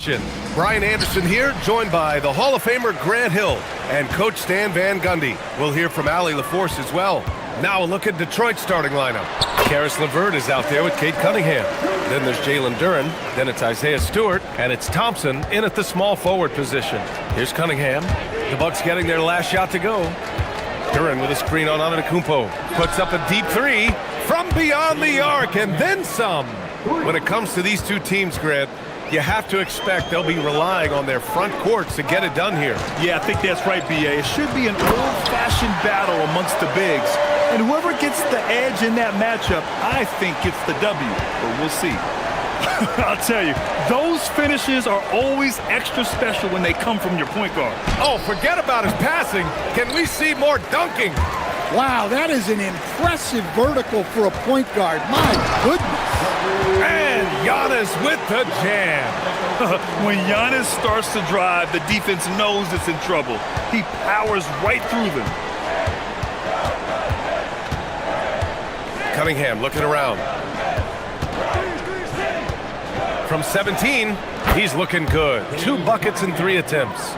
question. Brian Anderson here, joined by the Hall of Famer Grant Hill and Coach Stan Van Gundy. We'll hear from Allie LaForce as well. Now a look at Detroit's starting lineup. Karis LeVert is out there with Cade Cunningham. Then there's Jalen Duren. Then it's Isaiah Stewart. And it's Thompson in at the small forward position. Here's Cunningham. The Bucks getting their last shot to go. Duren with a screen on Antetokounmpo. Puts up a deep three from beyond the arc and then some. When it comes to these two teams, Grant, you have to expect they'll be relying on their front courts to get it done here. Yeah, I think that's right, B.A. It should be an old-fashioned battle amongst the bigs. And whoever gets the edge in that matchup, I think gets the W. But we'll see. I'll tell you, those finishes are always extra special when they come from your point guard. Oh, forget about his passing. Can we see more dunking? Wow, that is an impressive vertical for a point guard. My goodness. And Giannis with the jam. When Giannis starts to drive, the defense knows it's in trouble. He powers right through them. Cunningham looking around. From 17, he's looking good. 2 buckets and 3 attempts.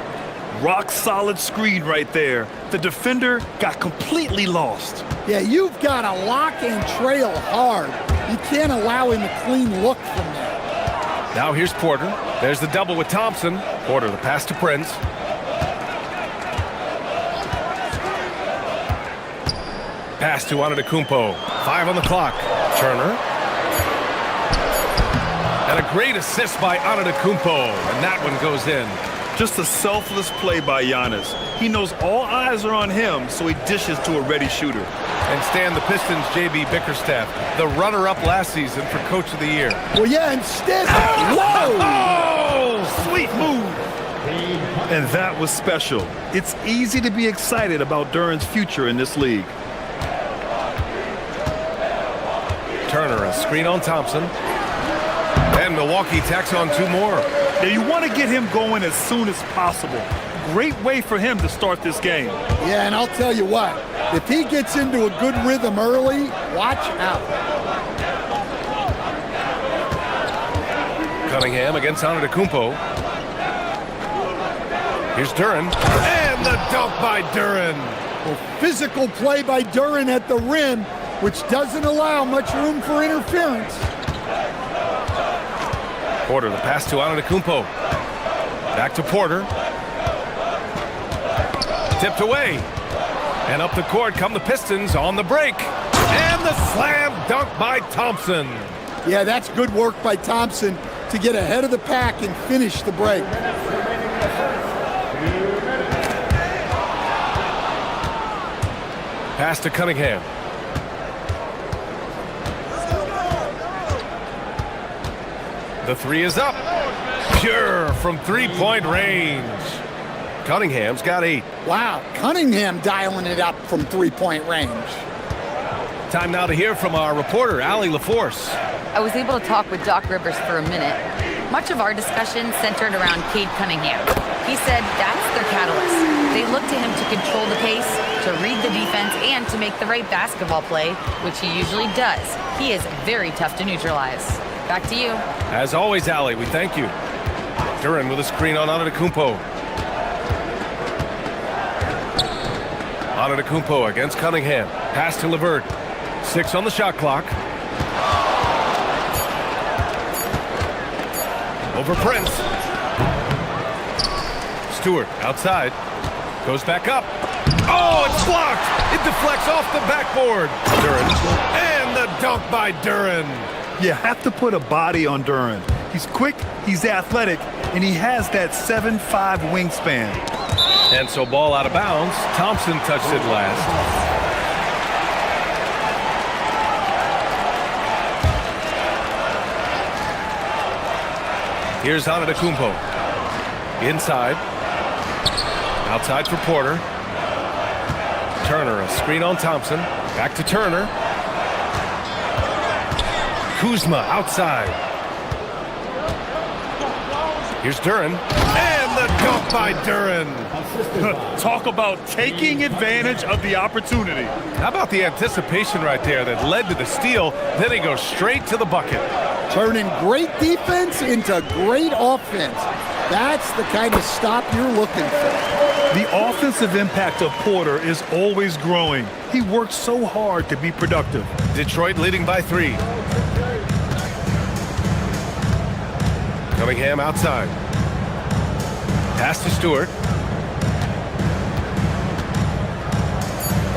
Rock solid screen right there. The defender got completely lost. Yeah, you've got to lock and trail hard. You can't allow him a clean look from there. Now here's Porter. There's the double with Thompson. Porter, the pass to Prince. Pass to Antetokounmpo. 5 on the clock. Turner. And a great assist by Antetokounmpo. And that one goes in. Just a selfless play by Giannis. He knows all eyes are on him, so he dishes to a ready shooter. And Stan, the Pistons' J.B. Bickerstaff, the runner-up last season for Coach of the Year. Well, yeah, instead, whoa! Oh, sweet move. And that was special. It's easy to be excited about Duren's future in this league. Turner, a screen on Thompson. And Milwaukee tacks on 2 more. Now you want to get him going as soon as possible. Great way for him to start this game. Yeah, and I'll tell you what, if he gets into a good rhythm early, watch out. Cunningham against Antetokounmpo. Here's Duren. And the dunk by Duren. Well, physical play by Duren at the rim, which doesn't allow much room for interference. Porter, the pass to Antetokounmpo. Back to Porter. Tipped away. And up the court come the Pistons on the break. And the slam dunk by Thompson. Yeah, that's good work by Thompson to get ahead of the pack and finish the break. Pass to Cunningham. The 3 is up. Pure from 3-point range. Cunningham's got 8. Wow, Cunningham dialing it up from 3-point range. Time now to hear from our reporter, Allie LaForce. I was able to talk with Doc Rivers for a minute. Much of our discussion centered around Cade Cunningham. He said that's their catalyst. They look to him to control the pace, to read the defense, and to make the right basketball play, which he usually does. He is very tough to neutralize. Back to you. As always, Allie, we thank you. Duren with a screen on Antetokounmpo. Antetokounmpo against Cunningham. Pass to LeVert. 6 on the shot clock. Over Prince. Stewart outside. Goes back up. Oh, it's blocked. It deflects off the backboard. Duren. And the dunk by Duren. You have to put a body on Duren. He's quick, he's athletic, and he has that 7'5" wingspan. And so ball out of bounds. Thompson touched it last. Here's Antetokounmpo. Inside. Outside for Porter. Turner, a screen on Thompson. Back to Turner. Kuzma outside. Here's Duren. And the dunk by Duren. Talk about taking advantage of the opportunity. How about the anticipation right there that led to the steal? Then he goes straight to the bucket. turning great defense into great offense. That's the kind of stop you're looking for. The offensive impact of Porter is always growing. He works so hard to be productive. Detroit leading by 3. Cunningham outside. Pass to Stewart.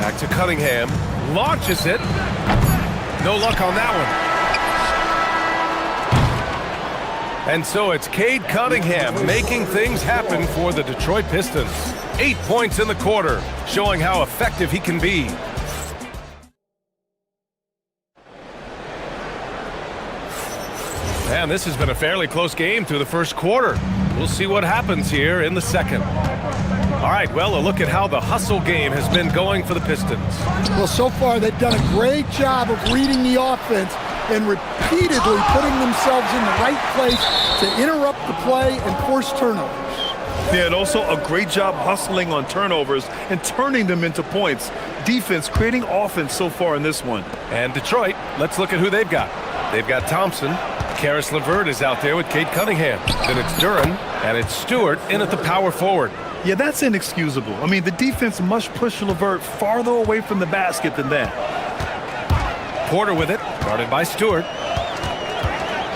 Back to Cunningham. Launches it. No luck on that one. And so it's Cade Cunningham making things happen for the Detroit Pistons. 8 points in the quarter, showing how effective he can be. And this has been a fairly close game through the first quarter. We'll see what happens here in the second. All right, well, a look at how the hustle game has been going for the Pistons. Well, so far they've done a great job of reading the offense and repeatedly putting themselves in the right place to interrupt the play and force turnovers. Yeah, and also a great job hustling on turnovers and turning them into points. Defense creating offense so far in this one. And Detroit, let's look at who they've got. They've got Thompson. Karis LeVert is out there with Cade Cunningham. Then it's Duran, and it's Stewart in at the power forward. Yeah, that's inexcusable. I mean, the defense must push LeVert farther away from the basket than that. Porter with it, guarded by Stewart.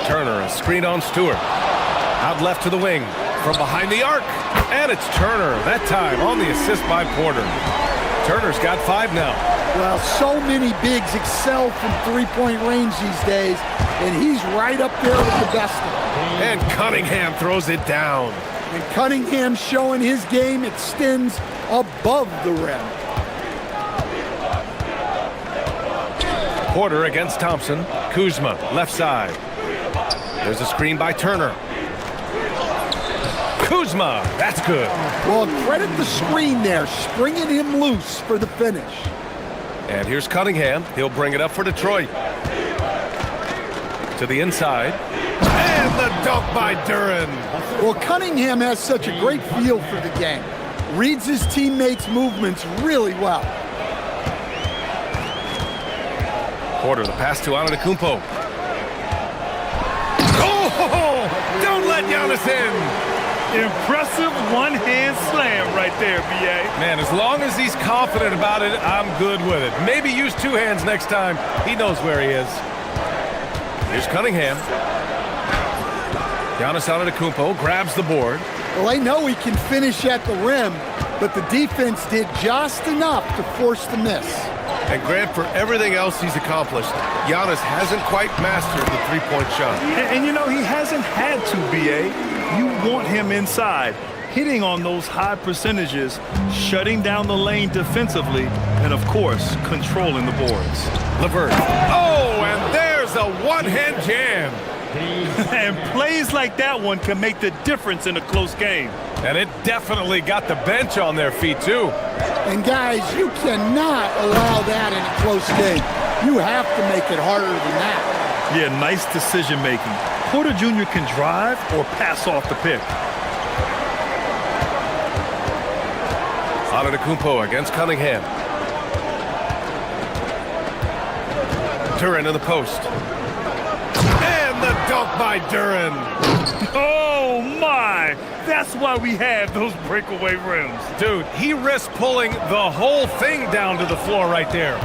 Turner, a screen on Stewart. Out left to the wing, from behind the arc. And it's Turner, that time on the assist by Porter. Turner's got 5 now. Well, so many bigs excel from three-point range these days, and he's right up there with the best of them. And Cunningham throws it down. And Cunningham showing his game extends above the rim. Porter against Thompson. Kuzma, left side. There's a screen by Turner. Kuzma, that's good. Well, credit the screen there, springing him loose for the finish. And here's Cunningham. He'll bring it up for Detroit. To the inside. And the dunk by Duran. Well, Cunningham has such a great feel for the game. Reads his teammates' movements really well. Porter, the pass to Antetokounmpo. Oh, don't let Giannis in. Impressive one-hand slam right there, B.A. Man, as long as he's confident about it, I'm good with it. Maybe use 2 hands next time. He knows where he is. Here's Cunningham. Giannis Antetokounmpo grabs the board. Well, I know he can finish at the rim, but the defense did just enough to force the miss. And Grant, for everything else he's accomplished, Giannis hasn't quite mastered the three-point shot. And you know, he hasn't had to, B.A. You want him inside, hitting on those high percentages, shutting down the lane defensively, and of course, controlling the boards. LeVert. Oh, and there's a one-hand jam. And plays like that one can make the difference in a close game. And it definitely got the bench on their feet, too. And guys, you cannot allow that in a close game. You have to make it harder than that. Yeah, nice decision making. Porter Jr. can drive or pass off the pick. Antetokounmpo against Cunningham. Duran in the post. And the dunk by Duran. Oh my! That's why we have those breakaway rims. Dude, he risked pulling the whole thing down to the floor right there.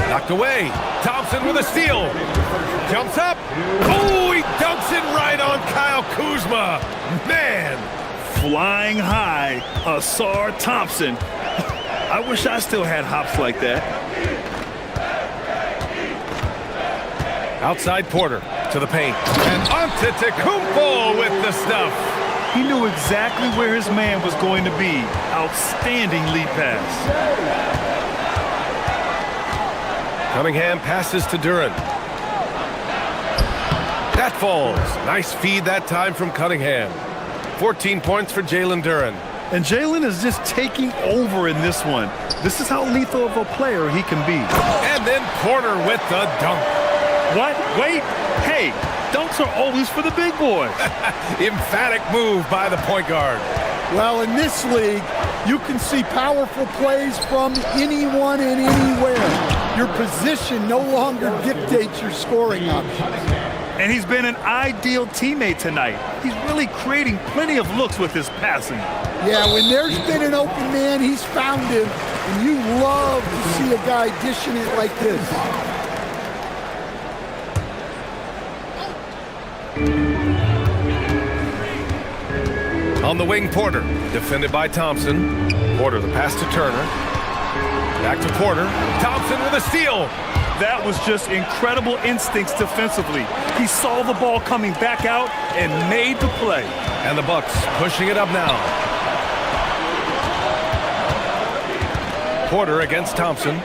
Knocked away. Thompson with a steal. Jumps up. Oh, he dunks it right on Kyle Kuzma. Man. Flying high, Asar Thompson. I wish I still had hops like that. Outside Porter to the paint. And Antetokounmpo with the stuff. He knew exactly where his man was going to be. Outstanding lead pass. Cunningham passes to Duran. That falls. Nice feed that time from Cunningham. 14 points for Jalen Duran. And Jalen is just taking over in this one. This is how lethal of a player he can be. And then Porter with the dunk. What? Wait. Hey, dunks are always for the big boys. Emphatic move by the point guard. Well, in this league, you can see powerful plays from anyone and anywhere. Your position no longer dictates your scoring options. And he's been an ideal teammate tonight. He's really creating plenty of looks with his passing. Yeah, when there's been an open man, he's found him. And you love to see a guy dishing it like this. On the wing, Porter, defended by Thompson. Porter, the pass to Turner. Back to Porter. Thompson with a steal. That was just incredible instincts defensively. He saw the ball coming back out and made the play. And the Bucks pushing it up now. Porter against Thompson.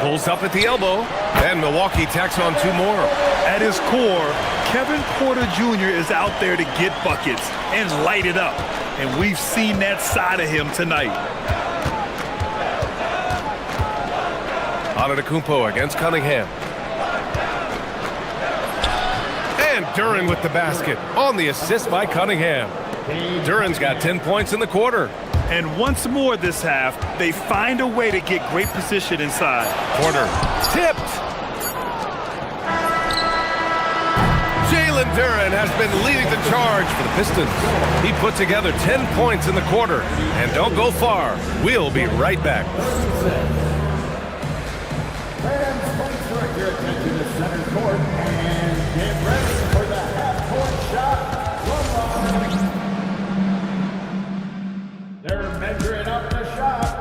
Pulls up at the elbow. And Milwaukee tacks on 2 more. At his core, Kevin Porter Jr. is out there to get buckets and light it up. And we've seen that side of him tonight. Antetokounmpo against Cunningham. And Duren with the basket on the assist by Cunningham. Duren's got 10 points in the quarter. And once more this half, they find a way to get great position inside. Porter tipped. Jalen Duren has been leading the charge for the Pistons. He put together 10 points in the quarter. And don't go far. We'll be right back. Fans, thanks for your attention to center court and get ready for the half-court shot from They're measuring up the shot.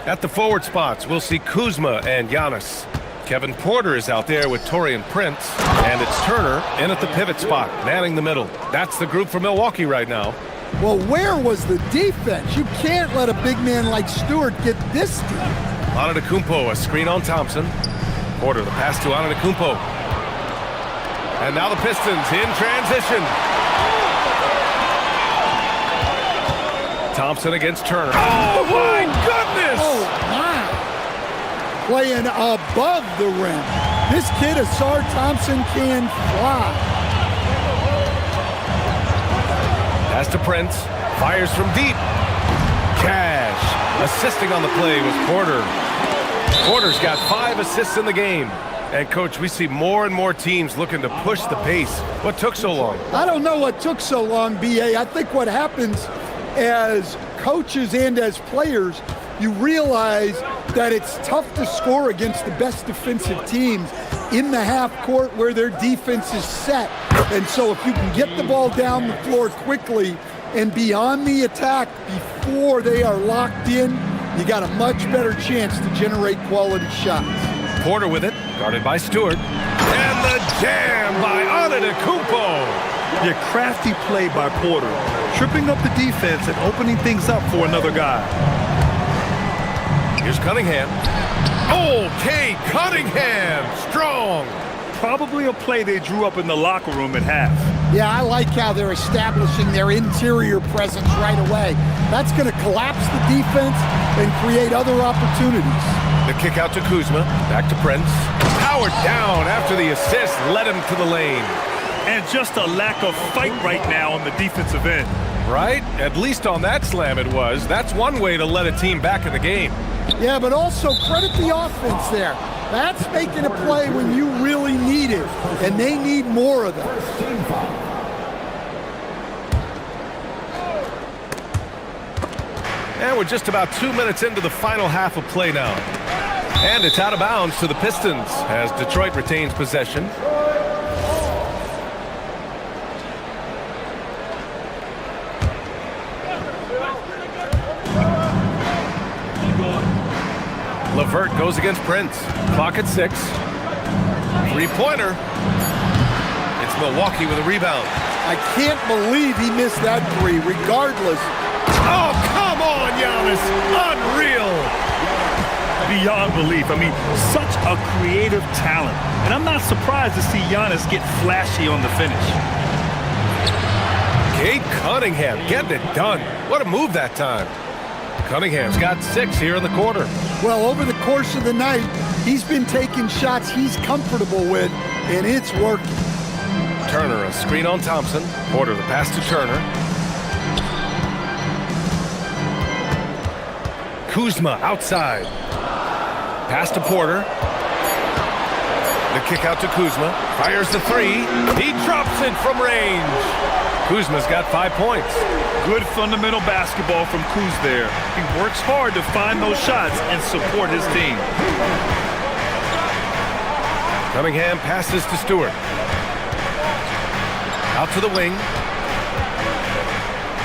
At the forward spots, we'll see Kuzma and Giannis. Kevin Porter is out there with Taurean Prince. And it's Turner in at the pivot spot, manning the middle. That's the group for Milwaukee right now. Well, where was the defense? You can't let a big man like Stewart get this deep. Antetokounmpo, a screen on Thompson. Porter, the pass to Antetokounmpo. And now the Pistons in transition. Thompson against Turner. Oh, my goodness! Oh, my. Playing above the rim. This kid, Asar Thompson, can fly. Pass to Prince. Fires from deep. Cash. Assisting on the play was Porter. Porter's got 5 assists in the game. And, Coach, we see more and more teams looking to push the pace. What took so long? I don't know what took so long, B.A. I think what happens as coaches and as players, you realize that it's tough to score against the best defensive teams in the half court where their defense is set. And so if you can get the ball down the floor quickly and be on the attack before they are locked in, you got a much better chance to generate quality shots. Porter with it, guarded by Stewart. And the jam by Antetokounmpo. Your crafty play by Porter, tripping up the defense and opening things up for another guy. Here's Cunningham. Okay, Cunningham, strong. Probably a play they drew up in the locker room at half. Yeah, I like how they're establishing their interior presence right away. That's going to collapse the defense and create other opportunities. The kick out to Kuzma, back to Prince. Powered down after the assist led him to the lane. And just a lack of fight right now on the defensive end. Right? At least on that slam it was. That's one way to let a team back in the game. Yeah, but also credit the offense there. That's making a play when you really need it, and they need more of that. And we're just about 2 minutes into the final half of play now. And it's out of bounds to the Pistons as Detroit retains possession. Levert goes against Prince. Clock at 6. Three-pointer. It's Milwaukee with a rebound. I can't believe he missed that three, regardless. Oh, come on, Giannis. Unreal. Beyond belief. I mean, such a creative talent. And I'm not surprised to see Giannis get flashy on the finish. Cade Cunningham getting it done. What a move that time. Cunningham's got 6 here in the quarter. Well, over the course of the night, he's been taking shots he's comfortable with, and it's working. Turner, a screen on Thompson. Porter, the pass to Turner. Kuzma outside. Pass to Porter. The kick out to Kuzma. Fires the three. He drops it from range. Kuzma's got 5 points. Good fundamental basketball from Kuz there. He works hard to find those shots and support his team. Cunningham passes to Stewart. Out to the wing.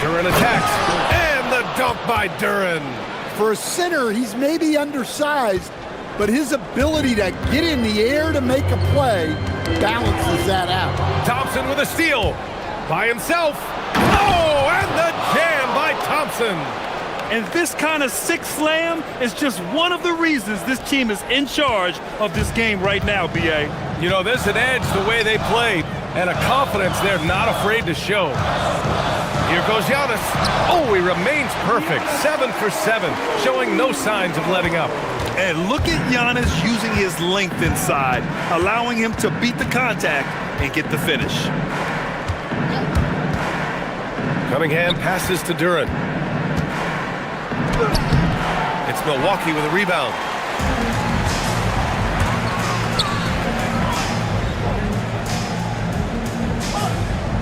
Duran attacks. And the dunk by Duran. For a center, he's maybe undersized, but his ability to get in the air to make a play balances that out. Thompson with a steal. By himself. Oh, and the jam by Thompson. And this kind of sick slam is just one of the reasons this team is in charge of this game right now, B.A. You know, there's an edge the way they played and a confidence they're not afraid to show. Here goes Giannis. Oh, he remains perfect. 7 for 7, showing no signs of letting up. And look at Giannis using his length inside, allowing him to beat the contact and get the finish. Cunningham passes to Duran. It's Milwaukee with a rebound.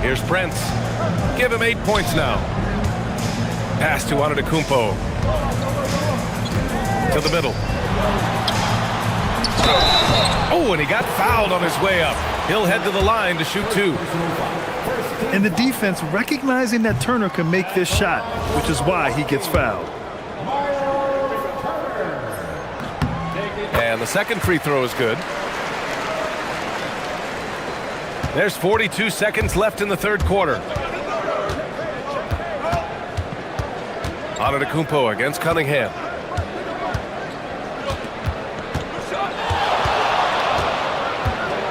Here's Prince. Give him 8 points now. Pass to Antetokounmpo. To the middle. Oh, and he got fouled on his way up. He'll head to the line to shoot 2. And the defense recognizing that Turner can make this shot, which is why he gets fouled. And the second free throw is good. There's 42 seconds left in the third quarter. Antetokounmpo against Cunningham.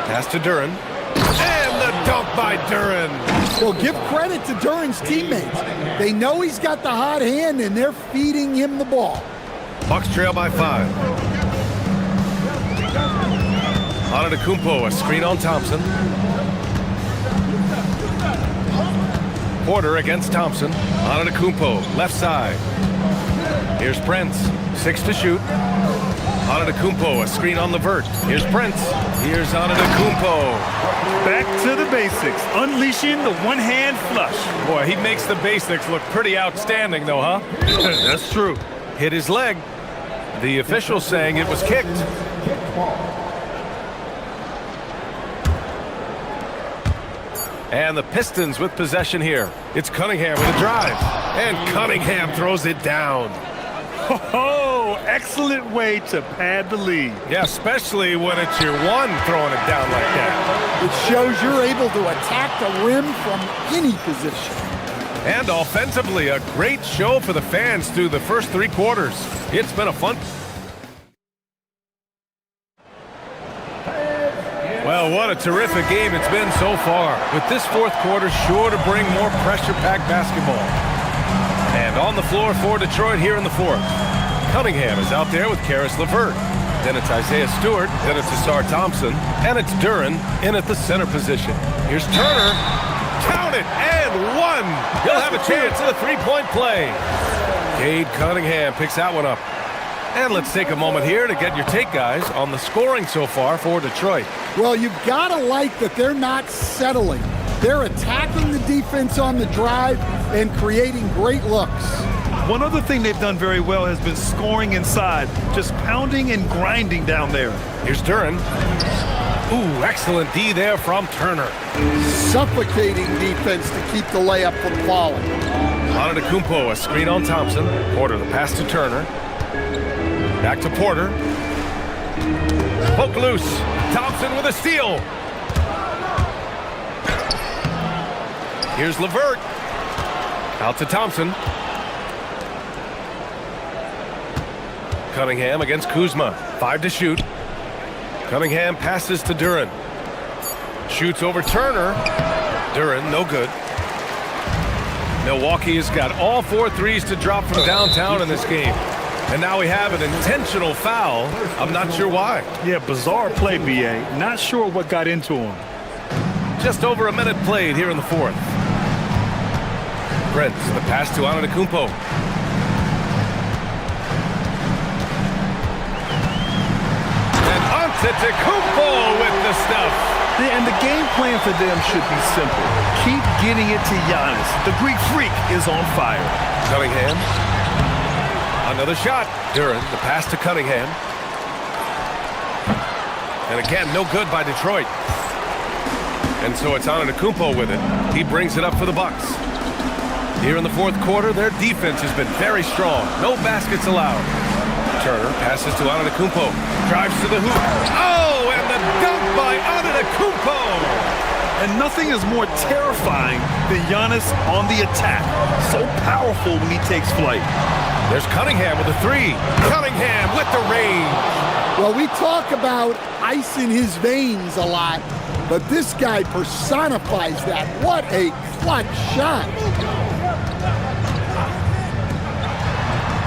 Pass to Duran. And the dunk by Duran. Well, give credit to Duran's teammates. They know he's got the hot hand, and they're feeding him the ball. Bucks trail by 5. Antetokounmpo, a screen on Thompson. Porter against Thompson. Antetokounmpo, left side. Here's Prince, 6 to shoot. Antetokounmpo, a screen on Levert. Here's Prince. Here's Antetokounmpo. Back to the basics, unleashing the one-hand flush. Boy, he makes the basics look pretty outstanding, though, huh? That's true. Hit his leg. The official saying it was kicked. And the Pistons with possession here. It's Cunningham with a drive. And Cunningham throws it down. Oh, excellent way to pad the lead. Yeah, especially when it's your one throwing it down like that. It shows you're able to attack the rim from any position. And offensively, a great show for the fans through the first 3 quarters. It's been a fun... Well, what a terrific game it's been so far. With this fourth quarter sure to bring more pressure-packed basketball. And on the floor for Detroit here in the fourth. Cunningham is out there with Karis LeVert. Then it's Isaiah Stewart. Then it's Asar Thompson. And it's Duran in at the center position. Here's Turner. Count it, and 1. He'll have a chance at a three-point play. Cade Cunningham picks that one up. And let's take a moment here to get your take, guys, on the scoring so far for Detroit. Well, you've got to like that they're not settling. They're attacking the defense on the drive and creating great looks. One other thing they've done very well has been scoring inside, just pounding and grinding down there. Here's Duran. Ooh, excellent D there from Turner. Suffocating defense to keep the layup from falling. Antetokounmpo, a screen on Thompson. Porter, the pass to Turner. Back to Porter. Poke loose. Thompson with a steal. Here's LeVert. Out to Thompson. Cunningham against Kuzma. 5 to shoot. Cunningham passes to Duran. Shoots over Turner. Duran, no good. Milwaukee has got all 4 threes to drop from downtown in this game. And now we have an intentional foul. I'm not sure why. Yeah, bizarre play, B.A. Not sure what got into him. Just over a minute played here in the fourth. Prince, the pass to Antetokounmpo. And Antetokounmpo with the stuff. Yeah, and the game plan for them should be simple. Keep getting it to Giannis. The Greek freak is on fire. Cunningham. Another shot. Duran, the pass to Cunningham. And again, no good by Detroit. And so it's Antetokounmpo with it. He brings it up for the Bucks. Here in the fourth quarter, their defense has been very strong. No baskets allowed. Turner passes to Antetokounmpo. Drives to the hoop. Oh, and the dunk by Antetokounmpo! And nothing is more terrifying than Giannis on the attack. So powerful when he takes flight. There's Cunningham with a 3. Cunningham with the range. Well, we talk about ice in his veins a lot, but this guy personifies that. What a clutch shot.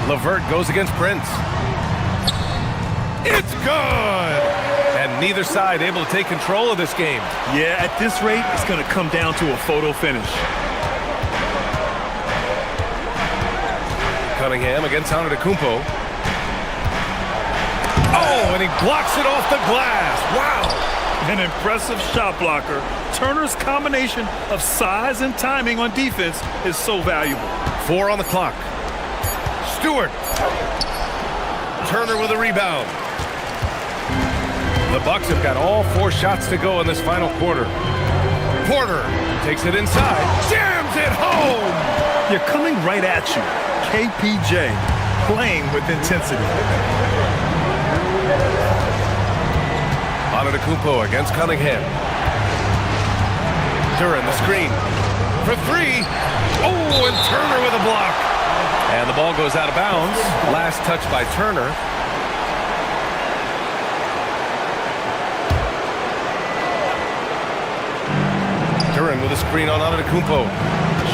LeVert goes against Prince. It's good! And neither side able to take control of this game. Yeah, at this rate, it's going to come down to a photo finish. Cunningham against Antetokounmpo. Oh, and he blocks it off the glass. Wow! An impressive shot blocker. Turner's combination of size and timing on defense is so valuable. 4 on the clock. Stewart. Turner with a rebound. The Bucks have got all 4 shots to go in this final quarter. Porter takes it inside, jams it home! They're coming right at you. KPJ playing with intensity. Antetokounmpo against Cunningham. Duran the screen for 3. Oh, and Turner with a block. And the ball goes out of bounds. Last touch by Turner. Duran with a screen on Antetokounmpo.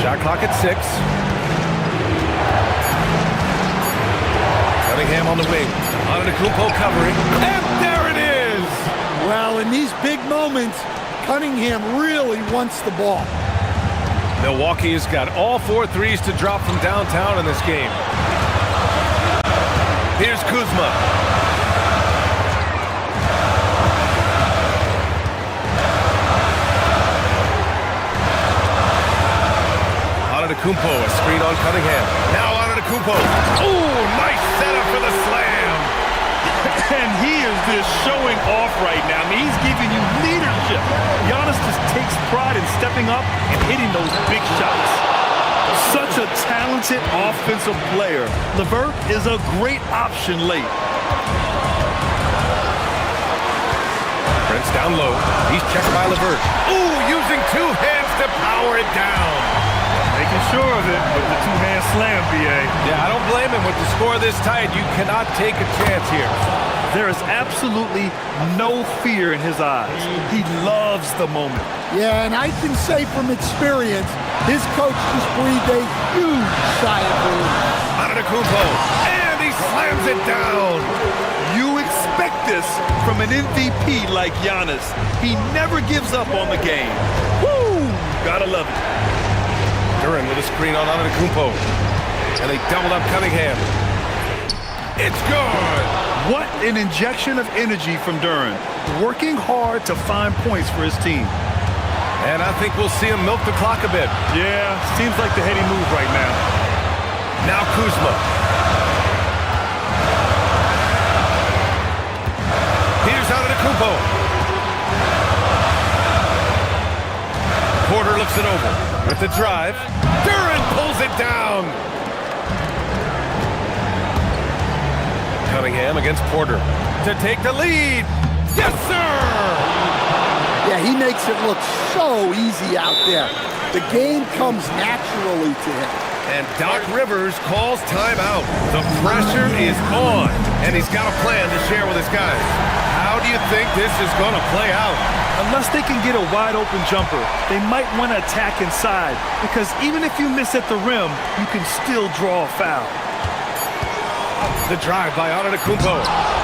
Shot clock at 6. Cunningham on the wing. Antetokounmpo covering. And there it is! Well, in these big moments, Cunningham really wants the ball. Milwaukee has got all 4 threes to drop from downtown in this game. Here's Kuzma. Antetokounmpo, a screen on Cunningham. Now Antetokounmpo. Oh, nice setup for the slam. And he is just showing off right now. I mean, he's giving you leadership. Giannis just takes pride in stepping up and hitting those big shots. Such a talented offensive player. LeVert is a great option late. Prince down low. He's checked by LeVert. Ooh, using 2 hands to power it down. Making sure of it with the 2-hand slam, B.A. Yeah, I don't blame him. With the score this tight, you cannot take a chance here. There is absolutely no fear in his eyes. He loves the moment. Yeah, and I can say from experience, his coach just breathed a huge sigh of relief. Antetokounmpo, and he slams it down. You expect this from an MVP like Giannis. He never gives up on the game. Woo! Gotta love it. Duran with a screen on Antetokounmpo. And they doubled up Cunningham. It's good! What an injection of energy from Duran. Working hard to find points for his team. And I think we'll see him milk the clock a bit. Yeah, seems like the heady move right now. Now Kuzma. Here's Antetokounmpo. Porter looks it over. With the drive. Durant pulls it down. Cunningham against Porter to take the lead. Yes, sir! Yeah, he makes it look so easy out there. The game comes naturally to him. And Doc Rivers calls timeout. The pressure is on, and he's got a plan to share with his guys. How do you think this is going to play out? Unless they can get a wide-open jumper, they might want to attack inside, because even if you miss at the rim, you can still draw a foul. The drive by Antetokounmpo.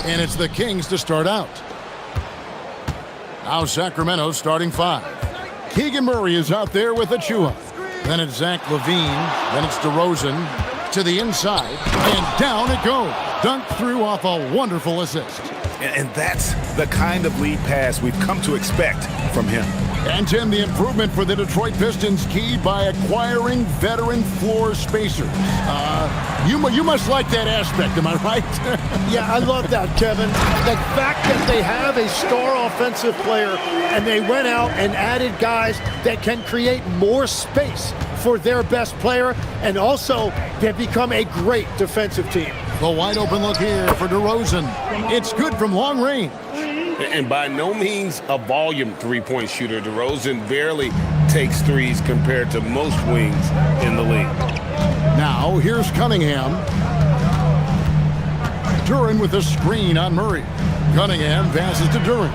And it's the Kings to start out. Now Sacramento starting 5. Keegan Murray is out there with Achua. Then it's Zach LaVine. Then it's DeRozan to the inside. And down it goes. Dunked through off a wonderful assist. And that's the kind of lead pass we've come to expect from him. And Tim, the improvement for the Detroit Pistons keyed by acquiring veteran floor spacers. You must like that aspect, am I right? Yeah, I love that, Kevin. The fact that they have a star offensive player and they went out and added guys that can create more space for their best player, and also they've become a great defensive team. The wide open look here for DeRozan. It's good from long range. And by no means a volume three-point shooter. DeRozan barely takes threes compared to most wings in the league. Now, here's Cunningham. Duran with a screen on Murray. Cunningham passes to Duran.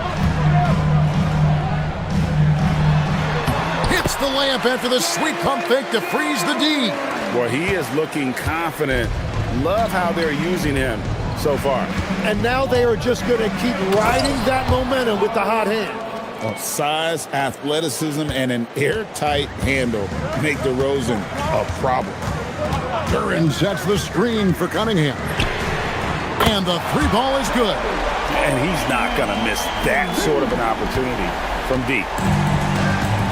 Hits the layup after the sweet pump fake to freeze the D. Well, he is looking confident. Love how they're using him so far. And now they are just going to keep riding that momentum with the hot hand. Size, athleticism, and an airtight handle make DeRozan a problem. Duran sets the screen for Cunningham. And the three ball is good. And he's not going to miss that sort of an opportunity from deep.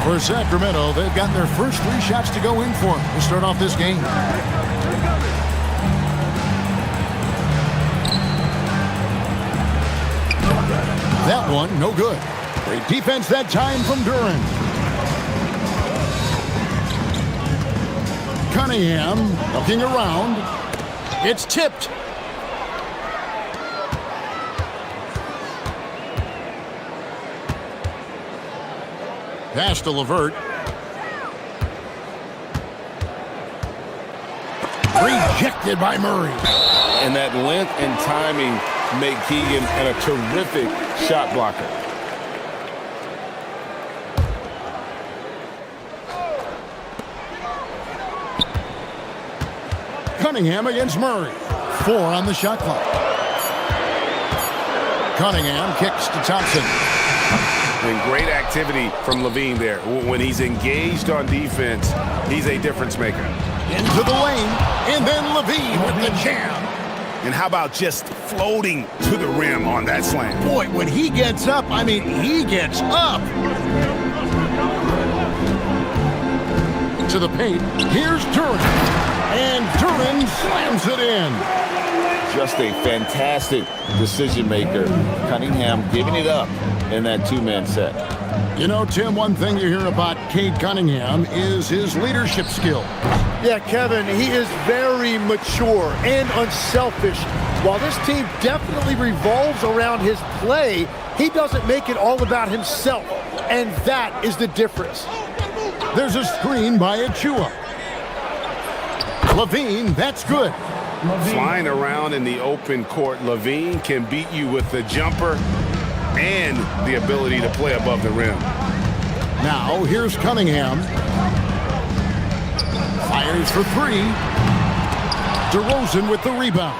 For Sacramento, they've got their first 3 shots to go in for them to start off this game. That one, no good. Great defense that time from Duran. Cunningham looking around. It's tipped. Pass to LeVert. Rejected by Murray. And that length and timing make Keegan a terrific shot blocker. Cunningham against Murray. 4 on the shot clock. Cunningham kicks to Thompson. And great activity from LaVine there. When he's engaged on defense, he's a difference maker. Into the lane, and then LaVine with the jam. And how about just floating to the rim on that slam? Boy, when he gets up, I mean, he gets up. To the paint, here's Duran. And Duran slams it in. Just a fantastic decision maker. Cunningham giving it up in that 2-man set. You know, Tim, one thing you hear about Cade Cunningham is his leadership skill. Yeah, Kevin, he is very mature and unselfish. While this team definitely revolves around his play, he doesn't make it all about himself. And that is the difference. There's a screen by Achua. LaVine, that's good. Flying around in the open court, LaVine can beat you with the jumper and the ability to play above the rim. Now, here's Cunningham. Fires for 3. DeRozan with the rebound.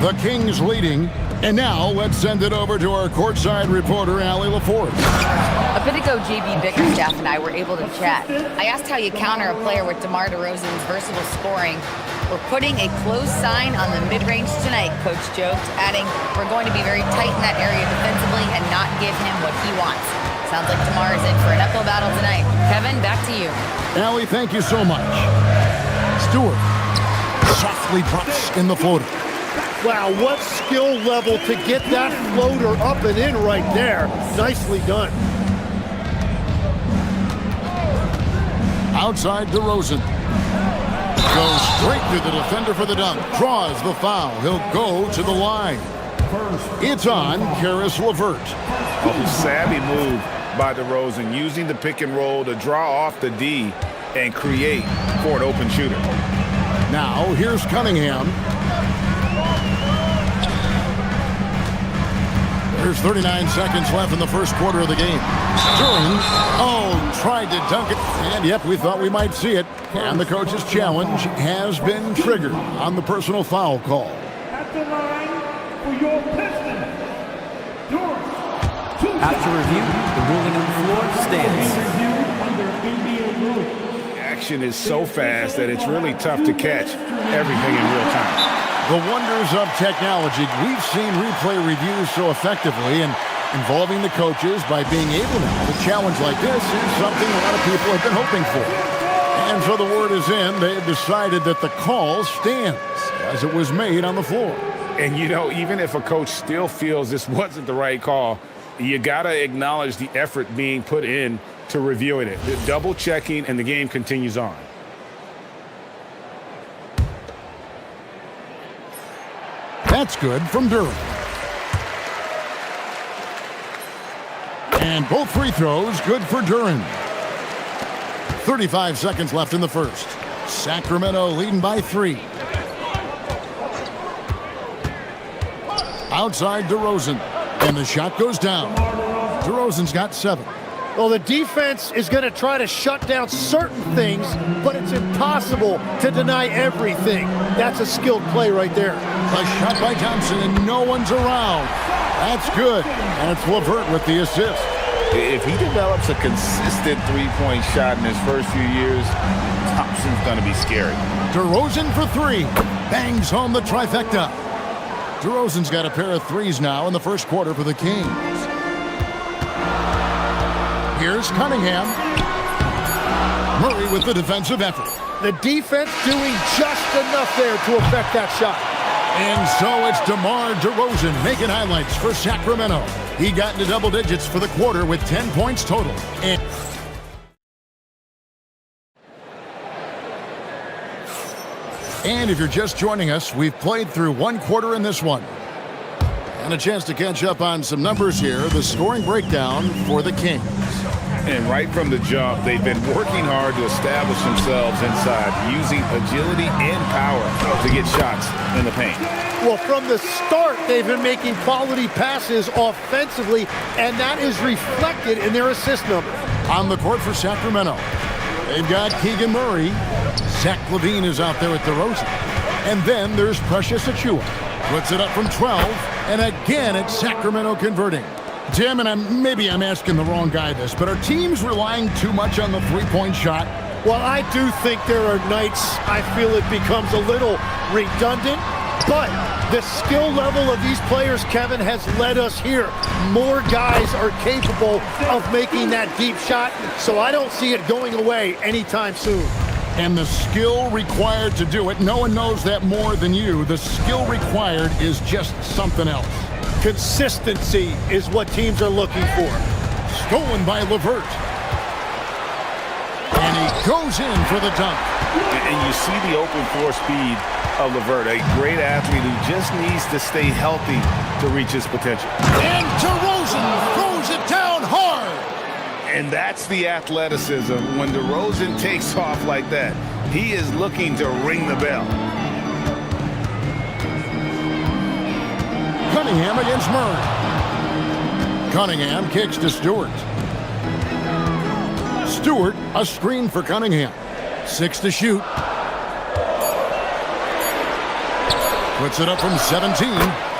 The Kings leading. And now, let's send it over to our courtside reporter, Allie LaForce. A bit ago, JB Bickerstaff and I were able to chat. I asked how you counter a player with DeMar DeRozan's versatile scoring. We're putting a close sign on the mid-range tonight, Coach joked, adding, we're going to be very tight in that area defensively and not give him what he wants. Sounds like DeMar is in for an uphill battle tonight. Kevin, back to you. Allie, thank you so much. Stewart softly drops in the floater. Wow, what skill level to get that floater up and in right there. Nicely done. Outside DeRozan. Goes straight through the defender for the dunk. Draws the foul. He'll go to the line. It's on Caris LeVert. A savvy move by DeRozan, using the pick and roll to draw off the D and create for an open shooter. Now, here's Cunningham. There's 39 seconds left in the first quarter of the game. Duran, tried to dunk it. And, yep, we thought we might see it. And the coach's challenge has been triggered on the personal foul call. At the line for your Pistons. After review, the ruling on the floor stands. Action is so fast that it's really tough to catch everything in real time. The wonders of technology. We've seen replay reviews so effectively, and involving the coaches by being able now to challenge like this is something a lot of people have been hoping for. And so the word is in. They've decided that the call stands as it was made on the floor. And, you know, even if a coach still feels this wasn't the right call, you got to acknowledge the effort being put in to reviewing it. The double checking, and the game continues on. That's good from Durham. And both free throws good for Durham. 35 seconds left in the first. Sacramento leading by 3. Outside DeRozan. And the shot goes down. DeRozan's got 7. Well, the defense is going to try to shut down certain things, but it's impossible to deny everything. That's a skilled play right there. A shot by Thompson, and no one's around. That's good. And it's LeVert with the assist. If he develops a consistent three-point shot in his first few years, Thompson's going to be scary. DeRozan for 3. Bangs home the trifecta. DeRozan's got a pair of threes now in the first quarter for the Kings. Here's Cunningham. Murray with the defensive effort. The defense doing just enough there to affect that shot. And so it's DeMar DeRozan making highlights for Sacramento. He got into double digits for the quarter with 10 points total. And if you're just joining us, we've played through one quarter in this one. And a chance to catch up on some numbers here. The scoring breakdown for the Kings. And right from the jump, they've been working hard to establish themselves inside, using agility and power to get shots in the paint. Well, from the start, they've been making quality passes offensively, and that is reflected in their assist number. On the court for Sacramento, they've got Keegan Murray. Zach LaVine is out there with DeRozan. And then there's Precious Achiuwa. Puts it up from 12, and again it's Sacramento converting. Tim, and maybe I'm asking the wrong guy this, but are teams relying too much on the three-point shot? Well, I do think there are nights I feel it becomes a little redundant, but the skill level of these players, Kevin, has led us here. More guys are capable of making that deep shot, so I don't see it going away anytime soon. And the skill required to do it, no one knows that more than you. The skill required is just something else. Consistency is what teams are looking for. Stolen by LeVert. And he goes in for the dunk. And you see the open floor speed of LeVert, a great athlete who just needs to stay healthy to reach his potential. And DeRozan throws it down hard. And that's the athleticism. When DeRozan takes off like that, he is looking to ring the bell. Cunningham against Murray. Cunningham kicks to Stewart. Stewart, a screen for Cunningham. 6 to shoot. Puts it up from 17,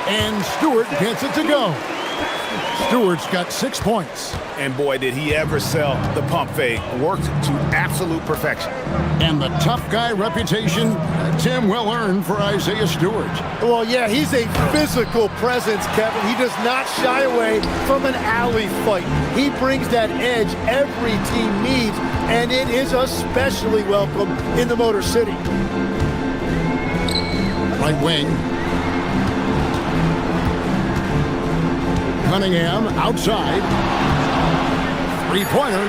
and Stewart gets it to go. Stewart's got 6 points. And boy, did he ever sell the pump fake. Worked to absolute perfection. And the tough guy reputation, Tim, well earned for Isaiah Stewart. Well, yeah, he's a physical presence, Kevin. He does not shy away from an alley fight. He brings that edge every team needs, and it is especially welcome in the Motor City. Right wing. Cunningham outside. Three-pointer.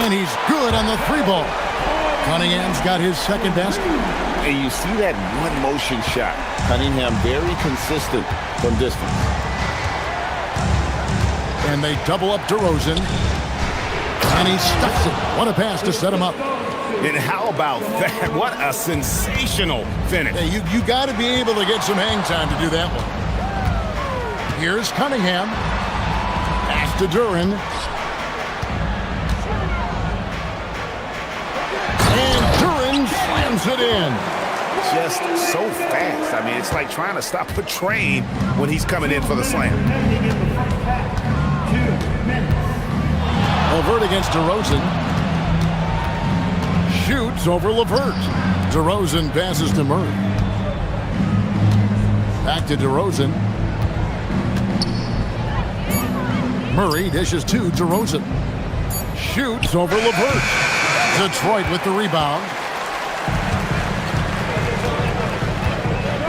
And he's good on the three ball. Cunningham's got his second basket. And you see that one motion shot. Cunningham very consistent from distance. And they double up DeRozan. And he stuffs it. What a pass to set him up. And how about that? What a sensational finish. Hey, you got to be able to get some hang time to do that one. Here's Cunningham. Pass to Duran. And Duran slams it in. Just so fast. I mean, it's like trying to stop a train when he's coming in for the slam. Levert against DeRozan. Shoots over Levert. DeRozan passes to Murray. Back to DeRozan. Murray dishes to DeRozan. Shoots over Levert. Detroit with the rebound.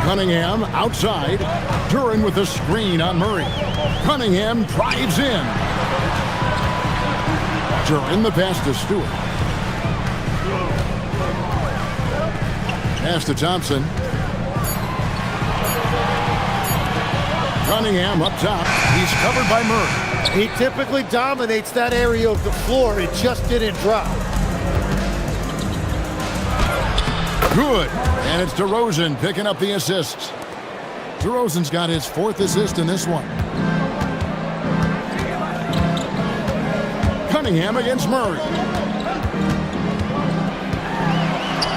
Cunningham outside. Duren with the screen on Murray. Cunningham drives in. Duren the pass to Stewart. Pass to Thompson. Cunningham up top. He's covered by Murray. He typically dominates that area of the floor. It just didn't drop. Good. And it's DeRozan picking up the assists. DeRozan's got his 4th assist in this one. Cunningham against Murray.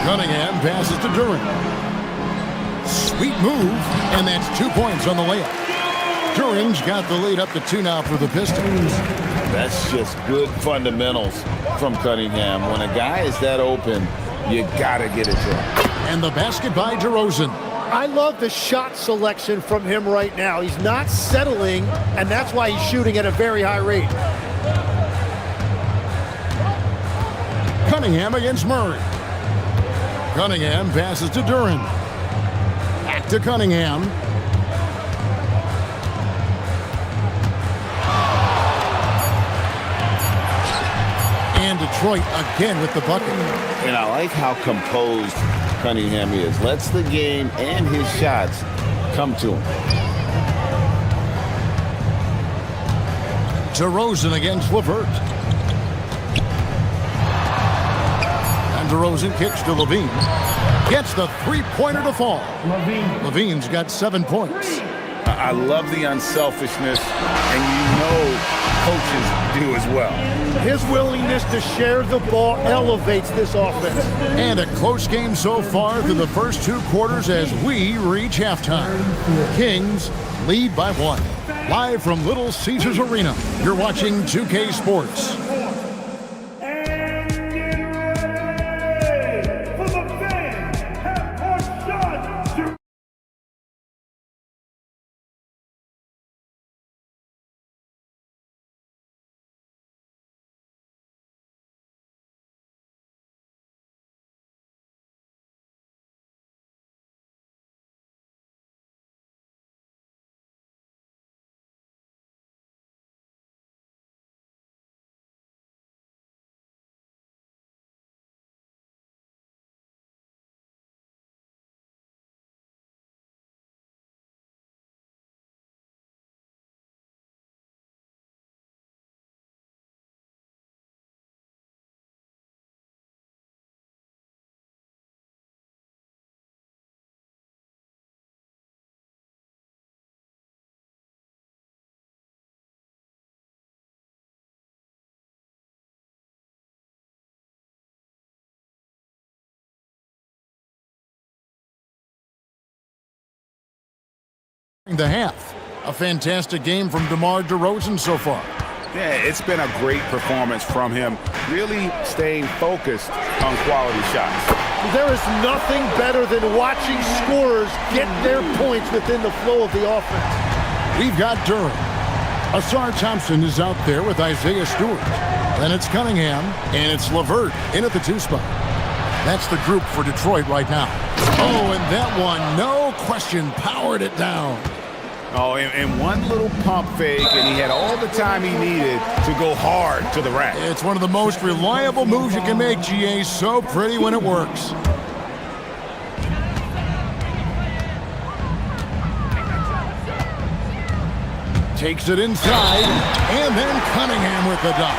Cunningham passes to Duren. Sweet move, and that's 2 points on the layup. Duren's got the lead up to 2 now for the Pistons. That's just good fundamentals from Cunningham. When a guy is that open, you gotta get it to him. And the basket by DeRozan. I love the shot selection from him right now. He's not settling, and that's why he's shooting at a very high rate. Cunningham against Murray. Cunningham passes to Duren. Back to Cunningham. And Detroit again with the bucket. And I like how composed Cunningham is. Lets the game and his shots come to him. DeRozan against Levert. And DeRozan kicks to Levine. Gets the 3-pointer to fall. Levine's got 7 points. I love the unselfishness, and you know coaches do as well. His willingness to share the ball elevates this offense. And a close game so far through the first 2 quarters as we reach halftime. Kings lead by 1. Live from Little Caesars Arena, you're watching 2K Sports. The half. A fantastic game from DeMar DeRozan so far. Yeah, it's been a great performance from him, really staying focused on quality shots. There is nothing better than watching scorers get their points within the flow of the offense. We've got Duren. Asar Thompson is out there with Isaiah Stewart. Then it's Cunningham, and it's Levert in at the 2 spot. That's the group for Detroit right now. Oh, and that one, no question, powered it down. Oh, and one little pump fake, and he had all the time he needed to go hard to the rack. It's one of the most reliable moves you can make, GA. So pretty when it works. Takes it inside, and then Cunningham with the dunk.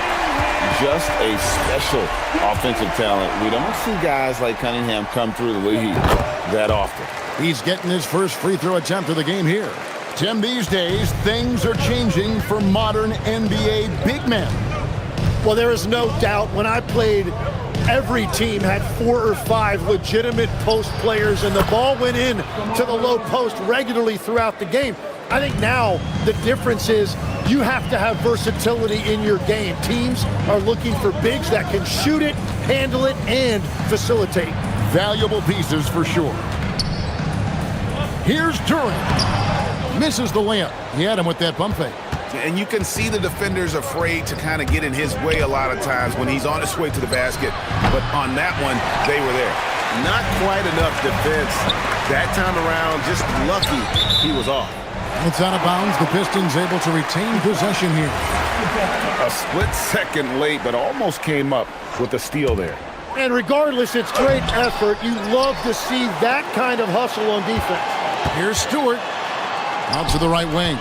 Just a special offensive talent. We don't see guys like Cunningham come through the league that often. He's getting his first free throw attempt of the game here. Tim, these days, things are changing for modern NBA big men. Well, there is no doubt when I played, every team had 4 or 5 legitimate post players, and the ball went in to the low post regularly throughout the game. I think now the difference is you have to have versatility in your game. Teams are looking for bigs that can shoot it, handle it, and facilitate. Valuable pieces for sure. Here's Durant. Misses the layup. He had him with that bump fake. And you can see the defenders afraid to kind of get in his way a lot of times when he's on his way to the basket. But on that one, they were there. Not quite enough defense. That time around, just lucky he was off. It's out of bounds. The Pistons able to retain possession here. A split second late, but almost came up with a steal there. And regardless, it's great effort. You love to see that kind of hustle on defense. Here's Stewart. Out to the right wing.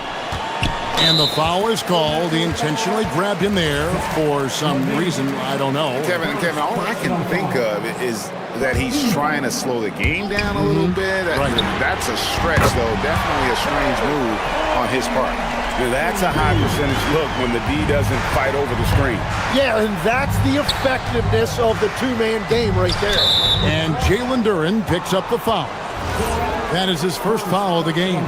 And the foul is called. He intentionally grabbed him there for some reason. I don't know. Kevin, all I can think of is that he's trying to slow the game down a little bit. Right. That's a stretch, though. Definitely a strange move on his part. That's a high percentage look when the D doesn't fight over the screen. Yeah, and that's the effectiveness of the two-man game right there. And Jalen Duren picks up the foul. That is his first foul of the game.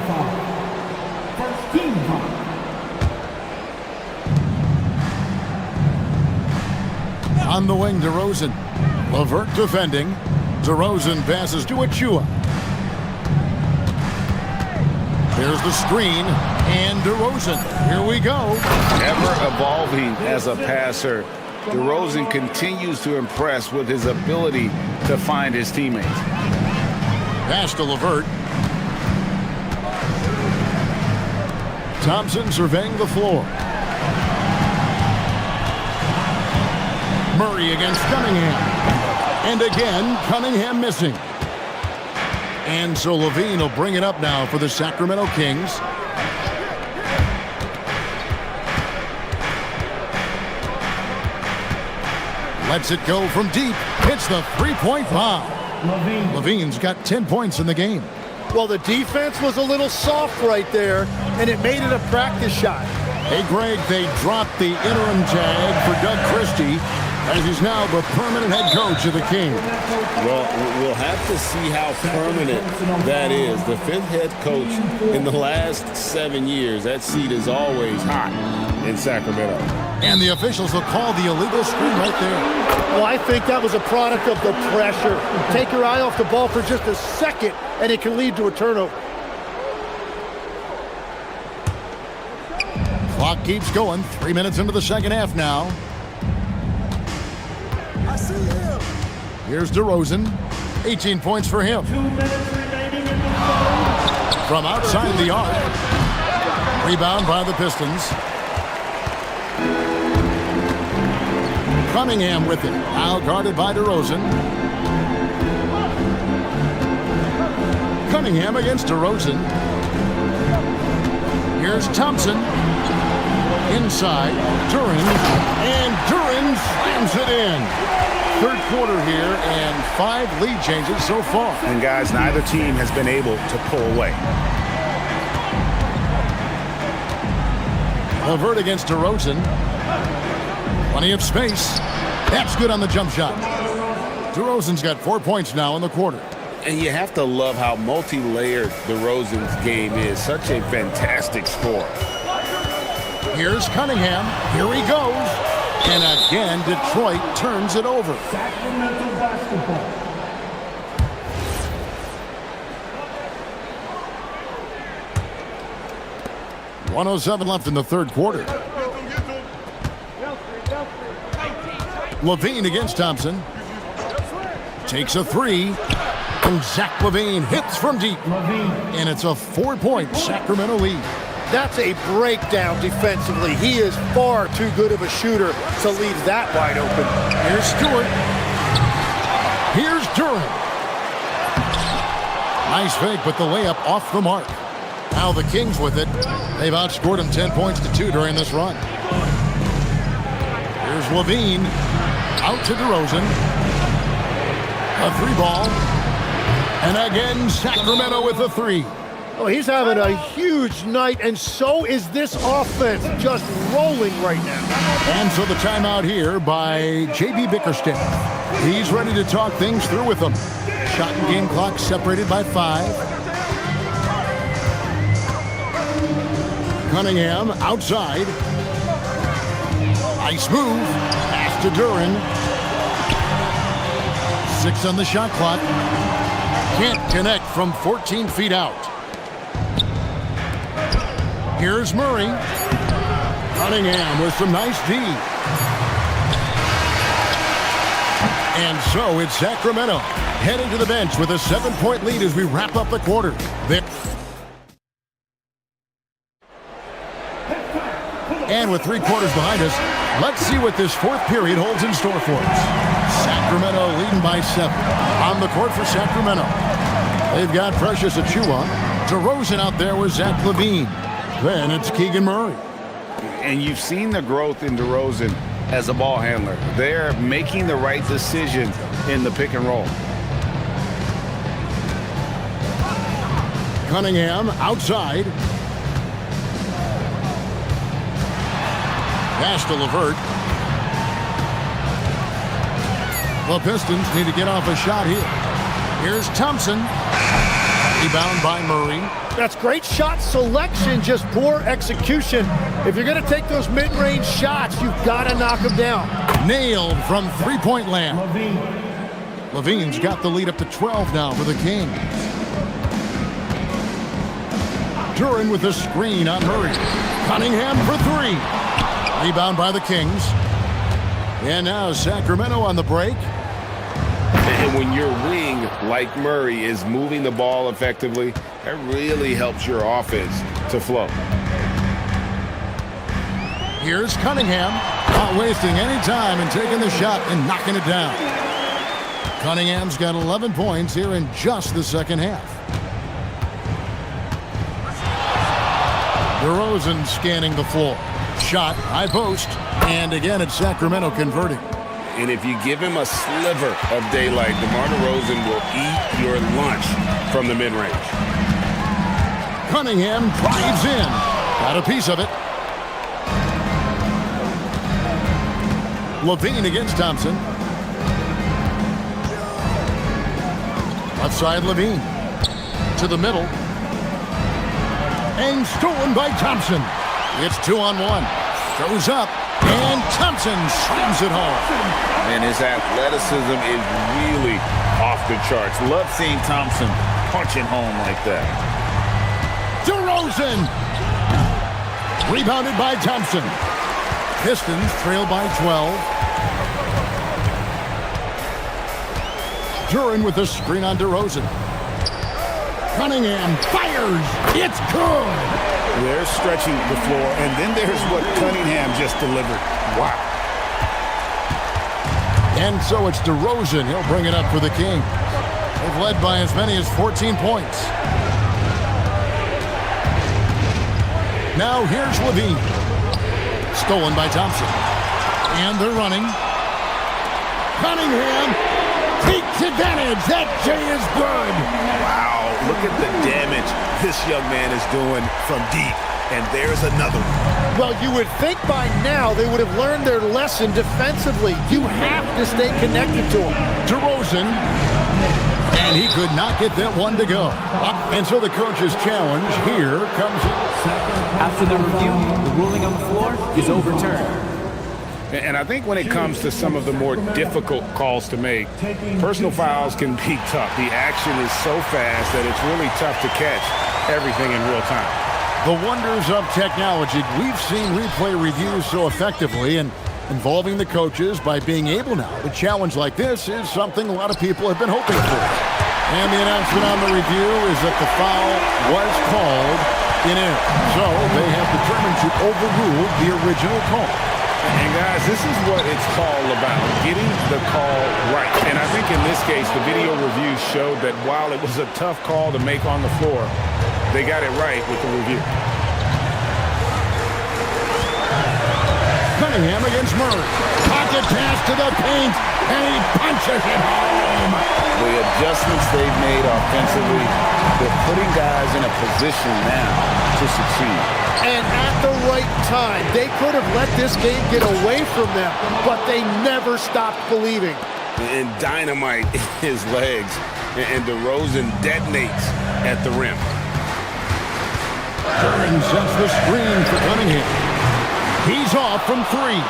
On the wing, DeRozan. LeVert defending. DeRozan passes to Achua. There's the screen, and DeRozan. Here we go. Ever evolving as a passer, DeRozan continues to impress with his ability to find his teammates. Pass to LeVert. Thompson surveying the floor. Murray against Cunningham. And again, Cunningham missing. And so Levine will bring it up now for the Sacramento Kings. Lets it go from deep. Hits the three-point bomb. Levine's got 10 points in the game. Well, the defense was a little soft right there, and it made it a practice shot. Hey, Greg, they dropped the interim tag for Doug Christie, as he's now the permanent head coach of the Kings. Well, we'll have to see how permanent that is. The fifth head coach in the last 7 years. That seat is always hot in Sacramento. And the officials will call the illegal screen right there. Well, I think that was a product of the pressure. Take your eye off the ball for just a second, and it can lead to a turnover. Clock keeps going. 3 minutes into the second half now. Here's DeRozan. 18 points for him. 2 minutes remaining in the From outside the arc. Rebound by the Pistons. Cunningham with it. Now guarded by DeRozan. Cunningham against DeRozan. Here's Thompson. Inside. Duren. And Duren slams it in. Third quarter here, and 5 lead changes so far. And guys, neither team has been able to pull away. LeVert against DeRozan. Plenty of space. That's good on the jump shot. DeRozan's got 4 points now in the quarter. And you have to love how multi-layered DeRozan's game is. Such a fantastic scorer. Here's Cunningham. Here he goes. And again, Detroit turns it over. Sacramento basketball. 1:07 left in the third quarter. Levine against Thompson. Takes a three. And Zach Levine hits from deep. And it's a 4-point Sacramento lead. That's a breakdown defensively. He is far too good of a shooter to leave that wide open. Here's Stewart. Here's Durant. Nice fake, but the layup off the mark. Now the Kings with it. They've outscored them 10 points to 2 during this run. Here's Levine. Out to DeRozan. A 3-ball. And again, Sacramento with a 3. Oh, he's having a huge night, and so is this offense, just rolling right now. And so the timeout here by J.B. Bickerstaff. He's ready to talk things through with them. Shot and game clock separated by 5. Cunningham outside. Nice move. Pass to Duran. 6 on the shot clock. Can't connect from 14 feet out. Here's Murray. Cunningham with some nice D. And so it's Sacramento heading to the bench with a 7-point lead as we wrap up the quarter. And with 3 quarters behind us, let's see what this 4th period holds in store for us. Sacramento leading by 7. On the court for Sacramento, they've got Precious Achiuwa. DeRozan out there with Zach LaVine. Then it's Keegan Murray. And you've seen the growth in DeRozan as a ball handler. They're making the right decision in the pick and roll. Cunningham outside. Pass to LeVert. The Pistons need to get off a shot here. Here's Thompson. Rebound by Murray. That's great shot selection, just poor execution. If you're going to take those mid-range shots, you've got to knock them down. Nailed from 3-point land. LaVine's got the lead up to 12 now for the Kings. Duran with a screen on Murray. Cunningham for 3. Rebound by the Kings. And now Sacramento on the break. And when your wing, like Murray, is moving the ball effectively, that really helps your offense to flow. Here's Cunningham, not wasting any time and taking the shot and knocking it down. Cunningham's got 11 points here in just the second half. DeRozan scanning the floor. Shot, high post, and again it's Sacramento converting. And if you give him a sliver of daylight, DeMar DeRozan will eat your lunch from the mid-range. Cunningham drives in. Got a piece of it. LaVine against Thompson. Left side LaVine. To the middle. And stolen by Thompson. It's 2-on-1. Throws up. And Thompson slams it home. And his athleticism is really off the charts. Love seeing Thompson punching home like that. DeRozan! Rebounded by Thompson. Pistons trail by 12. Duran with a screen on DeRozan. Cunningham fires. It's good. They're stretching the floor, and then there's what Cunningham just delivered. Wow. And so it's DeRozan. He'll bring it up for the Kings. They've led by as many as 14 points. Now here's LaVine. Stolen by Thompson. And they're running. Cunningham takes advantage. That J is good. Wow, look at the damage this young man is doing from deep. And there's another one. Well, you would think by now they would have learned their lesson defensively. You have to stay connected to him. DeRozan. And he could not get that one to go. And so the coach's challenge here comes. After the review, the ruling on the floor is overturned. And I think when it comes to some of the more difficult calls to make, personal fouls can be tough. The action is so fast that it's really tough to catch everything in real time. The wonders of technology. We've seen replay reviews so effectively, and involving the coaches by being able now to challenge like this is something a lot of people have been hoping for. And the announcement on the review is that the foul was called in error. So they have determined to overrule the original call. And guys, this is what it's all about, getting the call right. And I think in this case, the video review showed that while it was a tough call to make on the floor, they got it right with the review. Cunningham against Murray. Pocket pass to the paint, and he punches it home. The adjustments they've made offensively, they're putting guys in a position now to succeed. And at the right time, they could have let this game get away from them, but they never stopped believing. And dynamite in his legs, and DeRozan detonates at the rim. Curran sets the screen for Cunningham. He's off from three.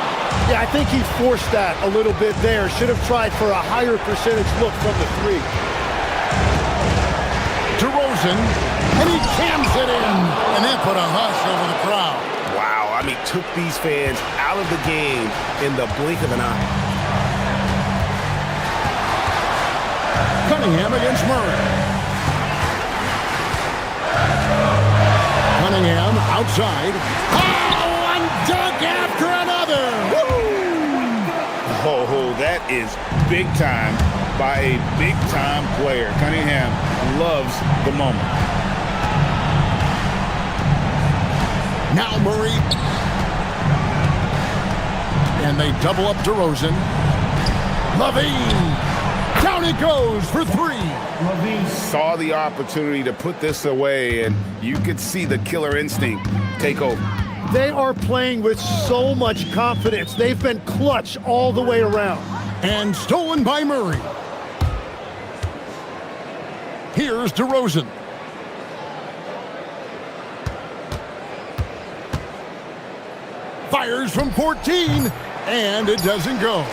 Yeah, I think he forced that a little bit there. Should have tried for a higher percentage look from the three. DeRozan, and he jams it in. And that put a hush over the crowd. Wow, I mean, took these fans out of the game in the blink of an eye. Cunningham against Murray. Cunningham outside. Oh, one dunk after another. Oh, that is big time by a big-time player. Cunningham loves the moment. Now Murray. And they double up DeRozan. Levine. Down it goes for three. Saw the opportunity to put this away, and you could see the killer instinct take over. They are playing with so much confidence. They've been clutch all the way around. And stolen by Murray. Here's DeRozan. Fires from 14, and it doesn't go.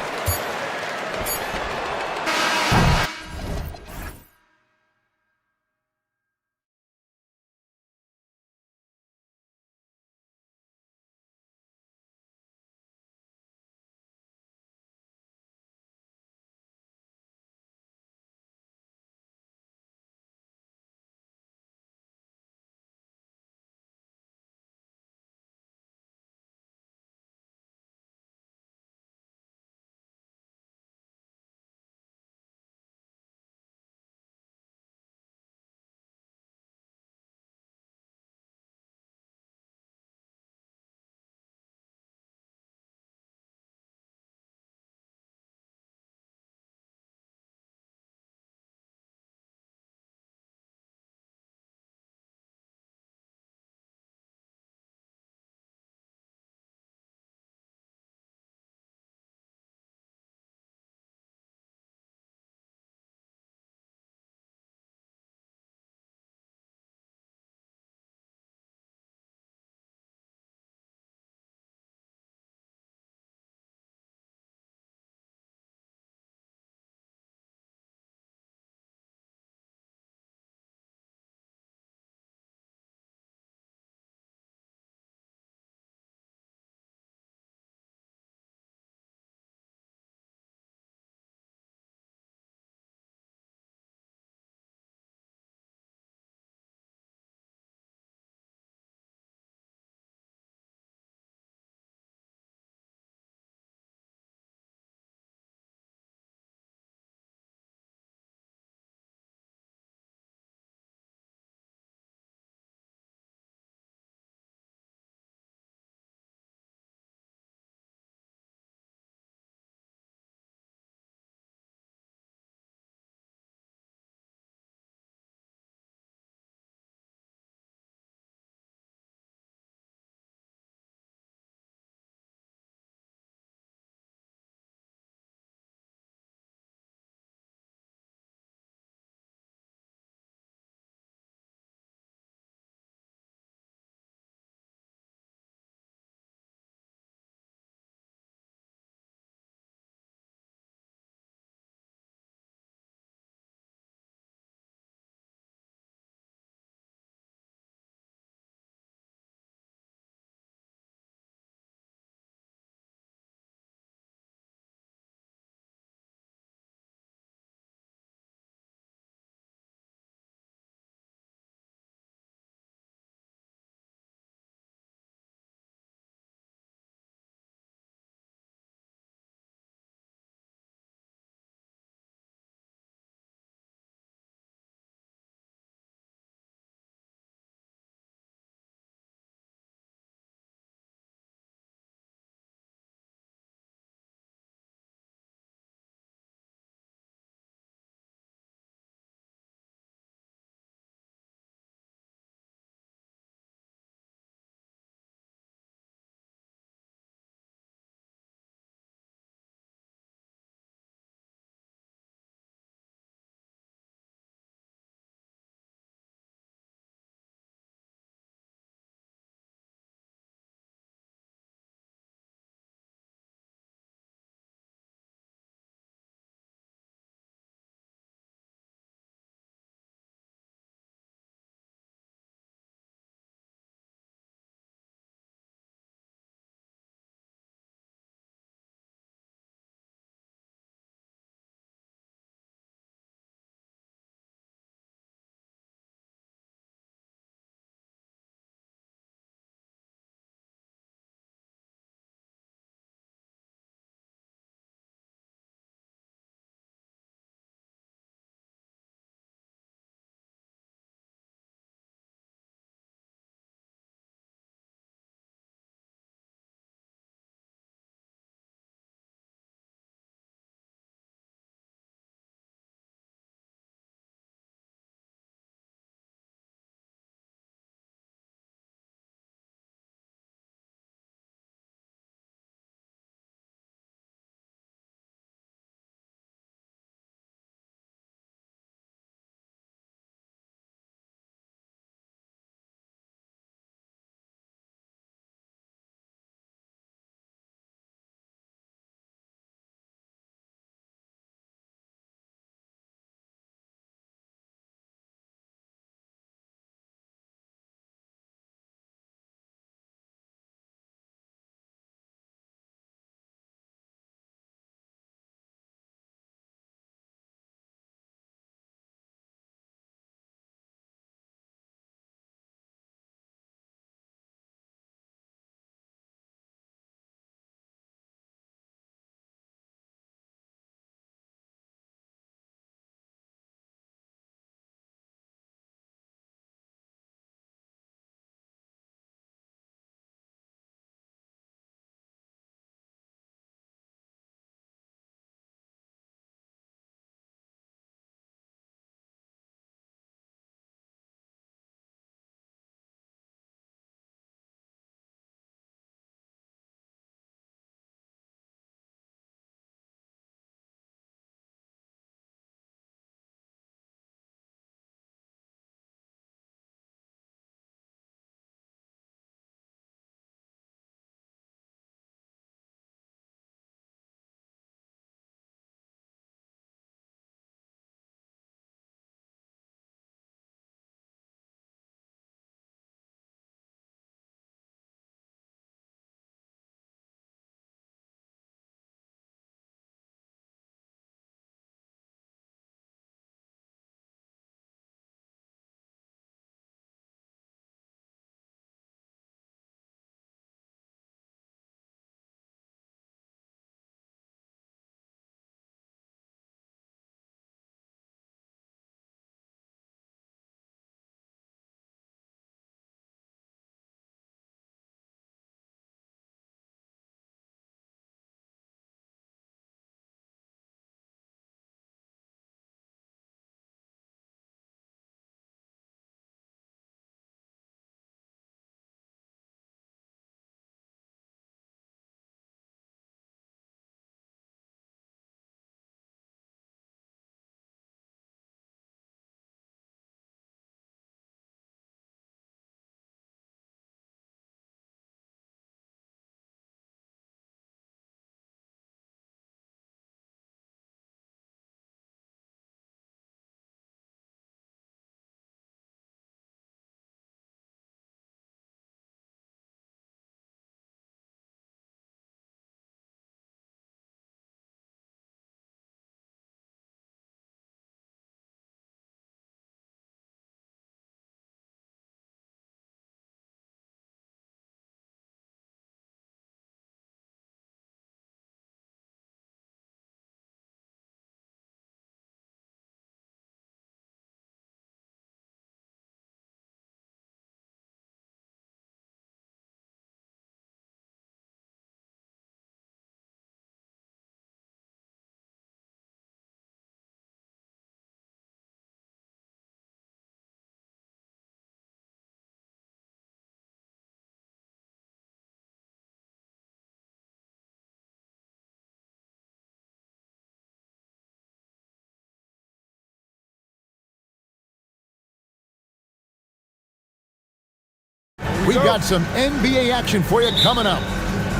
We've got some NBA action for you coming up.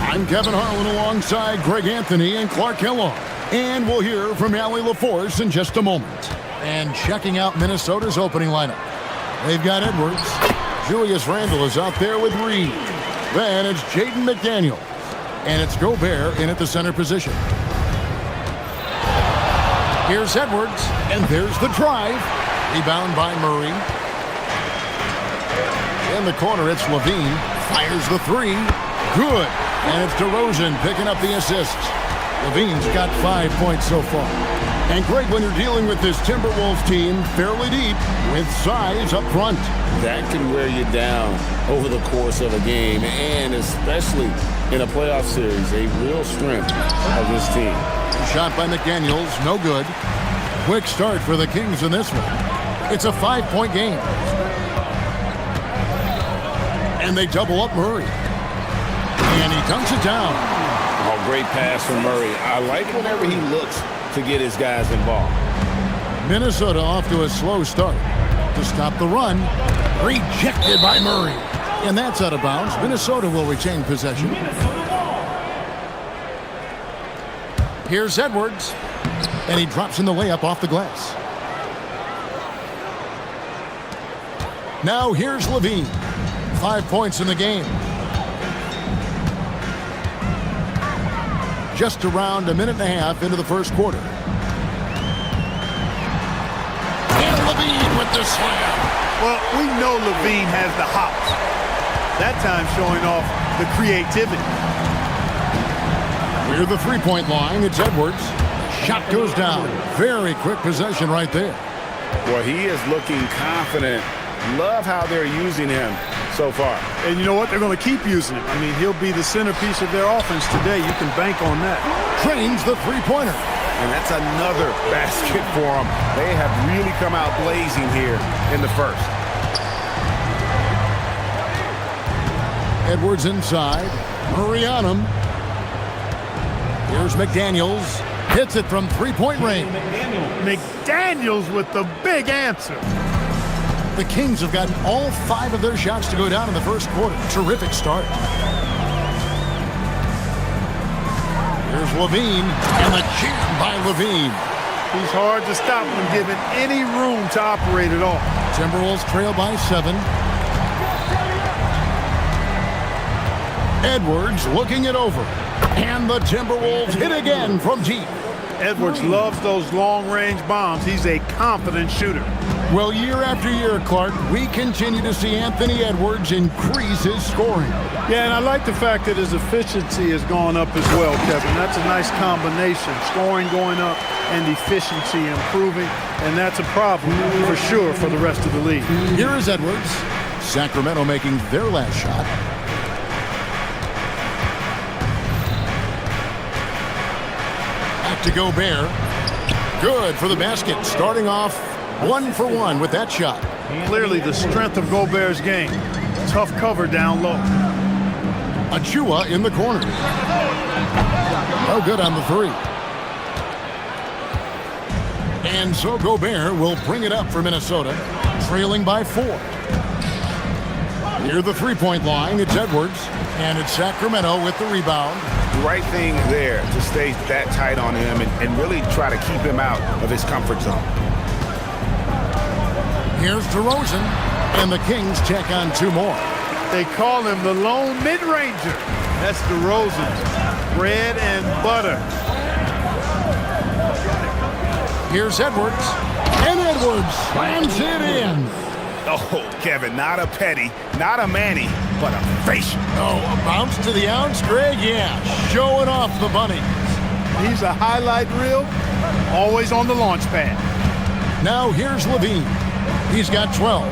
I'm Kevin Harlan alongside Greg Anthony and Clark Kellogg. And we'll hear from Allie LaForce in just a moment. And checking out Minnesota's opening lineup. They've got Edwards. Julius Randle is out there with Reed. Then it's Jaden McDaniel. And it's Gobert in at the center position. Here's Edwards, and there's the drive. Rebound by Murray. In the corner, it's Levine. Fires the three. Good. And it's DeRozan picking up the assist. Levine's got 5 points so far. And Greg, when you're dealing with this Timberwolves team, fairly deep, with size up front. That can wear you down over the course of a game, and especially in a playoff series, a real strength of this team. Shot by McDaniels, no good. Quick start for the Kings in this one. It's a 5-point game. And they double up Murray. And he dunks it down. Oh, great pass from Murray. I like whenever he looks to get his guys involved. Minnesota off to a slow start. To stop the run, rejected by Murray. And that's out of bounds. Minnesota will retain possession. Here's Edwards. And he drops in the layup off the glass. Now here's Levine. 5 points in the game. Just around a minute and a half into the first quarter. And Levine with the slam. Well, we know Levine has the hops. That time showing off the creativity. Near the three-point line, it's Edwards. Shot goes down. Very quick possession right there. Well, he is looking confident. Love how they're using him so far. And you know what? They're going to keep using him. I mean, he'll be the centerpiece of their offense today. You can bank on that. Trains the three-pointer. And that's another basket for them. They have really come out blazing here in the first. Edwards inside. Murray on him. Here's McDaniels. Hits it from three-point range. McDaniels with the big answer. The Kings have gotten all 5 of their shots to go down in the first quarter. Terrific start. Here's Levine, and the jam by Levine. He's hard to stop when given any room to operate at all. Timberwolves trail by 7. Edwards looking it over. And the Timberwolves hit again from deep. Edwards loves those long-range bombs. He's a confident shooter. Well, year after year, Clark, we continue to see Anthony Edwards increase his scoring. Yeah, and I like the fact that his efficiency has gone up as well, Kevin. That's a nice combination. Scoring going up and efficiency improving, and that's a problem for sure for the rest of the league. Here is Edwards. Sacramento making their last shot. Back to Gobert. Good for the basket, starting off 1 for 1 with that shot. Clearly the strength of Gobert's game. Tough cover down low. Achua in the corner. No good on the three. And so Gobert will bring it up for Minnesota, trailing by 4. Near the three-point line, it's Edwards, and it's Sacramento with the rebound. Right thing there to stay that tight on him and really try to keep him out of his comfort zone. Here's DeRozan, and the Kings check on 2 more. They call him the lone mid-ranger. That's DeRozan. Bread and butter. Here's Edwards, and Edwards slams it in. Oh, Kevin, not a petty, not a Manny, but a facial. Oh, a bounce to the ounce, Greg? Yeah, showing off the bunny. He's a highlight reel, always on the launch pad. Now here's Levine. He's got 12.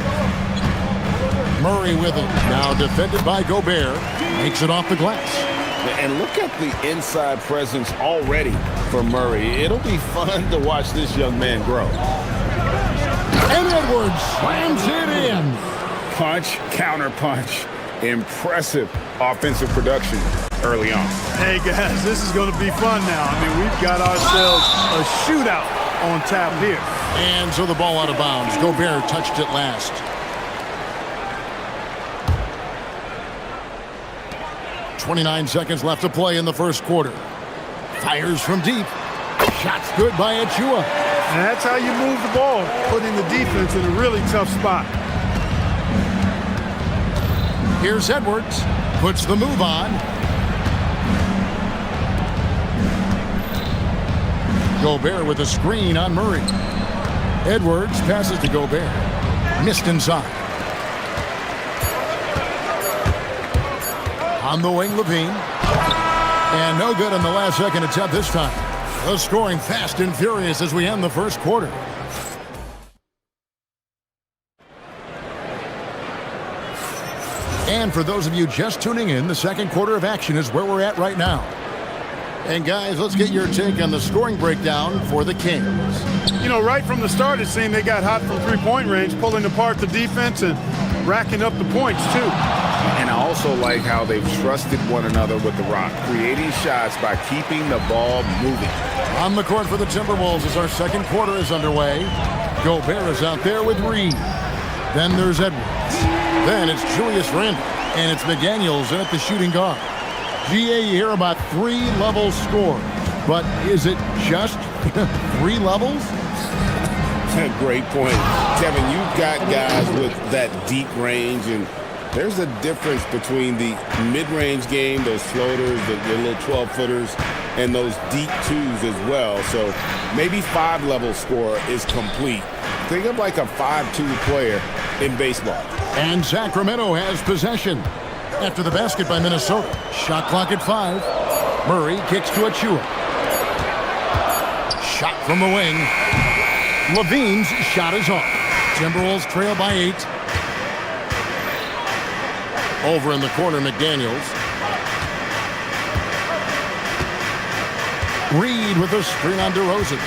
Murray with him. Now defended by Gobert. Makes it off the glass. And look at the inside presence already for Murray. It'll be fun to watch this young man grow. And Edwards slams it in. Punch, counter punch. Impressive offensive production early on. Hey, guys, this is going to be fun now. I mean, we've got ourselves a shootout on tap here. And so the ball out of bounds. Gobert touched it last. 29 seconds left to play in the first quarter. Fires from deep. Shot's good by Achua. And that's how you move the ball, putting the defense in a really tough spot. Here's Edwards. Puts the move on. Gobert with a screen on Murray. Edwards passes to Gobert. Missed inside. On the wing, Levine. And no good on the last second attempt this time. The scoring fast and furious as we end the first quarter. And for those of you just tuning in, the second quarter of action is where we're at right now. And guys, let's get your take on the scoring breakdown for the Kings. You know, right from the start, it seemed they got hot from three-point range, pulling apart the defense and racking up the points, too. And I also like how they've trusted one another with the rock, creating shots by keeping the ball moving. On the court for the Timberwolves as our second quarter is underway. Gobert is out there with Reed. Then there's Edwards. Then it's Julius Randle. And it's McDaniels in at the shooting guard. GA, you hear about 3 levels scored. But is it just 3 levels? Great point. Kevin, you've got guys with that deep range, and there's a difference between the mid-range game, those floaters, the little 12-footers, and those deep twos as well. So maybe 5-level score is complete. Think of like a 5-2 player in baseball. And Sacramento has possession. After the basket by Minnesota. Shot clock at 5. Murray kicks to Achua. Shot from the wing. Levine's shot is off. Timberwolves trail by 8. Over in the corner, McDaniels. Reed with a screen on DeRozan.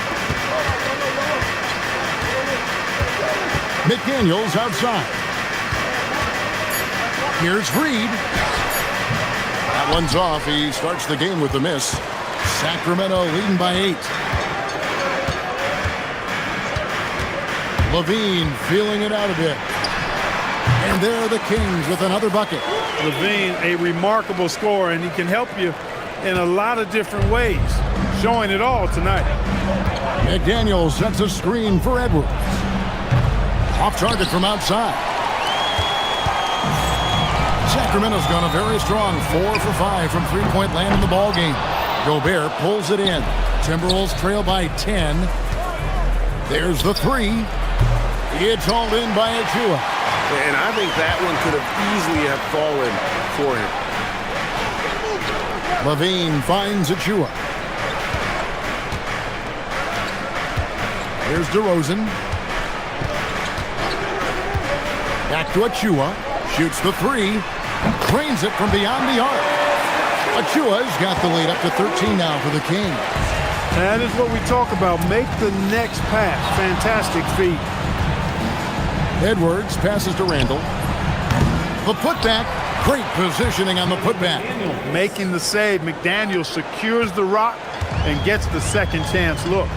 McDaniels outside. Here's Reed. That one's off. He starts the game with a miss. Sacramento leading by 8. Levine feeling it out a bit. And there are the Kings with another bucket. Levine, a remarkable scorer, and he can help you in a lot of different ways. Showing it all tonight. McDaniels sets a screen for Edwards. Off target from outside. Sacramento's gone a very strong 4 for 5 from three-point land in the ball game. Gobert pulls it in. Timberwolves trail by 10. There's the 3. It's hauled in by Achua. And I think that one could have easily have fallen for him. Levine finds Achua. Here's DeRozan. Back to Achua. Shoots the 3. Drains it from beyond the arc. Achua's got the lead up to 13 now for the Kings. That is what we talk about. Make the next pass. Fantastic feat. Edwards passes to Randle. The putback. Great positioning on the putback. Making the save. McDaniel secures the rock and gets the second chance look.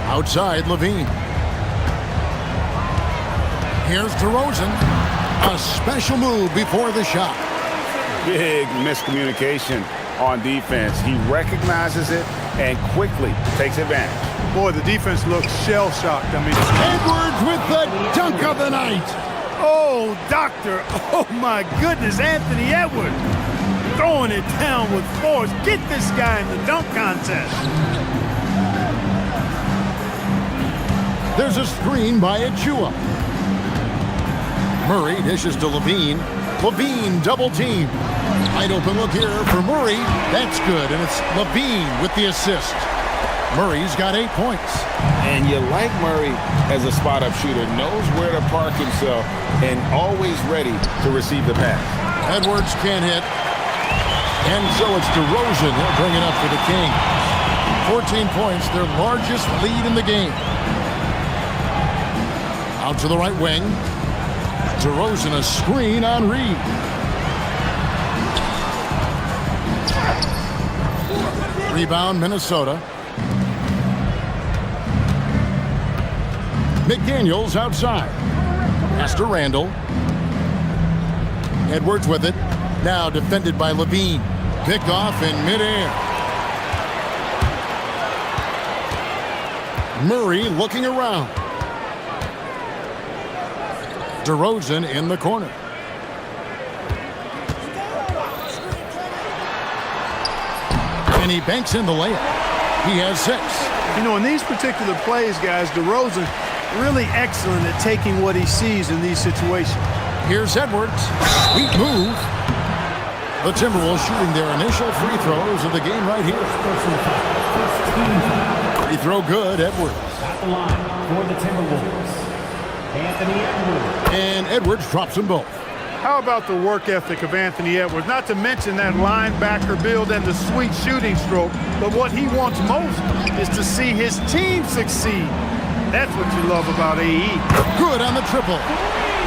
Outside, Levine. Here's DeRozan. A special move before the shot. Big miscommunication on defense. He recognizes it and quickly takes advantage. Boy, the defense looks shell-shocked. I mean, Edwards with the dunk of the night. Oh, doctor. Oh, my goodness. Anthony Edwards throwing it down with force. Get this guy in the dunk contest. There's a screen by Achua. Murray dishes to Levine. Levine double team. Wide open look here for Murray. That's good, and it's Levine with the assist. Murray's got 8 points. And you like Murray as a spot-up shooter. Knows where to park himself and always ready to receive the pass. Edwards can't hit. And so it's DeRozan. He'll bring it up for the Kings. 14 points, their largest lead in the game. Out to the right wing. DeRozan a screen on Reed. Rebound Minnesota. McDaniels outside. Pass to Randle. Edwards with it. Now defended by Levine. Picked off in midair. Murray looking around. DeRozan in the corner. And he banks in the layup. He has 6. You know, in these particular plays, guys, DeRozan really excellent at taking what he sees in these situations. Here's Edwards. Sweet move. The Timberwolves shooting their initial free throws of the game right here. Free throw good, Edwards. At the line for the Timberwolves, Anthony Edwards. And Edwards drops them both. How about the work ethic of Anthony Edwards? Not to mention that linebacker build and the sweet shooting stroke, but what he wants most is to see his team succeed. That's what you love about AE. Good on the triple.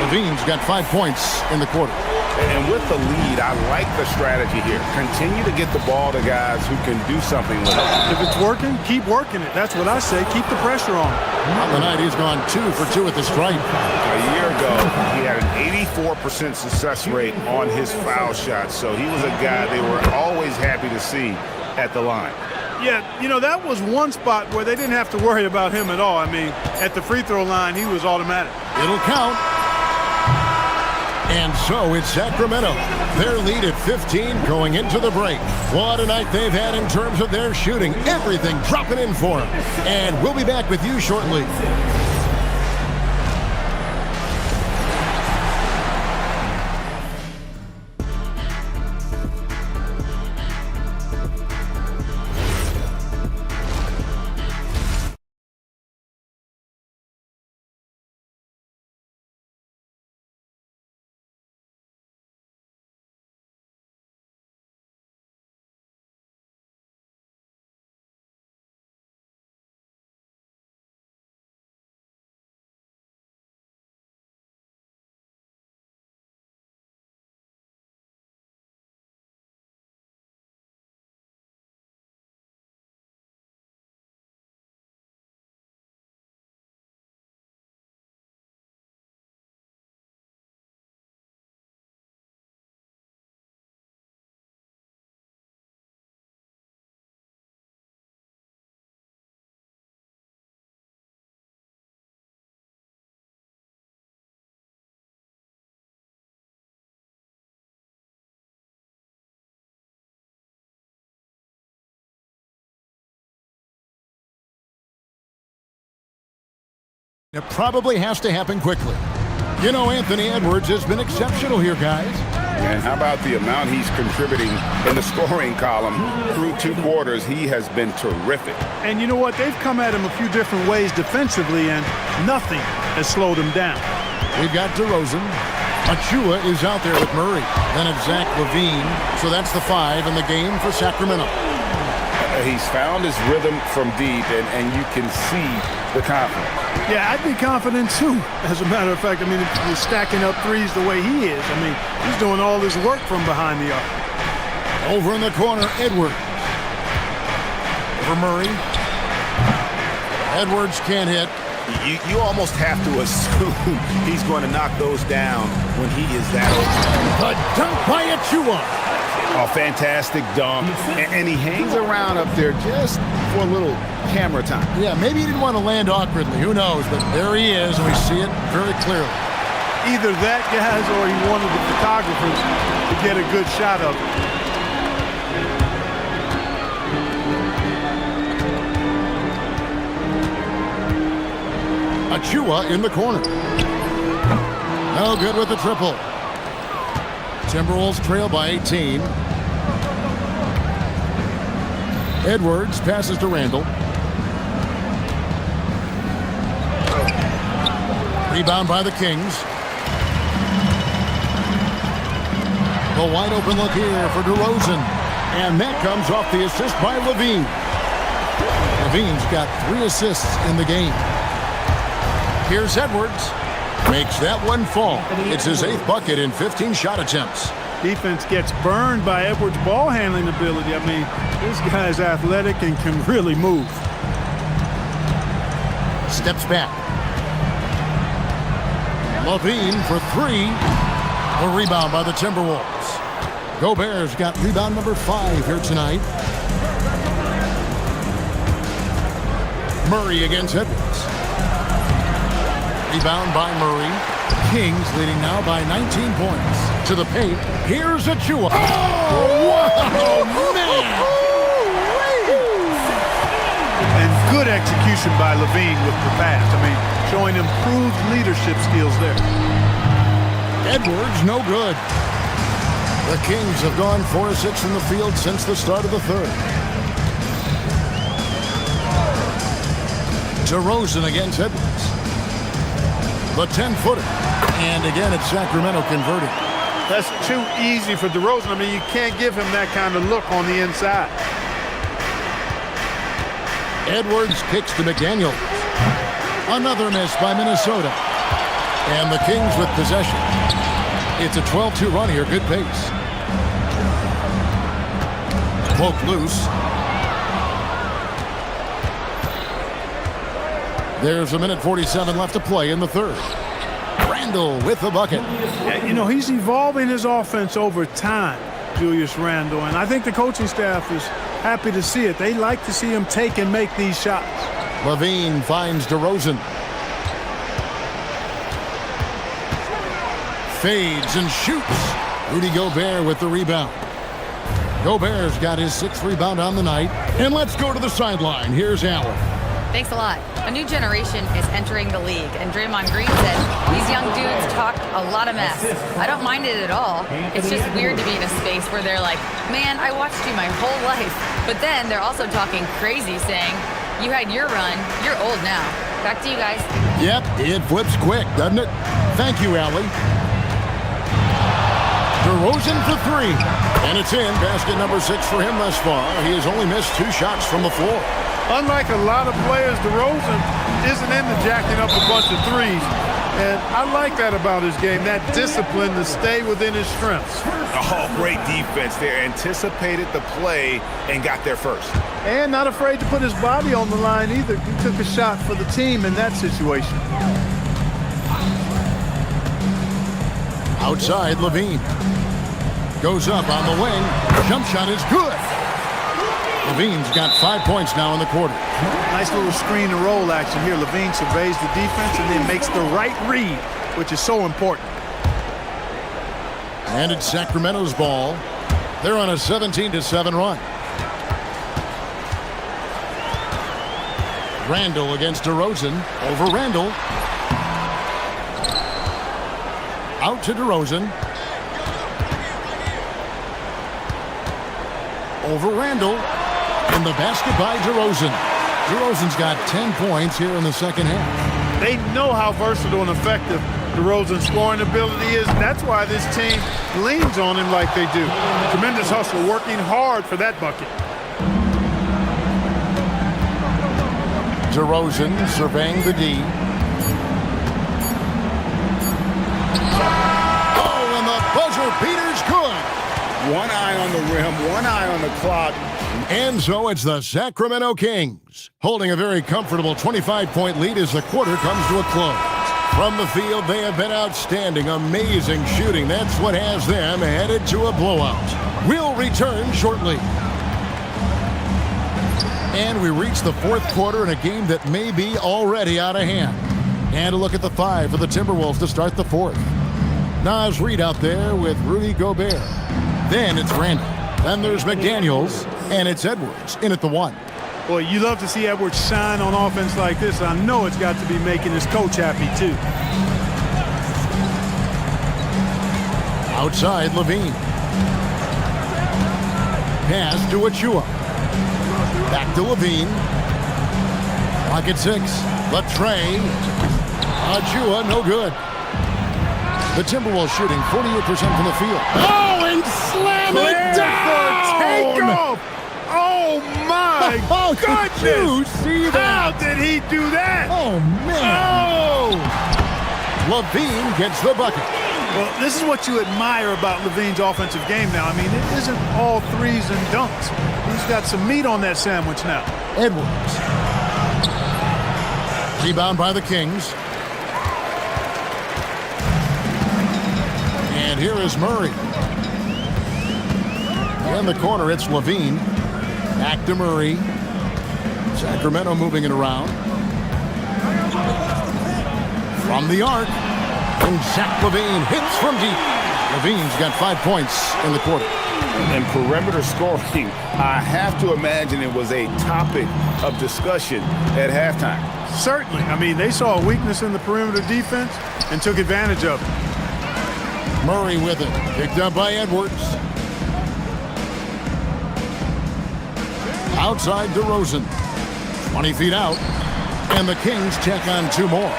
Levine's got 5 points in the quarter. And with the lead, I like the strategy here. Continue to get the ball to guys who can do something with it. If it's working, keep working it. That's what I say. Keep the pressure on. On the night, he's gone 2 for 2 at the stripe. A year ago, he had an 84% success rate on his foul shots, so he was a guy they were always happy to see at the line. Yeah, you know, that was one spot where they didn't have to worry about him at all. I mean, at the free throw line, he was automatic. It'll count. And so it's Sacramento. Their lead at 15 going into the break. What a night they've had in terms of their shooting. Everything dropping in for them. And we'll be back with you shortly. It probably has to happen quickly. You know, Anthony Edwards has been exceptional here, guys. And how about the amount he's contributing in the scoring column through 2 quarters? He has been terrific. And you know what? They've come at him a few different ways defensively, and nothing has slowed him down. We've got DeRozan. Achua is out there with Murray. Then it's Zach Levine. So that's the 5 in the game for Sacramento. He's found his rhythm from deep, and you can see the confidence. Yeah, I'd be confident too. As a matter of fact, I mean, if you're stacking up threes the way he is, I mean, he's doing all this work from behind the arc. Over in the corner, Edwards. Over Murray. Edwards can't hit. You almost have to assume he's going to knock those down when he is that open. The dunk by Achua. A fantastic dunk, and he hangs around up there just for a little camera time. Yeah, maybe he didn't want to land awkwardly. Who knows? But there he is, and we see it very clearly. Either that, guys, or he wanted the photographers to get a good shot of it. Achua in the corner. No good with the triple. Timberwolves trail by 18. Edwards passes to Randall. Rebound by the Kings. The wide open look here for DeRozan. And that comes off the assist by Levine. Levine's got 3 assists in the game. Here's Edwards. Makes that one fall. It's his 8th bucket in 15 shot attempts. Defense gets burned by Edwards' ball handling ability. I mean, this guy's athletic and can really move. Steps back. Levine for 3. A rebound by the Timberwolves. Gobert's got rebound number 5 here tonight. Murray against Edwards. Rebound by Murray. Kings leading now by 19 points. To the paint. Here's Achua. Oh, man! And good execution by Levine with the pass. I mean, showing improved leadership skills there. Edwards, no good. The Kings have gone 4 of 6 from the field since the start of the third. DeRozan against Edwards. The 10-footer. And again, it's Sacramento converting. That's too easy for DeRozan. I mean, you can't give him that kind of look on the inside. Edwards kicks to McDaniel. Another miss by Minnesota. And the Kings with possession. It's a 12-2 run here. Good pace. Poke loose. There's 1:47 left to play in the third. Randle with the bucket. Yeah, you know, he's evolving his offense over time, Julius Randle. And I think the coaching staff is happy to see it. They like to see him take and make these shots. Levine finds DeRozan. Fades and shoots. Rudy Gobert with the rebound. Gobert's got his 6th rebound on the night. And let's go to the sideline. Here's Allen. Thanks a lot. A new generation is entering the league, and Draymond Green said these young dudes talk a lot of mess. I don't mind it at all. It's just weird to be in a space where they're like, man, I watched you my whole life. But then they're also talking crazy, saying, you had your run, you're old now. Back to you guys. Yep, it flips quick, doesn't it? Thank you, Allie. DeRozan for 3. And it's in. Basket number 6 for him thus far. He has only missed 2 shots from the floor. Unlike a lot of players, DeRozan isn't into jacking up a bunch of threes. And I like that about his game, that discipline to stay within his strengths. Oh, great defense there. Anticipated the play and got there first. And not afraid to put his body on the line either. He took a shot for the team in that situation. Outside, Levine. Goes up on the wing. Jump shot is good. Levine's got 5 points now in the quarter. Nice little screen and roll action here. Levine surveys the defense and then makes the right read, which is so important. And it's Sacramento's ball. They're on a 17-7 run. Randle against DeRozan. Over Randle. Out to DeRozan. Over Randle. And the basket by DeRozan. DeRozan's got 10 points here in the second half. They know how versatile and effective DeRozan's scoring ability is. And that's why this team leans on him like they do. Tremendous hustle, working hard for that bucket. DeRozan surveying the D. Oh, and the buzzer beater's good. One eye on the rim, one eye on the clock. And so it's the Sacramento Kings holding a very comfortable 25-point lead as the quarter comes to a close. From the field, they have been outstanding, amazing shooting. That's what has them headed to a blowout. We'll return shortly. And we reach the fourth quarter in a game that may be already out of hand. And a look at the 5 for the Timberwolves to start the fourth. Naz Reid out there with Rudy Gobert. Then it's Randle. Then there's McDaniels. And it's Edwards in at the 1. Boy, you love to see Edwards shine on offense like this. I know it's got to be making his coach happy, too. Outside, Levine. Pass to Achua. Back to Levine. Pocket 6. Latre. Achua, no good. The Timberwolves shooting 48% from the field. Oh, and slam it down! Take off! Oh, my goodness! Did you see that? How did he do that? Oh, man. Oh! Levine gets the bucket. Well, this is what you admire about Levine's offensive game now. I mean, it isn't all threes and dunks. He's got some meat on that sandwich now. Edwards. Rebound by the Kings. And here is Murray. In the corner, it's Levine. Back to Murray. Sacramento moving it around. From the arc. And Zach Levine hits from deep. Levine's got 5 points in the quarter. And perimeter scoring, I have to imagine it was a topic of discussion at halftime. Certainly. I mean, they saw a weakness in the perimeter defense and took advantage of it. Murray with it. Picked up by Edwards. Outside DeRozan. 20 feet out. And the Kings check on 2 more.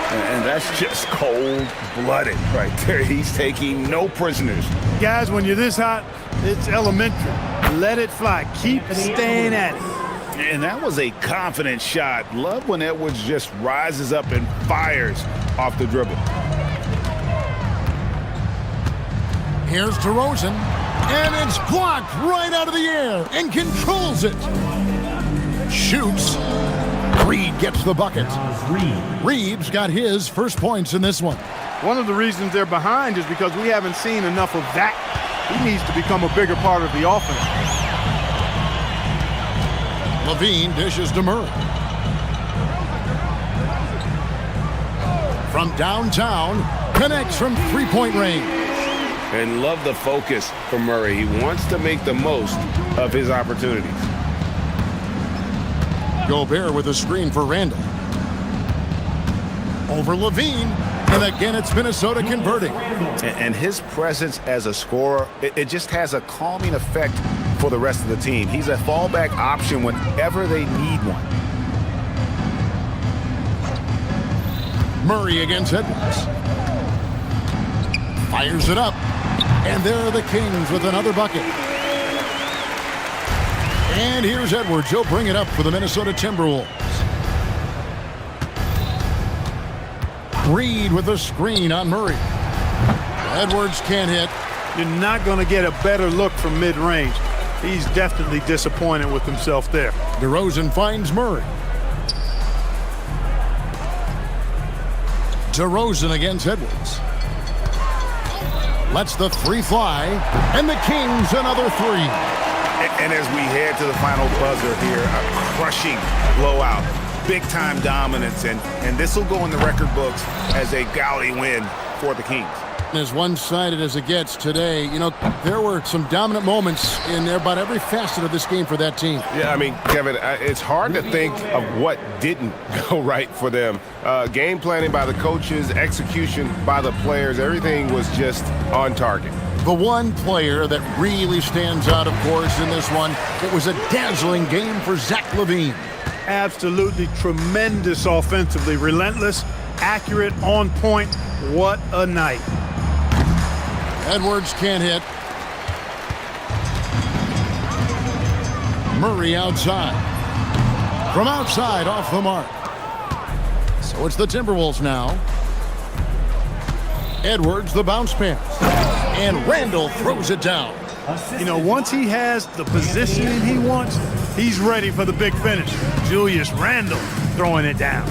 And that's just cold-blooded right there. He's taking no prisoners. Guys, when you're this hot, it's elementary. Let it fly. Keep staying at it. And that was a confident shot. Love when Edwards just rises up and fires off the dribble. Here's DeRozan. And it's blocked right out of the air and controls it. Shoots. Reed gets the bucket. Reed's got his first points in this one. One of the reasons they're behind is because we haven't seen enough of that. He needs to become a bigger part of the offense. Levine dishes to Murray. From downtown, connects from three-point range. And love the focus from Murray. He wants to make the most of his opportunities. Gobert with a screen for Randall. Over Levine, and again it's Minnesota converting. And his presence as a scorer, it just has a calming effect for the rest of the team. He's a fallback option whenever they need one. Murray against Edwards. Fires it up. And there are the Kings with another bucket. And here's Edwards. He'll bring it up for the Minnesota Timberwolves. Reed with a screen on Murray. Edwards can't hit. You're not going to get a better look from mid-range. He's definitely disappointed with himself there. DeRozan finds Murray. DeRozan against Edwards. Lets the three fly. And the Kings another three. And as we head to the final buzzer here, a crushing blowout, big-time dominance, and this will go in the record books as a gaudy win for the Kings. As one-sided as it gets today, you know, there were some dominant moments in about every facet of this game for that team. Yeah, I mean, Kevin, it's hard to think of what didn't go right for them. Game planning by the coaches, execution by the players, everything was just on target. The one player that really stands out, of course, in this one, it was a dazzling game for Zach Levine. Absolutely tremendous offensively. Relentless, accurate, on point. What a night. Edwards can't hit. Murray outside. From outside, off the mark. So it's the Timberwolves now. Edwards, the bounce pass. And Randall throws it down. You know, once he has the positioning he wants, he's ready for the big finish. Julius Randle throwing it down.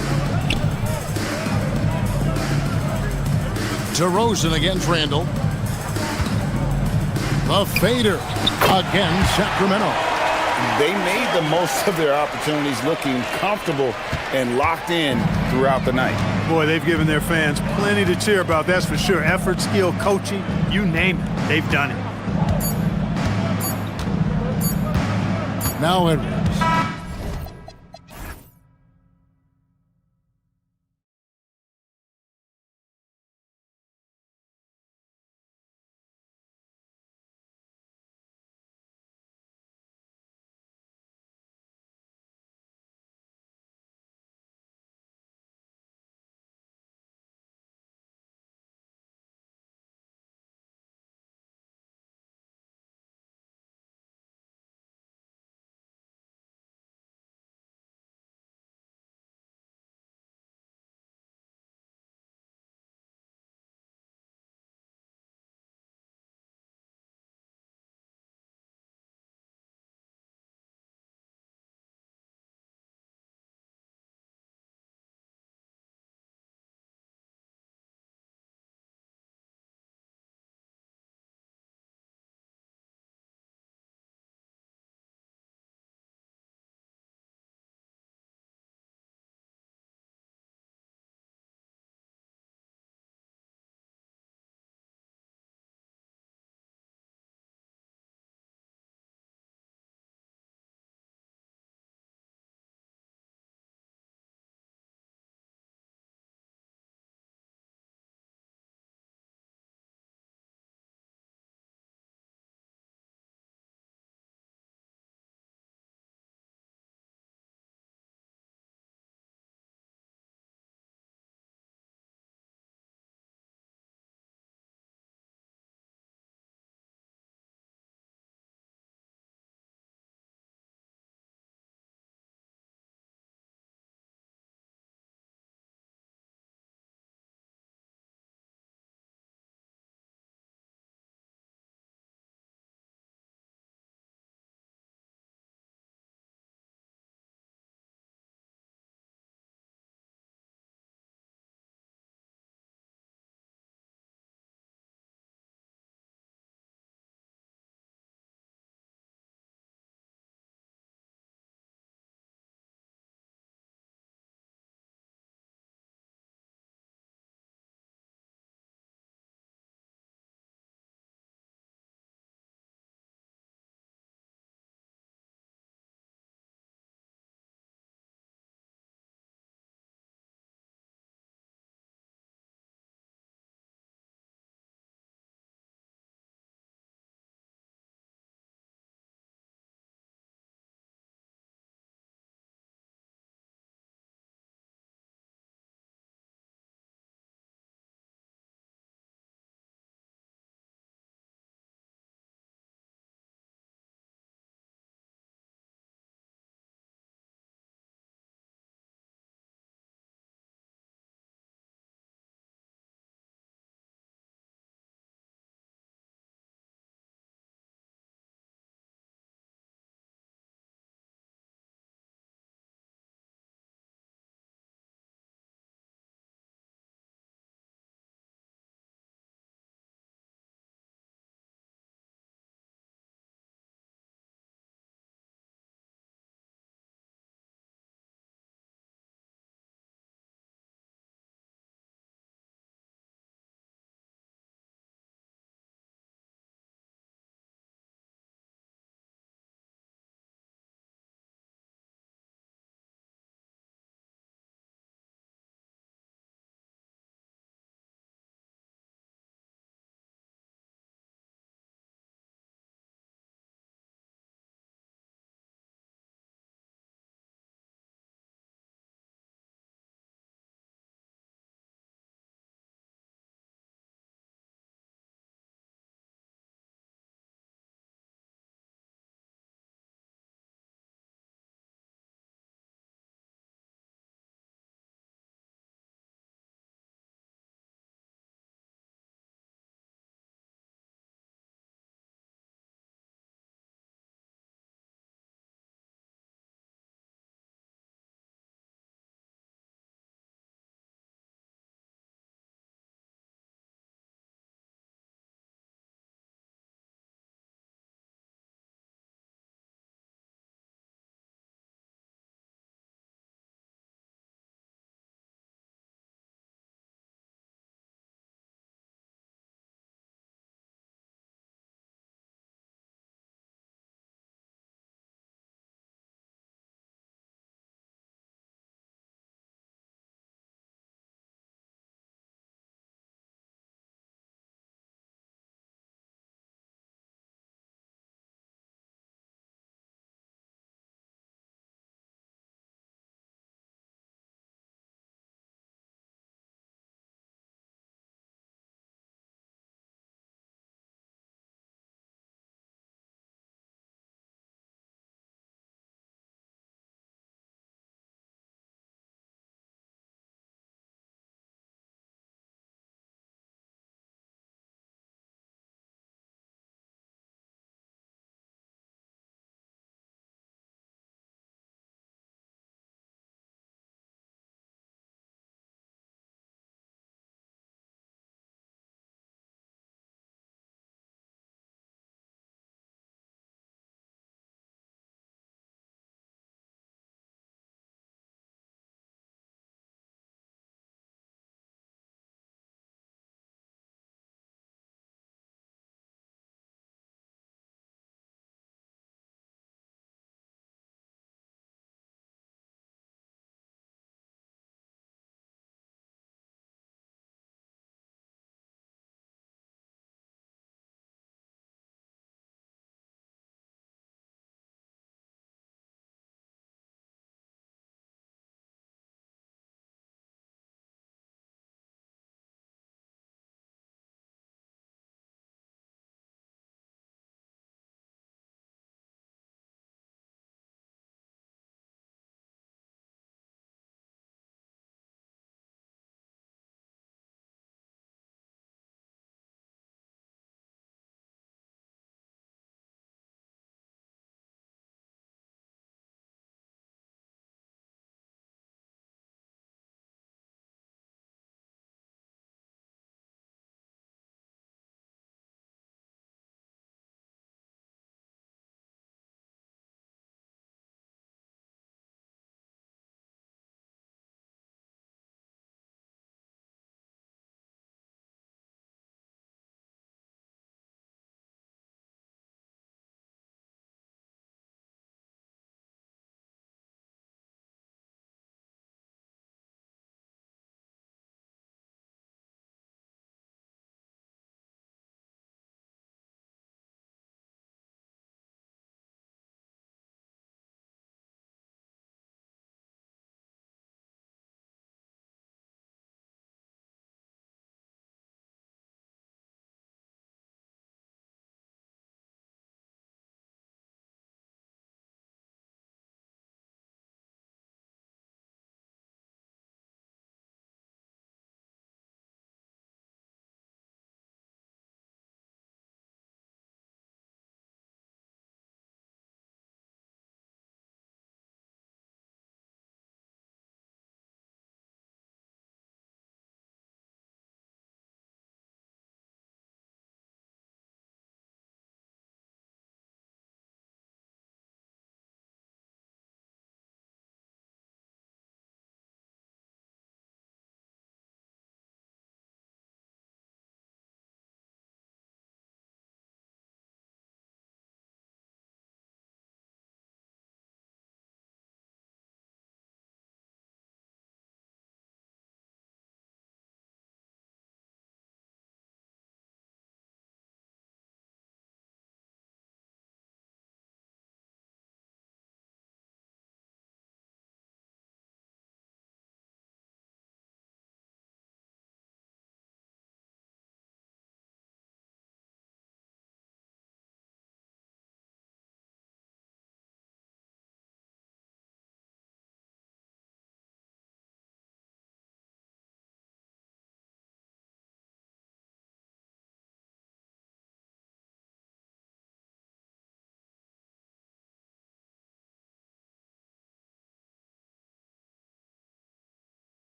DeRozan against Randall. The fader against Sacramento. They made the most of their opportunities, looking comfortable and locked in throughout the night. Boy, they've given their fans plenty to cheer about, that's for sure. Effort, skill, coaching, you name it, they've done it. Now Edwards.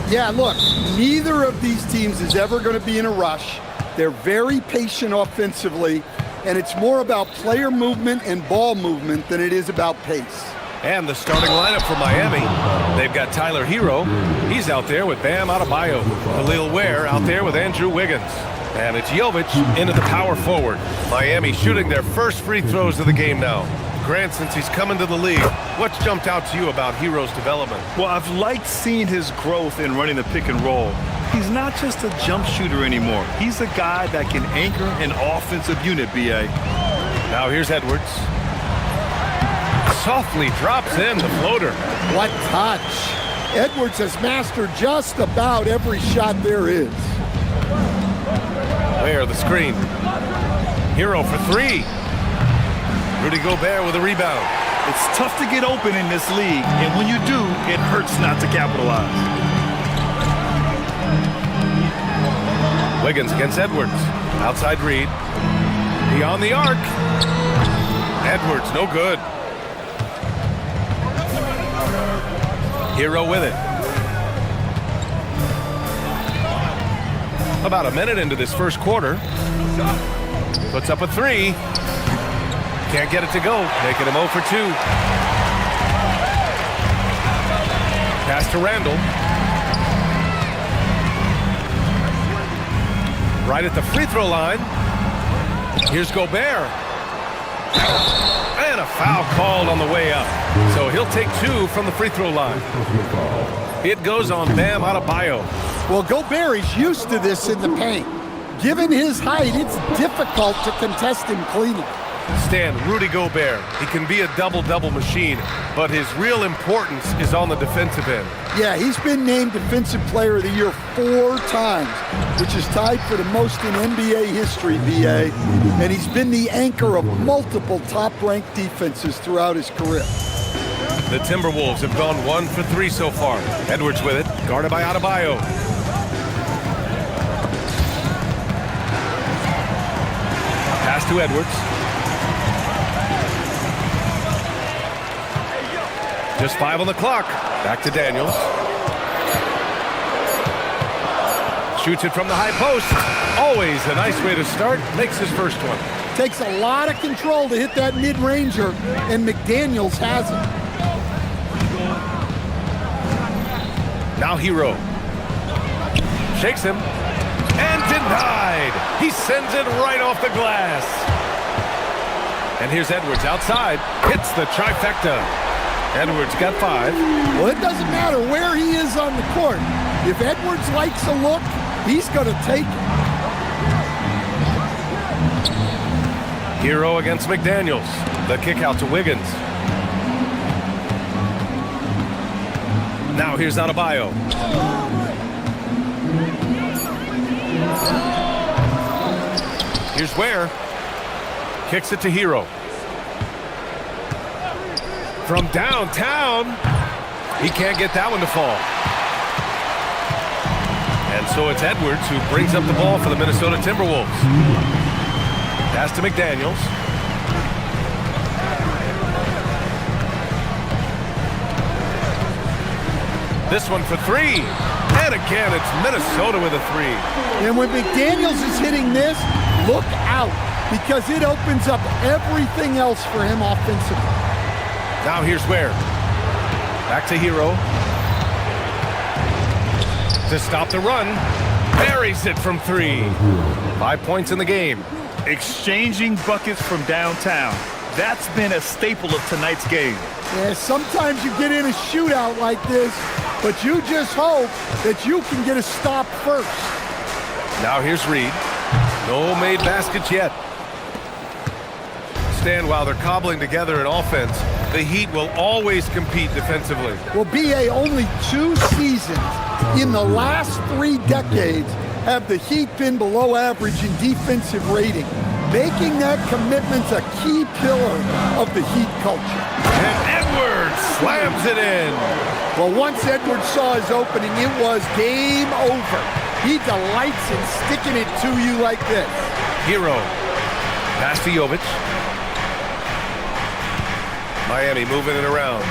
Yeah, look, neither of these teams is ever going to be in a rush. They're very patient offensively, and it's more about player movement and ball movement than it is about pace. And the starting lineup for Miami. They've got Tyler Hero. He's out there with Bam Adebayo. Khalil Ware out there with Andrew Wiggins. And it's Jovic into the power forward. Miami shooting their first free throws of the game now. Grant, since he's come into the league, what's jumped out to you about Hero's development? Well, I've liked seeing his growth in running the pick and roll. He's not just a jump shooter anymore. He's a guy that can anchor an offensive unit, B.A. Now here's Edwards. Softly drops in the floater. What touch. Edwards has mastered just about every shot there is. Ware the screen. Hero for three. Rudy Gobert with a rebound. It's tough to get open in this league, and when you do, it hurts not to capitalize. Wiggins against Edwards. Outside Reed. Beyond the arc. Edwards, no good. Hero with it. About a minute into this first quarter. Puts up a three. Can't get it to go. Making him 0 for 2. Pass to Randall. Right at the free throw line. Here's Gobert. And a foul called on the way up. So he'll take 2 from the free throw line. It goes on Bam Adebayo. Well, Gobert is used to this in the paint. Given his height, it's difficult to contest him cleanly. Stan, Rudy Gobert, he can be a double-double machine, but his real importance is on the defensive end. Yeah, he's been named Defensive Player of the Year 4 times, which is tied for the most in NBA history, BA. And he's been the anchor of multiple top-ranked defenses throughout his career. The Timberwolves have gone 1 for 3 so far. Edwards with it, guarded by Adebayo. Pass to Edwards. Just 5 on the clock. Back to Daniels. Shoots it from the high post. Always a nice way to start. Makes his first one. Takes a lot of control to hit that mid-ranger, and McDaniels has it. Now Hero. Shakes him. And denied. He sends it right off the glass. And here's Edwards outside. Hits the trifecta. Edwards got 5. Well, it doesn't matter where he is on the court. If Edwards likes a look, he's going to take it. Hero against McDaniels. The kick out to Wiggins. Now here's Adebayo. Here's Ware. Kicks it to Hero. From downtown, he can't get that one to fall. And so it's Edwards who brings up the ball for the Minnesota Timberwolves. Pass to McDaniels. This one for 3. And again, it's Minnesota with a 3. And when McDaniels is hitting this, look out, because it opens up everything else for him offensively. Now here's Ware. Back to Hero. To stop the run. Buries it from 3. 5 points in the game. Exchanging buckets from downtown. That's been a staple of tonight's game. Yeah, sometimes you get in a shootout like this, but you just hope that you can get a stop first. Now here's Reed. No made baskets yet. Stan, while they're cobbling together an offense, the Heat will always compete defensively. Well, BA, only 2 seasons in the last 3 decades have the Heat been below average in defensive rating, making that commitment a key pillar of the Heat culture. And Edwards slams it in. Well, once Edwards saw his opening, it was game over. He delights in sticking it to you like this. Hero. Pass to Jovic. Miami moving it around.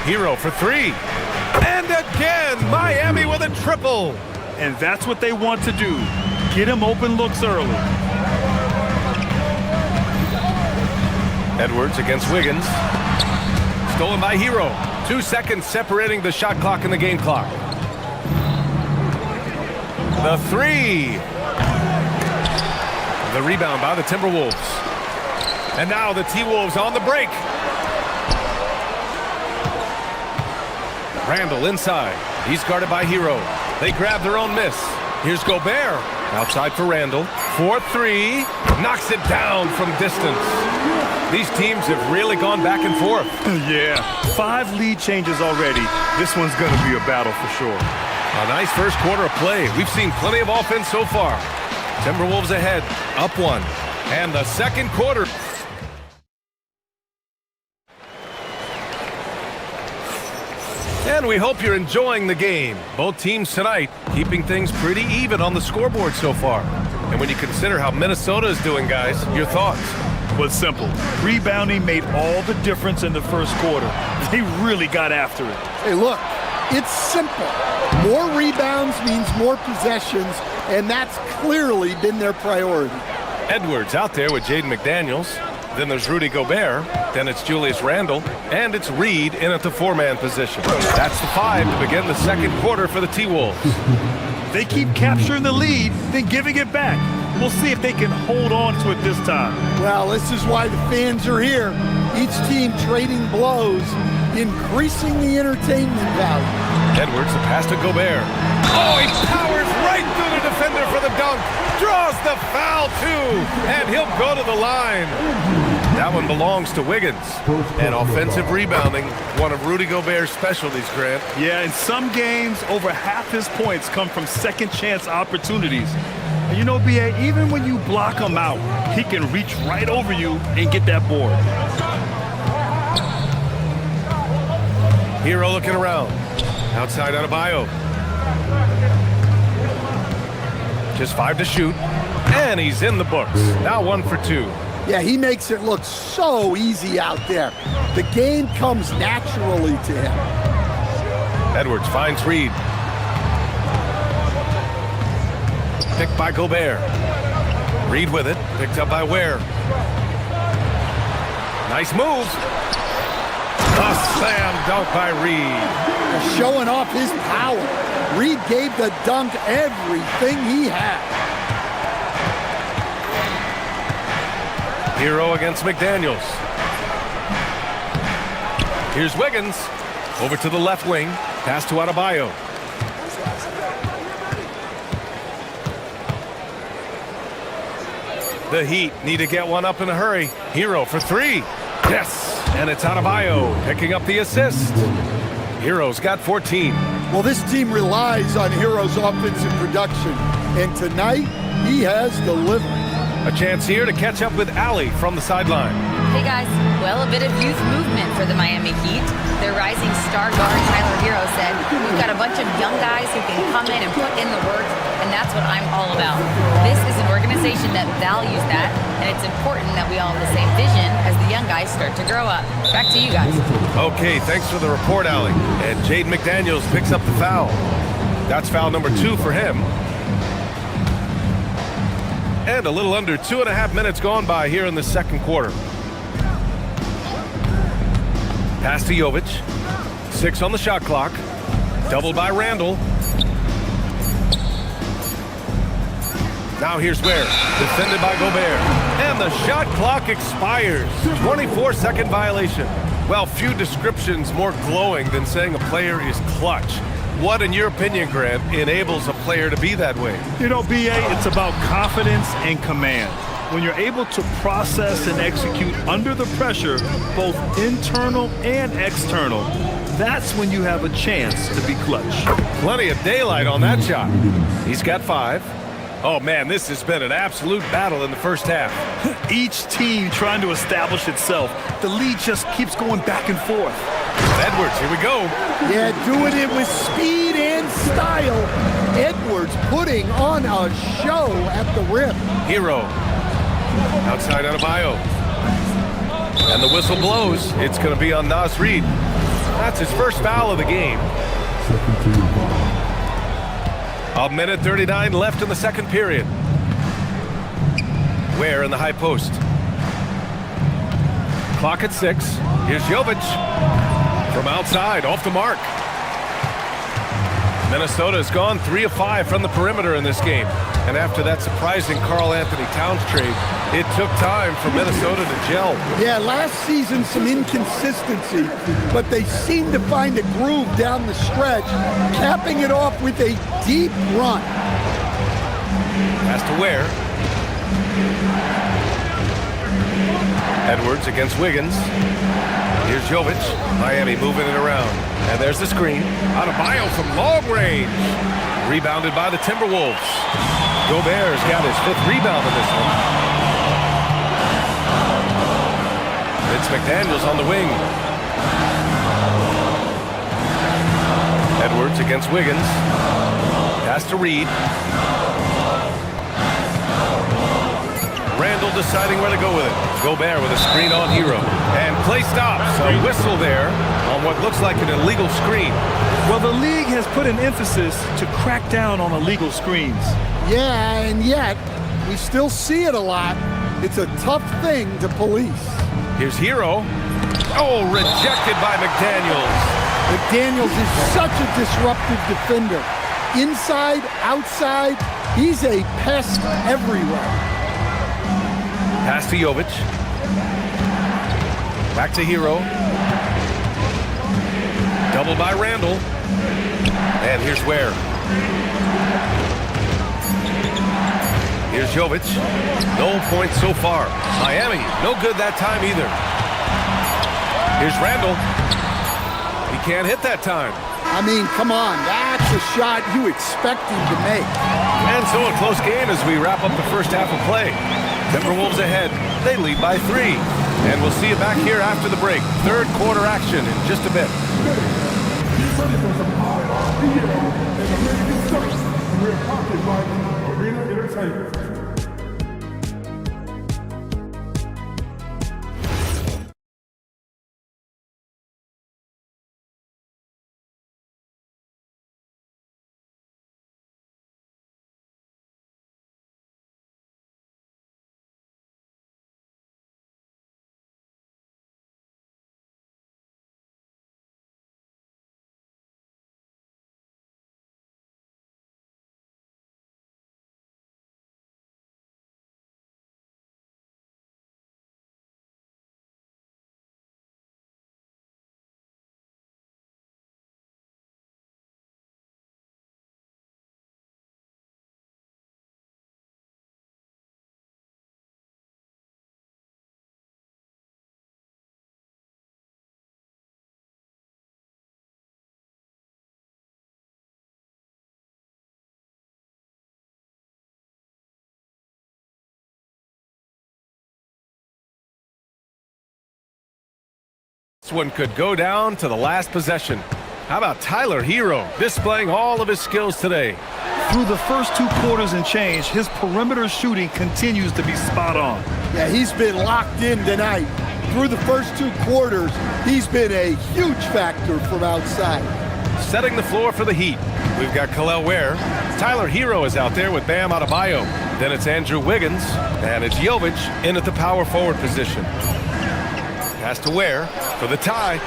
Hero for 3. And again, Miami with a triple. And that's what they want to do. Get him open looks early. Edwards against Wiggins. Stolen by Hero. 2 seconds separating the shot clock and the game clock. The three. The rebound by the Timberwolves. And now the T-Wolves on the break. Randall inside. He's guarded by Hero. They grab their own miss. Here's Gobert. Outside for Randall. 4-3. Knocks it down from distance. These teams have really gone back and forth. Yeah, 5 lead changes already. This one's going to be a battle for sure. A nice first quarter of play. We've seen plenty of offense so far. Timberwolves ahead, up 1. And the second quarter. And we hope you're enjoying the game. Both teams tonight keeping things pretty even on the scoreboard so far. And when you consider how Minnesota is doing, guys, your thoughts? Well, it's simple. Rebounding made all the difference in the first quarter. They really got after it. Hey, look, it's simple. More rebounds means more possessions, and that's clearly been their priority. Edwards out there with Jaden McDaniels. Then there's Rudy Gobert. Then it's Julius Randle. And it's Reed in at the 4-man position. That's the 5 to begin the second quarter for the T-Wolves. They keep capturing the lead, then giving it back. We'll see if they can hold on to it this time. Well, this is why the fans are here. Each team trading blows, increasing the entertainment value. Edwards, the pass to Gobert. Oh, he powers right through the defender for the dunk. Draws the foul, too. And he'll go to the line. That one belongs to Wiggins. And offensive rebounding, one of Rudy Gobert's specialties, Grant. Yeah, in some games, over half his points come from second chance opportunities. And you know, B.A., even when you block him out, he can reach right over you and get that board. Hero looking around. Outside Adebayo. Just 5 to shoot. And he's in the books. Now 1 for 2. Yeah, he makes it look so easy out there. The game comes naturally to him. Edwards finds Reed. Picked by Gobert. Reed with it. Picked up by Ware. Nice move. A slam dunk by Reed. Showing off his power. Reed gave the dunk everything he had. Hero against McDaniels. Here's Wiggins. Over to the left wing. Pass to Adebayo. The Heat need to get one up in a hurry. Hero for 3. Yes, and it's Adebayo picking up the assist. Hero's got 14. Well, this team relies on Hero's offensive production, and tonight he has delivered. A chance here to catch up with Allie from the sideline. Hey guys, well, a bit of youth movement for the Miami Heat. Their rising star guard Tyler Hero said, we've got a bunch of young guys who can come in and put in the work, and that's what I'm all about. This is an organization that values that, and it's important that we all have the same vision as the young guys start to grow up. Back to you guys. Okay, thanks for the report, Allie. And Jaden McDaniels picks up the foul. That's foul number 2 for him. And a little under 2.5 minutes gone by here in the second quarter. Pass to Jovic. 6 on the shot clock. Doubled by Randall. Now here's Ware. Defended by Gobert. And the shot clock expires. 24-second violation. Well, few descriptions more glowing than saying a player is clutch. What, in your opinion, Grant, enables a player to be that way? You know, B.A., it's about confidence and command. When you're able to process and execute under the pressure, both internal and external, that's when you have a chance to be clutch. Plenty of daylight on that shot. He's got 5. Oh, man, this has been an absolute battle in the first half. Each team trying to establish itself. The lead just keeps going back and forth. Edwards, here we go. Yeah, doing it with speed and style. Edwards putting on a show at the rim. Hero. Outside Adebayo. And the whistle blows. It's going to be on Naz Reid. That's his first foul of the game. A minute 39 left in the second period. Ware in the high post. Clock at 6. Here's Jovic from outside, off the mark. Minnesota has gone 3 of 5 from the perimeter in this game. And after that surprising Karl-Anthony Towns trade, it took time for Minnesota to gel. Yeah, last season some inconsistency, but they seem to find a groove down the stretch, capping it off with a deep run. Pass to Ware. Edwards against Wiggins. Here's Jovic. Miami moving it around. And there's the screen. Adebayo from long range. Rebounded by the Timberwolves. Gobert's got his 5th rebound in this one. Vince McDaniels on the wing. Edwards against Wiggins. Pass to Reed. Randall deciding where to go with it. Gobert with a screen on Hero. And play stops. A whistle there on what looks like an illegal screen. Well, the league has put an emphasis to crack down on illegal screens. Yeah, and yet we still see it a lot. It's a tough thing to police. Here's Hero. Oh, rejected by McDaniels. McDaniels is such a disruptive defender. Inside, outside, he's a pest everywhere. Pass to Jovic. Back to Hero. Double by Randall. And here's Ware. Here's Jovic. No points so far. Miami, no good that time either. Here's Randall. He can't hit that time. I mean, come on, that's a shot you expect him to make. And so a close game as we wrap up the first half of play. Timberwolves ahead. They lead by 3. And we'll see you back here after the break. Third quarter action in just a bit. This one could go down to the last possession. How about Tyler Hero displaying all of his skills today? Through the first 2 quarters and change, his perimeter shooting continues to be spot on. Yeah, he's been locked in tonight. Through the first 2 quarters, he's been a huge factor from outside. Setting the floor for the Heat. We've got Kel'el Ware. Tyler Hero is out there with Bam Adebayo. Then it's Andrew Wiggins. And it's Jovic in at the power forward position. Pass to Ware for the tie.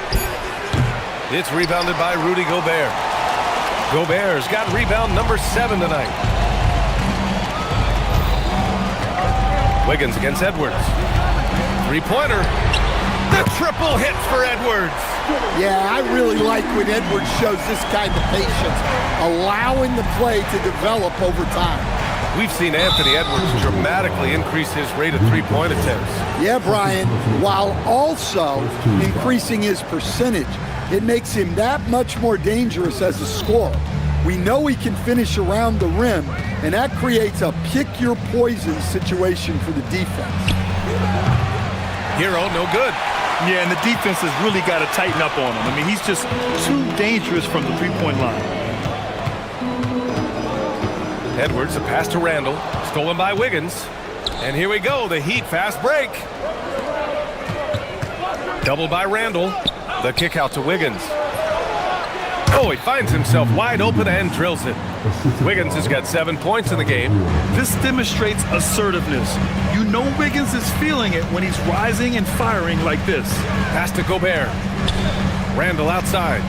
It's rebounded by Rudy Gobert. Gobert's got rebound number 7 tonight. Wiggins against Edwards. 3-pointer. The triple hits for Edwards. Yeah, I really like when Edwards shows this kind of patience, allowing the play to develop over time. We've seen Anthony Edwards dramatically increase his rate of 3-point attempts. Yeah, Brian, while also increasing his percentage. It makes him that much more dangerous as a scorer. We know he can finish around the rim, and that creates a pick-your-poison situation for the defense. Hero, no good. Yeah, and the defense has really got to tighten up on him. I mean, he's just too dangerous from the 3-point line. Edwards, a pass to Randall, stolen by Wiggins. And here we go, the Heat fast break. Double by Randall. The kick out to Wiggins. Oh, Oh, he finds himself wide open and drills it. Wiggins has got 7 points in the game. This demonstrates assertiveness. You know Wiggins is feeling it when he's rising and firing like this. Pass to Gobert. Randall outside.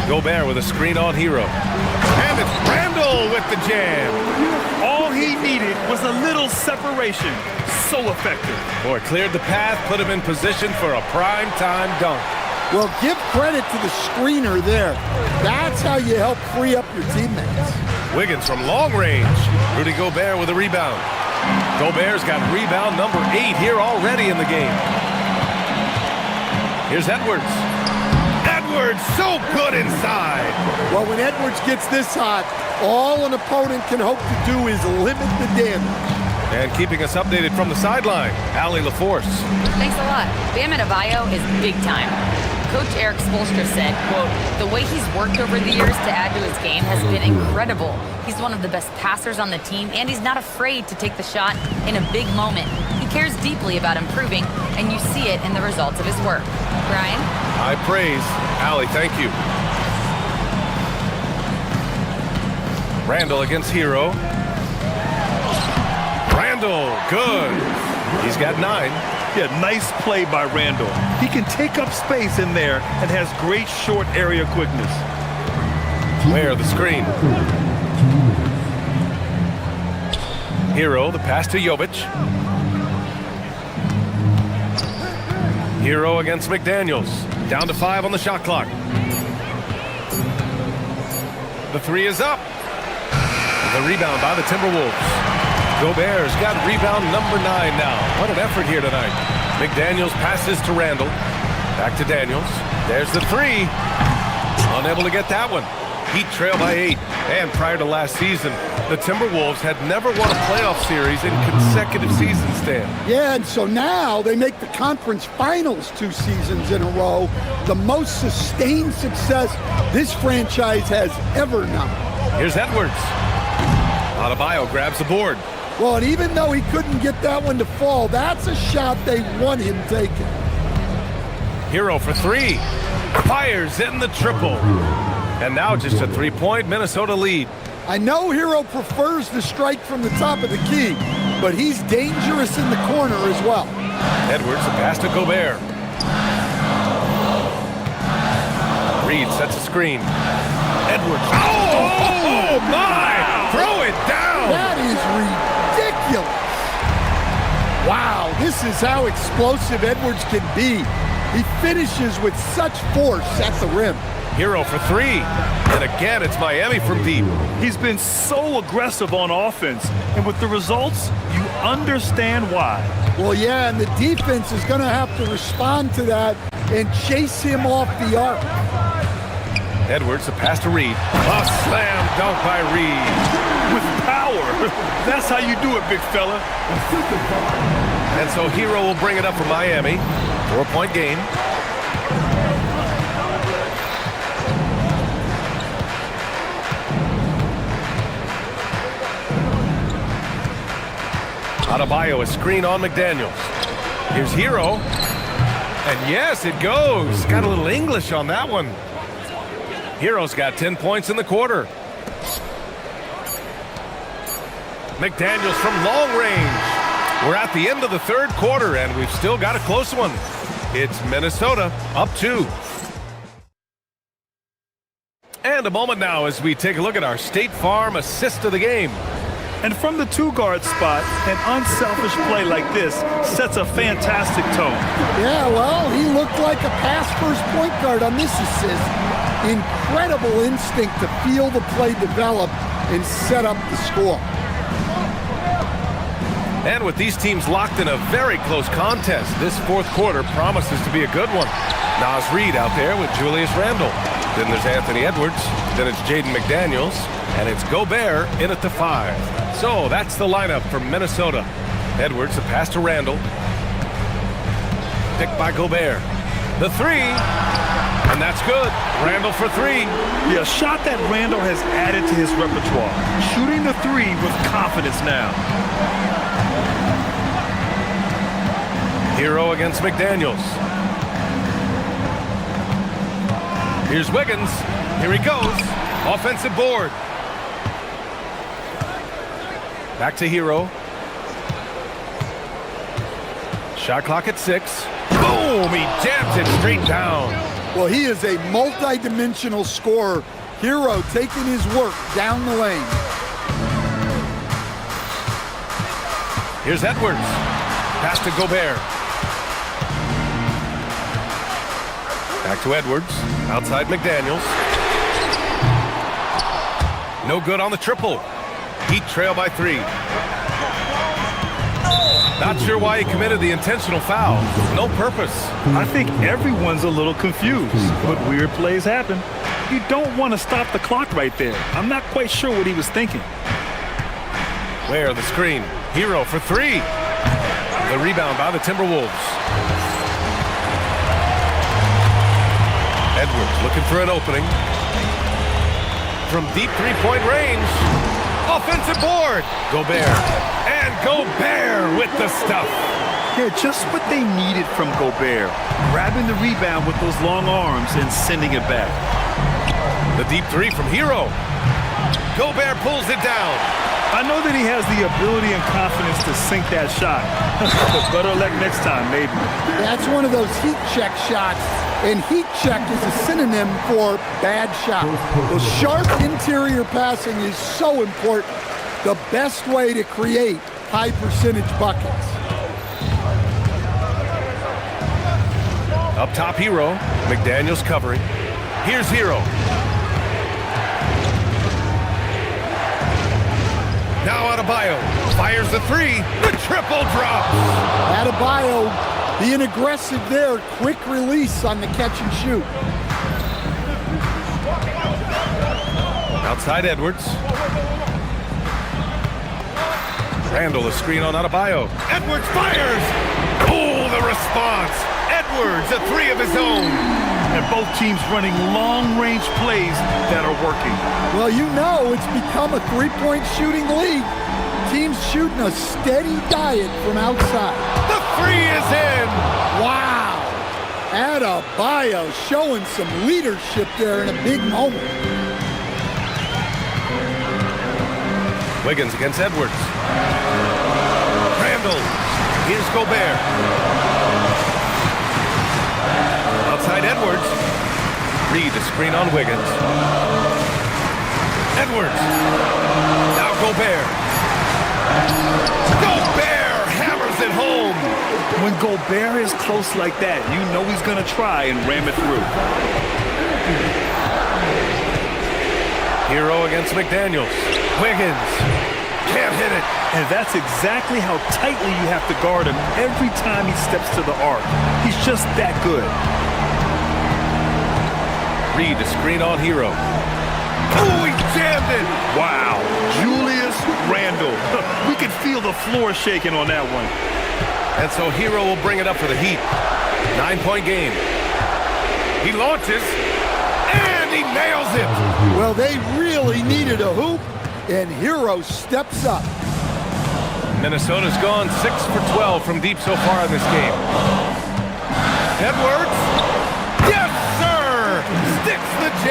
Gobert with a screen on Hero. And it's Randall with the jam. All he needed was a little separation. So effective. Boy, cleared the path, put him in position for a prime-time dunk. Well, give credit to the screener there. That's how you help free up your teammates. Wiggins from long range. Rudy Gobert with a rebound. Gobert's got rebound number 8 here already in the game. Here's Edwards. Edwards, so good inside. Well, when Edwards gets this hot, all an opponent can hope to do is limit the damage. And keeping us updated from the sideline, Allie LaForce. Thanks a lot. Bam Adebayo is big time. Coach Eric Spoelstra said, quote, "The way he's worked over the years to add to his game has been incredible. He's one of the best passers on the team, and he's not afraid to take the shot in a big moment. He cares deeply about improving, and you see it in the results of his work." Brian? High praise. Allie, thank you. Randall against Hero. Randall, good. He's got 9. Yeah, nice play by Randall. He can take up space in there and has great short area quickness. Where the screen. Hero, the pass to Jovic. Hero against McDaniels. Down to 5 on the shot clock. The 3 is up. The rebound by the Timberwolves. Gobert's got rebound number 9 now. What an effort here tonight. McDaniels passes to Randall. Back to Daniels. There's the 3. Unable to get that one. Heat trail by 8. And prior to last season, the Timberwolves had never won a playoff series in consecutive seasons, Stan. Yeah, and so now they make the conference finals 2 seasons in a row. The most sustained success this franchise has ever known. Here's Edwards. Adebayo grabs the board. Well, and even though he couldn't get that one to fall, that's a shot they want him taking. Hero for 3. Fires in the triple. And now just a 3-point Minnesota lead. I know Hero prefers the strike from the top of the key, but he's dangerous in the corner as well. Edwards, a pass to Gobert. Reed sets a screen. Edwards. Oh my! Throw it down! That is ridiculous. Wow, this is how explosive Edwards can be. He finishes with such force at the rim. Hero for 3. And again, it's Miami from deep. He's been so aggressive on offense, and with the results, you understand why. Well, yeah, and the defense is going to have to respond to that and chase him off the arc. Edwards, a pass to Reed. A slam dunk by Reed. With power. That's how you do it, big fella. And so Hero will bring it up for Miami. 4-point game. Adebayo, a screen on McDaniels. Here's Hero. And yes, it goes. Got a little English on that one. Hero's got 10 points in the quarter. McDaniels from long range. We're at the end of the 3rd quarter, and we've still got a close one. It's Minnesota up 2. And a moment now as we take a look at our State Farm assist of the game. And from the 2-guard spot, an unselfish play like this sets a fantastic tone. Yeah, well, he looked like a pass-first point guard on this assist. Incredible instinct to feel the play develop and set up the score. And with these teams locked in a very close contest, this 4th quarter promises to be a good one. Naz Reid out there with Julius Randle. Then there's Anthony Edwards. Then it's Jaden McDaniels. And it's Gobert in at the 5. So that's the lineup for Minnesota. Edwards, a pass to Randle. Picked by Gobert. The 3. And that's good. Randle for 3. Yeah, a shot that Randle has added to his repertoire. Shooting the 3 with confidence now. Hero against McDaniels. Here's Wiggins. Here he goes. Offensive board. Back to Hero. Shot clock at 6. Boom! He jams it straight down. Well, he is a multi-dimensional scorer. Hero taking his work down the lane. Here's Edwards. Pass to Gobert. Back to Edwards. Outside McDaniels. No good on the triple. Heat trail by 3. Not sure why he committed the intentional foul. No purpose. I think everyone's a little confused, but weird plays happen. You don't want to stop the clock right there. I'm not quite sure what he was thinking. Where the screen. Hero for 3. The rebound by the Timberwolves. Edwards looking for an opening. From deep three-point range. Offensive board. Gobert. And Gobert with the stuff. Yeah, just what they needed from Gobert. Grabbing the rebound with those long arms and sending it back. The deep 3 from Hero. Gobert pulls it down. I know that he has the ability and confidence to sink that shot. But better luck next time, maybe. That's one of those heat check shots. And heat check is a synonym for bad shot. Well, sharp interior passing is so important. The best way to create high percentage buckets. Up top, Hero. McDaniels covering. Here's Hero. Now Adebayo fires the 3. The triple drop. Adebayo being aggressive there. Quick release on the catch and shoot. Outside Edwards. Randall, a screen on Adebayo. Edwards fires! Oh, the response! Edwards, a 3 of his own. And both teams running long-range plays that are working. Well, you know it's become a three-point shooting league. Teams shooting a steady diet from outside. The 3 is in! Wow! Adebayo showing some leadership there in a big moment. Wiggins against Edwards. Randall. Here's Gobert. Outside Edwards. Reed, the screen on Wiggins. Edwards. Now Gobert. Gobert hammers it home. When Gobert is close like that, you know he's going to try and ram it through. Hero against McDaniels. Wiggins. Can't hit it. And that's exactly how tightly you have to guard him every time he steps to the arc. He's just that good. Reed, the screen on Hero. Oh, he jammed it. Wow. Julius Randle. We could feel the floor shaking on that one. And so Hero will bring it up for the Heat. 9-point game. He launches, and he nails it. Well, they really needed a hoop, and Hero steps up. Minnesota's gone 6 for 12 from deep so far in this game. Edwards. Yes, sir. Sticks the J.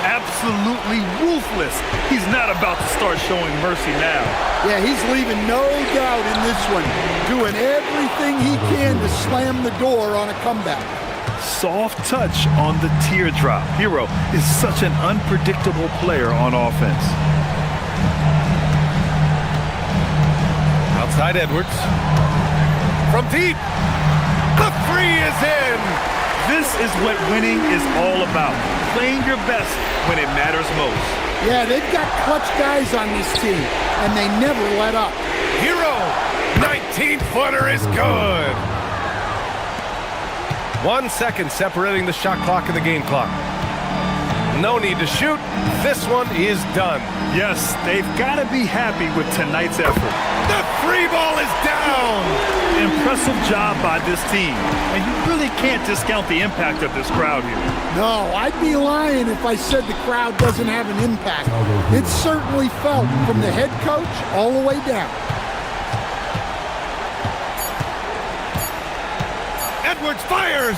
Absolutely ruthless. He's not about to start showing mercy now. Yeah, he's leaving no doubt in this one. Doing everything he can to slam the door on a comeback. Soft touch on the teardrop. Hero is such an unpredictable player on offense. Outside Edwards. From deep. The 3 is in. This is what winning is all about. Playing your best when it matters most. Yeah, they've got clutch guys on this team, and they never let up. Hero. 19-footer is good. 1 second separating the shot clock and the game clock. No need to shoot. This one is done. Yes, they've got to be happy with tonight's effort. The 3 ball is down. Impressive job by this team. And you really can't discount the impact of this crowd here. No, I'd be lying if I said the crowd doesn't have an impact. It's certainly felt from the head coach all the way down. Edwards fires.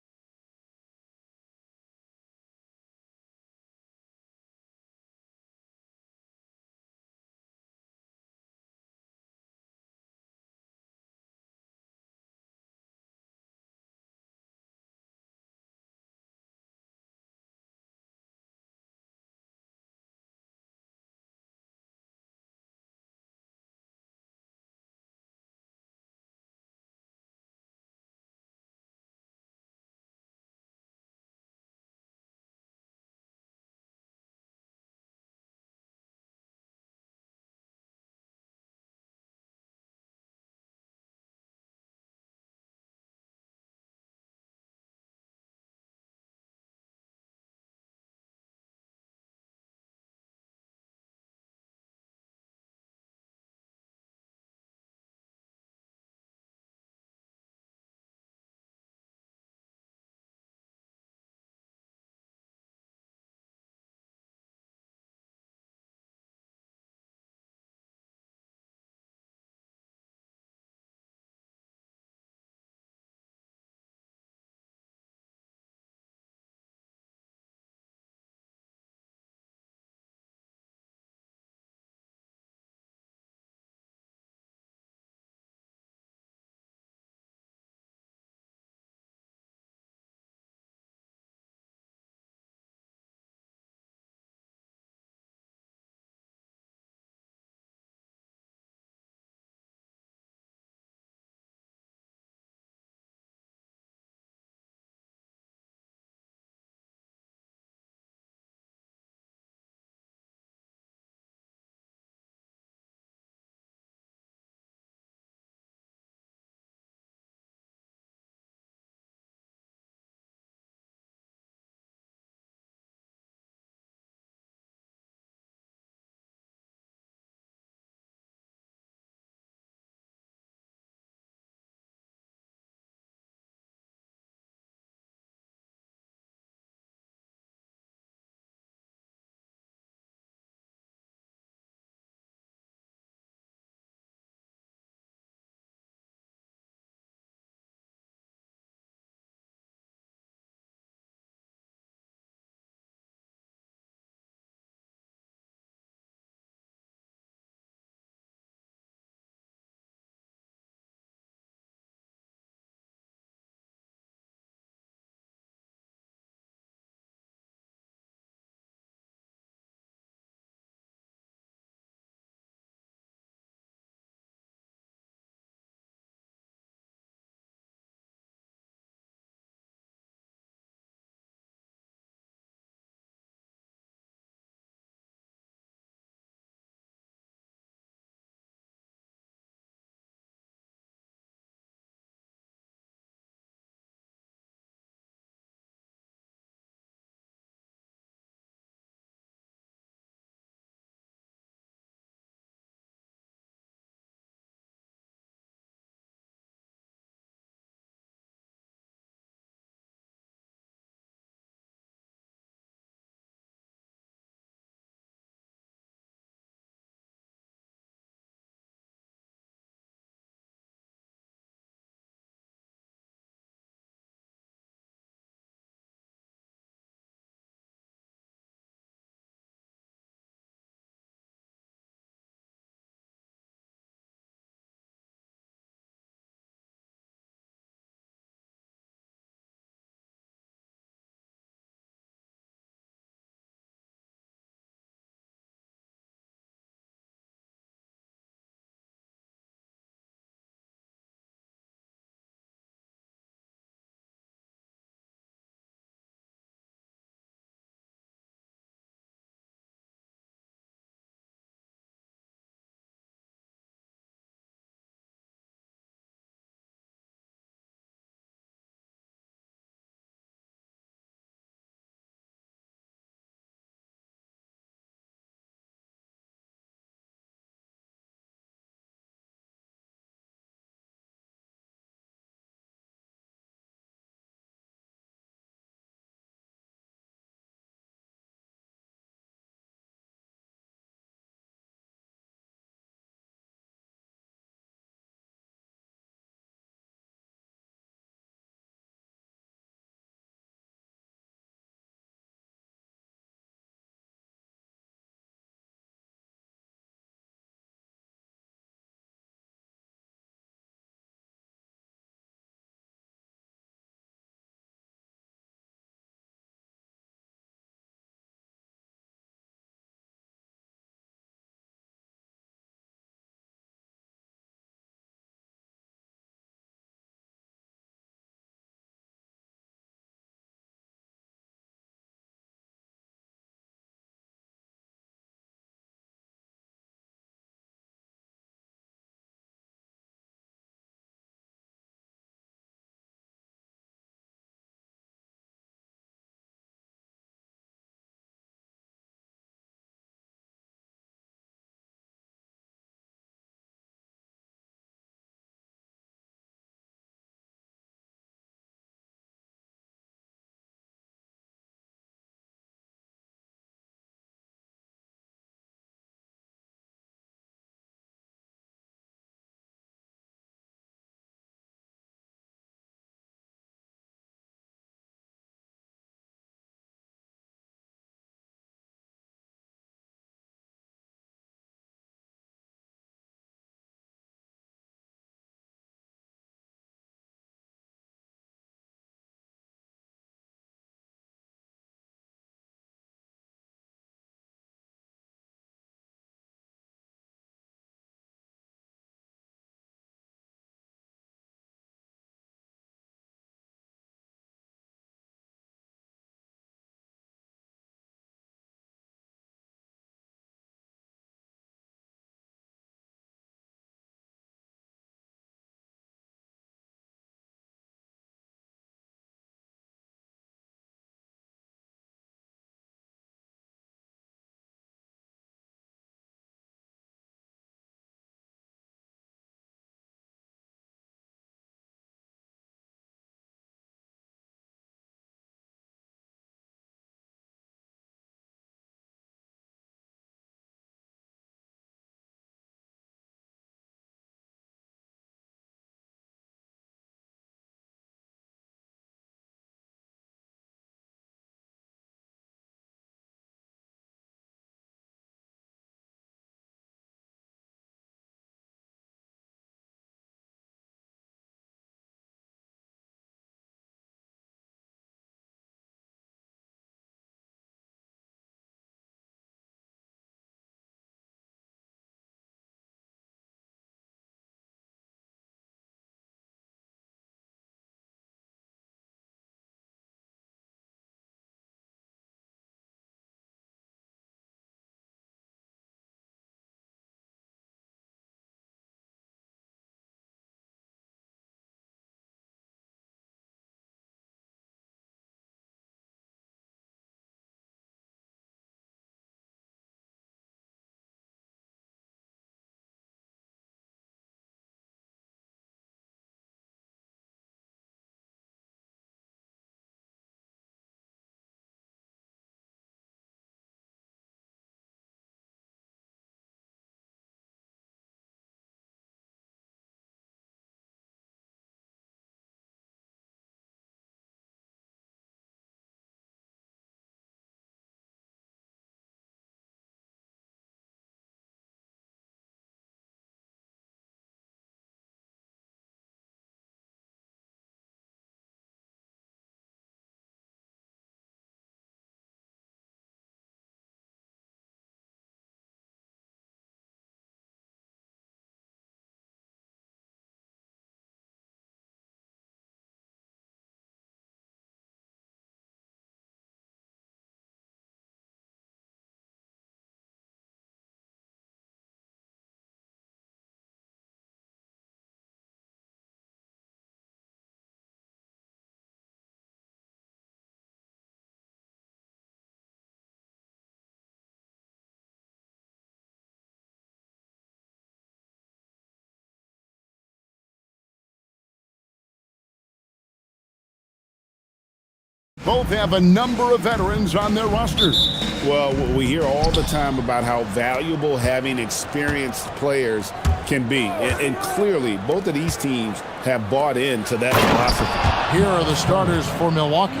Both have a number of veterans on their rosters. Well, we hear all the time about how valuable having experienced players can be. And clearly, both of these teams have bought into that philosophy. Here are the starters for Milwaukee.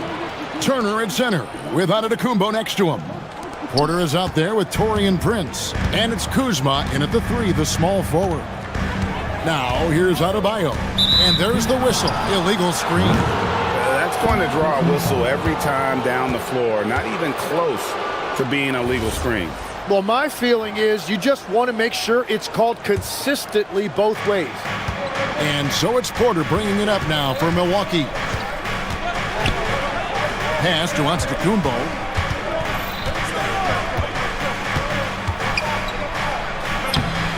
Turner at center with Antetokounmpo next to him. Porter is out there with Taurean Prince. And it's Kuzma in at the 3, the small forward. Now, here's Adebayo. And there's the whistle. Illegal screen. That's going to draw a whistle every time down the floor. Not even close to being a legal screen. Well, my feeling is you just want to make sure it's called consistently both ways. And so it's Porter bringing it up now for Milwaukee. Pass to Antetokounmpo.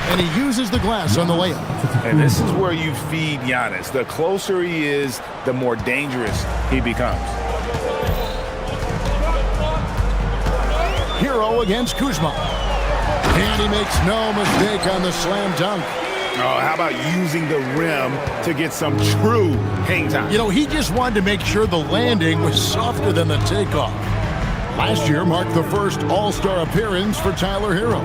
And he uses the glass on the layup. And this is where you feed Giannis. The closer he is, the more dangerous he becomes. Hero against Kuzma. And he makes no mistake on the slam dunk. Oh, how about using the rim to get some true hang time? You know, he just wanted to make sure the landing was softer than the takeoff. Last year marked the first All-Star appearance for Tyler Hero.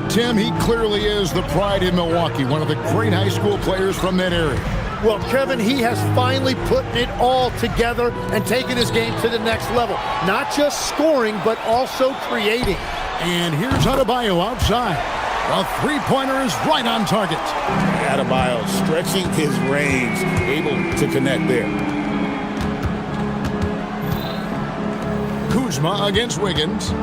Tim, he clearly is the pride in Milwaukee, one of the great high school players from that area. Well, Kevin, he has finally put it all together and taken his game to the next level. Not just scoring, but also creating. And here's Adebayo outside. A three-pointer is right on target. Adebayo stretching his range, able to connect there. Kuzma against Wiggins.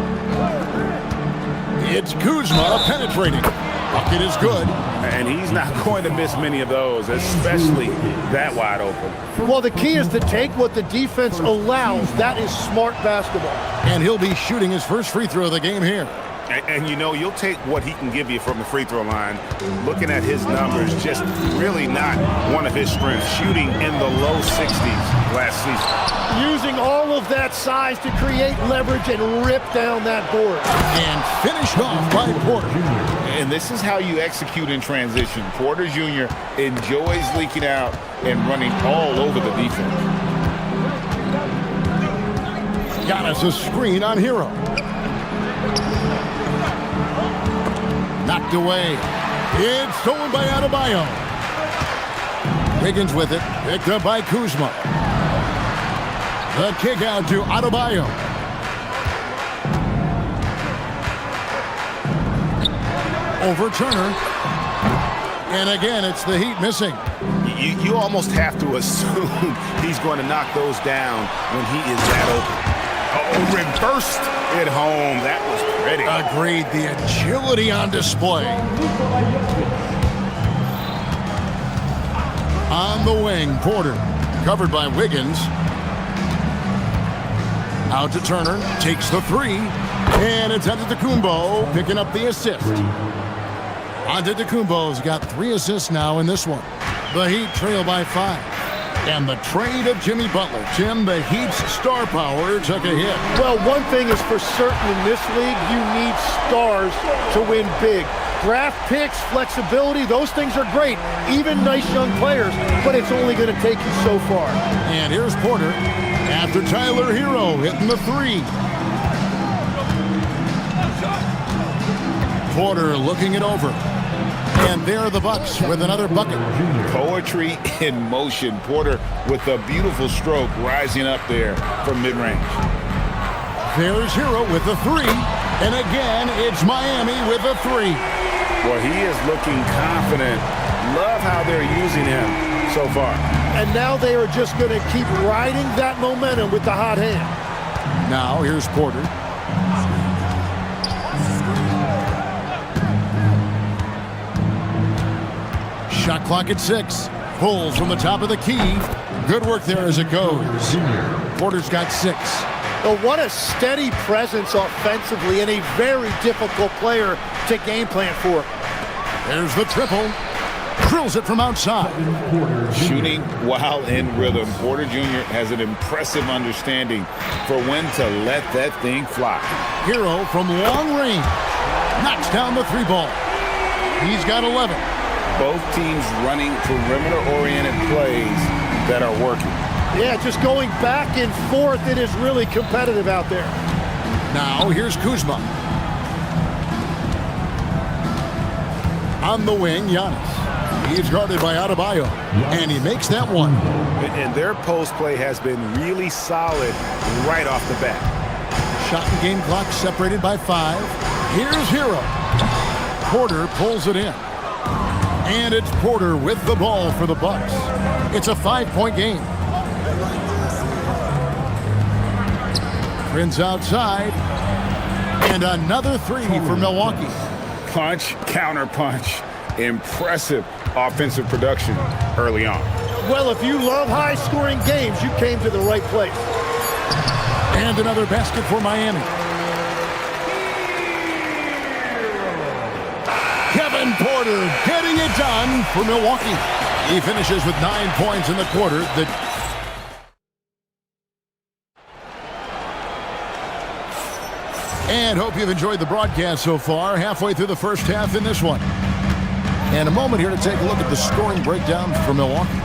It's Kuzma penetrating. Bucket is good. And he's not going to miss many of those, especially that wide open. Well, the key is to take what the defense allows. That is smart basketball. And he'll be shooting his first free throw of the game here. And you know, you'll take what he can give you from the free throw line. Looking at his numbers, just really not one of his strengths. Shooting in the low 60s last season. Using all of that size to create leverage and rip down that board. And finished off by Porter. And this is how you execute in transition. Porter Jr. enjoys leaking out and running all over the defense. Giannis a screen on Hero. Knocked away. It's stolen by Adebayo. Wiggins with it. Picked up by Kuzma. The kick out to Adebayo. Over Turner. And again, it's the Heat missing. You almost have to assume he's going to knock those down when he is that open. Oh, reversed it home. That was pretty. Agreed. The agility on display. On the wing, Porter. Covered by Wiggins. Out to Turner. Takes the 3. And it's Antetokounmpo picking up the assist. Antetokounmpo's got 3 assists now in this one. The Heat trail by 5. And the trade of Jimmy Butler. Tim, the Heat's star power took a hit. Well, one thing is for certain in this league, you need stars to win big. Draft picks, flexibility, those things are great. Even nice young players, but it's only going to take you so far. And here's Porter after Tyler Hero hitting the 3. Porter looking it over. And there are the Bucks with another bucket. Poetry in motion. Porter with a beautiful stroke rising up there from mid-range. There's Hero with the 3. And again, it's Miami with a 3. Well, he is looking confident. Love how they're using him so far. And now they are just going to keep riding that momentum with the hot hand. Now here's Porter. Shot clock at 6. Pulls from the top of the key. Good work there as it goes. Porter's got 6. Well, what a steady presence offensively and a very difficult player to game plan for. There's the triple. Drills it from outside. Shooting while in rhythm. Porter Jr. has an impressive understanding for when to let that thing fly. Hero from long range. Knocks down the 3 ball. He's got 11. Both teams running perimeter-oriented plays that are working. Yeah, just going back and forth, it is really competitive out there. Now, here's Kuzma. On the wing, Giannis. He's guarded by Adebayo, and he makes that one. And their post play has been really solid right off the bat. Shot and game clock separated by 5. Here's Hero. Porter pulls it in. And it's Porter with the ball for the Bucks. It's a 5-point game. Prince outside. And another 3 for Milwaukee. Punch, counter punch. Impressive offensive production early on. Well, if you love high-scoring games, you came to the right place. And another basket for Miami. Kevin Porter getting it done for Milwaukee. He finishes with 9 points in the quarter. And hope you've enjoyed the broadcast so far. Halfway through the first half in this one. And a moment here to take a look at the scoring breakdown for Milwaukee.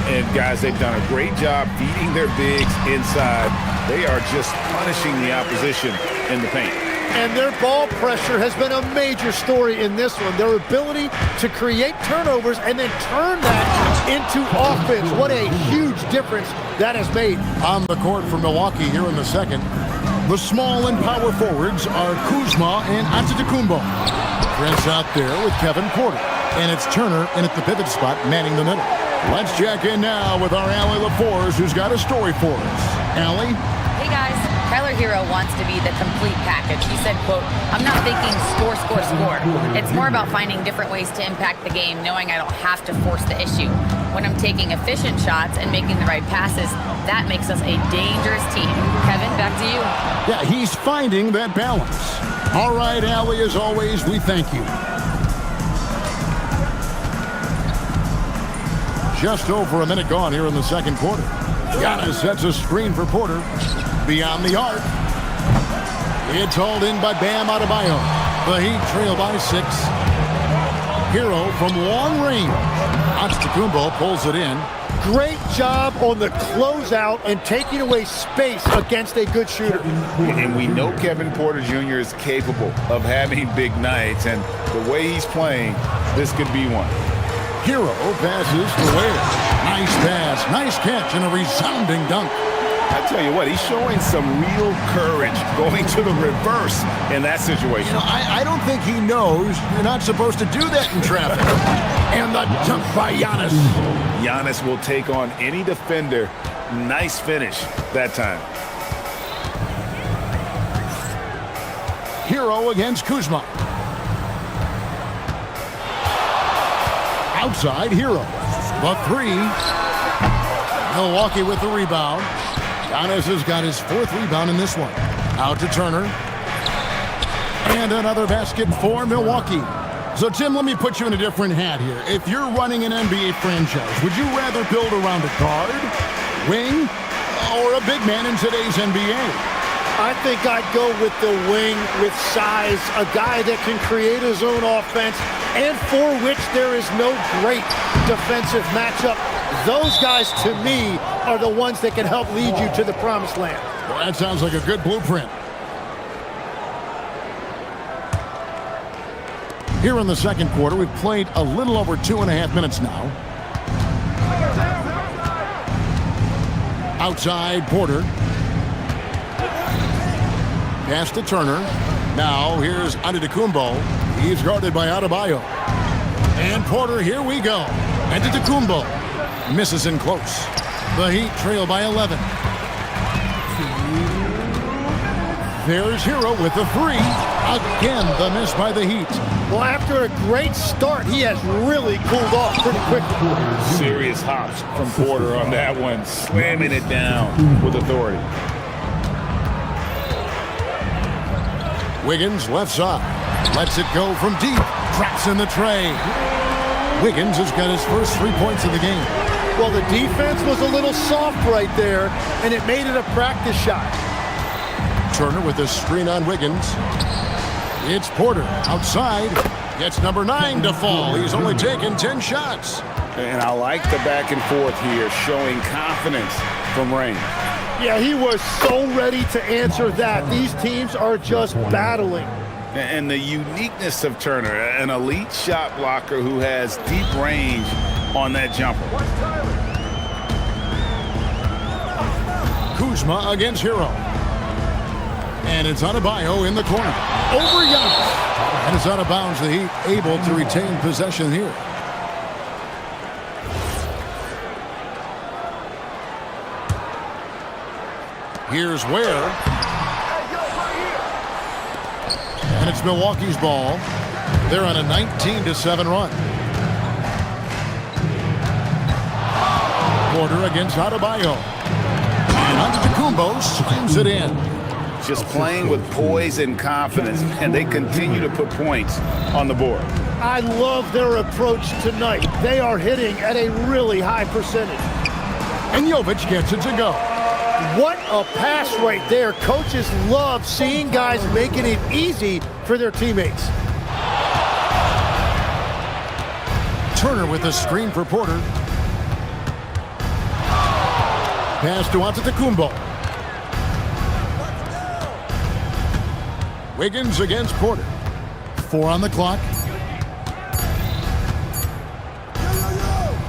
And guys, they've done a great job feeding their bigs inside. They are just punishing the opposition in the paint. And their ball pressure has been a major story in this one. Their ability to create turnovers and then turn that into offense. What a huge difference that has made. On the court for Milwaukee here in the second, the small and power forwards are Kuzma and Antetokounmpo. Prince out there with Kevin Porter. And it's Turner in at the pivot spot, manning the middle. Let's check in now with our Allie LaForce, who's got a story for us. Allie? Hey guys, Tyler Hero wants to be the complete package. He said, quote, "I'm not thinking score, score, score. It's more about finding different ways to impact the game, knowing I don't have to force the issue. When I'm taking efficient shots and making the right passes, that makes us a dangerous team." Kevin, back to you. Yeah, he's finding that balance. All right, Allie, as always, we thank you. Just over a minute gone here in the second quarter. Giannis sets a screen for Porter. Beyond the arc. It's hauled in by Bam Adebayo. The Heat trail by 6. Hero from long range. Antetokounmpo pulls it in. Great job on the closeout and taking away space against a good shooter. And we know Kevin Porter Jr. is capable of having big nights, and the way he's playing, this could be one. Hero passes to Ware. Nice pass, nice catch, and a resounding dunk. I tell you what, he's showing some real courage going to the reverse in that situation. You know, I don't think he knows you're not supposed to do that in traffic. And the dunk by Giannis. Giannis will take on any defender. Nice finish that time. Hero against Kuzma. Outside, Hero. The 3. Milwaukee with the rebound. Giannis has got his 4th rebound in this one. Out to Turner. And another basket for Milwaukee. So, Tim, let me put you in a different hat here. If you're running an NBA franchise, would you rather build around a guard, wing, or a big man in today's NBA? I think I'd go with the wing with size, a guy that can create his own offense and for which there is no great defensive matchup. Those guys, to me, are the ones that can help lead you to the promised land. Well, that sounds like a good blueprint. Here in the second quarter, we've played a little over 2.5 minutes now. Outside, Porter. Pass to Turner. Now, here's Antetokounmpo. He's guarded by Adebayo. And Porter, here we go. Antetokounmpo misses in close. The Heat trail by 11. There's Hero with the 3. Again, the miss by the Heat. Well, after a great start, he has really cooled off pretty quickly. Serious hops from Porter on that one, slamming it down with authority. Wiggins left side. Lets it go from deep. Traps in the tray. Wiggins has got his first 3 points of the game. Well, the defense was a little soft right there, and it made it a practice shot. Turner with a screen on Wiggins. It's Porter outside. Gets number 9 to fall. He's only taken 10 shots. And I like the back and forth here, showing confidence from range. Yeah, he was so ready to answer that. These teams are just battling. And the uniqueness of Turner, an elite shot blocker who has deep range on that jumper. Kuzma against Hero. And it's Adebayo in the corner. Over Giannis. And it's out of bounds. The Heat able to retain possession here. Here's Ware. And it's Milwaukee's ball. They're on a 19-7 run. Porter against Adebayo. And Antetokounmpo slams it in. Just playing with poise and confidence, and they continue to put points on the board. I love their approach tonight. They are hitting at a really high percentage. And Jovic gets it to go. What a pass right there. Coaches love seeing guys making it easy for their teammates. Turner with a screen for Porter. Pass to Antetokounmpo. Wiggins against Porter. 4 on the clock.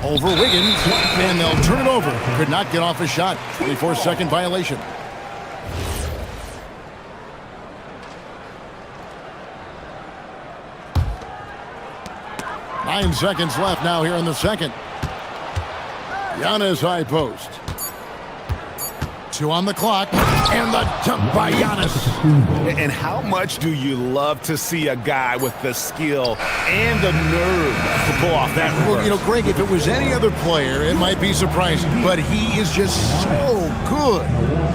Over Wiggins, and they'll turn it over. Could not get off a shot. 24-second violation. Nine seconds left now here in the second. Giannis high post. 2 on the clock, and the dunk by Giannis. And how much do you love to see a guy with the skill and the nerve to pull off that reverse? Well, you know, Greg, if it was any other player, it might be surprising, but he is just so good.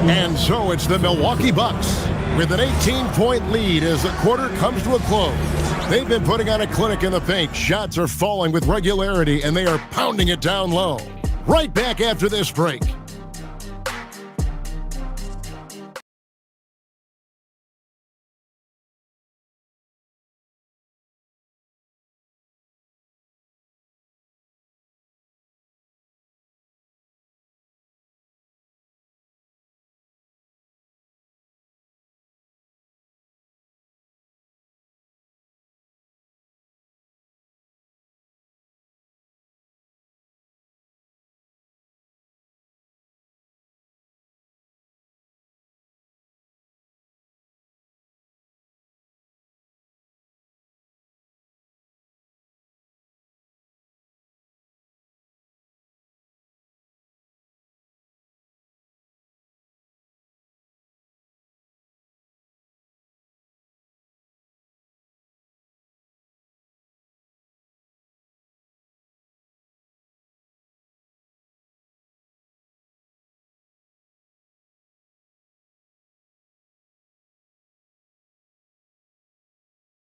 And so it's the Milwaukee Bucks with an 18-point lead as the quarter comes to a close. They've been putting on a clinic in the paint. Shots are falling with regularity, and they are pounding it down low. Right back after this break.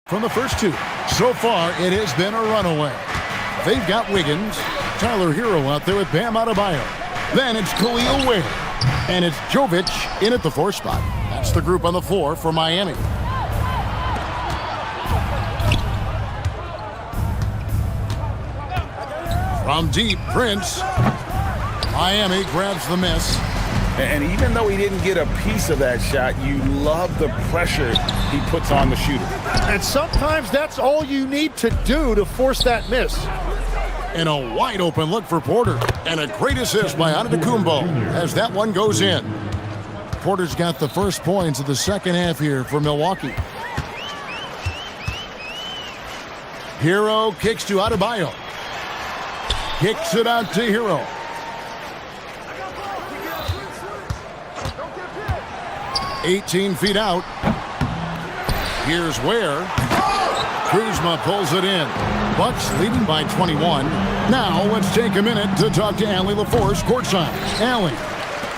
From the first two, so far it has been a runaway. They've got Wiggins, Tyler Hero out there with Bam Adebayo. Then it's Khalil Ware, and it's Jovic in at the 4 spot. That's the group on the floor for Miami. From deep, Prince. Miami grabs the miss. And even though he didn't get a piece of that shot, you love the pressure he puts on the shooter. And sometimes that's all you need to do to force that miss. And a wide open look for Porter. And a great assist by Antetokounmpo as that one goes in. Porter's got the first points of the second half here for Milwaukee. Hero kicks to Adebayo. Kicks it out to Hero. 18 feet out. Here's Ware. Kuzma pulls it in. Bucks leading by 21. Now let's take a minute to talk to Allie LaForce courtside. Allie.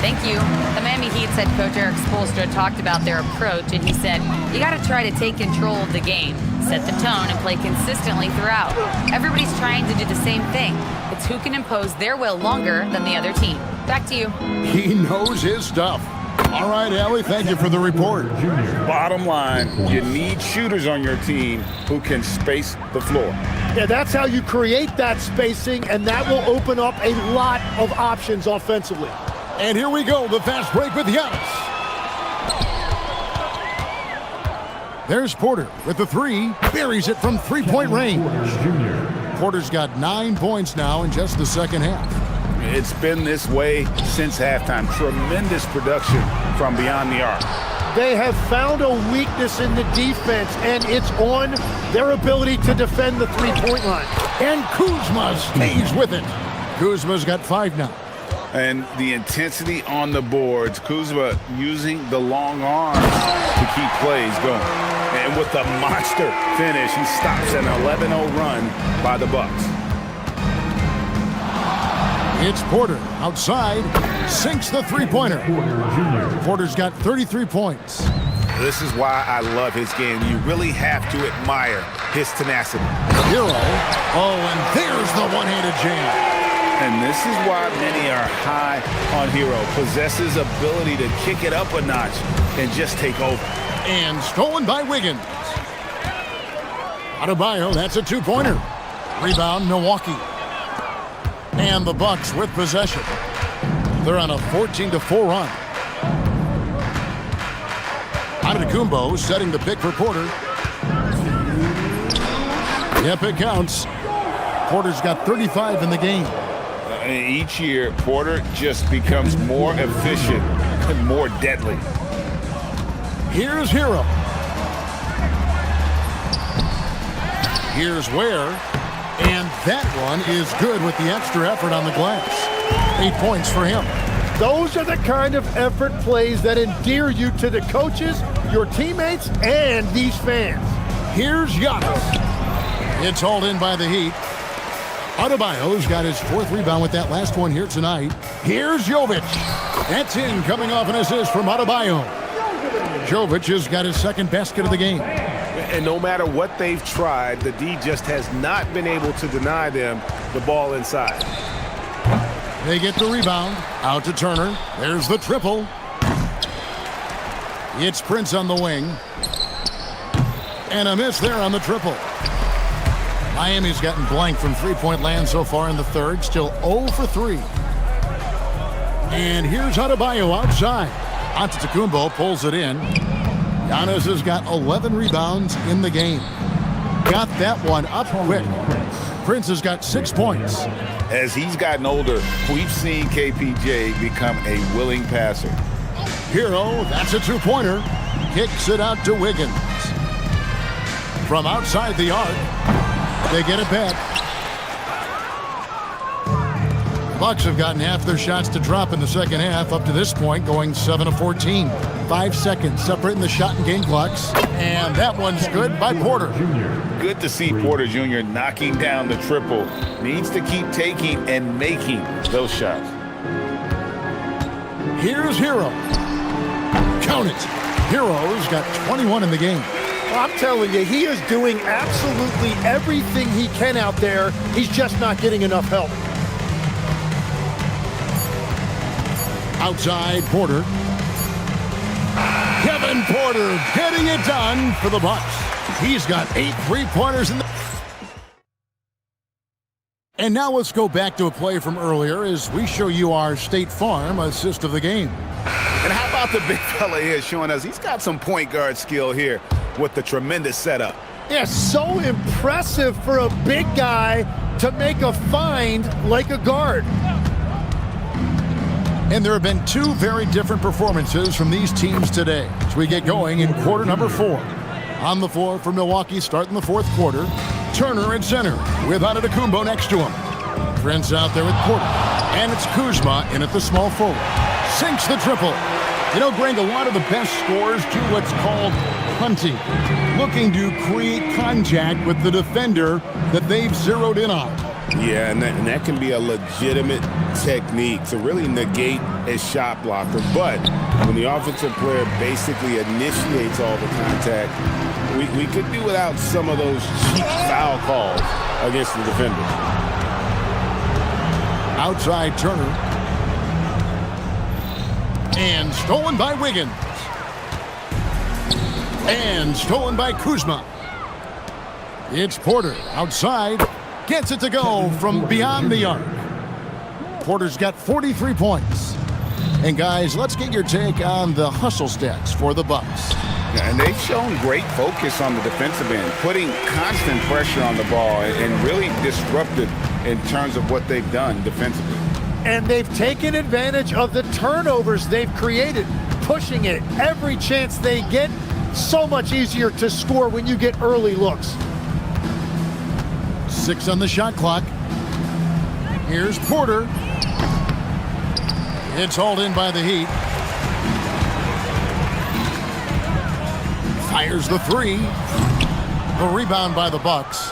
Thank you. The Miami Heat's head coach Eric Spoelstra talked about their approach, and he said, you got to try to take control of the game, set the tone, and play consistently throughout. Everybody's trying to do the same thing. It's who can impose their will longer than the other team. Back to you. He knows his stuff. All right, Allie, thank you for the report. Bottom line, you need shooters on your team who can space the floor. Yeah, that's how you create that spacing, and that will open up a lot of options offensively. And here we go, the fast break with Giannis. There's Porter with the three. Buries it from three-point range. Porter's got 9 points now in just the second half. It's been this way since halftime. Tremendous production from beyond the arc. They have found a weakness in the defense, and it's on their ability to defend the three-point line. And Kuzma stays with it. Kuzma's got 5 now. And the intensity on the boards, Kuzma using the long arms to keep plays going. And with the monster finish, he stops an 11-0 run by the Bucks. It's Porter outside, sinks the three-pointer. Porter's got 33 points. This is why I love his game. You really have to admire his tenacity. Hero. Oh, and there's the one-handed jam. And this is why many are high on Hero. Possesses ability to kick it up a notch and just take over. And stolen by Wiggins. Adebayo, that's a two-pointer. Rebound, Milwaukee. And the Bucks with possession. They're on a 14-4 run. Antetokounmpo setting the pick for Porter. Yep, it counts. Porter's got 35 in the game. Each year, Porter just becomes more efficient and more deadly. Here's Hero. Here's Ware. And that one is good with the extra effort on the glass. 8 points for him. Those are the kind of effort plays that endear you to the coaches, your teammates, and these fans. Here's Giannis. It's hauled in by the Heat. Adebayo's got his 4th rebound with that last one here tonight. Here's Jovic. That's in, coming off an assist from Adebayo. Jovic has got his 2nd basket of the game. And no matter what they've tried, the D just has not been able to deny them the ball inside. They get the rebound. Out to Turner. There's the triple. It's Prince on the wing. And a miss there on the triple. Miami's gotten blank from three-point land so far in the third. Still 0 for 3. And here's Adebayo outside. Antetokounmpo pulls it in. Giannis has got 11 rebounds in the game. Got that one up quick. Prince has got 6 points. As he's gotten older, we've seen KPJ become a willing passer. Hero, that's a two-pointer. Kicks it out to Wiggins. From outside the arc, they get it back. Bucks have gotten half their shots to drop in the second half up to this point, going 7 of 14. 5 seconds separating the shot and game clocks. And that one's good by Porter. Good to see Porter Jr. knocking down the triple. Needs to keep taking and making those shots. Here's Hero. Count it. Hero's got 21 in the game. I'm telling you, he is doing absolutely everything he can out there. He's just not getting enough help. Outside, Porter. Kevin Porter getting it done for the Bucks. He's got 8 three-pointers in the... And now let's go back to a play from earlier as we show you our State Farm assist of the game. And how about the big fella here showing us he's got some point guard skill here with the tremendous setup. Yeah, so impressive for a big guy to make a find like a guard. And there have been 2 very different performances from these teams today as we get going in quarter number 4. On the floor for Milwaukee starting the 4th quarter. Turner at center with Antetokounmpo next to him. Prince out there with Porter. And it's Kuzma in at the small forward. Sinks the triple. You know, Greg, a lot of the best scorers do what's called hunting. Looking to create contact with the defender that they've zeroed in on. Yeah, and that can be a legitimate technique to really negate a shot blocker. But when the offensive player basically initiates all the contact, we could do without some of those cheap foul calls against the defender. Outside Turner. And stolen by Wiggins. And stolen by Kuzma. It's Porter outside. Gets it to go from beyond the arc. Porter's got 43 points. And guys, let's get your take on the hustle stats for the Bucks. And they've shown great focus on the defensive end, putting constant pressure on the ball and really disruptive in terms of what they've done defensively. And they've taken advantage of the turnovers they've created, pushing it every chance they get. So much easier to score when you get early looks. 6 on the shot clock. Here's Porter. It's hauled in by the Heat. Fires the three. The rebound by the Bucks.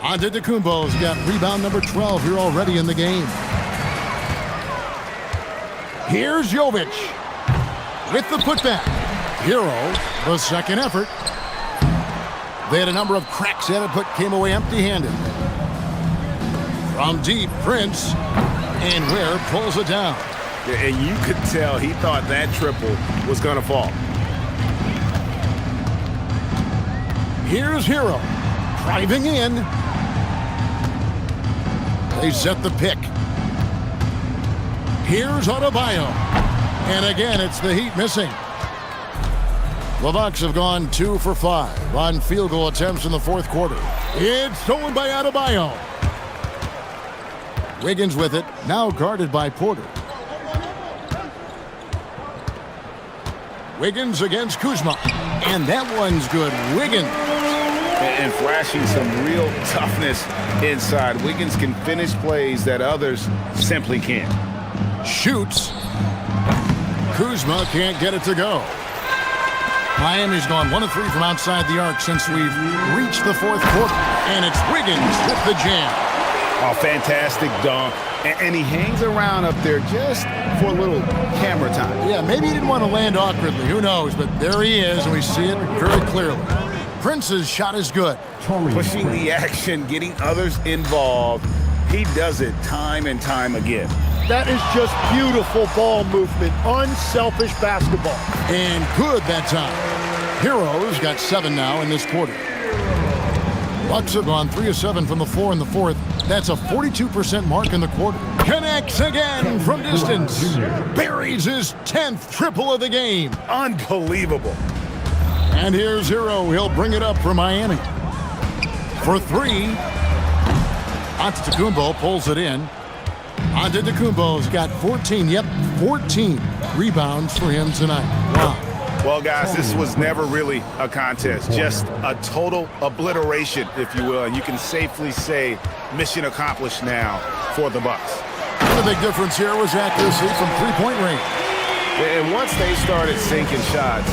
Antetokounmpo's got rebound number 12 here already in the game. Here's Jovic with the putback. Hero, the second effort. They had a number of cracks at it, but came away empty-handed. From deep, Prince, and Ware pulls it down. And you could tell he thought that triple was going to fall. Here's Hero, driving in. They set the pick. Here's Adebayo. And again, it's the Heat missing. The Bucks have gone 2 for 5 on field goal attempts in the fourth quarter. It's stolen by Adebayo. Wiggins with it, now guarded by Porter. Wiggins against Kuzma. And that one's good. Wiggins. And flashing some real toughness inside. Wiggins can finish plays that others simply can't. Shoots. Kuzma can't get it to go. Miami's gone 1 of 3 from outside the arc since we've reached the fourth quarter. And it's Wiggins with the jam. Oh, fantastic dunk. And he hangs around up there just for a little camera time. Yeah, maybe he didn't want to land awkwardly. Who knows? But there he is, and we see it very clearly. Prince's shot is good. Pushing the action, getting others involved. He does it time and time again. That is just beautiful ball movement, unselfish basketball. And good that time. Heroes got 7 now in this quarter. Bucks have gone 3 of 7 from the floor in the fourth. That's a 42% mark in the quarter. Connects again from distance. Buries his 10th triple of the game. Unbelievable. And here's Hero. He'll bring it up for Miami. For 3. Antetokounmpo pulls it in. Antetokounmpo's got 14. Yep, 14 rebounds for him tonight. Wow. Well, guys, this was never really a contest. Just a total obliteration, if you will. And you can safely say mission accomplished now for the Bucks. The big difference here was accuracy from three-point range. And once they started sinking shots,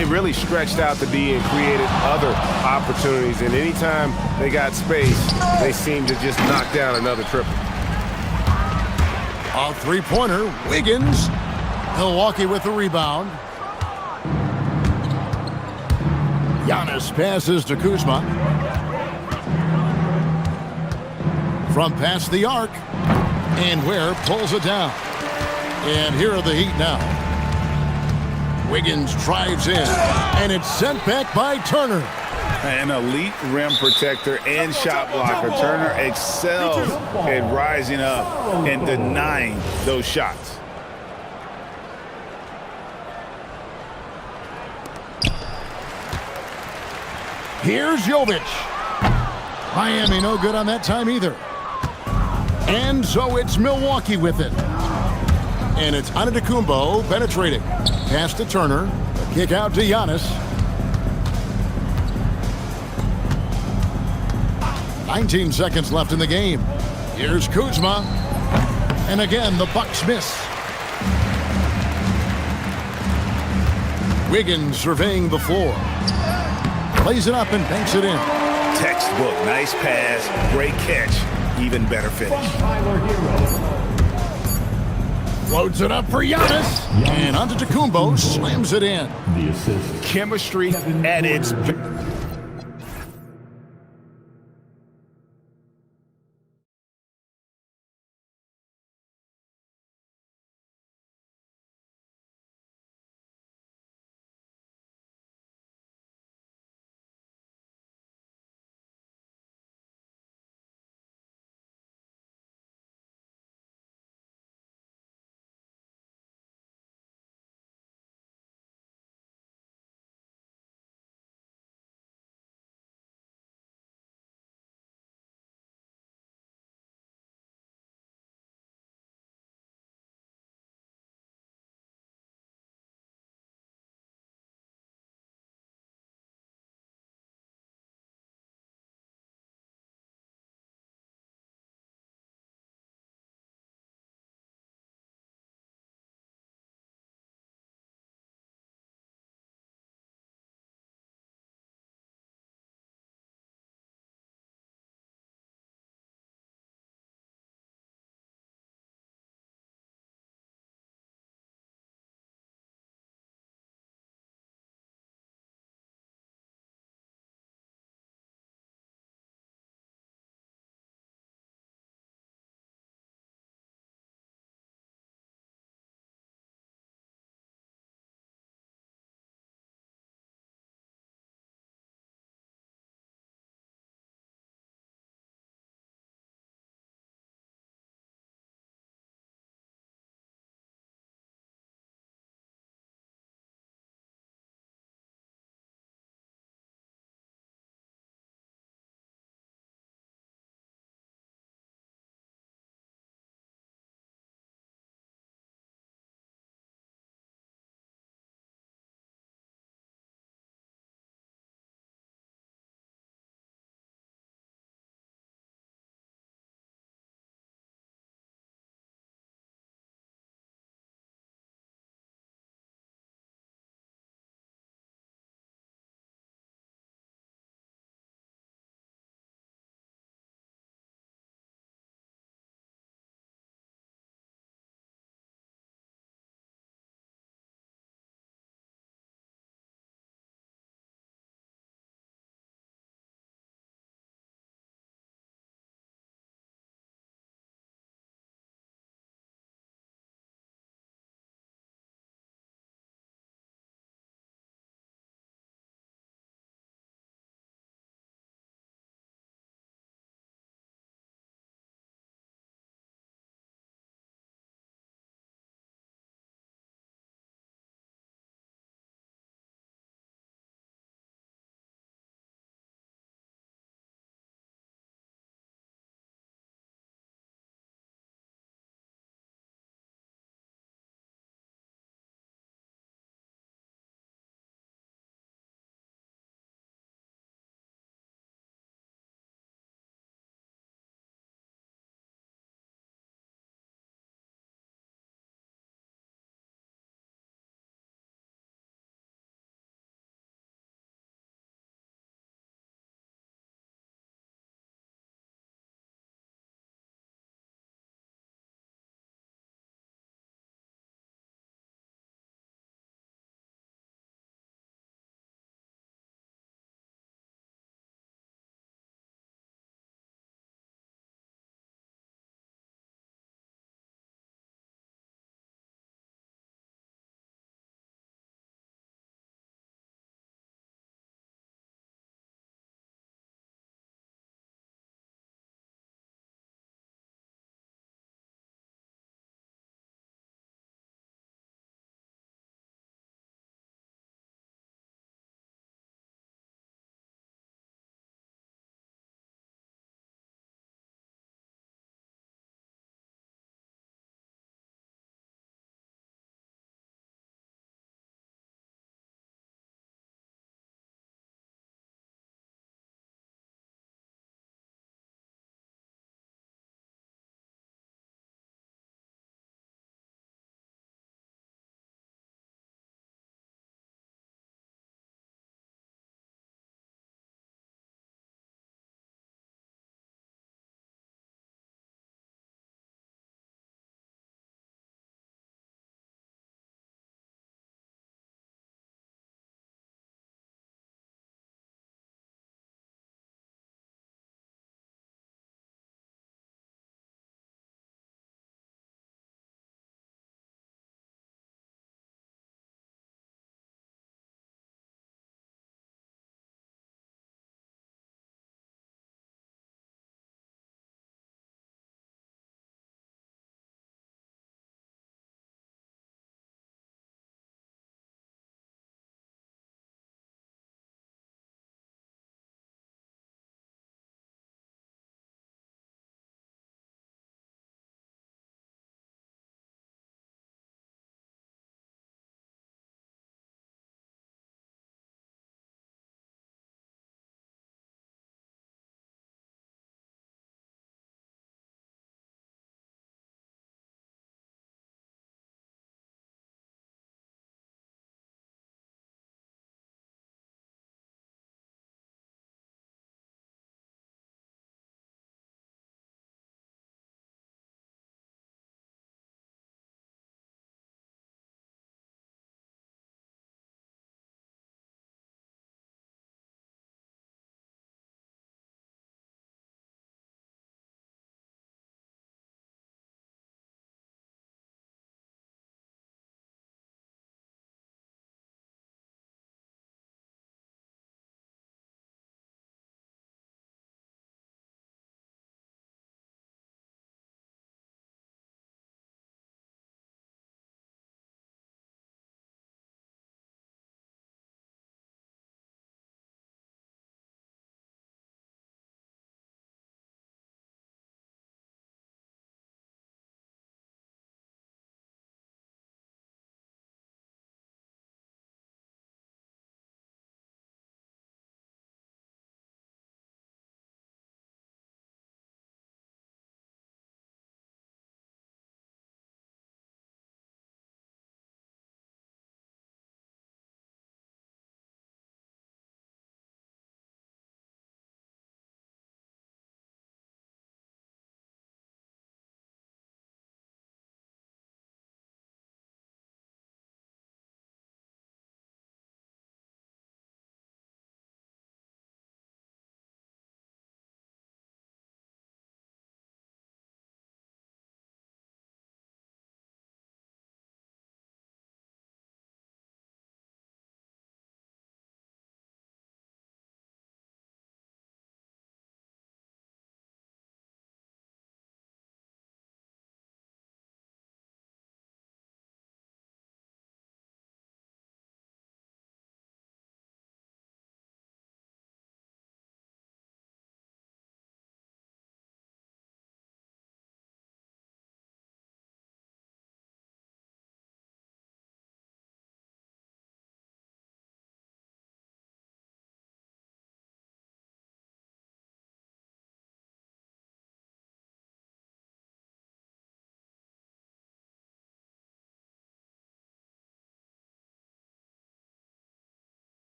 it really stretched out the D and created other opportunities. And anytime they got space, they seemed to just knock down another triple. A three-pointer, Wiggins. Milwaukee with the rebound. Giannis passes to Kuzma. From past the arc. And Ware pulls it down. And here are the Heat now. Wiggins drives in. And it's sent back by Turner. An elite rim protector and shot blocker. Turner excels at rising up and denying those shots. Here's Jovic. Miami no good on that time either. And so it's Milwaukee with it. And it's Antetokounmpo penetrating. Pass to Turner. Kick out to Giannis. 19 seconds left in the game. Here's Kuzma. And again, the Bucks miss. Wiggins surveying the floor. Plays it up and banks it in. Textbook, nice pass, great catch, even better finish. Floats it up for Giannis. And Antetokounmpo slams it in. The assist. Chemistry at its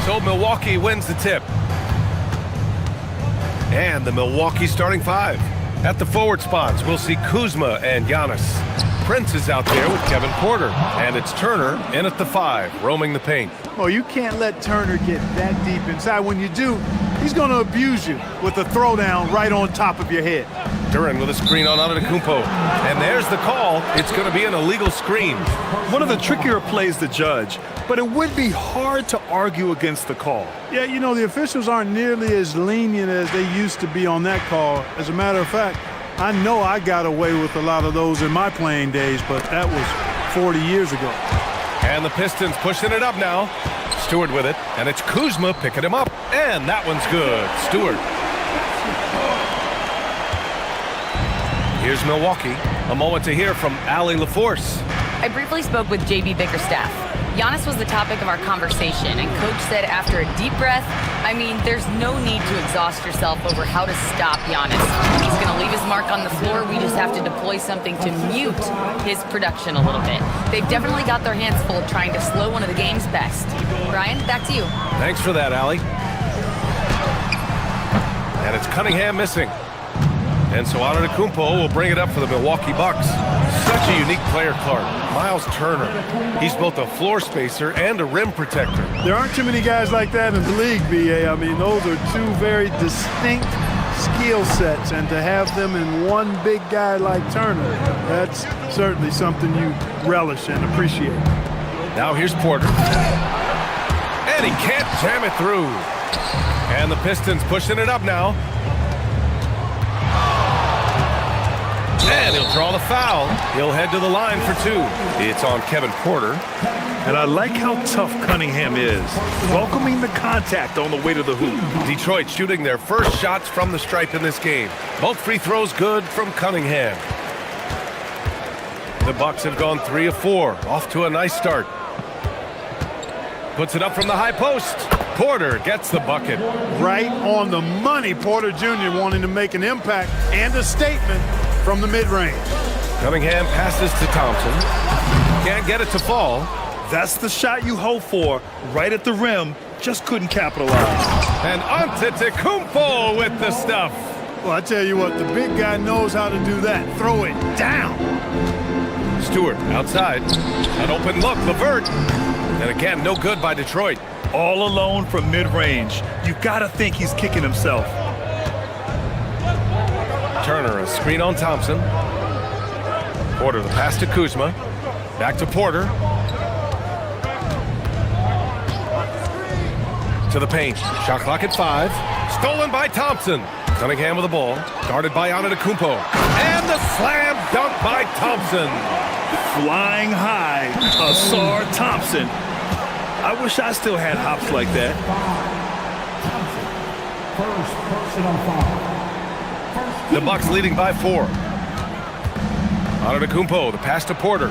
So Milwaukee wins the tip. And the Milwaukee starting five. At the forward spots, we'll see Kuzma and Giannis. Prince is out there with Kevin Porter. And it's Turner in at the five, roaming the paint. Oh, you can't let Turner get that deep inside. When you do, he's going to abuse you with a throwdown right on top of your head. Duran with a screen on Antetokounmpo. And there's the call. It's going to be an illegal screen. One of the trickier plays to judge, but it would be hard to argue against the call. Yeah, you know, the officials aren't nearly as lenient as they used to be on that call. As a matter of fact, I know I got away with a lot of those in my playing days, but that was 40 years ago. And the Pistons pushing it up now. Stewart with it, and it's Kuzma picking him up. And that one's good. Stewart. Here's Milwaukee. A moment to hear from Allie LaForce. I briefly spoke with JB Bickerstaff. Giannis was the topic of our conversation, and Coach said after a deep breath, I mean, there's no need to exhaust yourself over how to stop Giannis. He's going to leave his mark on the floor. We just have to deploy something to mute his production a little bit. They've definitely got their hands full trying to slow one of the game's best. Brian, back to you. Thanks for that, Allie. And it's Cunningham missing. And so Antetokounmpo will bring it up for the Milwaukee Bucks. Such a unique player, Clark. Miles Turner. He's both a floor spacer and a rim protector. There aren't too many guys like that in the league, B.A. I mean, those are two very distinct skill sets, and to have them in one big guy like Turner, that's certainly something you relish and appreciate. Now here's Porter. And he can't jam it through. And the Pistons pushing it up now. And he'll draw the foul. He'll head to the line for two. It's on Kevin Porter. And I like how tough Cunningham is, welcoming the contact on the way to the hoop. Detroit shooting their first shots from the stripe in this game. Both free throws good from Cunningham. The Bucks have gone 3 of 4, off to a nice start. Puts it up from the high post. Porter gets the bucket. Right on the money, Porter Jr. wanting to make an impact and a statement from the mid-range. Cunningham passes to Thompson. Can't get it to fall. That's the shot you hope for, right at the rim. Just couldn't capitalize. And Antetokounmpo with the stuff. Well, I tell you what, the big guy knows how to do that. Throw it down. Stewart outside. An open look, LeVert. And again, no good by Detroit. All alone from mid-range. You've got to think he's kicking himself. Turner, a screen on Thompson. Porter, the pass to Kuzma. Back to Porter. To the paint. Shot clock at 5. Stolen by Thompson. Cunningham with the ball. Guarded by Antetokounmpo. And the slam dunk by Thompson. Flying high, Asar Thompson. I wish I still had hops like that. First personal foul. The Bucks leading by 4. Antetokounmpo, the pass to Porter.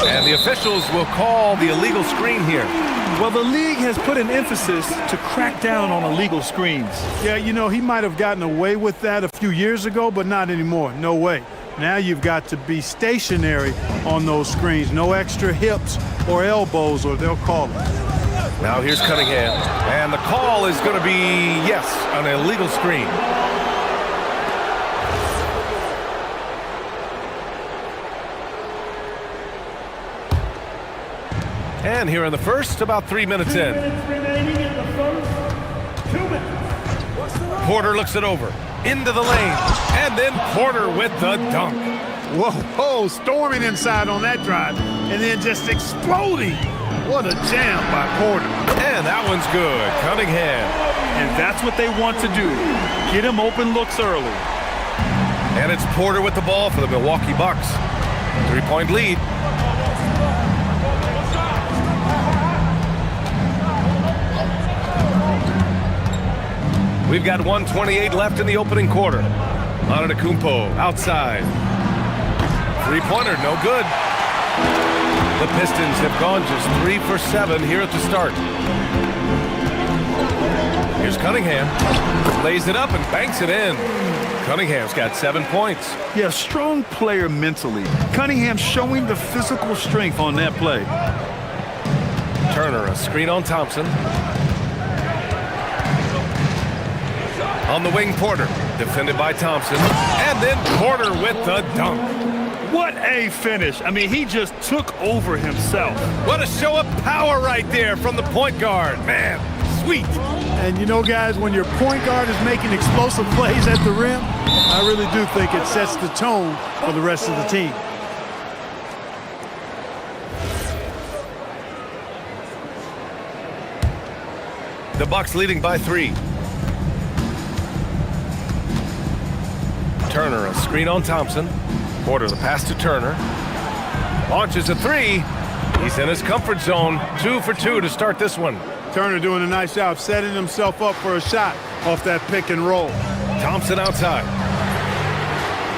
And the officials will call the illegal screen here. Well, the league has put an emphasis to crack down on illegal screens. Yeah, you know, he might have gotten away with that a few years ago, but not anymore. No way. Now you've got to be stationary on those screens. No extra hips or elbows, or they'll call it. Now here's Cunningham. And the call is going to be, yes, an illegal screen. And here in the first, about 3 minutes in. 2 minutes remaining in the first. 2 minutes. Porter looks it over. Into the lane. And then Porter with the dunk. Whoa, storming inside on that drive. And then just exploding. What a jam by Porter. And that one's good. Cunningham. And that's what they want to do. Get him open looks early. And it's Porter with the ball for the Milwaukee Bucks. 3-point lead. We've got 1:28 left in the opening quarter. Antetokounmpo outside. Three-pointer, no good. The Pistons have gone just 3 for 7 here at the start. Here's Cunningham. Lays it up and banks it in. Cunningham's got 7 points. Yeah, strong player mentally. Cunningham showing the physical strength on that play. Turner, a screen on Thompson. On the wing, Porter, defended by Thompson. And then Porter with the dunk. What a finish. I mean, he just took over himself. What a show of power right there from the point guard. Man, sweet. And you know, guys, when your point guard is making explosive plays at the rim, I really do think it sets the tone for the rest of the team. The Bucks leading by 3. Turner, a screen on Thompson. Porter, the pass to Turner. Launches a 3. He's in his comfort zone. 2 for 2 to start this one. Turner doing a nice job setting himself up for a shot off that pick and roll. Thompson outside.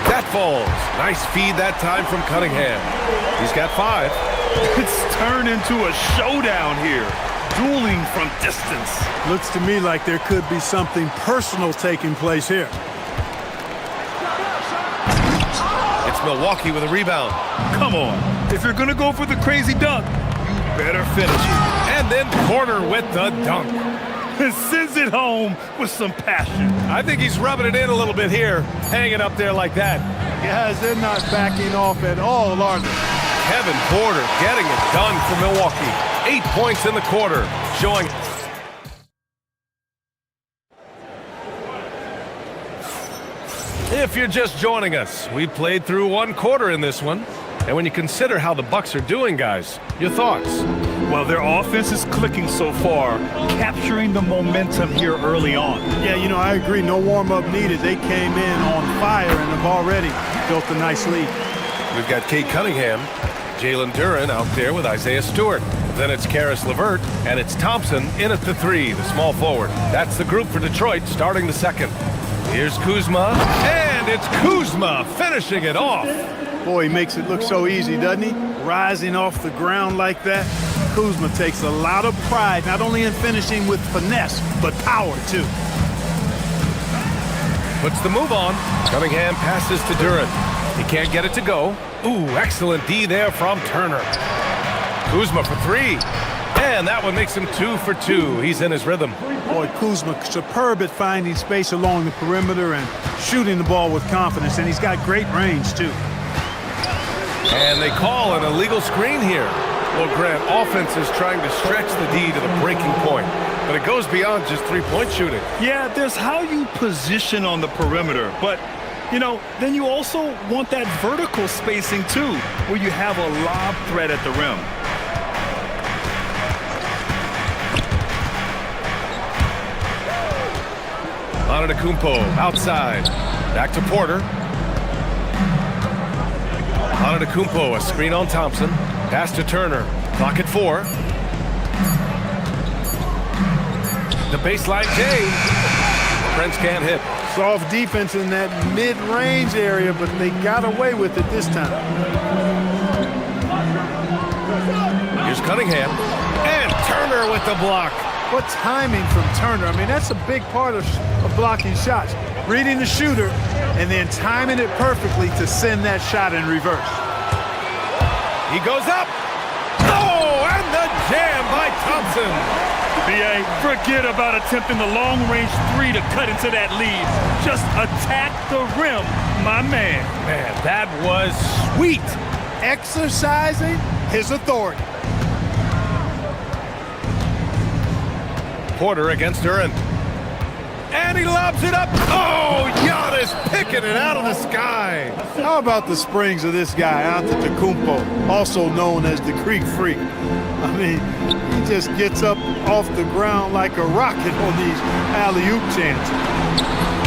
That falls. Nice feed that time from Cunningham. He's got 5. It's turned into a showdown here. Dueling from distance. Looks to me like there could be something personal taking place here. It's Milwaukee with a rebound. Come on. If you're going to go for the crazy dunk, you better finish it. And then Porter with the dunk. And sends it home with some passion. I think he's rubbing it in a little bit here, hanging up there like that. Guys, they're not backing off at all, are they? Kevin Porter getting it done for Milwaukee. 8 points in the quarter, showing. If you're just joining us, we played through 1 quarter in this one. And when you consider how the Bucks are doing, guys, your thoughts? Well, their offense is clicking so far, capturing the momentum here early on. Yeah, you know, I agree. No warm-up needed. They came in on fire and have already built a nice lead. We've got Cade Cunningham, Jalen Duren out there with Isaiah Stewart. Then it's Karis LeVert, and it's Thompson in at the 3, the small forward. That's the group for Detroit starting the second. Here's Kuzma, and it's Kuzma finishing it off. Boy, he makes it look so easy, doesn't he? Rising off the ground like that. Kuzma takes a lot of pride, not only in finishing with finesse, but power, too. Puts the move on. Cunningham passes to Duren. He can't get it to go. Ooh, excellent D there from Turner. Kuzma for 3. And that one makes him 2 for 2. He's in his rhythm. Boy, Kuzma superb at finding space along the perimeter and shooting the ball with confidence, and he's got great range, too. And they call an illegal screen here. Well, Grant, offense is trying to stretch the D to the breaking point, but it goes beyond just 3-point shooting. Yeah, there's how you position on the perimeter, but, you know, then you also want that vertical spacing, too, where you have a lob threat at the rim. Antetokounmpo outside. Back to Porter. Antetokounmpo, a screen on Thompson. Pass to Turner. Clock at 4. The baseline J. Prince can't hit. Soft defense in that mid-range area, but they got away with it this time. Here's Cunningham. And Turner with the block. What timing from Turner. I mean, that's a big part of blocking shots. Reading the shooter and then timing it perfectly to send that shot in reverse. He goes up. Oh, and the jam by Thompson. B.A., forget about attempting the long-range 3 to cut into that lead. Just attack the rim, my man. Man, that was sweet. Exercising his authority. Porter against Duren. And he lobs it up. Oh, Giannis picking it out of the sky. How about the springs of this guy, Antetokounmpo, also known as the Greek Freak? I mean, he just gets up off the ground like a rocket on these alley-oop chances.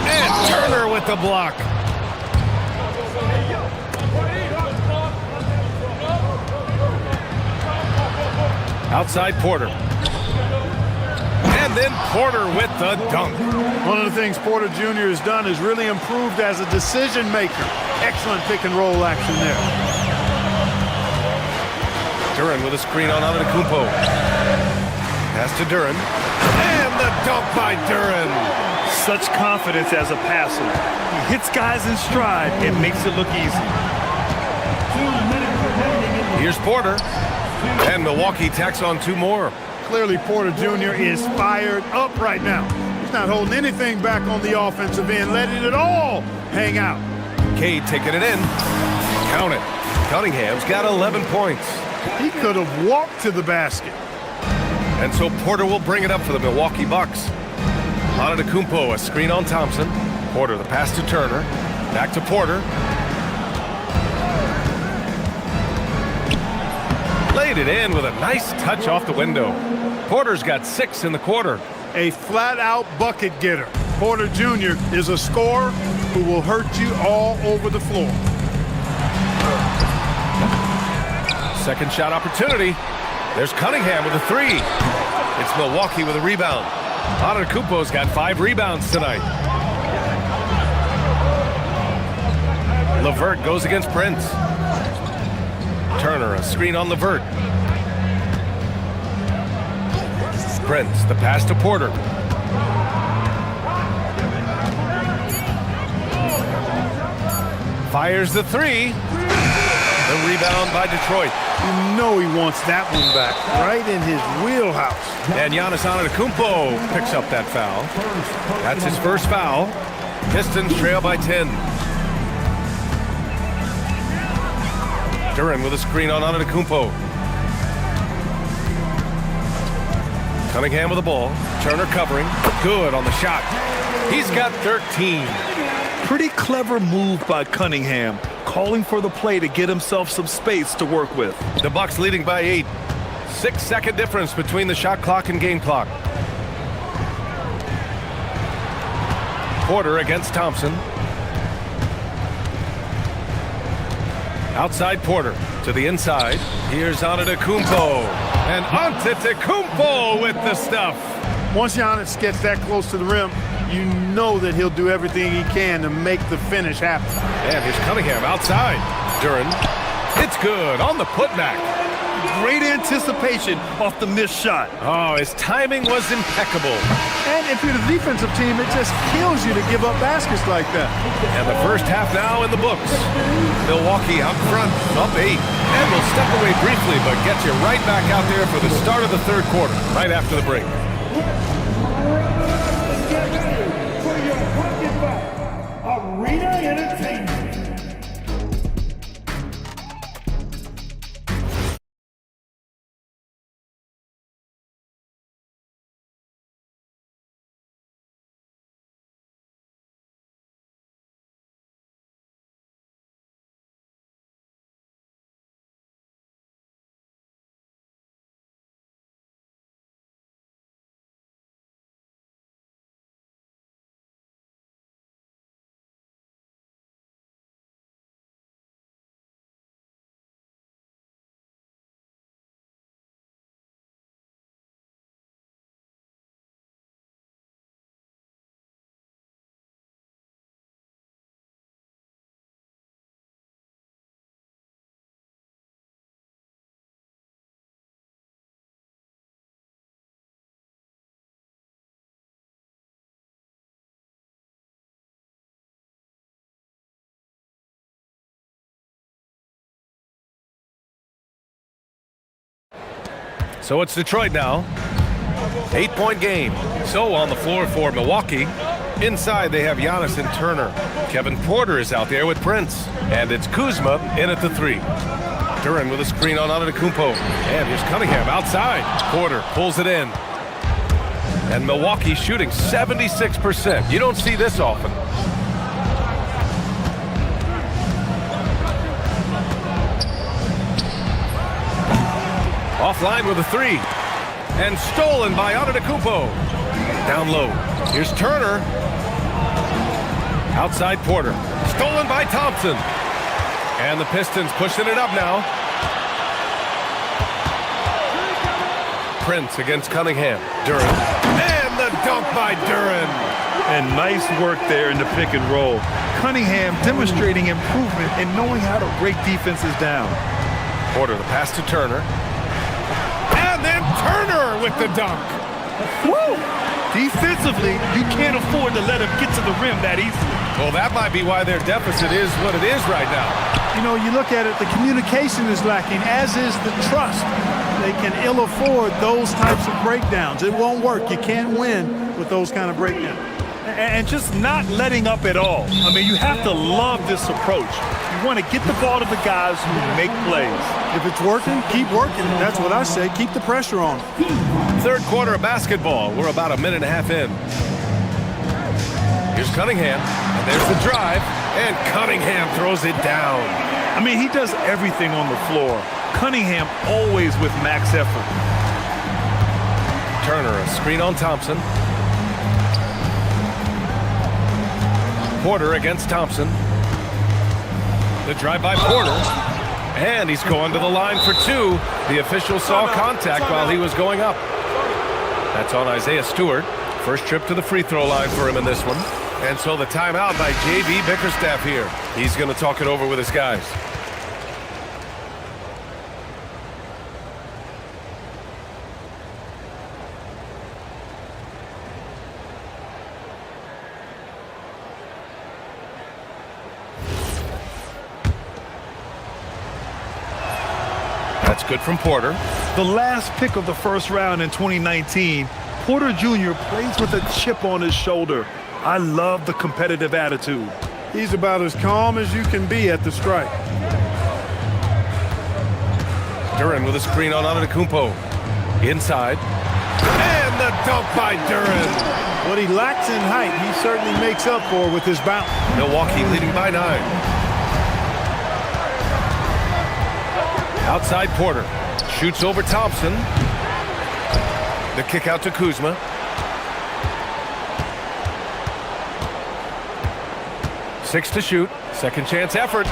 And Turner with the block. Outside Porter. And then Porter with the dunk. One of the things Porter Jr. has done is really improved as a decision maker. Excellent pick and roll action there. Duren with a screen on Antetokounmpo. Pass to Duren. And the dunk by Duren. Such confidence as a passer. He hits guys in stride and makes it look easy. Here's Porter. And Milwaukee tacks on 2 more. Clearly, Porter Jr. is fired up right now. He's not holding anything back on the offensive end, letting it all hang out. Cade taking it in. Count it. Cunningham's got 11 points. He could have walked to the basket. And so Porter will bring it up for the Milwaukee Bucks. Antetokounmpo, a screen on Thompson. Porter, the pass to Turner. Back to Porter. Laid it in with a nice touch off the window. Porter's got 6 in the quarter. A flat-out bucket getter. Porter Jr. is a scorer who will hurt you all over the floor. Second shot opportunity. There's Cunningham with a 3. It's Milwaukee with a rebound. Antetokounmpo's got 5 rebounds tonight. LeVert goes against Prince. Turner, a screen on LeVert. Prince, the pass to Porter. Fires the 3. The rebound by Detroit. You know he wants that one back, right in his wheelhouse. And Giannis Antetokounmpo picks up that foul. That's his first foul. Pistons trail by 10. Duran with a screen on Antetokounmpo. Cunningham with the ball. Turner covering. Good on the shot. He's got 13. Pretty clever move by Cunningham, calling for the play to get himself some space to work with. The Bucks leading by 8. 6-second difference between the shot clock and game clock. Porter against Thompson. Outside Porter to the inside. Here's Antetokounmpo. And Antetokounmpo with the stuff. Once Giannis gets that close to the rim, you know that he'll do everything he can to make the finish happen. And here's Cunningham outside. Duran. It's good on the putback. Great anticipation off the missed shot. Oh, his timing was impeccable. And if you're the defensive team, it just kills you to give up baskets like that. And the first half now in the books. Milwaukee out front, up 8. And we'll step away briefly, but get you right back out there for the start of the third quarter, right after the break. Get ready for your Pocket Fight Arena Entertainment. So it's Detroit now. 8-point game. So on the floor for Milwaukee. Inside they have Giannis and Turner. Kevin Porter is out there with Prince. And it's Kuzma in at the 3. Duran with a screen on Antetokounmpo. And here's Cunningham outside. Porter pulls it in. And Milwaukee shooting 76%. You don't see this often. Offline with a 3. And stolen by Antetokounmpo. Down low. Here's Turner. Outside Porter. Stolen by Thompson. And the Pistons pushing it up now. Prince against Cunningham. Duran. And the dunk by Duran. And nice work there in the pick and roll. Cunningham demonstrating improvement in knowing how to break defenses down. Porter, the pass to Turner. And then Turner with the dunk. Woo! Defensively, you can't afford to let him get to the rim that easily. Well, that might be why their deficit is what it is right now. You know, you look at it, the communication is lacking, as is the trust. They can ill afford those types of breakdowns. It won't work. You can't win with those kind of breakdowns. And just not letting up at all. I mean, you have to love this approach. You want to get the ball to the guys who make plays. If it's working, keep working. That's what I say. Keep the pressure on. Third quarter of basketball. We're about a minute and a half in. Here's Cunningham, and there's the drive, and Cunningham throws it down. I mean, he does everything on the floor. Cunningham always with max effort. Turner, a screen on Thompson. Porter against Thompson. The drive by Porter. And he's going to the line for two. The official saw contact while he was going up. That's on Isaiah Stewart. First trip to the free throw line for him in this one. And so the timeout by J.B. Bickerstaff here. He's going to talk it over with his guys. That's good from Porter. The last pick of the first round in 2019, Porter Jr. plays with a chip on his shoulder. I love the competitive attitude. He's about as calm as you can be at the strike. Duren with a screen on Antetokounmpo. Inside. And the dunk by Duren. What he lacks in height, he certainly makes up for with his bounce. Milwaukee leading by 9. Outside Porter. Shoots over Thompson. The kick out to Kuzma. Six to shoot. Second chance effort.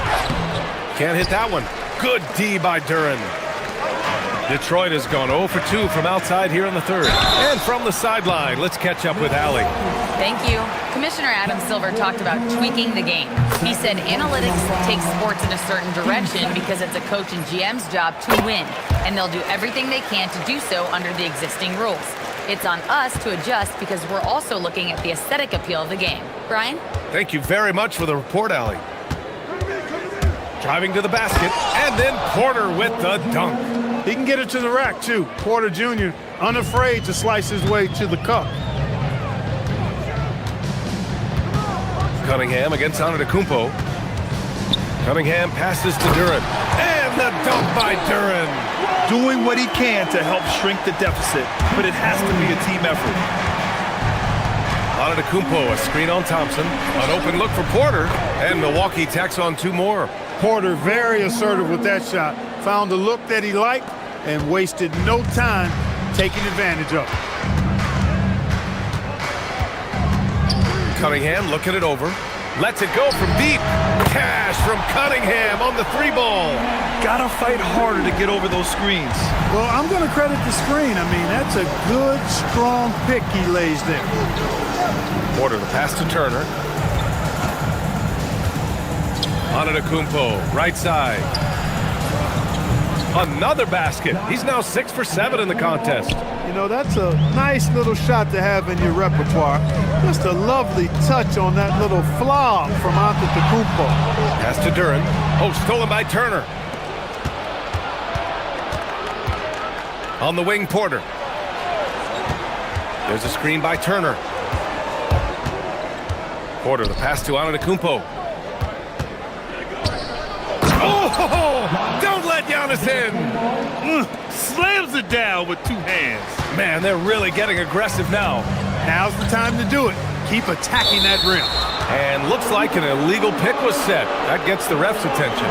Can't hit that one. Good D by Duren. Detroit has gone 0 for 2 from outside here in the third. And from the sideline, let's catch up with Allie. Thank you. Commissioner Adam Silver talked about tweaking the game. He said analytics takes sports in a certain direction because it's a coach and GM's job to win, and they'll do everything they can to do so under the existing rules. It's on us to adjust because we're also looking at the aesthetic appeal of the game. Brian? Thank you very much for the report, Allie. Driving to the basket, and then Porter with the dunk. He can get it to the rack, too. Porter Jr. unafraid to slice his way to the cup. Cunningham against Antetokounmpo. Cunningham passes to Duren. And the dunk by Duren. Doing what he can to help shrink the deficit, but it has to be a team effort. Antetokounmpo, a screen on Thompson. An open look for Porter. And Milwaukee tacks on 2 more. Porter very assertive with that shot. Found a look that he liked and wasted no time taking advantage of it. Cunningham looking it over. Lets it go from deep. Cash from Cunningham on the 3-ball. Gotta fight harder to get over those screens. Well, I'm going to credit the screen. I mean, that's a good, strong pick he lays there. Porter, the pass to Turner. Antetokounmpo, right side. Another basket. He's now 6 for 7 in the contest. You know, that's a nice little shot to have in your repertoire. Just a lovely touch on that little flob from Antetokounmpo. Pass to Duren. Oh, stolen by Turner. On the wing, Porter. There's a screen by Turner. Porter, the pass to Antetokounmpo. Oh, don't let Giannis in. Slams it down with 2 hands. Man, they're really getting aggressive now. Now's the time to do it. Keep attacking that rim. And looks like an illegal pick was set. That gets the ref's attention.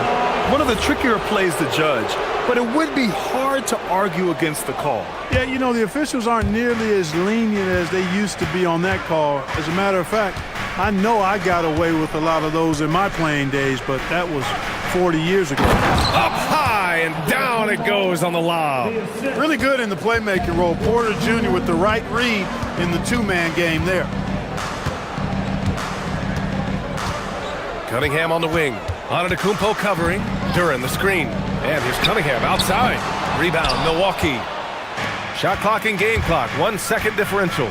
One of the trickier plays to judge, but it would be hard to argue against the call. Yeah, you know, the officials aren't nearly as lenient as they used to be on that call. As a matter of fact, I know I got away with a lot of those in my playing days, but that was 40 years ago. Up high and down it goes on the lob. Really good in the playmaking role. Porter Jr. with the right read in the 2-man game there. Cunningham on the wing. Antetokounmpo covering. Duren the screen. And here's Cunningham outside. Rebound, Milwaukee. Shot clock and game clock. 1 second differential.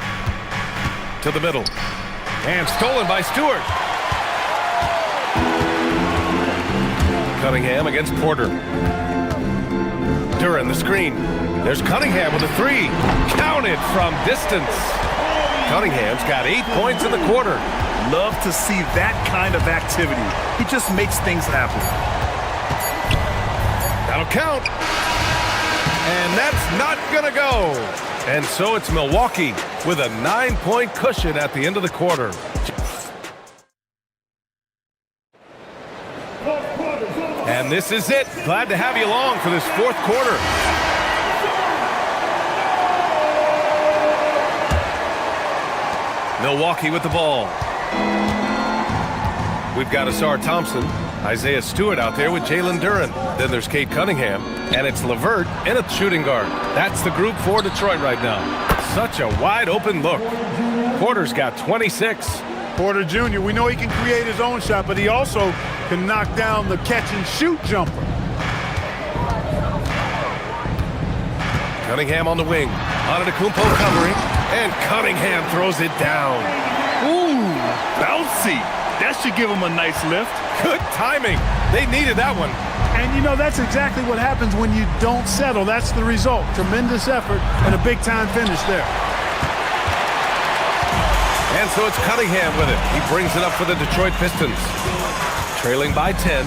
To the middle. And stolen by Stewart. Cunningham against Porter. Duran, the screen. There's Cunningham with a three. Counted from distance. Cunningham's got 8 points in the quarter. Love to see that kind of activity. He just makes things happen. That'll count. And that's not gonna go. And so it's Milwaukee with a 9-point cushion at the end of the quarter. And this is it. Glad to have you along for this fourth quarter. Milwaukee with the ball. We've got Asar Thompson, Isaiah Stewart out there with Jalen Duran. Then there's Cade Cunningham, and it's LeVert in a shooting guard. That's the group for Detroit right now. Such a wide open look. Porter's got 26. Porter Jr., we know he can create his own shot, but he also can knock down the catch-and-shoot jumper. Cunningham on the wing. Antetokounmpo covering, and Cunningham throws it down. Ooh, bouncy. That should give him a nice lift. Good timing. They needed that one. And, you know, that's exactly what happens when you don't settle. That's the result. Tremendous effort and a big-time finish there. And so it's Cunningham with it. He brings it up for the Detroit Pistons. Trailing by 10.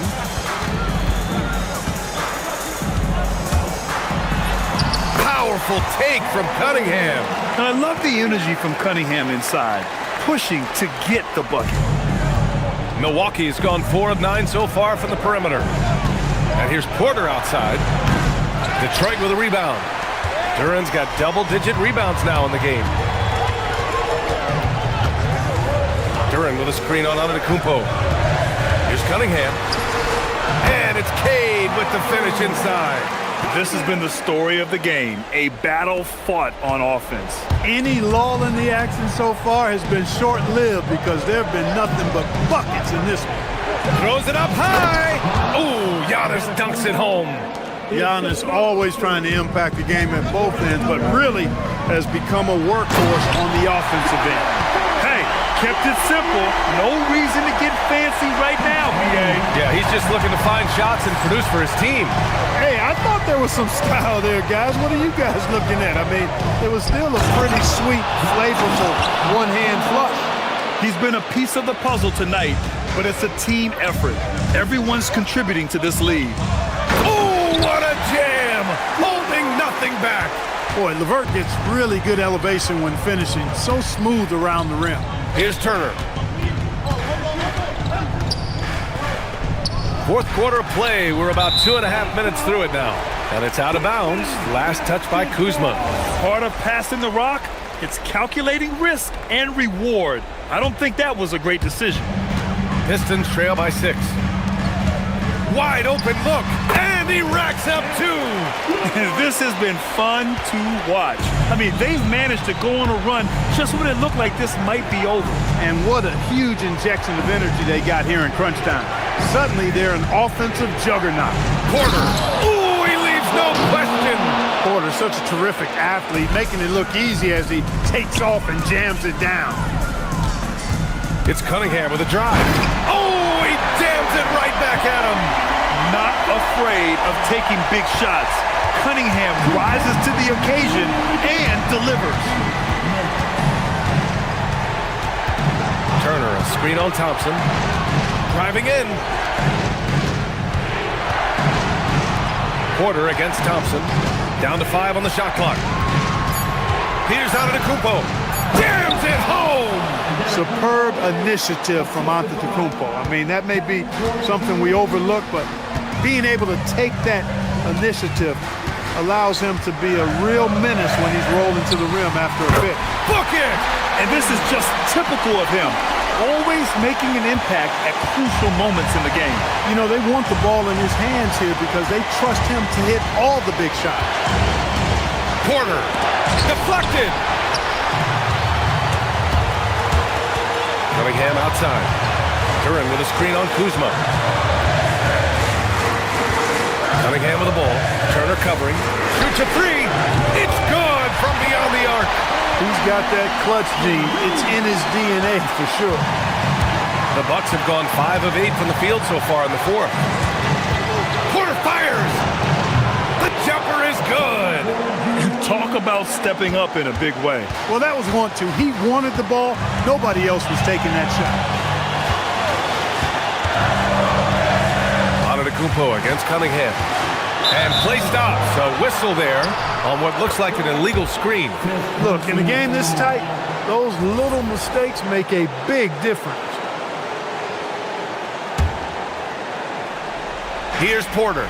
Powerful take from Cunningham. And I love the energy from Cunningham inside, pushing to get the bucket. Milwaukee has gone 4 of 9 so far from the perimeter. And here's Porter outside. Detroit with a rebound. Duran's got double-digit rebounds now in the game. Duran with a screen on Antetokounmpo. Here's Cunningham. And it's Cade with the finish inside. This has been the story of the game, a battle fought on offense. Any lull in the action so far has been short-lived because there have been nothing but buckets in this one. Throws it up high. Ooh, Giannis dunks it home. Giannis always trying to impact the game at both ends, but really has become a workhorse on the offensive end. Hey, kept it simple. No reason to get fancy right now, BA. Yeah, he's just looking to find shots and produce for his team. Hey, I thought there was some style there, guys. What are you guys looking at? I mean, it was still a pretty sweet, flavorful one-hand flush. He's been a piece of the puzzle tonight, but it's a team effort. Everyone's contributing to this lead. Oh, what a jam! Holding nothing back. Boy, LeVert gets really good elevation when finishing. So smooth around the rim. Here's Turner. Fourth quarter of play. We're about 2.5 minutes through it now. And it's out of bounds. Last touch by Kuzma. Part of passing the rock, it's calculating risk and reward. I don't think that was a great decision. Pistons trail by 6. Wide open look, and he racks up 2. This has been fun to watch. I mean, they've managed to go on a run just when it looked like this might be over. And what a huge injection of energy they got here in crunch time. Suddenly, they're an offensive juggernaut. Porter. Ooh, he leaves no question. Porter's such a terrific athlete, making it look easy as he takes off and jams it down. It's Cunningham with a drive. Oh, he jams it right back at him. Not afraid of taking big shots. Cunningham rises to the occasion and delivers. Turner, a screen on Thompson. Driving in. Porter against Thompson. Down to 5 on the shot clock. Peters out of the Antetokounmpo. Jams it home! Superb initiative from Antetokounmpo. I mean, that may be something we overlook, but being able to take that initiative allows him to be a real menace when he's rolling to the rim after a bit. Book it! And this is just typical of him. Always making an impact at crucial moments in the game. You know, they want the ball in his hands here because they trust him to hit all the big shots. Porter, deflected. Cunningham outside. Duran with a screen on Kuzma. Cunningham with the ball. Turner covering. Shoots a 3. It's good from beyond the arc. He's got that clutch gene. It's in his DNA for sure. The Bucks have gone 5 of 8 from the field so far in the fourth. Porter fires! The jumper is good! Talk about stepping up in a big way. Well, that was 1-2. He wanted the ball. Nobody else was taking that shot. Antetokounmpo against Cunningham. And play stops. A whistle there on what looks like an illegal screen. Look, in a game this tight, those little mistakes make a big difference. Here's Porter.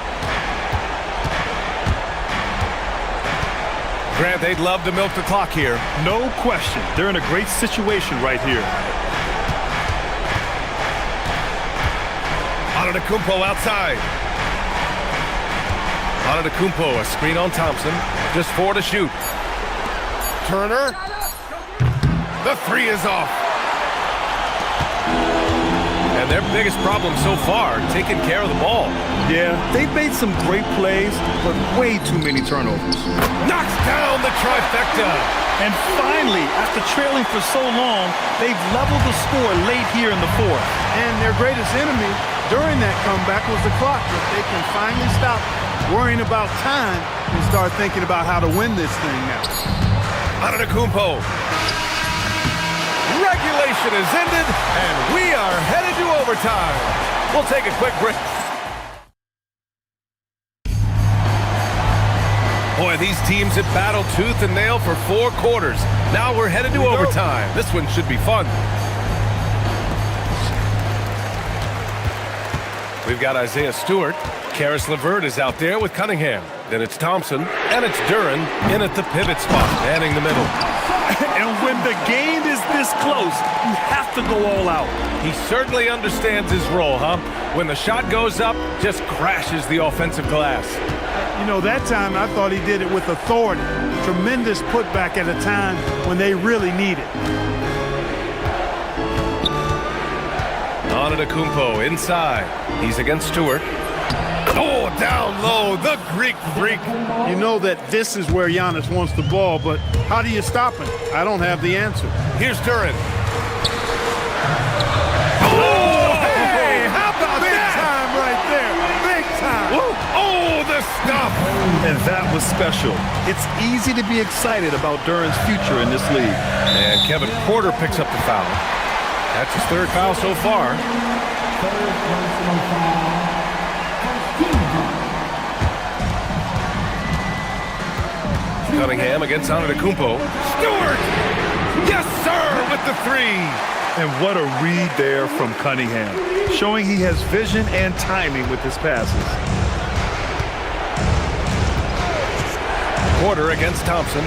Grant, they'd love to milk the clock here. No question. They're in a great situation right here. Antetokounmpo outside. Antetokounmpo, a screen on Thompson. Just 4 to shoot. Turner. The 3 is off. And their biggest problem so far, taking care of the ball. Yeah, they've made some great plays, but way too many turnovers. Knocks down the trifecta. And finally, after trailing for so long, they've leveled the score late here in the fourth. And their greatest enemy during that comeback was the clock. If they can finally stop worrying about time and start thinking about how to win this thing now. Antetokounmpo. Regulation is ended, and we are headed to overtime. We'll take a quick break. Boy, these teams have battled tooth and nail for 4 quarters. Now we're headed to overtime. This one should be fun. We've got Isaiah Stewart. Karis LeVert is out there with Cunningham. Then it's Thompson, and it's Duren in at the pivot spot, manning the middle. And when the game is this close, you have to go all out. He certainly understands his role, huh? When the shot goes up, just crashes the offensive glass. You know, that time I thought he did it with authority. Tremendous putback at a time when they really need it. Antetokounmpo inside. He's against Stewart. Oh, down low, the Greek freak. You know that this is where Giannis wants the ball, but how do you stop him? I don't have the answer. Here's Duren. Oh, hey, how about big that? time right there, big time. Oh, the stuff. And that was special. It's easy to be excited about Duren's future in this league. And Kevin Porter picks up the foul. That's his 3rd foul so far. Cunningham against Antetokounmpo. Stewart! Yes, sir, with the 3. And what a read there from Cunningham, showing he has vision and timing with his passes. Porter against Thompson.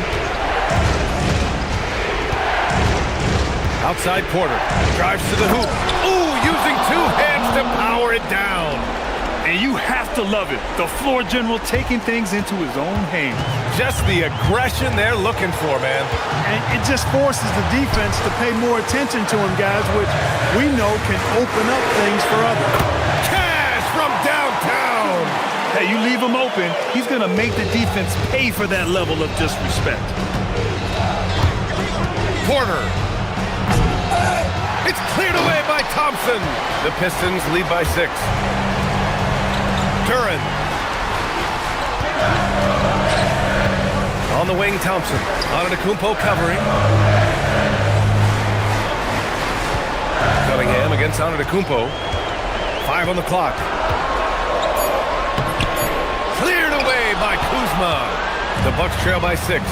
Outside Porter. Drives to the hoop. Ooh, using 2 hands to power it down. And you have to love it. The floor general taking things into his own hands. Just the aggression they're looking for, man. And it just forces the defense to pay more attention to him, guys, which we know can open up things for others. Cash from downtown. Hey, you leave him open, he's going to make the defense pay for that level of disrespect. Porter. It's cleared away by Thompson. The Pistons lead by 6. Duren. On the wing, Thompson. Antetokounmpo covering. Cunningham against Antetokounmpo. 5 on the clock. Cleared away by Kuzma. The Bucks trail by 6.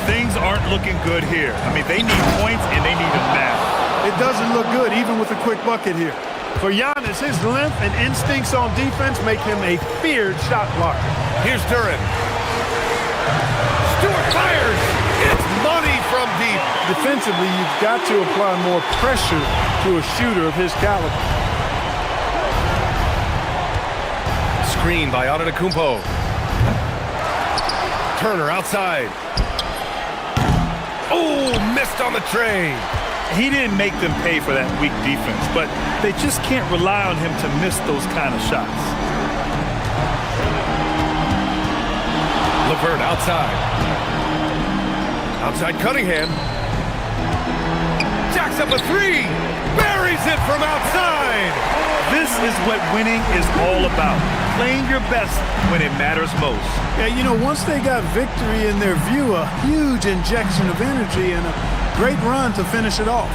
Things aren't looking good here. I mean, they need points and they need them now. It doesn't look good, even with a quick bucket here. For Giannis, his length and instincts on defense make him a feared shot blocker. Here's Duren. Stewart fires. It's money from deep. Defensively, you've got to apply more pressure to a shooter of his caliber. Screen by Antetokounmpo. Turner outside. Oh, missed on the tray. He didn't make them pay for that weak defense, but they just can't rely on him to miss those kind of shots. LeVert outside. Outside Cunningham. Jacks up a three. Buries it from outside. This is what winning is all about. Playing your best when it matters most. Yeah, you know, once they got victory in their view, a huge injection of energy and a great run to finish it off.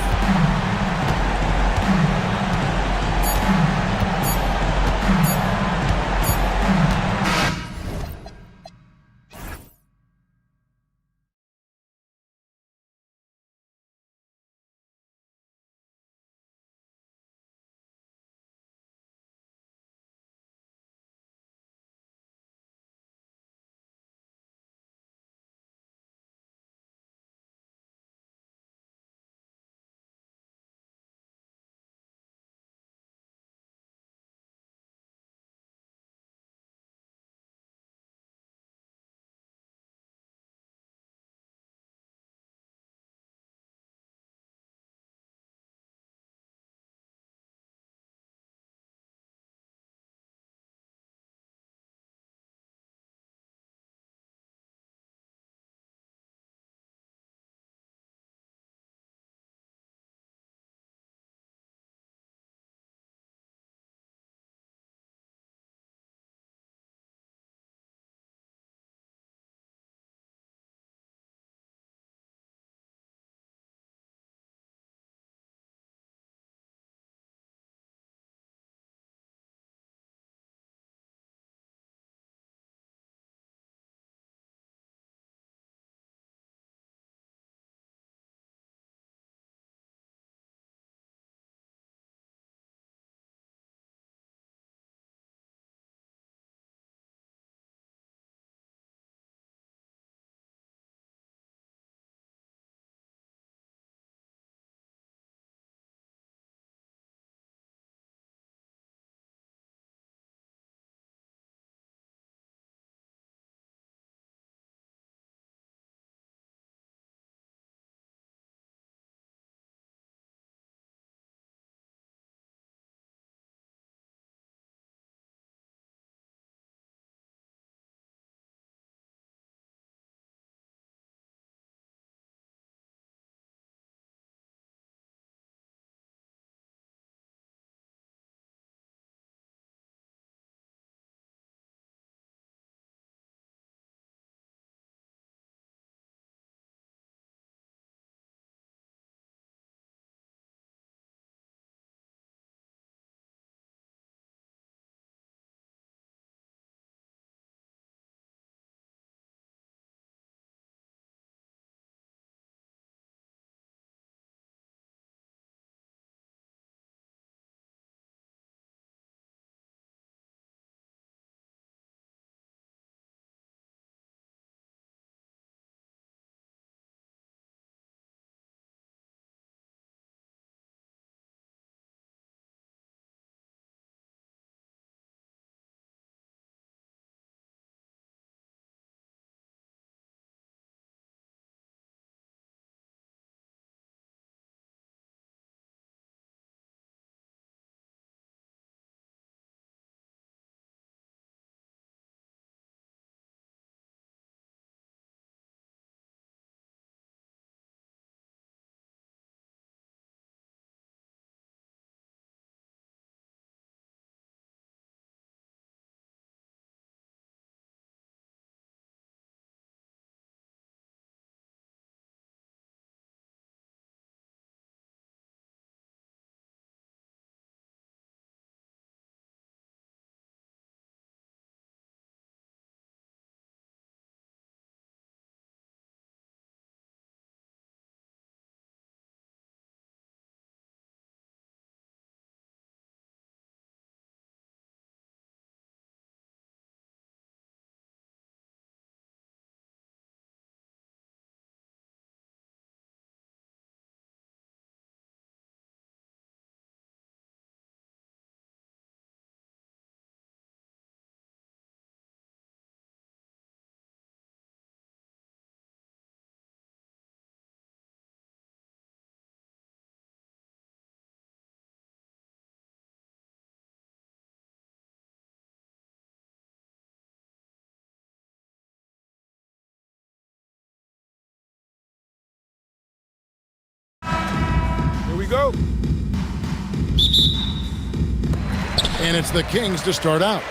And it's the Kings to start out.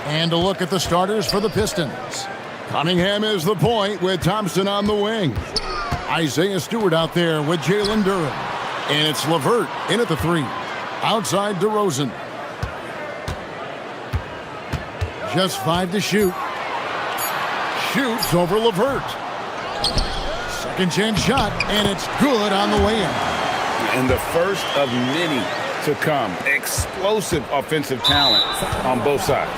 And a look at the starters for the Pistons. Cunningham is the point with Thompson on the wing. Isaiah Stewart out there with Jalen Duren. And it's LeVert in at the 3. Outside DeRozan. Just 5 to shoot. Shoots over LeVert. Second chance shot, and it's good on the way in. And the first of many to come. Explosive offensive talent on both sides.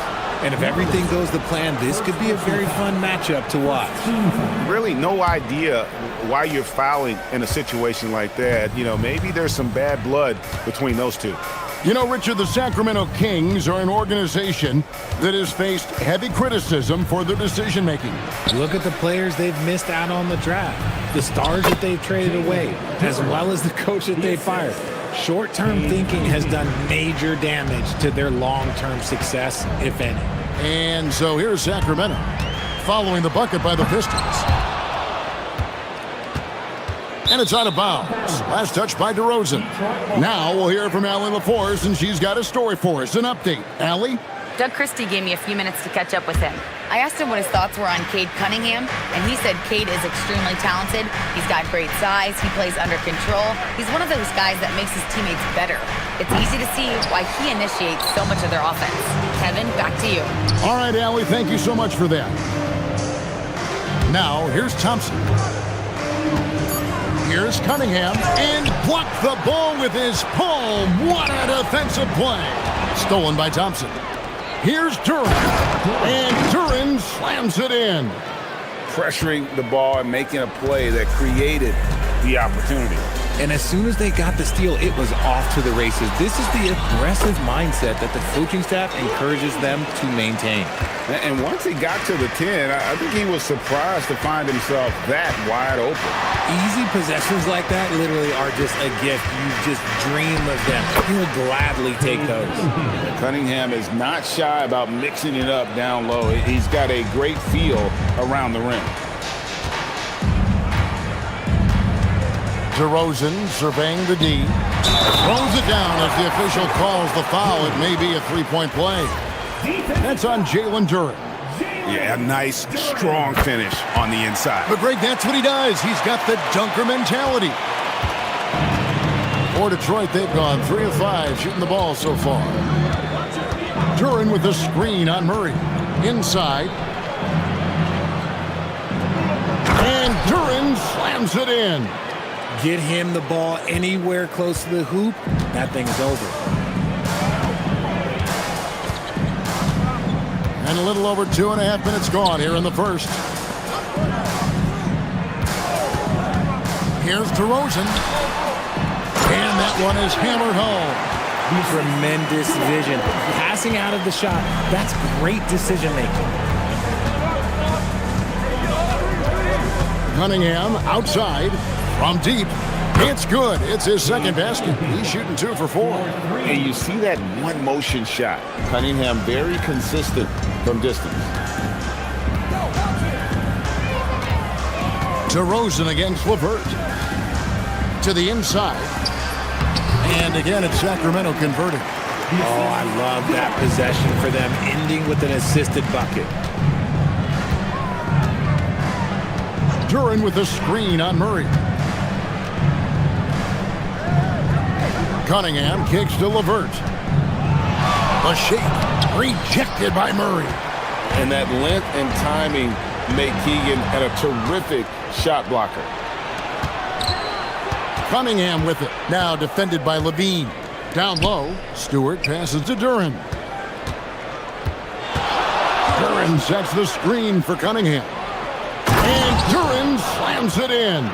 And if everything goes to plan, this could be a very fun matchup to watch. Really no idea why you're fouling in a situation like that. You know, maybe there's some bad blood between those two. You know, Richard, the Sacramento Kings are an organization that has faced heavy criticism for their decision-making. Look at the players they've missed out on the draft, the stars that they've traded away, as well as the coach that they fired. Short-term thinking has done major damage to their long-term success, if any. And so here's Sacramento, following the bucket by the Pistons. And it's out of bounds. Last touch by DeRozan. Now we'll hear from Allie LaForce, and she's got a story for us. An update. Allie? Doug Christie gave me a few minutes to catch up with him. I asked him what his thoughts were on Cade Cunningham, and he said Cade is extremely talented. He's got great size. He plays under control. He's one of those guys that makes his teammates better. It's easy to see why he initiates so much of their offense. Kevin, back to you. All right, Allie, thank you so much for that. Now, here's Thompson. Here's Cunningham, and blocked the ball with his palm. What a defensive play. Stolen by Thompson. Here's Duren, and Duren slams it in. Pressuring the ball and making a play that created the opportunity. And as soon as they got the steal, it was off to the races. This is the aggressive mindset that the coaching staff encourages them to maintain. And once he got to the 10, I think he was surprised to find himself that wide open. Easy possessions like that literally are just a gift. You just dream of them. He'll gladly take those. Cunningham is not shy about mixing it up down low. He's got a great feel around the rim. DeRozan surveying the D. Throws it down as the official calls the foul. It may be a three-point play. That's on Jalen Duren. Yeah, a nice, strong finish on the inside. But Greg, that's what he does. He's got the dunker mentality. For Detroit, they've gone 3 of 5 shooting the ball so far. Duren with a screen on Murray. Inside. And Duren slams it in. Get him the ball anywhere close to the hoop, that thing's over. And a little over 2.5 minutes gone here in the first. Here's DeRozan. And that one is hammered home. Tremendous vision. Passing out of the shot, that's great decision making. Cunningham outside. From deep, it's good. It's his second basket. He's shooting 2 for 4. And you see that one motion shot. Cunningham very consistent from distance. DeRozan against LeVert. To the inside. And again, it's Sacramento converting. Oh, I love that possession for them, ending with an assisted bucket. Duren with a screen on Murray. Cunningham kicks to LeVert. The shake rejected by Murray. And that length and timing make Keegan a terrific shot blocker. Cunningham with it. Now defended by Levine. Down low, Stewart passes to Duren. Duren sets the screen for Cunningham. And Duren slams it in.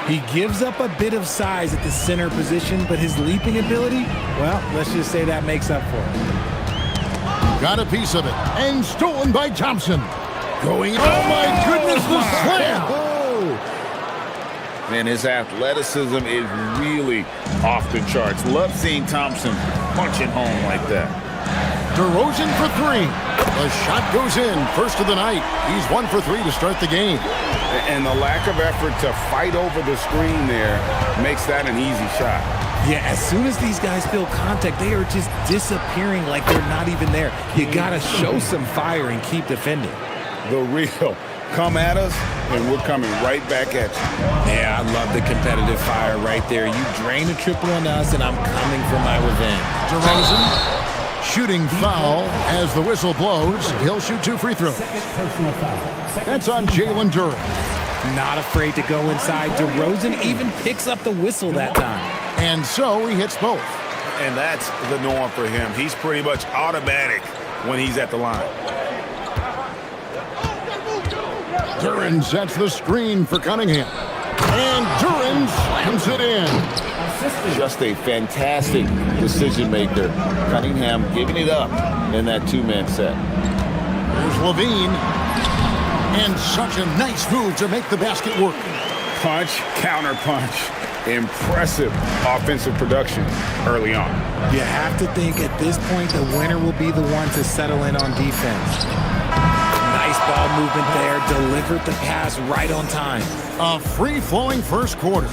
He gives up a bit of size at the center position, but his leaping ability, well, let's just say that makes up for it. Got a piece of it. And stolen by Thompson. Going, oh my goodness, the slam! Man, his athleticism is really off the charts. Love seeing Thompson punching home like that. DeRozan for 3. The shot goes in. First of the night. He's 1 for 3 to start the game. And the lack of effort to fight over the screen there makes that an easy shot. Yeah, as soon as these guys feel contact, they are just disappearing like they're not even there. You got to show some fire and keep defending. The real. Come at us, and we're coming right back at you. Yeah, I love the competitive fire right there. You drain a triple on us, and I'm coming for my revenge. DeRozan, shooting foul as the whistle blows. He'll shoot 2 free throws. That's on Jalen Duren. Not afraid to go inside. DeRozan even picks up the whistle that time. And so he hits both. And that's the norm for him. He's pretty much automatic when he's at the line. Duren sets the screen for Cunningham. And Duren slams it in. Just a fantastic decision maker. Cunningham giving it up in that two-man set. There's Levine. And such a nice move to make the basket work. Punch, counter punch. Impressive offensive production early on. You have to think at this point the winner will be the one to settle in on defense. Nice ball movement there. Delivered the pass right on time. A free-flowing first quarter.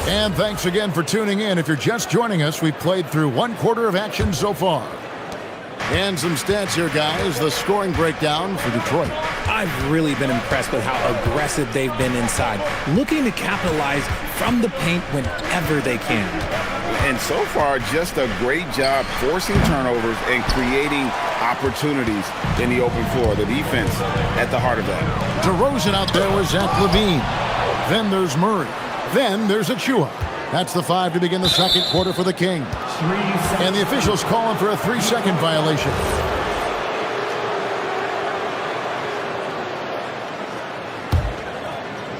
And thanks again for tuning in. If you're just joining us, we've played through 1 quarter of action so far. And some stats here, guys. The scoring breakdown for Detroit. I've really been impressed with how aggressive they've been inside, looking to capitalize from the paint whenever they can. And so far, just a great job forcing turnovers and creating opportunities in the open floor. The defense at the heart of that. DeRozan out there with Zach LaVine. Then there's Murray. Then there's Achua. That's the 5 to begin the second quarter for the Kings. And the officials calling for a 3-second violation.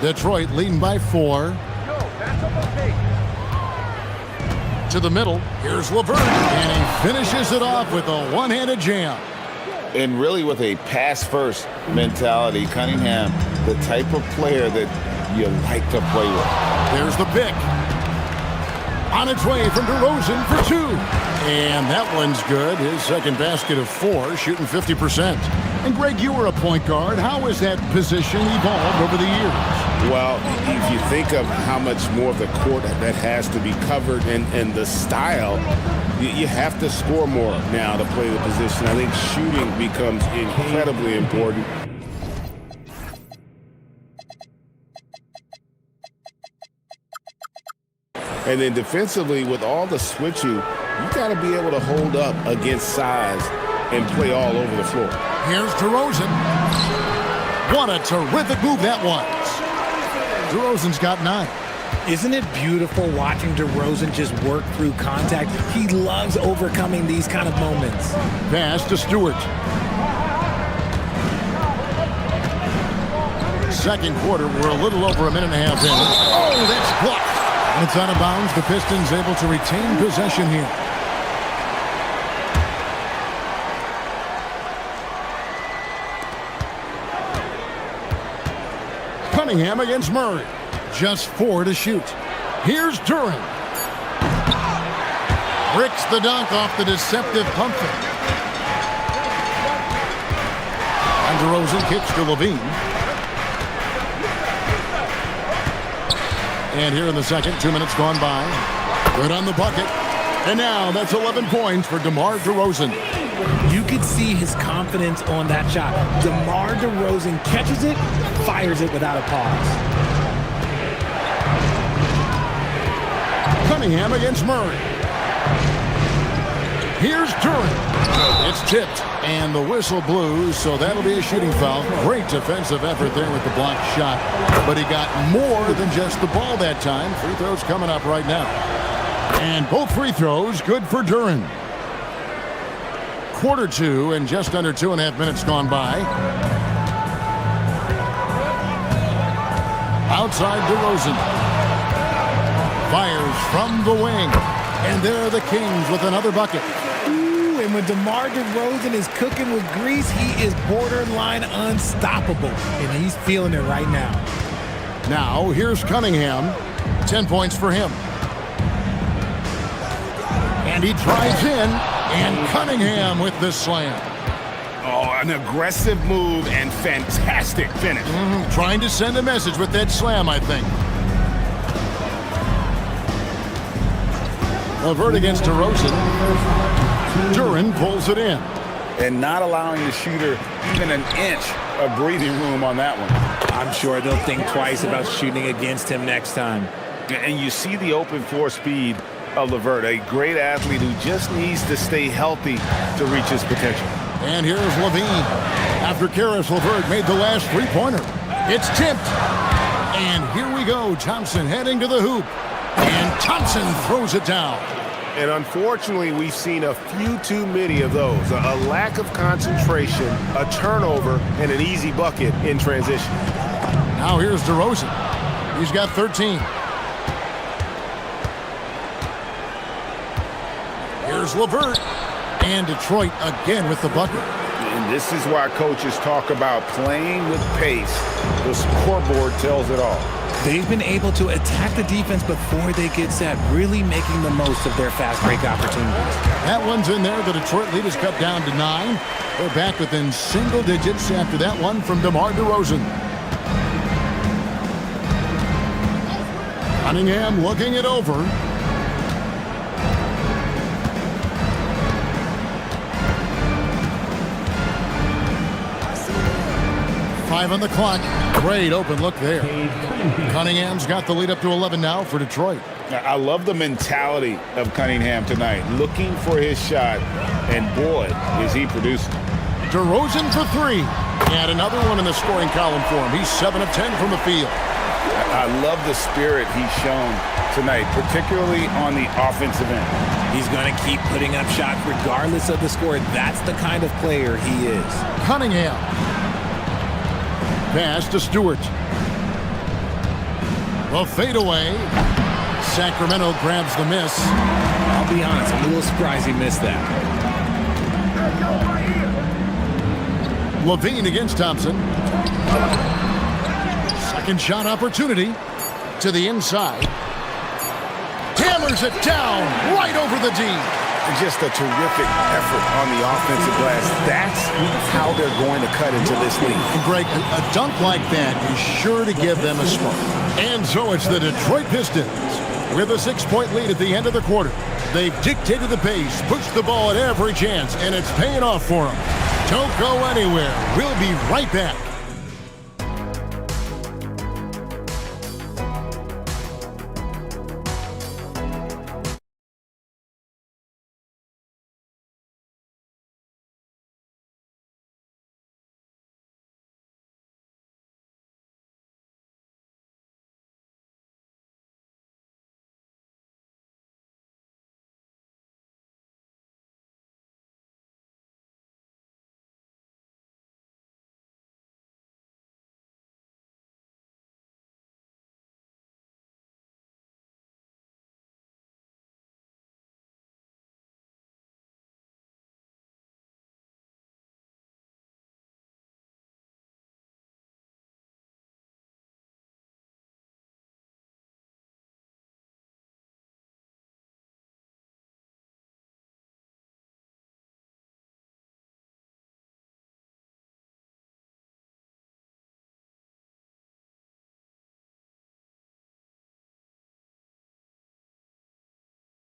Detroit leading by 4. To the middle. Here's LeVert. And he finishes it off with a one-handed jam. And really with a pass-first mentality, Cunningham, the type of player that you like to play with. There's the pick. On its way from DeRozan for 2. And that one's good. His second basket of 4, shooting 50%. And Greg, you were a point guard. How has that position evolved over the years? Well, if you think of how much more of the court that has to be covered and the style, you have to score more now to play the position. I think shooting becomes incredibly important. And then defensively, with all the switching, you got to be able to hold up against size and play all over the floor. Here's DeRozan. What a terrific move that was. DeRozan's got 9. Isn't it beautiful watching DeRozan just work through contact? He loves overcoming these kind of moments. Pass to Stewart. Second quarter, we're a little over a minute and a half in. Oh, that's blocked. It's out of bounds. The Pistons able to retain possession here. Cunningham against Murray. Just 4 to shoot. Here's Duren. Bricks the dunk off the deceptive pump fake. And DeRozan kicks to Levine. And here in the second, 2 minutes gone by. Good on the bucket. And now that's 11 points for DeMar DeRozan. You could see his confidence on that shot. DeMar DeRozan catches it, fires it without a pause. Cunningham against Murray. Here's Duren. It's tipped, and the whistle blew, so that'll be a shooting foul. Great defensive effort there with the blocked shot, but he got more than just the ball that time. Free throws coming up right now. And both free throws good for Duren. Quarter 2 and just under 2.5 minutes gone by. Outside DeRozan. Fires from the wing. And there are the Kings with another bucket. Ooh, and when DeMar DeRozan is cooking with grease, he is borderline unstoppable. And he's feeling it right now. Now, here's Cunningham. 10 points for him. And he drives in. And Cunningham with the slam. Oh, an aggressive move and fantastic finish. Trying to send a message with that slam, I think. LeVert against DeRozan. Duren pulls it in. And not allowing the shooter even an inch of breathing room on that one. I'm sure they'll think twice about shooting against him next time. And you see the open floor speed of LeVert, a great athlete who just needs to stay healthy to reach his potential. And here's Levine. After Karis LeVert made the last three-pointer. It's tipped. And here we go. Thompson heading to the hoop. And Thompson throws it down. And unfortunately, we've seen a few too many of those. A lack of concentration, a turnover, and an easy bucket in transition. Now here's DeRozan. He's got 13. Here's LeVert. And Detroit again with the bucket. And this is why coaches talk about playing with pace. The scoreboard tells it all. They've been able to attack the defense before they get set, really making the most of their fast break opportunities. That one's in there. The Detroit lead is cut down to 9. They're back within single digits after that one from DeMar DeRozan. Cunningham looking it over. Five on the clock. Great open look there. Cunningham's got the lead up to 11 now for Detroit. I love the mentality of Cunningham tonight, looking for his shot, and boy, is he producing. DeRozan for 3. And another one in the scoring column for him. He's 7 of 10 from the field. I love the spirit he's shown tonight, particularly on the offensive end. He's going to keep putting up shots regardless of the score. That's the kind of player he is. Cunningham. Pass to Stewart. The fadeaway. Sacramento grabs the miss. I'll be honest, I'm a little surprised he missed that. Levine against Thompson. Second shot opportunity to the inside. Hammers it down right over the D. Just a terrific effort on the offensive glass. That's how they're going to cut into this league. Greg, a dunk like that is sure to give them a spark. And so it's the Detroit Pistons with a 6-point lead at the end of the quarter. They've dictated the pace, pushed the ball at every chance, and it's paying off for them. Don't go anywhere. We'll be right back.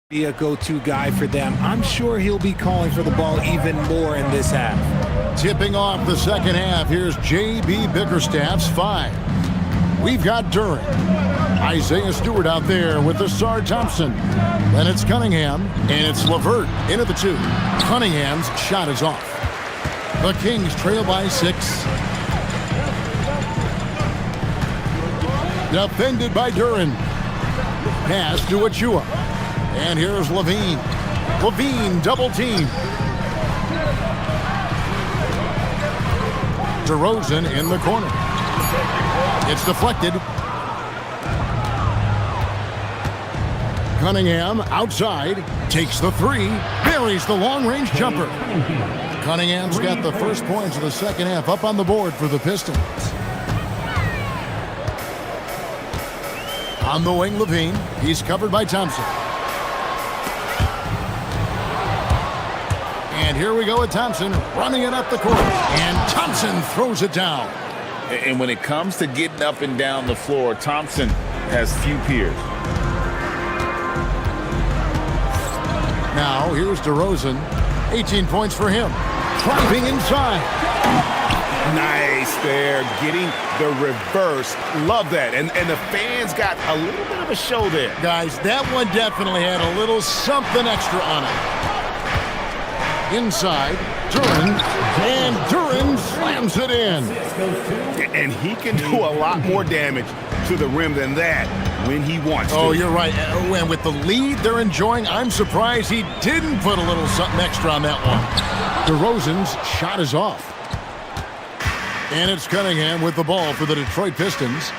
Be a go-to guy for them. I'm sure he'll be calling for the ball even more in this half. Tipping off the second half, here's J.B. Bickerstaff's 5. We've got Duren. Isaiah Stewart out there with the Sar Thompson. Then it's Cunningham, and it's LeVert into the 2. Cunningham's shot is off. The Kings trail by 6. Defended by Duren. Pass to Achua. And here's Levine. Levine double team. DeRozan in the corner. It's deflected. Cunningham outside. Takes the 3. Buries the long-range jumper. Cunningham's got the first points of the second half up on the board for the Pistons. On the wing, Levine. He's covered by Thompson. And here we go with Thompson running it up the court. And Thompson throws it down. And when it comes to getting up and down the floor, Thompson has few peers. Now, here's DeRozan. 18 points for him. Driving inside. Nice there, getting the reverse. Love that. And the fans got a little bit of a show there. Guys, that one definitely had a little something extra on it. Inside, Duren. And Duren slams it in. And he can do a lot more damage to the rim than that when he wants to. Oh, you're right. And with the lead they're enjoying, I'm surprised he didn't put a little something extra on that one. DeRozan's shot is off. And it's Cunningham with the ball for the Detroit Pistons.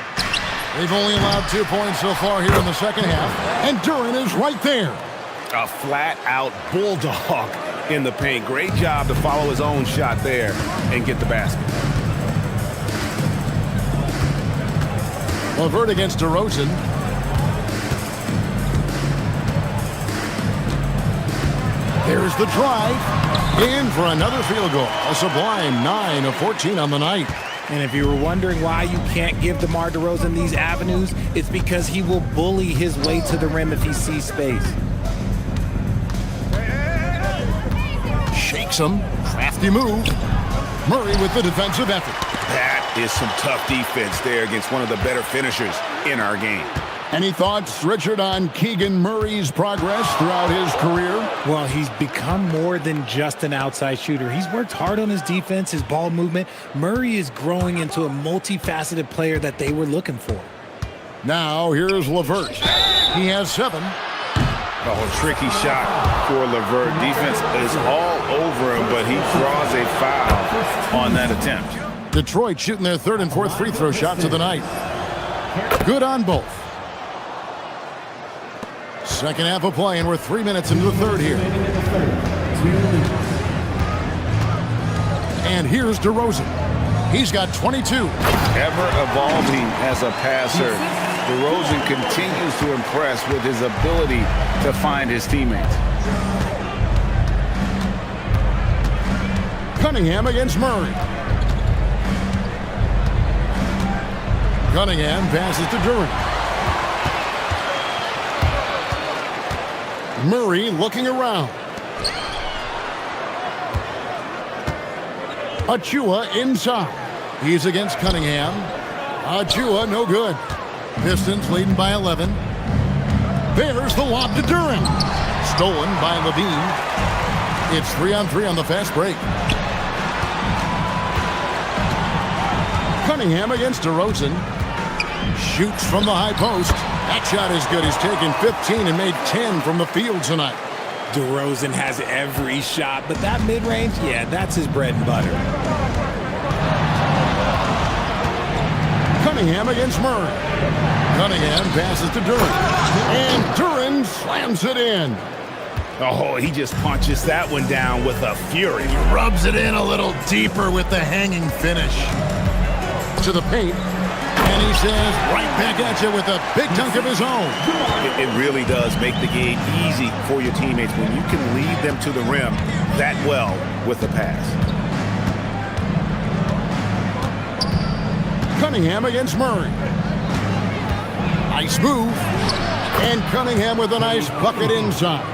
They've only allowed 2 points so far here in the second half. And Duren is right there. A flat-out bulldog in the paint. Great job to follow his own shot there and get the basket. LeVert against DeRozan. There's the drive. In for another field goal. A sublime 9 of 14 on the night. And if you were wondering why you can't give DeMar DeRozan these avenues, it's because he will bully his way to the rim if he sees space. Shakes him. Crafty move. Murray with the defensive effort. That is some tough defense there against one of the better finishers in our game. Any thoughts, Richard, on Keegan Murray's progress throughout his career? Well, he's become more than just an outside shooter. He's worked hard on his defense, his ball movement. Murray is growing into a multifaceted player that they were looking for. Now, here's LeVert. He has 7. Oh, tricky shot for LeVert. Defense is all over him, but he draws a foul on that attempt. Detroit shooting their 3rd and 4th free throw shots of the night. Good on both. Second half of play, and we're 3 minutes into the third here. And here's DeRozan. He's got 22. Ever evolving as a passer, DeRozan continues to impress with his ability to find his teammates. Cunningham against Murray. Cunningham passes to Duren. Murray looking around. Achua inside. He's against Cunningham. Achua no good. Pistons leading by 11. There's the lob to Duren. Stolen by Levine. It's 3-on-3 on the fast break. Cunningham against DeRozan. Shoots from the high post. That shot is good. He's taken 15 and made 10 from the field tonight. DeRozan has every shot, but that mid-range, yeah, that's his bread and butter. Cunningham against Murray. Cunningham passes to Duren. And Duren slams it in. Oh, he just punches that one down with a fury. He rubs it in a little deeper with the hanging finish. To the paint. And he says, right back at you with a big dunk of his own. It really does make the game easy for your teammates when you can lead them to the rim that well with the pass. Cunningham against Murray. Nice move. And Cunningham with a nice bucket inside.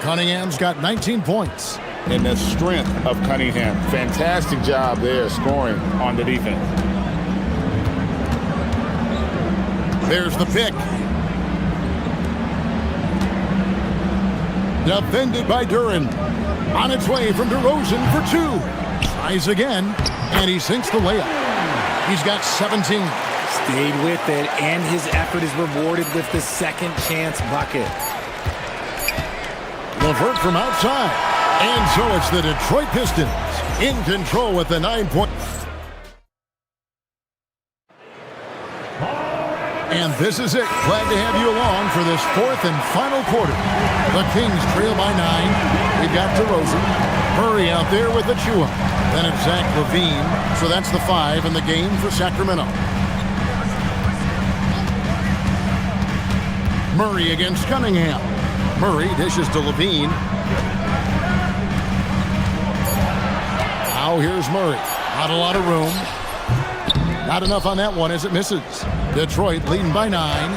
Cunningham's got 19 points. And the strength of Cunningham. Fantastic job there scoring on the defense. There's the pick. Defended by Duren. On its way from DeRozan for 2. Tries again, and he sinks the layup. He's got 17. Stayed with it, and his effort is rewarded with the second chance bucket. LeVert from outside. And so it's the Detroit Pistons in control with the 9-point. And this is it. Glad to have you along for this 4th and final quarter. The Kings trail by 9. We've got DeRozan. Murray out there with Achua. Then it's Zach LaVine. So that's the 5 in the game for Sacramento. Murray against Cunningham. Murray dishes to LaVine. Now here's Murray. Not a lot of room. Not enough on that one as it misses. Detroit leading by 9.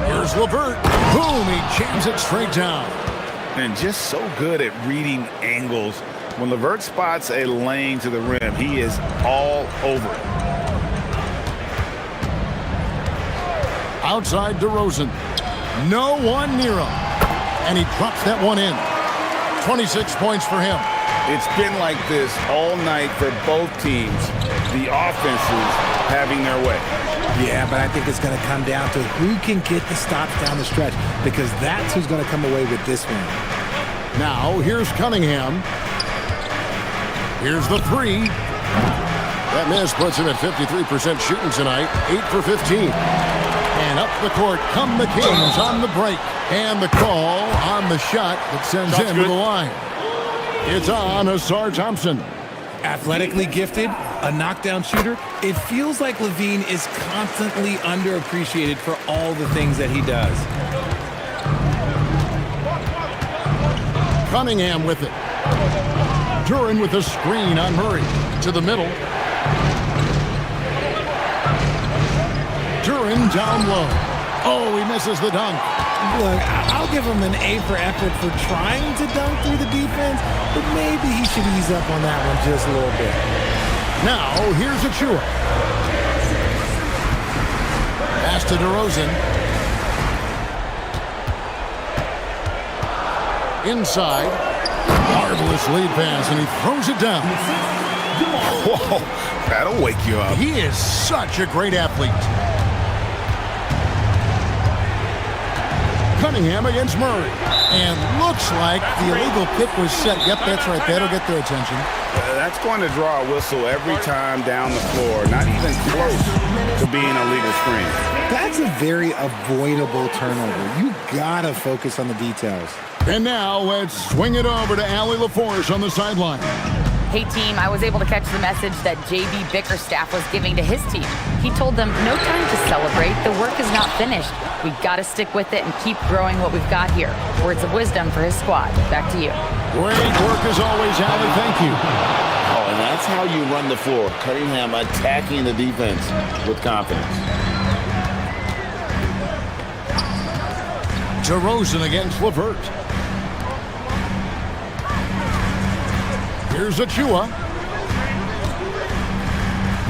Here's LeVert. Boom, he jams it straight down. And just so good at reading angles. When LeVert spots a lane to the rim, he is all over it. Outside DeRozan. No one near him. And he drops that one in. 26 points for him. It's been like this all night for both teams. The offenses having their way. Yeah, but I think it's going to come down to who can get the stops down the stretch, because that's who's going to come away with this one. Now, here's Cunningham. Here's the 3. That miss puts him at 53% shooting tonight, 8 for 15. And up the court come the Kings on the break. And the call on the shot that sends him to the line. It's on Asar Thompson. Athletically gifted, a knockdown shooter. It feels like Levine is constantly underappreciated for all the things that he does. Cunningham with it. Duran with a screen on Murray. To the middle. Duran down low. Oh, he misses the dunk. Look, I'll give him an A for effort for trying to dunk through the defense, but maybe he should ease up on that one just a little bit. Now, here's Achua. Pass to DeRozan. Inside. Marvelous lead pass, and he throws it down. Whoa, that'll wake you up. He is such a great athlete. Cunningham against Murray. And looks like the illegal pick was set. Yep, that's right. That'll get their attention. That's going to draw a whistle every time down the floor. Not even close to being a legal screen. That's a very avoidable turnover. You gotta focus on the details. And now let's swing it over to Allie LaForce on the sideline. Hey team, I was able to catch the message that JB Bickerstaff was giving to his team. He told them, no time to celebrate, the work is not finished. We gotta stick with it and keep growing what we've got here. Words of wisdom for his squad. Back to you. Great work as always, Allie, thank you. Oh, and that's how you run the floor. Cunningham attacking the defense with confidence. DeRozan against LeVert. Here's Achua.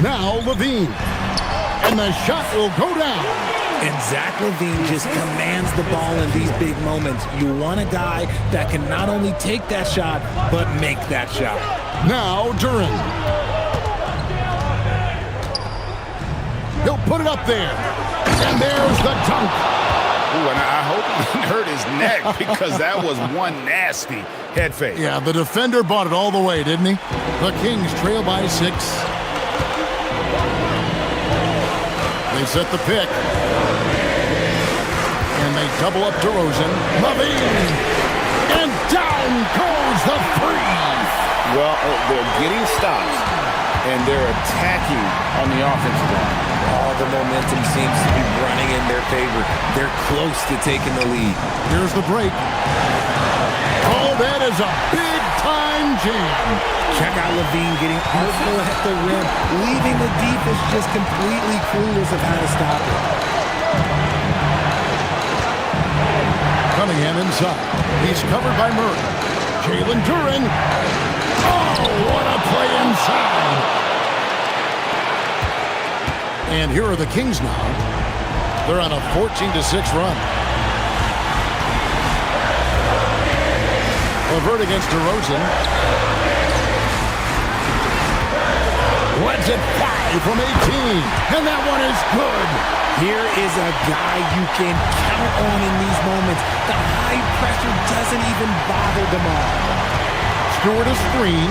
Now Levine. And the shot will go down. And Zach Levine just commands the ball in these big moments. You want a guy that can not only take that shot, but make that shot. Now Duran. He'll put it up there. And there's the dunk. Ooh, and I hope he didn't hurt his neck, because that was one nasty head fake. Yeah, the defender bought it all the way, didn't he? The Kings trail by 6. They set the pick. And they double up DeRozan. Levine! And down goes the 3! Well, they're getting stops, and they're attacking on the offensive line. All the momentum seems to be running in their favor. They're close to taking the lead. Here's the break. Oh, that is a big-time jam. Check out Levine getting over at the rim, leaving the defense just completely clueless of how to stop it. Cunningham inside. He's covered by Murray. Jalen Duran. Oh, what a play inside. And here are the Kings now. They're on a 14-6 run. LeVert against DeRozan. Lets it fly from 18. And that one is good. Here is a guy you can count on in these moments. The high pressure doesn't even bother DeMar. Stewart a screen.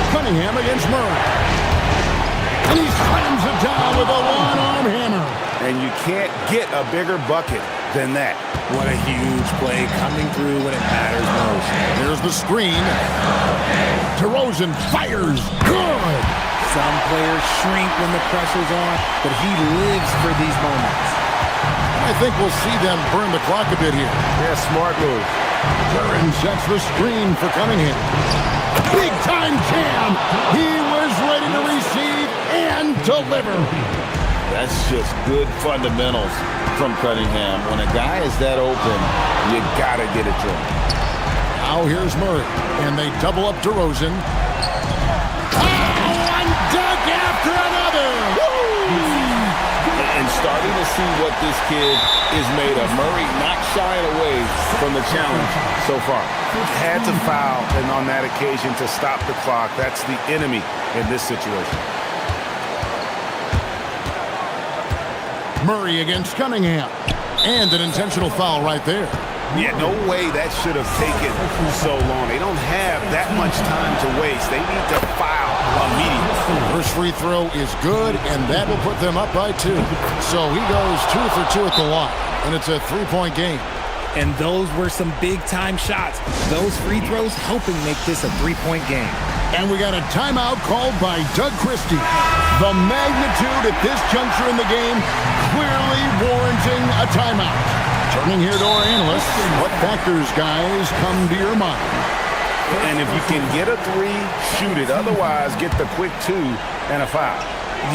Cunningham against Murray. And he slams it down with a one-arm hammer. And you can't get a bigger bucket than that. What a huge play coming through when it matters most. There's the screen. DeRozan fires. Good. Some players shrink when the pressure's on, but he lives for these moments. I think we'll see them burn the clock a bit here. Yeah, smart move. Curran sets the screen for Cunningham. Big time jam. He was ready to receive and deliver. That's just good fundamentals from Cunningham. When a guy is that open, you got to get it to him. Now here's Murray, and they double up DeRozan. One dunk after another. And starting to see what this kid is made of. Murray not shying away from the challenge so far. Had to foul, and on that occasion to stop the clock. That's the enemy in this situation. Murray against Cunningham. And an intentional foul right there. Yeah, no way that should have taken so long. They don't have that much time to waste. They need to foul immediately. First free throw is good, and that will put them up by 2. So he goes 2 for 2 at the line, and it's a 3-point game. And those were some big-time shots. Those free throws helping make this a 3-point game. And we got a timeout called by Doug Christie. The magnitude at this juncture in the game clearly warranting a timeout. Turning here to our analysts, what factors, guys, come to your mind? And if you can get a 3, shoot it. Otherwise, get the quick 2 and a foul.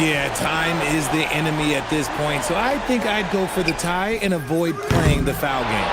Yeah, time is the enemy at this point, so I think I'd go for the tie and avoid playing the foul game.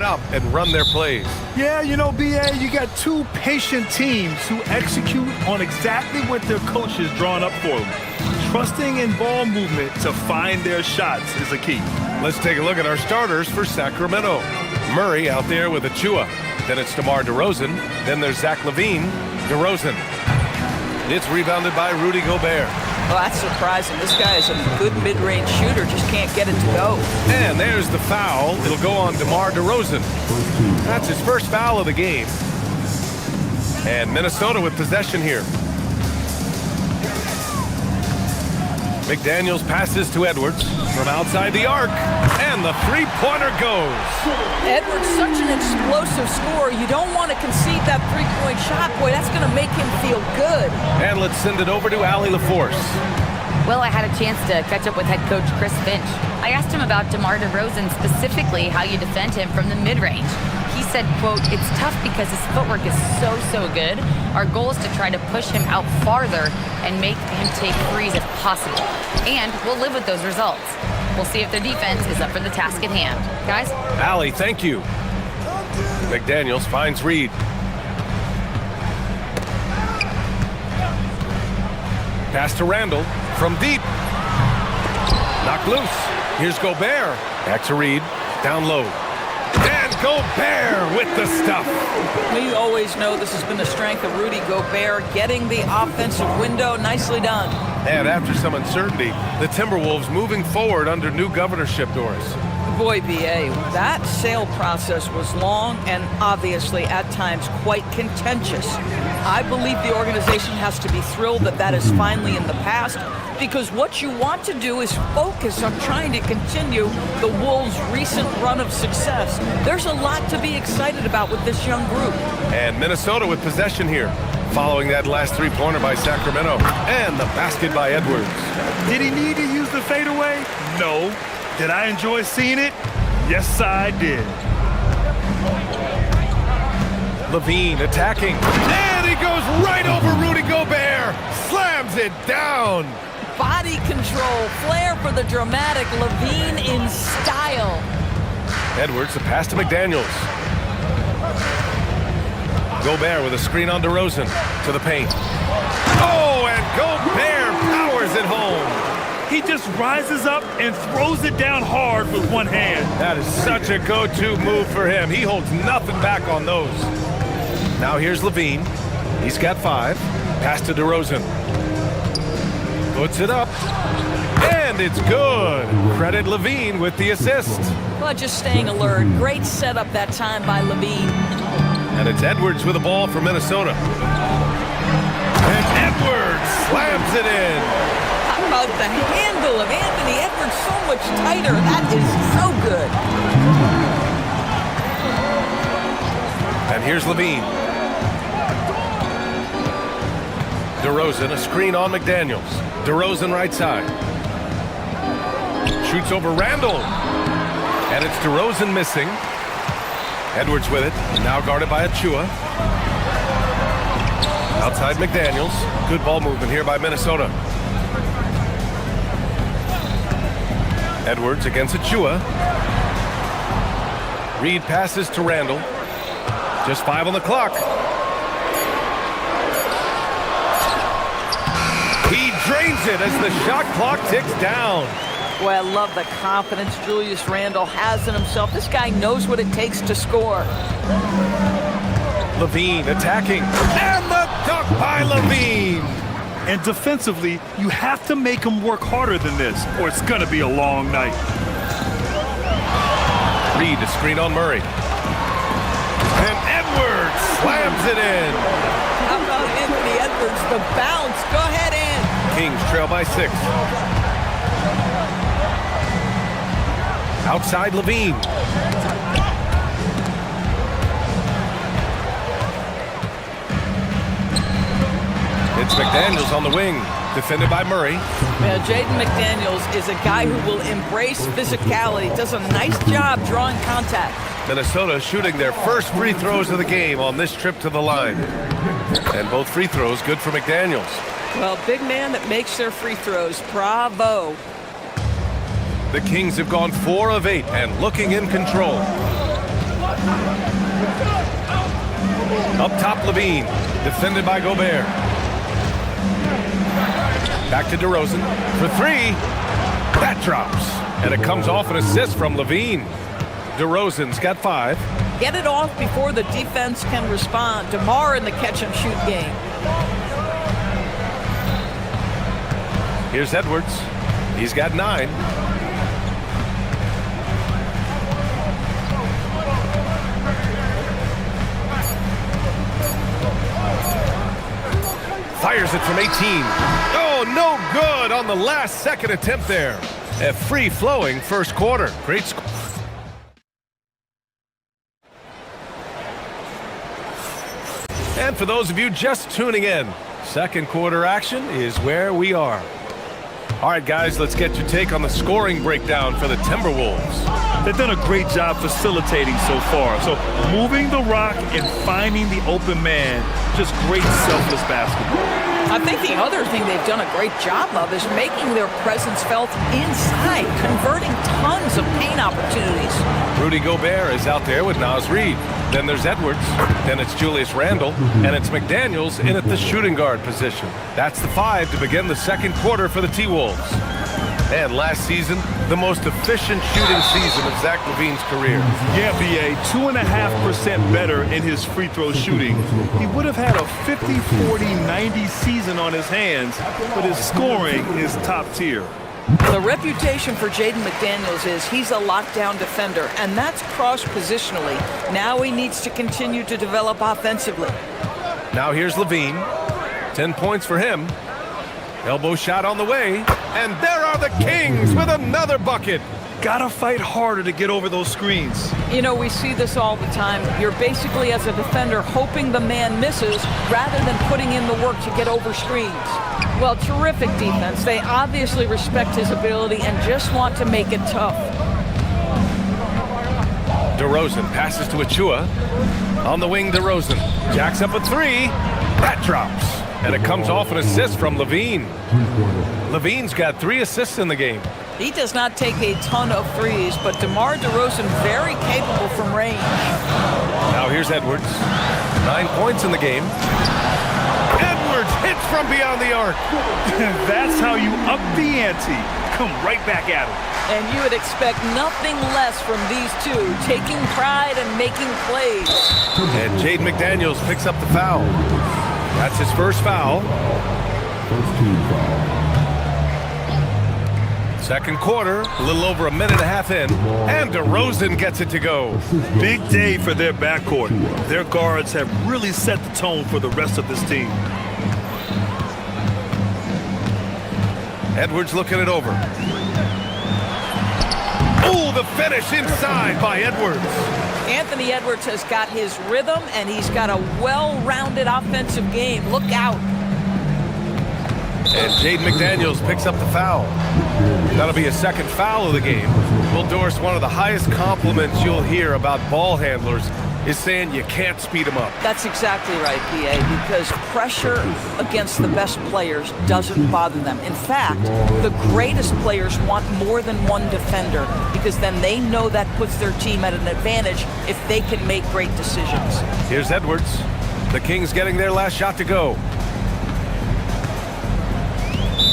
up and run their plays. Yeah, you know, BA, you got two patient teams who execute on exactly what their coach has drawn up for them. Trusting in ball movement to find their shots is a key. Let's take a look at our starters for Sacramento. Murray out there with Achua. Then it's DeMar DeRozan. Then there's Zach LaVine. DeRozan. It's rebounded by Rudy Gobert. Well, that's surprising. This guy is a good mid-range shooter, just can't get it to go. And there's the foul. It'll go on DeMar DeRozan. That's his first foul of the game. And Minnesota with possession here. McDaniels passes to Edwards from outside the arc. And the three-pointer goes. Edwards, such an explosive scorer. You don't want to concede that three-point shot. Boy, that's going to make him feel good. And let's send it over to Allie LaForce. Well, I had a chance to catch up with head coach Chris Finch. I asked him about DeMar DeRozan, specifically how you defend him from the mid-range. He said, quote, "It's tough because his footwork is so good. Our goal is to try to push him out farther and make him take threes if possible. And we'll live with those results. We'll see if their defense is up for the task at hand." Guys? Allie, thank you. McDaniels finds Reed. Pass to Randall from deep. Knocked loose. Here's Gobert. Back to Reed. Down low. And Gobert with the stuff. We always know this has been the strength of Rudy Gobert, getting the offensive window. Nicely done. And after some uncertainty, the Timberwolves moving forward under new governorship, Doris. Boy, BA, that sale process was long and obviously at times quite contentious. I believe the organization has to be thrilled that that is finally in the past, because what you want to do is focus on trying to continue the Wolves' recent run of success. There's a lot to be excited about with this young group. And Minnesota with possession here, following that last three-pointer by Sacramento. And the basket by Edwards. Did he need to use the fadeaway? No. Did I enjoy seeing it? Yes, I did. LaVine attacking. And he goes right over Rudy Gobert. Slams it down. Body control, flair for the dramatic. LaVine in style. Edwards, the pass to McDaniels. Gobert with a screen on DeRozan to the paint. Oh, and Gobert powers it home. He just rises up and throws it down hard with one hand. That is such a go-to move for him. He holds nothing back on those. Now here's LaVine. He's got 5. Pass to DeRozan. Puts it up. And it's good. Credit LaVine with the assist. Well, just staying alert. Great setup that time by LaVine. And it's Edwards with the ball for Minnesota. And Edwards slams it in. How about the handle of Anthony Edwards? So much tighter. That is so good. And here's LaVine. DeRozan, a screen on McDaniels. DeRozan right side. Shoots over Randall. And it's DeRozan missing. Edwards with it. Now guarded by Achua. Outside McDaniels. Good ball movement here by Minnesota. Edwards against Achua. Reed passes to Randall. Just 5 on the clock. He drains it as the shot clock ticks down. Boy, I love the confidence Julius Randle has in himself. This guy knows what it takes to score. LaVine attacking. And the dunk by LaVine. And defensively, you have to make him work harder than this, or it's going to be a long night. Reed to screen on Murray. And Edwards slams it in. How about Anthony Edwards? The bounce. Go ahead in. Kings trail by 6. Outside LaVine. It's McDaniels on the wing, defended by Murray. Well, Jaden McDaniels is a guy who will embrace physicality, does a nice job drawing contact. Minnesota shooting their first free throws of the game on this trip to the line. And both free throws good for McDaniels. Well, big man that makes their free throws. Bravo. The Kings have gone 4 of 8 and looking in control. Up top, Levine. Defended by Gobert. Back to DeRozan for three. That drops. And it comes off an assist from Levine. DeRozan's got 5. Get it off before the defense can respond. DeMar in the catch-and-shoot game. Here's Edwards. He's got 9. Fires it from 18. Oh, no good on the last second attempt there. A free-flowing first quarter. Great score. And for those of you just tuning in, second quarter action is where we are. All right, guys, let's get your take on the scoring breakdown for the Timberwolves. They've done a great job facilitating so far. So moving the rock and finding the open man, just great selfless basketball. I think the other thing they've done a great job of is making their presence felt inside, converting tons of paint opportunities. Rudy Gobert is out there with Naz Reid. Then there's Edwards. Then it's Julius Randle. And it's McDaniels in at the shooting guard position. That's the 5 to begin the second quarter for the T-Wolves. And last season, the most efficient shooting season of Zach LaVine's career. Yeah, B.A., 2.5% better in his free throw shooting. He would have had a 50, 40, 90 season on his hands, but his scoring is top tier. The reputation for Jaden McDaniels is he's a lockdown defender, and that's cross-positionally. Now he needs to continue to develop offensively. Now here's LaVine. 10 points for him. Elbow shot on the way. And there are the Kings with another bucket. Gotta fight harder to get over those screens. You know, we see this all the time. You're basically, as a defender, hoping the man misses rather than putting in the work to get over screens. Well, terrific defense. They obviously respect his ability and just want to make it tough. DeRozan passes to Achua. On the wing, DeRozan jacks up a 3. That drops. And it comes off an assist from LaVine. LaVine's got 3 assists in the game. He does not take a ton of threes, but DeMar DeRozan very capable from range. Now here's Edwards. 9 points in the game. Edwards hits from beyond the arc. That's how you up the ante. Come right back at him. And you would expect nothing less from these two, taking pride and making plays. And Jaden McDaniels picks up the foul. That's his first foul. First team foul. Second quarter, a little over a minute and a half in, and DeRozan gets it to go. Big day for their backcourt. Their guards have really set the tone for the rest of this team. Edwards looking it over. Oh, the finish inside by Edwards. Anthony Edwards has got his rhythm, and he's got a well-rounded offensive game. Look out. And Jaden McDaniels picks up the foul. That'll be a second foul of the game. Will Doris, one of the highest compliments you'll hear about ball handlers is saying you can't speed them up. That's exactly right, PA, because pressure against the best players doesn't bother them. In fact, the greatest players want more than one defender, because then they know that puts their team at an advantage if they can make great decisions. Here's Edwards. The Kings getting their last shot to go.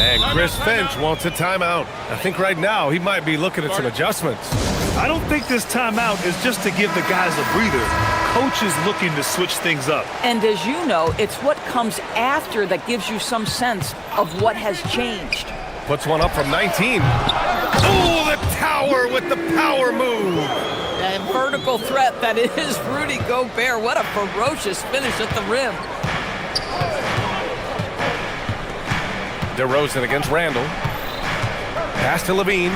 And Chris Finch wants a timeout. I think right now he might be looking at some adjustments. I don't think this timeout is just to give the guys a breather. Coach is looking to switch things up. And as you know, it's what comes after that gives you some sense of what has changed. Puts one up from 19. Oh, the tower with the power move. And vertical threat that is Rudy Gobert. What a ferocious finish at the rim. DeRozan against Randle. Pass to Levine.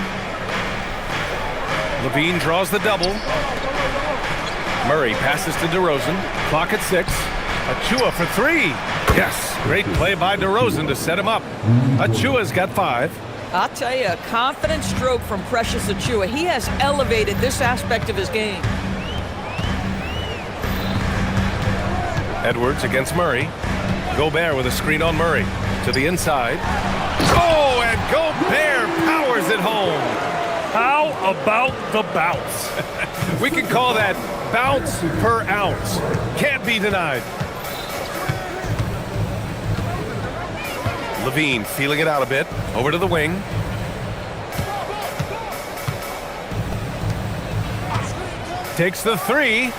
Levine draws the double. Murray passes to DeRozan. Clock at 6. Achua for 3. Yes, great play by DeRozan to set him up. Achua's got 5. I'll tell you, a confident stroke from Precious Achua. He has elevated this aspect of his game. Edwards against Murray. Gobert with a screen on Murray. To the inside. Oh, and Gobert powers it home. How about the bounce? We can call that bounce per ounce. Can't be denied. Levine feeling it out a bit. Over to the wing. Takes the three.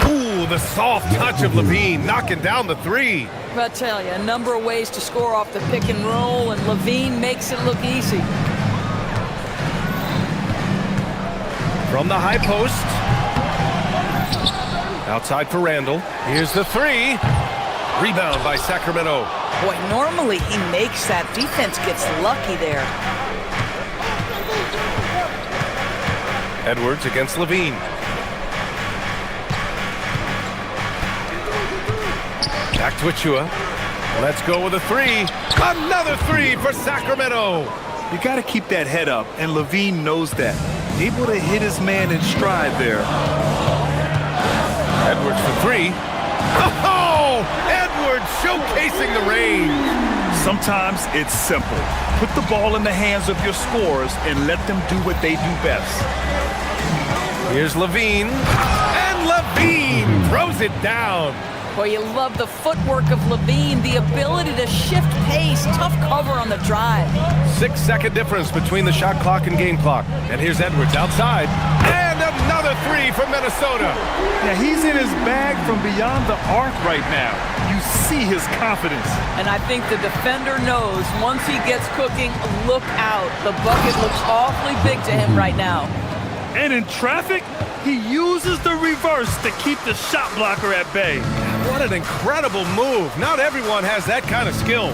Ooh, the soft touch of Levine knocking down the three. I'll tell you, a number of ways to score off the pick and roll, and Levine makes it look easy. From the high post. Outside for Randall. Here's the three. Rebound by Sacramento. Boy, normally he makes that. Defense gets lucky there. Edwards against Levine. Back to Achua. Let's go with a three. Another three for Sacramento. You got to keep that head up, and Levine knows that. Able to hit his man in stride there. Edwards for three. Oh! Edwards showcasing the range. Sometimes it's simple. Put the ball in the hands of your scorers and let them do what they do best. Here's Levine. And Levine throws it down. Boy, you love the footwork of Levine, the ability to shift pace, tough cover on the drive. 6-second difference between the shot clock and game clock. And here's Edwards outside. And another three from Minnesota. Yeah, he's in his bag from beyond the arc right now. You see his confidence. And I think the defender knows once he gets cooking, look out. The bucket looks awfully big to him right now. And in traffic, he uses the reverse to keep the shot blocker at bay. What an incredible move. Not everyone has that kind of skill.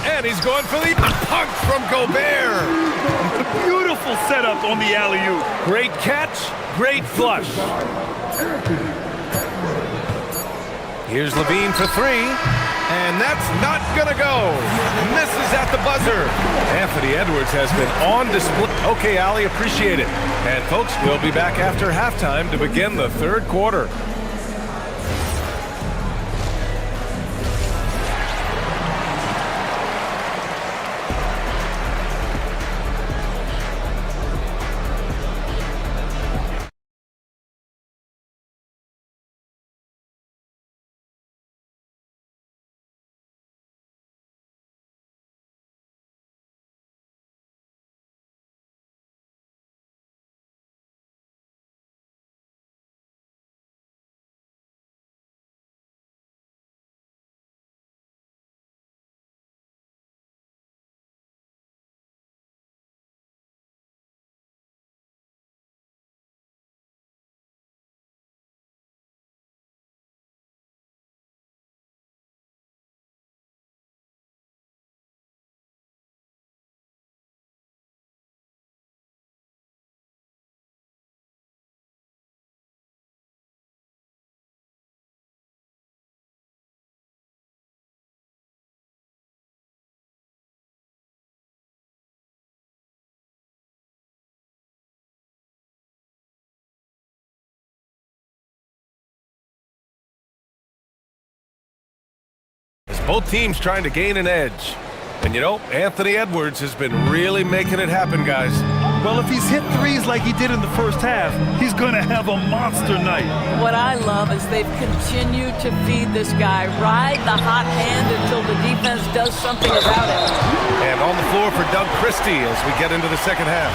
And he's going for the punch from Gobert. Beautiful setup on the alley-oop. Great catch, great flush. Here's Levine for three. And that's not going to go. Misses at the buzzer. Anthony Edwards has been on display. Okay, Ali, appreciate it. And folks, we'll be back after halftime to begin the third quarter. Both teams trying to gain an edge. And you know, Anthony Edwards has been really making it happen, guys. Well, if he's hit threes like he did in the first half, he's going to have a monster night. What I love is they've continued to feed this guy, ride the hot hand until the defense does something about it. And on the floor for Doug Christie as we get into the second half.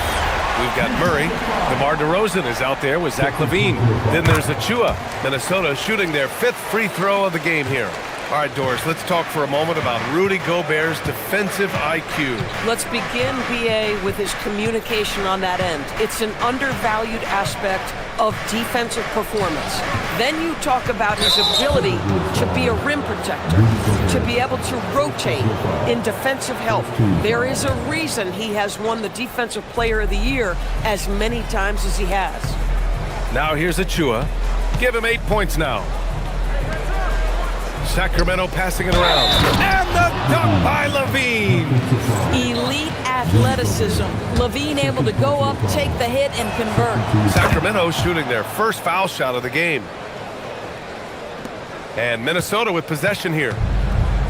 We've got Murray. DeMar DeRozan is out there with Zach Levine. Then there's Achua. Minnesota shooting their 5th free throw of the game here. All right, Doris, let's talk for a moment about Rudy Gobert's defensive IQ. Let's begin, B.A., with his communication on that end. It's an undervalued aspect of defensive performance. Then you talk about his ability to be a rim protector, to be able to rotate in defensive help. There is a reason he has won the Defensive Player of the Year as many times as he has. Now here's Achua. Give him 8 points now. Sacramento passing it around. And the dunk by Levine. Elite athleticism. Levine able to go up, take the hit, and convert. Sacramento shooting their first foul shot of the game. And Minnesota with possession here.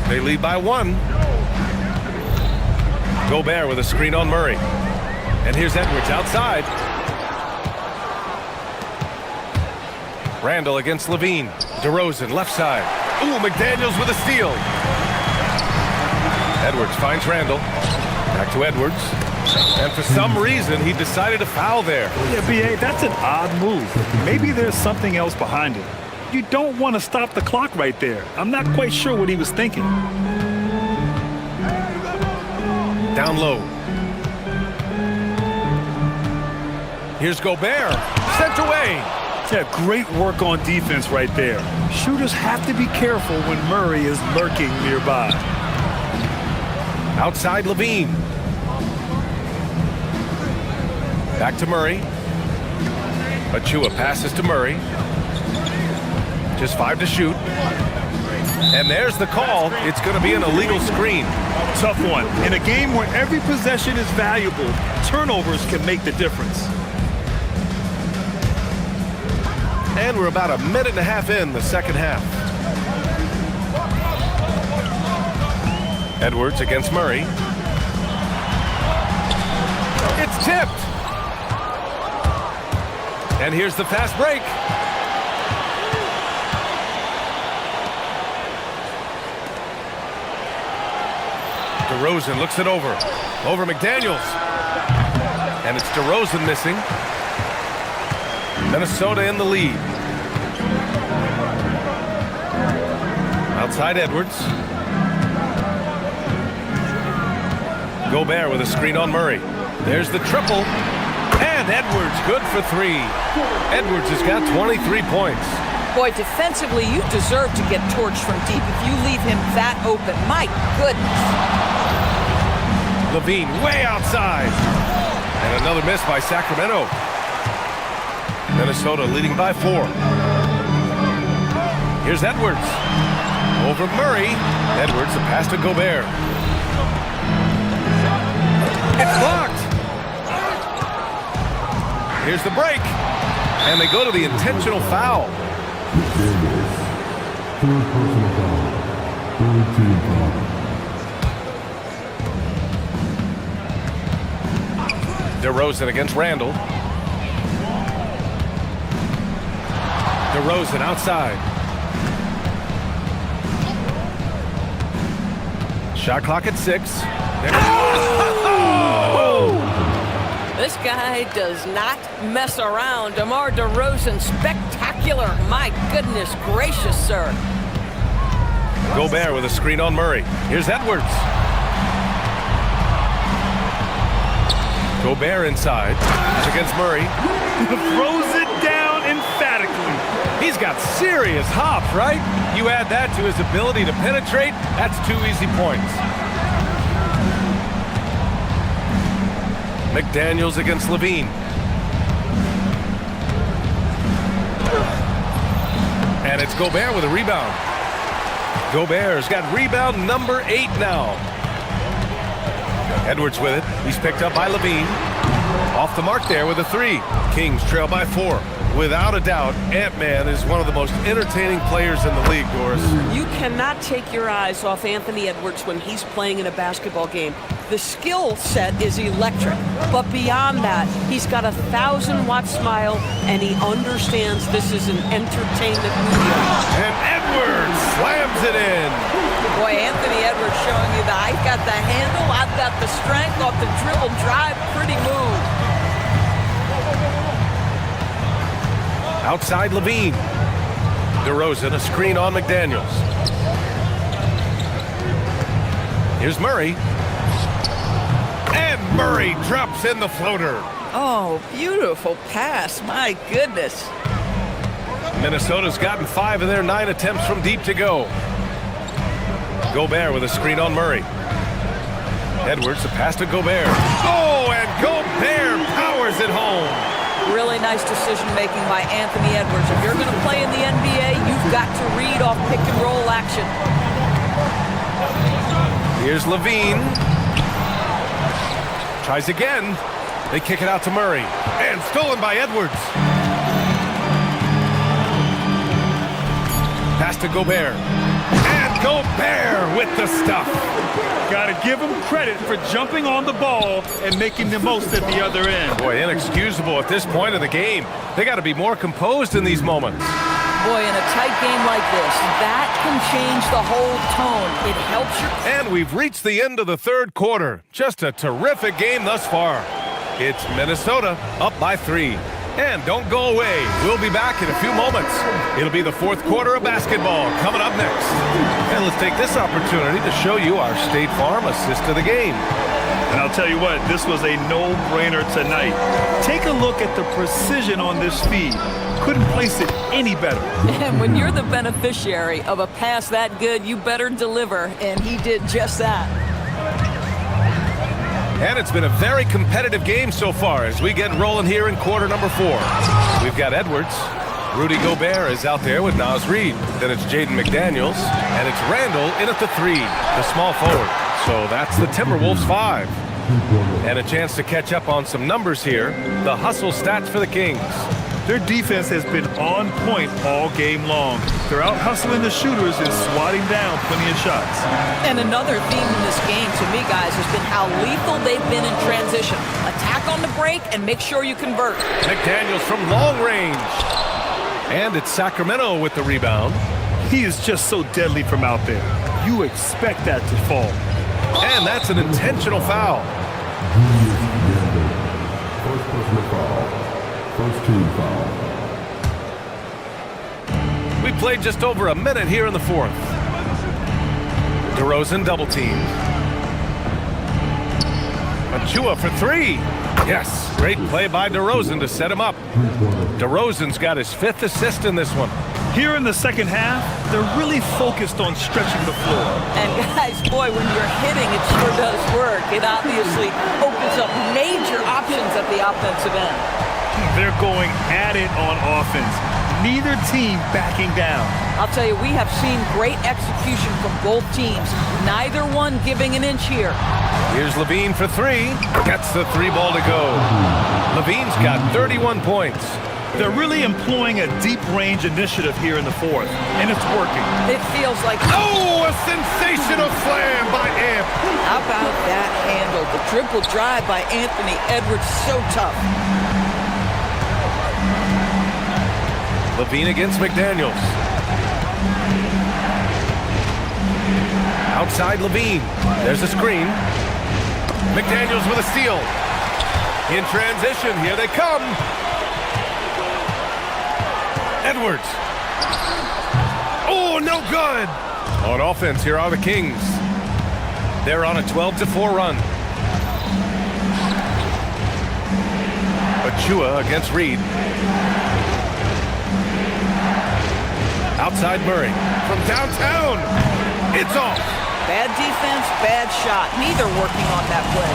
They lead by 1. Gobert with a screen on Murray. And here's Edwards outside. Randall against Levine. DeRozan, left side. Ooh, McDaniels with a steal. Edwards finds Randall. Back to Edwards. And for some reason, he decided to foul there. Yeah, B.A., that's an odd move. Maybe there's something else behind it. You don't want to stop the clock right there. I'm not quite sure what he was thinking. Down low. Here's Gobert. Sent away. Yeah, great work on defense right there. Shooters have to be careful when Murray is lurking nearby. Outside Levine. Back to Murray. Achua passes to Murray. Just 5 to shoot. And there's the call. It's going to be an illegal screen. Tough one. In a game where every possession is valuable, turnovers can make the difference. And we're about a minute and a half in the second half. Edwards against Murray. It's tipped. And here's the fast break. DeRozan looks it over. Over McDaniels. And it's DeRozan missing. Minnesota in the lead. Outside Edwards. Gobert with a screen on Murray. There's the triple. And Edwards good for 3. Edwards has got 23 points. Boy, defensively, you deserve to get torched from deep if you leave him that open. My goodness. Levine way outside. And another miss by Sacramento. Minnesota leading by 4. Here's Edwards. Over Murray. Edwards, a pass to Gobert. It's blocked. Here's the break. And they go to the intentional foul. DeRozan against Randall. DeRozan outside. Shot clock at 6. This guy does not mess around. DeMar DeRozan, spectacular. My goodness gracious, sir. Gobert with a screen on Murray. Here's Edwards. Gobert inside. He's against Murray. Throws it down emphatically. He's got serious hop, right? You add that to his ability to penetrate, that's 2 easy points. McDaniels against Levine. And it's Gobert with a rebound. Gobert's got rebound number 8 now. Edwards with it. He's picked up by Levine. Off the mark there with a 3. Kings trail by 4. Without a doubt, Ant-Man is one of the most entertaining players in the league, Doris. You cannot take your eyes off Anthony Edwards when he's playing in a basketball game. The skill set is electric, but beyond that, he's got a 1,000-watt smile, and he understands this is an entertainment medium. And Edwards slams it in. Boy, Anthony Edwards showing you that I've got the handle, I've got the strength off the dribble drive. Pretty move. Outside Levine. DeRozan, a screen on McDaniels. Here's Murray. And Murray drops in the floater. Oh, beautiful pass. My goodness. Minnesota's gotten 5 of their 9 attempts from deep to go. Gobert with a screen on Murray. Edwards, a pass to Gobert. Oh, and Gobert powers it home. Really nice decision-making by Anthony Edwards. If you're going to play in the NBA, you've got to read off pick-and-roll action. Here's Levine. Tries again. They kick it out to Murray. And stolen by Edwards. Pass to Gobert. And Gobert with the stuff. Got to give him credit for jumping on the ball and making the most at the other end. Boy, inexcusable at this point of the game. They got to be more composed in these moments. Boy, in a tight game like this, that can change the whole tone. It helps your... And we've reached the end of the third quarter. Just a terrific game thus far. It's Minnesota up by 3. And don't go away. We'll be back in a few moments. It'll be the fourth quarter of basketball coming up next. And let's take this opportunity to show you our State Farm assist of the game. And I'll tell you what, this was a no-brainer tonight. Take a look at the precision on this feed. Couldn't place it any better. And when you're the beneficiary of a pass that good, you better deliver, and he did just that. And it's been a very competitive game so far as we get rolling here in quarter number 4. We've got Edwards. Rudy Gobert is out there with Naz Reid. Then it's Jaden McDaniels. And it's Randall in at the 3, the small forward. So that's the Timberwolves 5. And a chance to catch up on some numbers here. The hustle stats for the Kings. Their defense has been on point all game long. They're out hustling the shooters and swatting down plenty of shots. And another theme in this game, to me, guys, has been how lethal they've been in transition. Attack on the break and make sure you convert. McDaniels from long range. And it's Sacramento with the rebound. He is just so deadly from out there. You expect that to fall. And that's an intentional foul. First personal foul. First team foul. We played just over a minute here in the fourth. DeRozan double teamed. Achua for 3. Yes, great play by DeRozan to set him up. DeRozan's got his 5th assist in this one. Here in the second half, they're really focused on stretching the floor. And guys, boy, when you're hitting, it sure does work. It obviously opens up major options at the offensive end. They're going at it on offense. Neither team backing down. I'll tell you, we have seen great execution from both teams. Neither one giving an inch here. Here's Levine for 3. Gets the 3 ball to go. Levine's got 31 points. They're really employing a deep range initiative here in the fourth, and it's working. It feels like... Oh, a sensational slam by Amp. How about that handle? The triple drive by Anthony Edwards, so tough. Levine against McDaniels. Outside Levine. There's a screen. McDaniels with a steal. In transition, here they come. Edwards. Oh, no good. On offense, here are the Kings. They're on a 12-4 run. Achua against Reid. Outside Murray. From downtown. It's off. Bad defense, bad shot. Neither working on that play.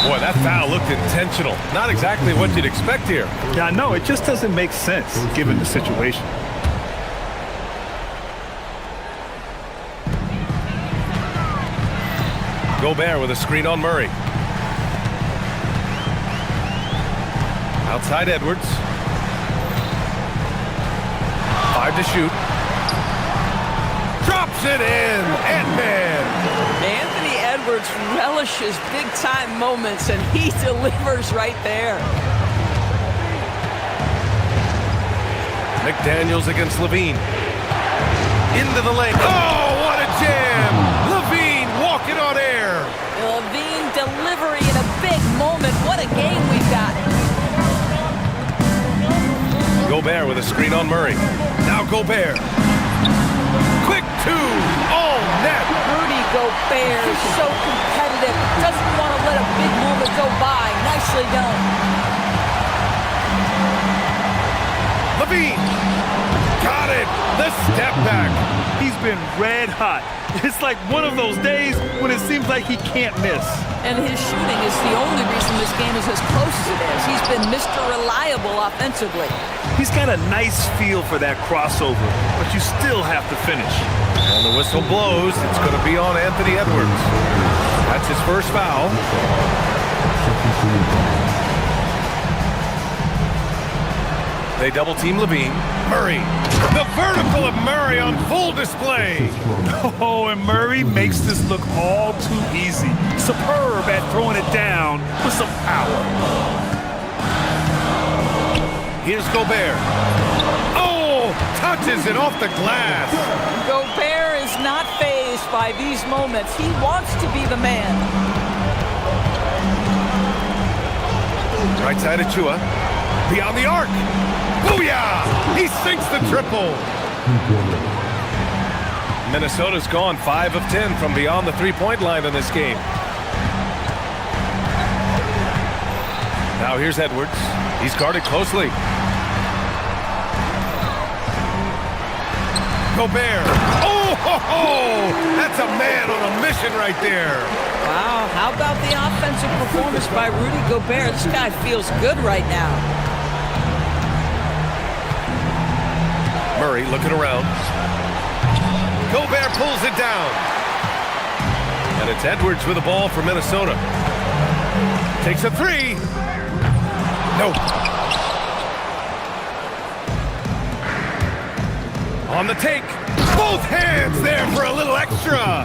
Boy, that foul looked intentional. Not exactly what you'd expect here. Yeah, no, it just doesn't make sense given the situation. Gobert with a screen on Murray. Outside Edwards. 5 to shoot. Drops it in. Ant-Man. Anthony Edwards relishes big-time moments, and he delivers right there. McDaniels against Levine. Into the lane. Oh, what a jam! Levine walking on air. Levine delivery in a big moment. What a game we've got. Gobert with a screen on Murray. Now Gobert. Quick 2. All net. Rudy Gobert is so competitive. Doesn't want to let a big moment go by. Nicely done. Levine. Got it. The step back. He's been red hot. It's like one of those days when it seems like he can't miss. And his shooting is the only reason this game is as close as it is. He's been Mr. Reliable offensively. He's got a nice feel for that crossover, but you still have to finish. And the whistle blows. It's going to be on Anthony Edwards. That's his first foul. They double team Levine. Murray. The vertical of Murray on full display. Oh, and Murray makes this look all too easy. Superb at throwing it down with some power. Here's Gobert. Oh, touches it off the glass. Gobert is not fazed by these moments. He wants to be the man. Right side of Chua. Beyond the arc. Booyah! He sinks the triple. Minnesota's gone 5 of 10 from beyond the three-point line in this game. Now here's Edwards. He's guarded closely. Gobert. Oh, ho, ho! That's a man on a mission right there. Wow, how about the offensive performance by Rudy Gobert? This guy feels good right now. Murray looking around. Gobert pulls it down. And it's Edwards with the ball for Minnesota. Takes a three. Nope. On the take. Both hands there for a little extra.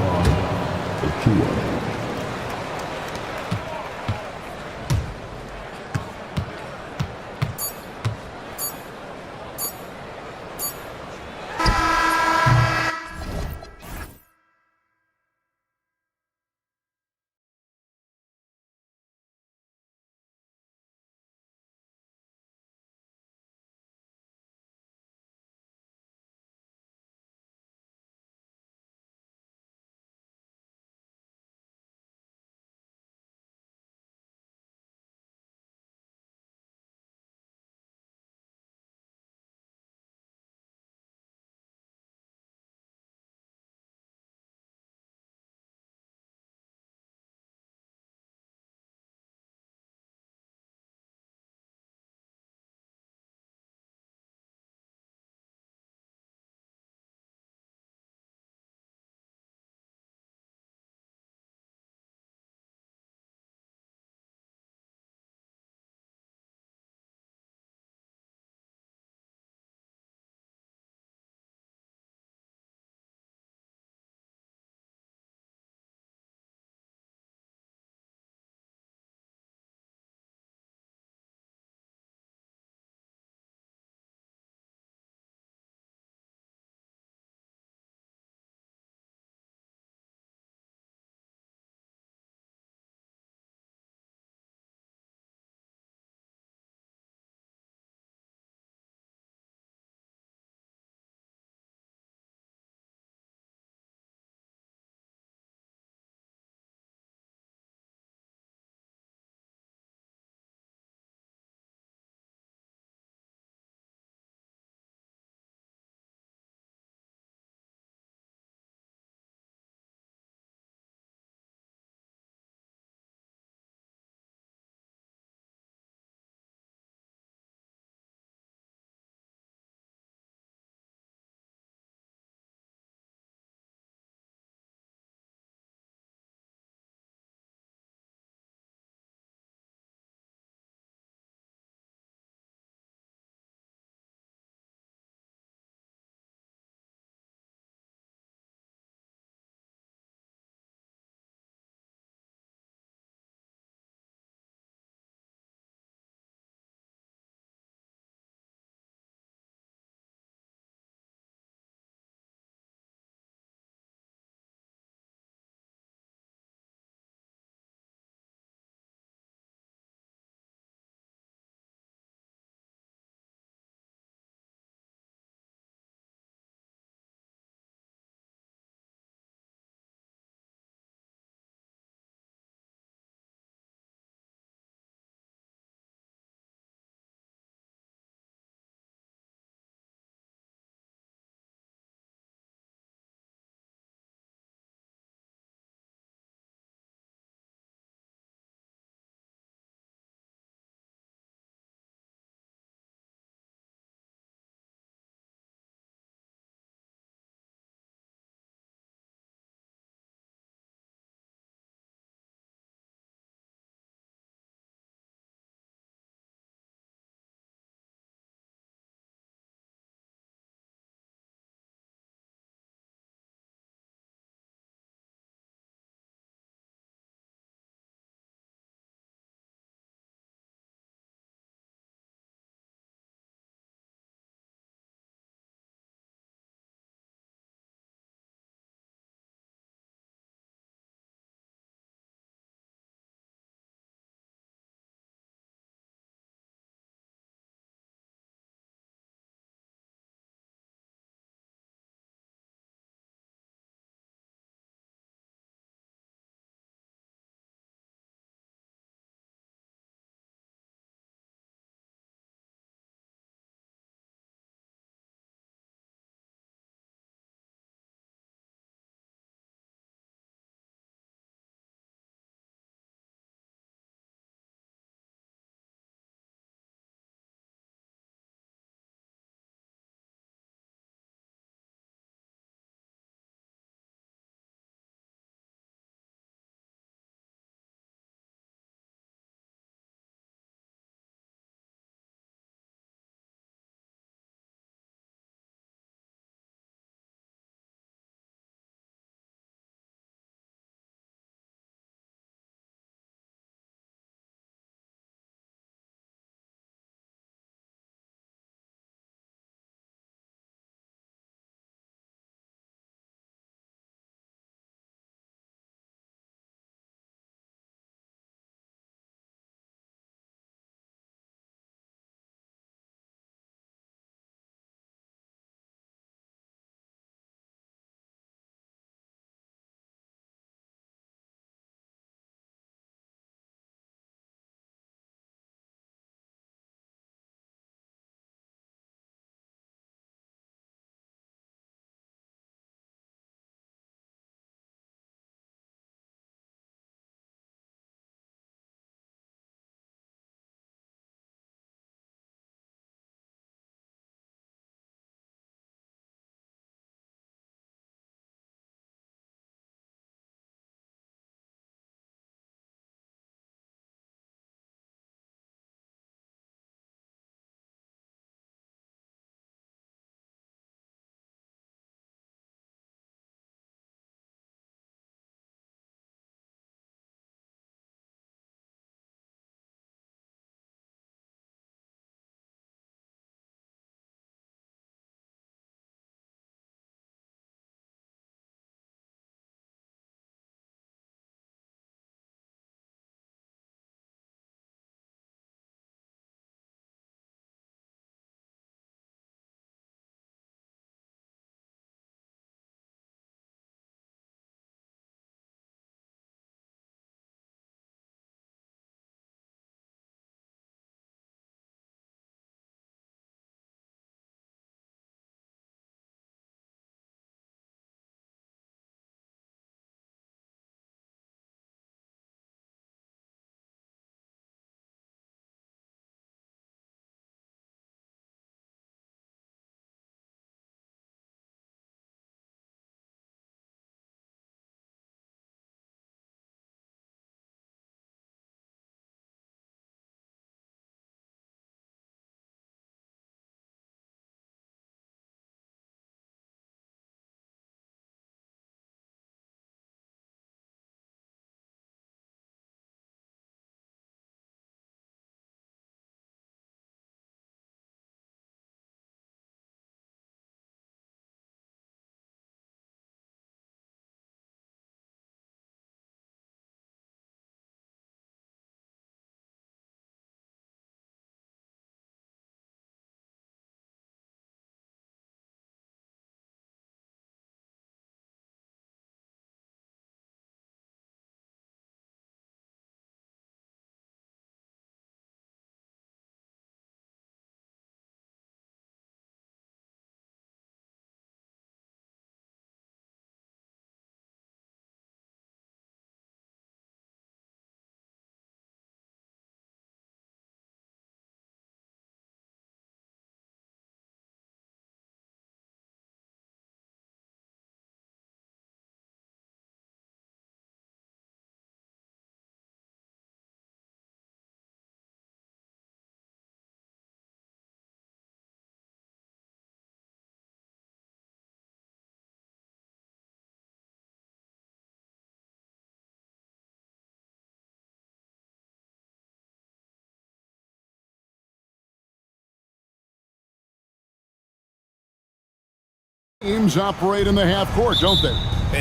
Teams operate in the half court, don't they?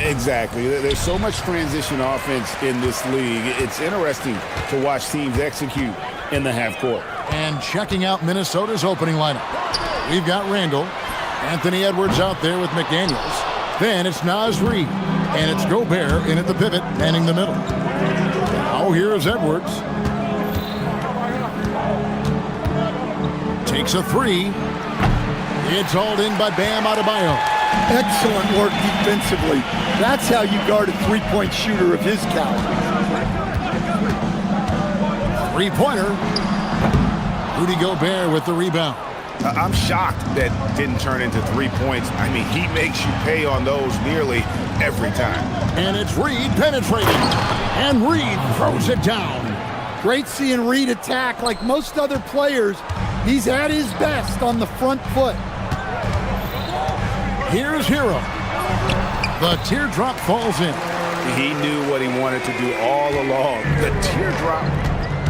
Exactly. There's so much transition offense in this league. It's interesting to watch teams execute in the half court. And checking out Minnesota's opening lineup. We've got Randall. Anthony Edwards out there with McDaniels. Then it's Naz Reid. And it's Gobert in at the pivot, manning the middle. Now here's Edwards. Takes a three. It's hauled in by Bam Adebayo. Excellent work defensively. That's how you guard a three-point shooter of his caliber. Three-pointer. Rudy Gobert with the rebound. I'm shocked that didn't turn into 3 points. I mean, he makes you pay on those nearly every time. And it's Reid penetrating. And Reid throws it down. Great seeing Reid attack. Like most other players, he's at his best on the front foot. Here's Hero. The teardrop falls in. He knew what he wanted to do all along. The teardrop.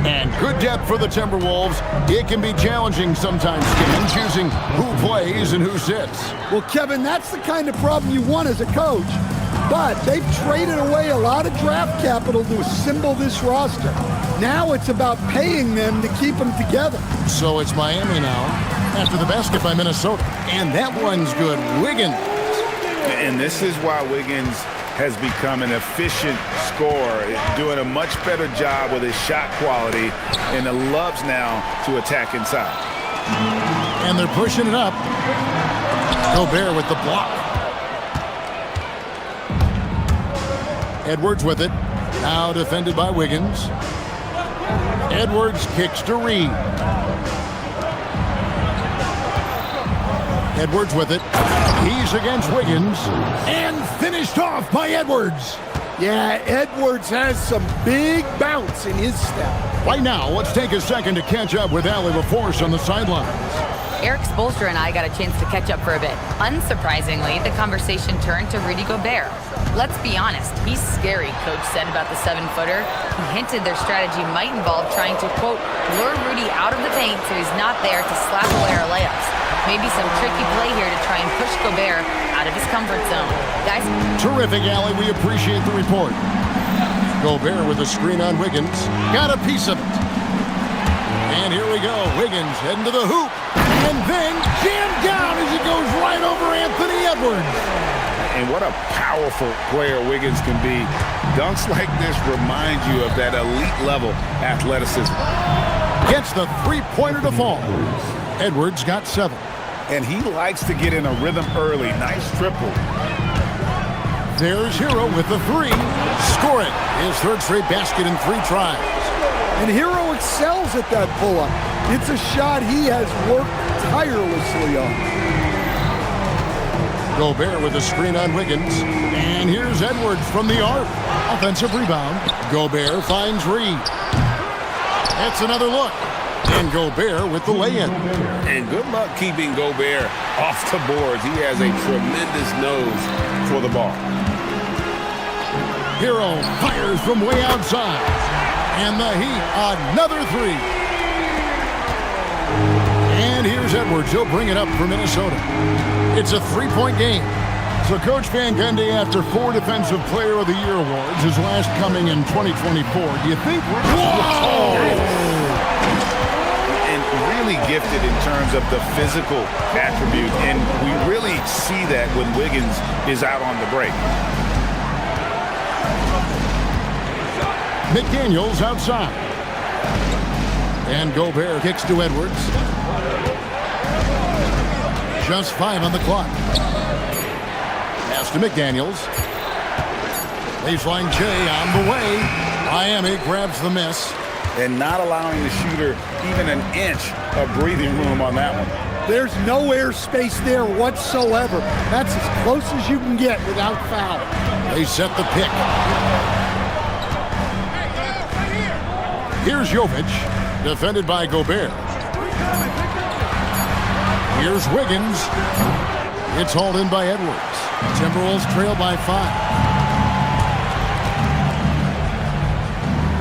And good depth for the Timberwolves. It can be challenging sometimes, Stan, choosing who plays and who sits. Well, Kevin, that's the kind of problem you want as a coach. But they've traded away a lot of draft capital to assemble this roster. Now it's about paying them to keep them together. So it's Miami now, after the basket by Minnesota. And that one's good. Wiggins. And this is why Wiggins has become an efficient scorer, doing a much better job with his shot quality, and loves now to attack inside. And they're pushing it up. Gobert with the block. Edwards with it. Now defended by Wiggins. Edwards kicks to Reid. Edwards with it. He's against Wiggins. And finished off by Edwards. Yeah, Edwards has some big bounce in his step. Right now, let's take a second to catch up with Allie LaForce on the sidelines. Eric Spoelstra and I got a chance to catch up for a bit. Unsurprisingly, the conversation turned to Rudy Gobert. Let's be honest, he's scary, Coach said about the 7-footer. He hinted their strategy might involve trying to, quote, lure Rudy out of the paint so he's not there to slap away our layups. Maybe some tricky play here to try and push Gobert out of his comfort zone. Guys? Terrific, Allie. We appreciate the report. Gobert with a screen on Wiggins. Got a piece of it. And here we go. Wiggins heading to the hoop. And then jammed down as he goes right over Anthony Edwards. And what a powerful player Wiggins can be. Dunks like this remind you of that elite level athleticism. Gets the three-pointer to fall. Edwards got 7. And he likes to get in a rhythm early. Nice triple. There's Hero with the 3. Scoring his third straight basket in 3 tries. And Hero excels at that pull-up. It's a shot he has worked tirelessly on. Gobert with a screen on Wiggins. And here's Edwards from the arc. Offensive rebound. Gobert finds Reid. It's another look. And Gobert with the lay-in. And good luck keeping Gobert off the boards. He has a tremendous nose for the ball. Hero fires from way outside. And the Heat, another 3. And here's Edwards. He'll bring it up for Minnesota. It's a 3-point game. So Coach Van Gundy, after 4 Defensive Player of the Year awards, his last coming in 2024, do you think... Whoa! Really gifted in terms of the physical attribute, and we really see that when Wiggins is out on the break. McDaniels outside. And Gobert kicks to Edwards. Just 5 on the clock. Pass to McDaniels. Baseline J on the way. Miami grabs the miss. And not allowing the shooter even an inch of breathing room on that one. There's no air space there whatsoever. That's as close as you can get without foul. They set the pick. Here's Jovic, defended by Gobert. Here's Wiggins. It's hauled in by Edwards. Timberwolves trail by 5.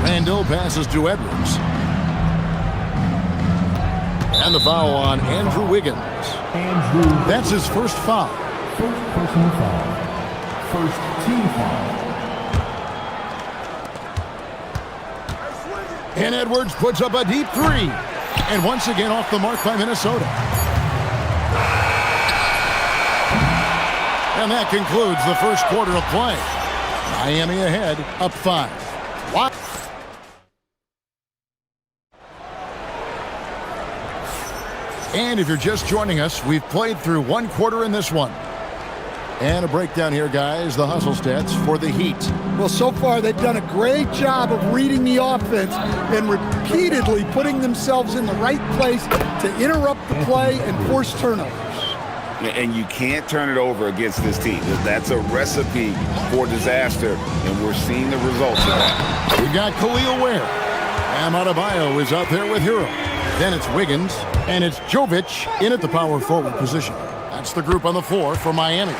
Randall passes to Edwards. And the foul on Andrew Wiggins. That's his first foul. First personal foul. First team foul. And Edwards puts up a deep three. And once again off the mark by Minnesota. And that concludes the first quarter of play. Miami ahead, up 5. What? And if you're just joining us, we've played through one quarter in this one. And a breakdown here, guys, the hustle stats for the Heat. Well, so far they've done a great job of reading the offense and repeatedly putting themselves in the right place to interrupt the play and force turnovers. And you can't turn it over against this team. That's a recipe for disaster, and we're seeing the results of that. We've got Khalil Ware. Bam Adebayo is out there with Hero. Then it's Wiggins, and it's Jovic in at the power forward position. That's the group on the floor for Miami.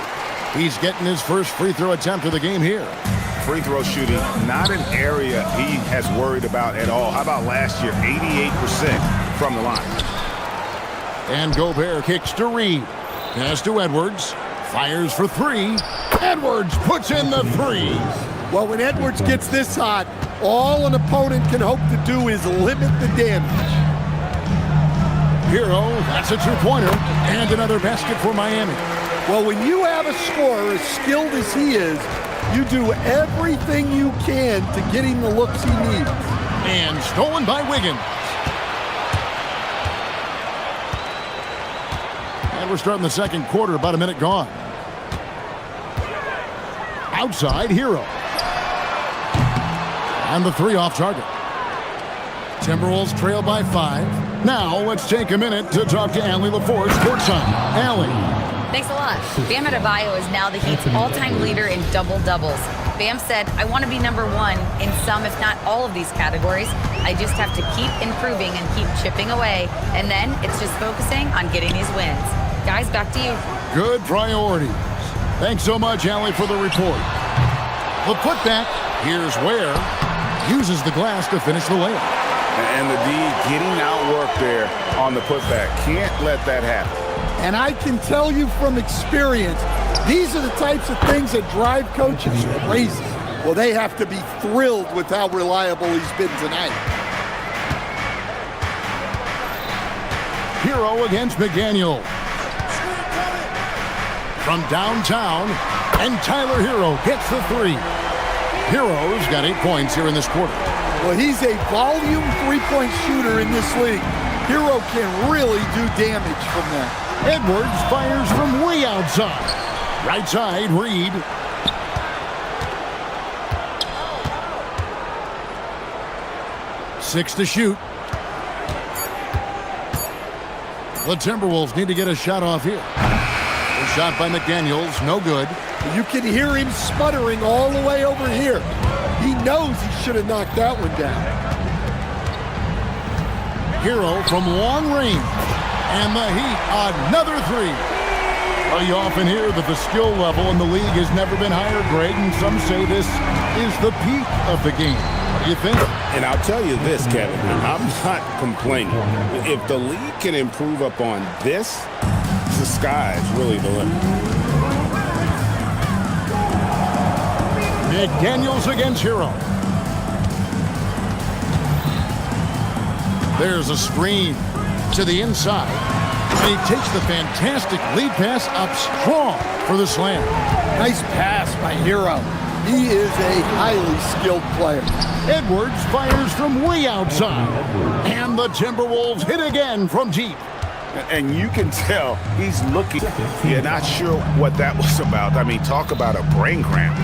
He's getting his first free throw attempt of the game here. Free throw shooting, not an area he has worried about at all. How about last year, 88% from the line. And Gobert kicks to Reed. Pass to Edwards. Fires for three. Edwards puts in the three. Well, when Edwards gets this hot, all an opponent can hope to do is limit the damage. Hero, that's a two-pointer. And another basket for Miami. Well, when you have a scorer as skilled as he is, you do everything you can to get him the looks he needs. And stolen by Wiggins. And we're starting the second quarter, about a minute gone. Outside, Hero. And the three off target. Timberwolves trail by 5. Now let's take a minute to talk to Allie LaForce, courtside. Allie. Thanks a lot. Bam Adebayo is now the Heat's all-time leader in double-doubles. Bam said, I want to be number 1 in some, if not all of these categories. I just have to keep improving and keep chipping away. And then it's just focusing on getting these wins. Guys, back to you. Good priorities. Thanks so much, Allie, for the report. The putback. Here's Ware. Uses the glass to finish the layup. And the D getting outworked there on the putback. Can't let that happen. And I can tell you from experience, these are the types of things that drive coaches crazy. Well, they have to be thrilled with how reliable he's been tonight. Hero against McDaniel. From downtown, and Tyler Hero gets the three. Hero's got 8 points here in this quarter. Well, he's a volume three-point shooter in this league. Hero can really do damage from that. Edwards fires from way outside. Right side, Reed. Six to shoot. The Timberwolves need to get a shot off here. A shot by McDaniels, no good. You can hear him sputtering all the way over here. He knows he should have knocked that one down. Hero from long range. And the Heat, another three. Well, you often hear that the skill level in the league has never been higher, Greg, and some say this is the peak of the game. What do you think? And I'll tell you this, Kevin, I'm not complaining. If the league can improve upon this, the sky's really the limit. McDaniels against Hero. There's a screen to the inside. And he takes the fantastic lead pass up strong for the slam. Nice pass by Hero. He is a highly skilled player. Edwards fires from way outside. And the Timberwolves hit again from deep. And you can tell he's looking. You're not sure what that was about. I mean, talk about a brain cramp.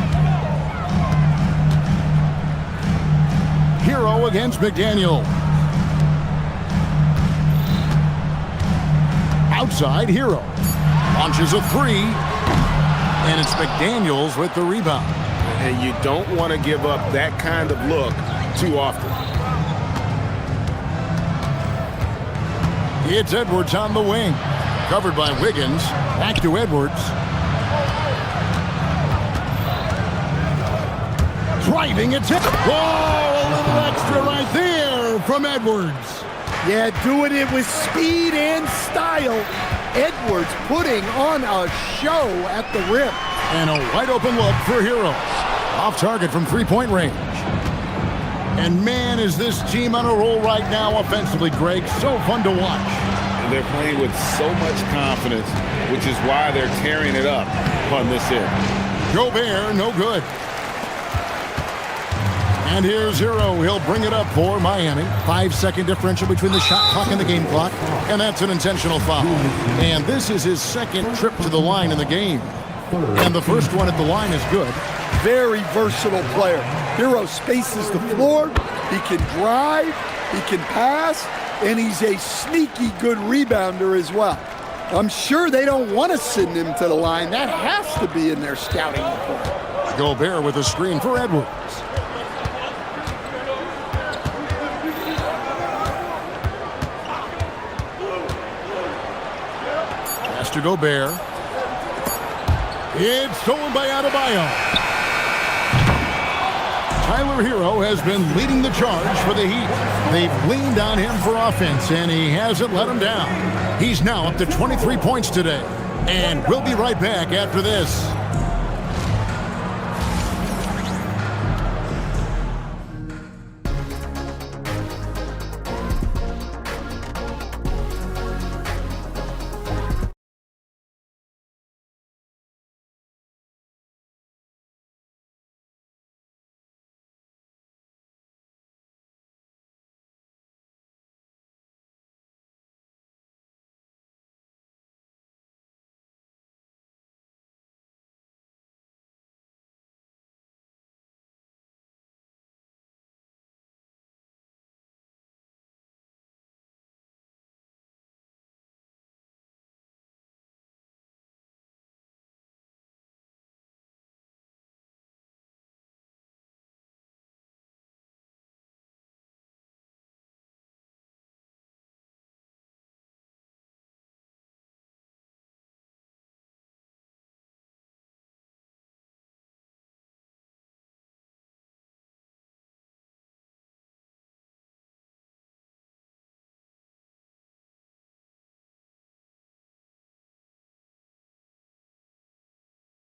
Hero against McDaniel. Outside, Hero. Launches a three. And it's McDaniels with the rebound. And you don't want to give up that kind of look too often. It's Edwards on the wing. Covered by Wiggins. Back to Edwards. Driving it. Oh, a little extra right there from Edwards. Yeah, doing it with speed and style. Edwards putting on a show at the rim. And a wide open look for Hero. Off target from three-point range. And man, is this team on a roll right now offensively, Greg. So fun to watch. And they're playing with so much confidence, which is why they're tearing it up on this end. Gobert, no good. And here's Hero. He'll bring it up for Miami. 5-second differential between the shot clock and the game clock. And that's an intentional foul. And this is his second trip to the line in the game. And the first one at the line is good. Very versatile player. Hero spaces the floor. He can drive. He can pass. And he's a sneaky good rebounder as well. I'm sure they don't want to send him to the line. That has to be in their scouting report. Gobert with a screen for Edwards. Pass to Gobert. It's stolen by Adebayo. Tyler Hero has been leading the charge for the Heat. They've leaned on him for offense, and he hasn't let them down. He's now up to 23 points today. And we'll be right back after this.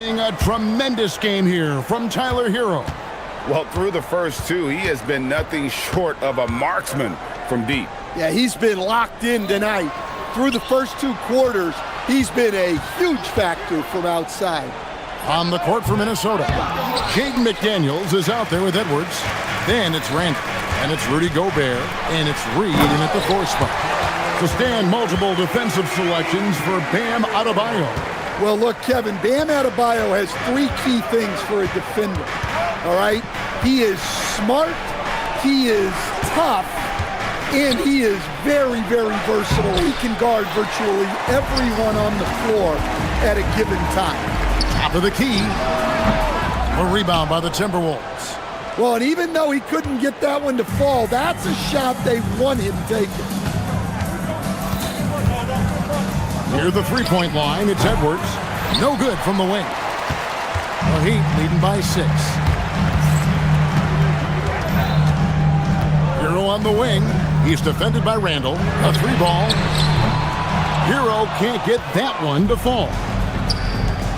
A tremendous game here from Tyler Hero. Well, through the first two, he has been nothing short of a marksman from deep. Yeah, he's been locked in tonight. Through the first two quarters, he's been a huge factor from outside. On the court for Minnesota, Jaden McDaniels is out there with Edwards. Then it's Randall, and it's Rudy Gobert, and it's Reed in at the 4 spot. To stand multiple defensive selections for Bam Adebayo. Well, look, Kevin, Bam Adebayo has 3 key things for a defender, all right? He is smart, he is tough, and he is very, very versatile. He can guard virtually everyone on the floor at a given time. Top of the key. A rebound by the Timberwolves. Well, and even though he couldn't get that one to fall, that's a shot they want him taking. Near the three-point line, it's Edwards. No good from the wing. The Heat leading by 6. Hero on the wing. He's defended by Randall. A 3-ball. Hero can't get that one to fall.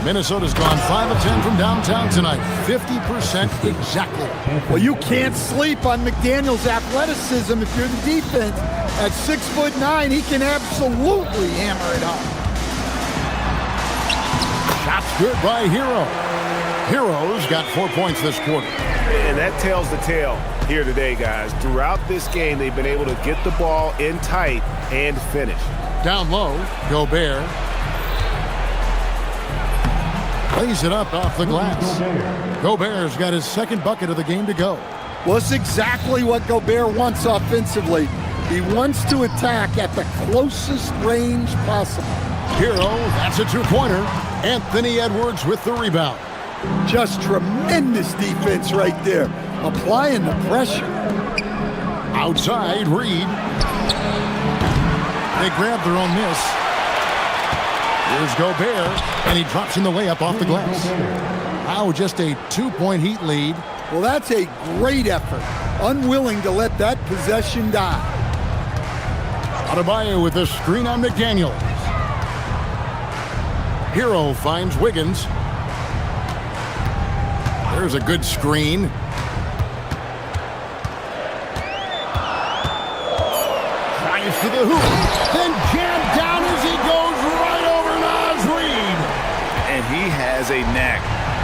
Minnesota's gone 5 of 10 from downtown tonight. 50% exactly. Well, you can't sleep on McDaniels' athleticism if you're the defense. At 6'9", he can absolutely hammer it home. Shots good by Hero. Hero's got 4 points this quarter. And that tells the tale here today, guys. Throughout this game, they've been able to get the ball in tight and finish. Down low, Gobert. Lays it up off the glass. Gobert's got his second bucket of the game to go. Well, it's exactly what Gobert wants offensively. He wants to attack at the closest range possible. Hero, that's a 2-pointer. Anthony Edwards with the rebound. Just tremendous defense right there. Applying the pressure. Outside, Reed. They grab their own miss. Here's Gobert, and he drops in the layup off the glass. Now just a 2-point Heat lead. Well, that's a great effort. Unwilling to let that possession die. Adebayo with a screen on McDaniels. Hero finds Wiggins. There's a good screen. Drives to the hoop. Then jammed down as he goes right over Naz Reid. And he has a knack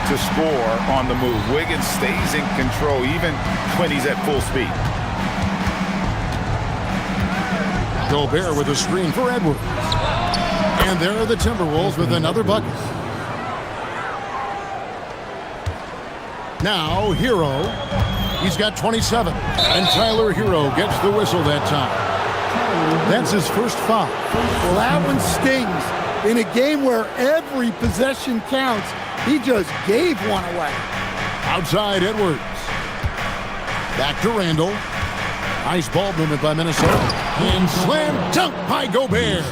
to score on the move. Wiggins stays in control even when he's at full speed. Gobert with a screen for Edwards. And there are the Timberwolves with another bucket. Now, Hero. He's got 27. And Tyler Hero gets the whistle that time. That's his first foul. Well, that one stings. In a game where every possession counts, he just gave one away. Outside Edwards. Back to Randall. Nice ball movement by Minnesota. And slam dunk by Gobert.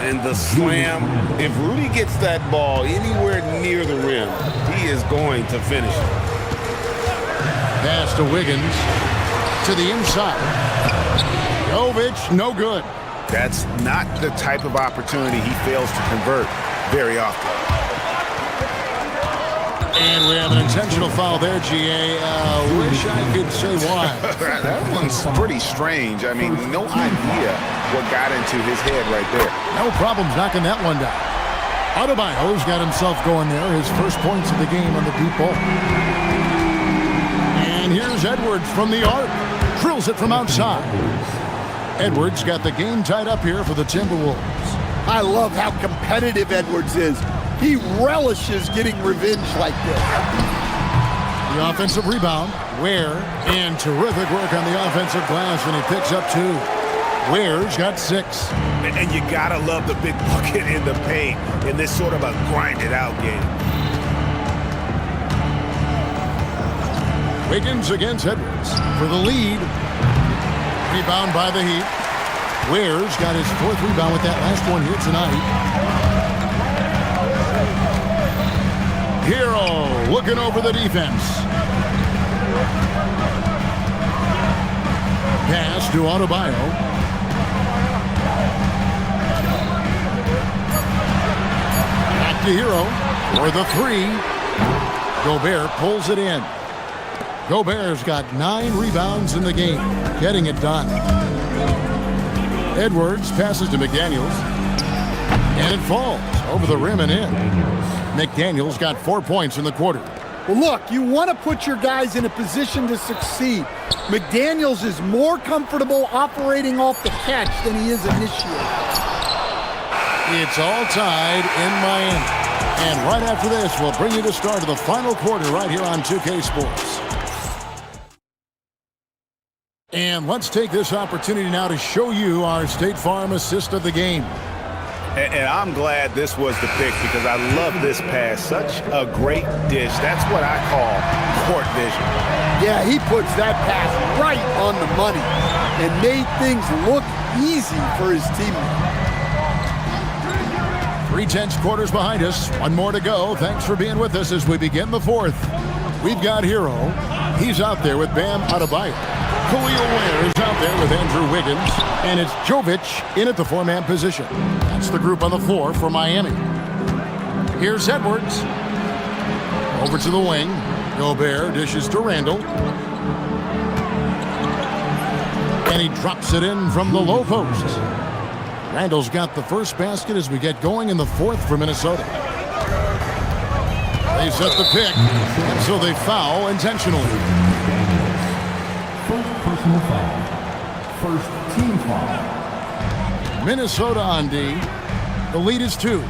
And the slam, if Rudy gets that ball anywhere near the rim, he is going to finish it. Pass to Wiggins. To the inside. Jovic, no good. That's not the type of opportunity he fails to convert very often. And we have an intentional foul there, GA. Wish I could say why. That one's pretty strange. I mean, no idea what got into his head right there. No problems knocking that one down. Adebayo's got himself going there. His first points of the game on the deep ball. And here's Edwards from the arc. Drills it from outside. Edwards got the game tied up here for the Timberwolves. I love how competitive Edwards is. He relishes getting revenge like this. The offensive rebound. Ware. And terrific work on the offensive glass when he picks up 2. Ware's got 6. And you gotta love the big bucket in the paint in this sort of a grinded out game. Wiggins against Edwards for the lead. Rebound by the Heat. Ware's got his 4th rebound with that last one here tonight. Hero looking over the defense. Pass to Adebayo. Back to Hero for the 3. Gobert pulls it in. Gobert's got 9 rebounds in the game, getting it done. Edwards passes to McDaniels. And it falls over the rim and in. McDaniels got 4 points in the quarter. Well, look, you want to put your guys in a position to succeed. McDaniels is more comfortable operating off the catch than he is initiating. It's all tied in Miami. And right after this, we'll bring you the start of the final quarter right here on 2K Sports. And let's take this opportunity now to show you our State Farm assist of the game. And I'm glad this was the pick because I love this pass. Such a great dish. That's what I call court vision. Yeah, he puts that pass right on the money and made things look easy for his teammates. 3/10 quarters behind us. One more to go. Thanks for being with us as we begin the 4th. We've got Hero. He's out there with Bam Adebayo. Khalil Ware is out there with Andrew Wiggins. And it's Jovic in at the 4-man position. That's the group on the floor for Miami. Here's Edwards. Over to the wing. Gobert dishes to Randall. And he drops it in from the low post. Randall's got the first basket as we get going in the 4th for Minnesota. They set the pick, and so they foul intentionally. First personal foul. First team foul. Minnesota on D. The lead is 2.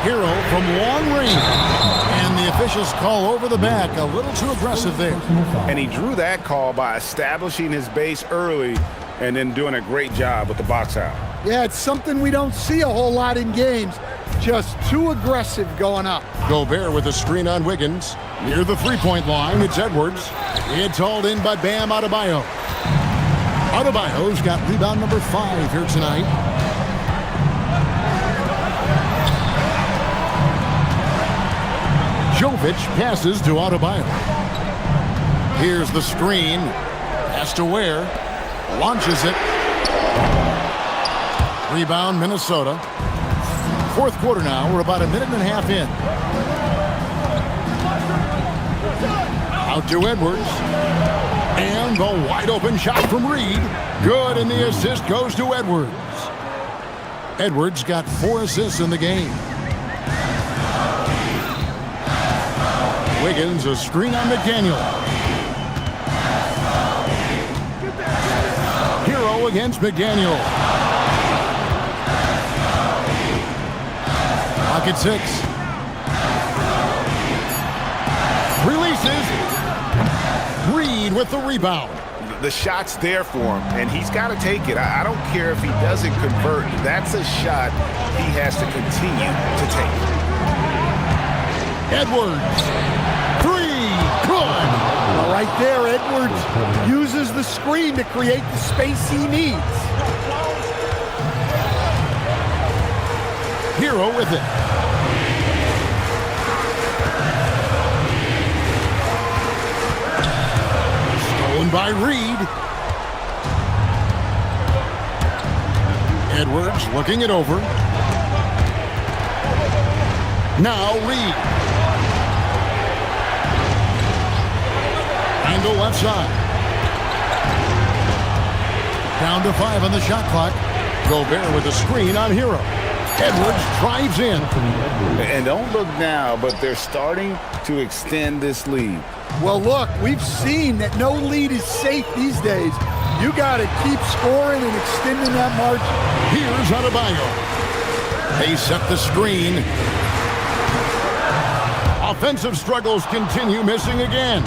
Hero from long range. And the officials call over the back. A little too aggressive there. And he drew that call by establishing his base early and then doing a great job with the box out. Yeah, it's something we don't see a whole lot in games. Just too aggressive going up. Gobert with a screen on Wiggins. Near the 3-point line, it's Edwards. It's hauled in by Bam Adebayo. Adebayo's got rebound number 5 here tonight. Jovic passes to Adebayo. Here's the screen. Pass to Ware. Launches it. Rebound, Minnesota. Fourth quarter now. We're about a minute and a half in. Out to Edwards. And the wide open shot from Reed. Good, and the assist goes to Edwards. Edwards got 4 assists in the game. Wiggins, a screen on McDaniel. Hero against McDaniel. Pocket 6. Releases. Reed with the rebound. The shot's there for him, and he's got to take it. I don't care if he doesn't convert. That's a shot he has to continue to take. Edwards. 3. Good. Well, right there, Edwards uses the screen to create the space he needs. Hero with it. Stolen by Reed. Edwards looking it over. Now Reed. Handle left side. Down to 5 on the shot clock. Gobert with a screen on Hero. Edwards drives in. And don't look now, but they're starting to extend this lead. Well, look, we've seen that no lead is safe these days. You got to keep scoring and extending that margin. Here's Adebayo. They set the screen. Offensive struggles continue, missing again.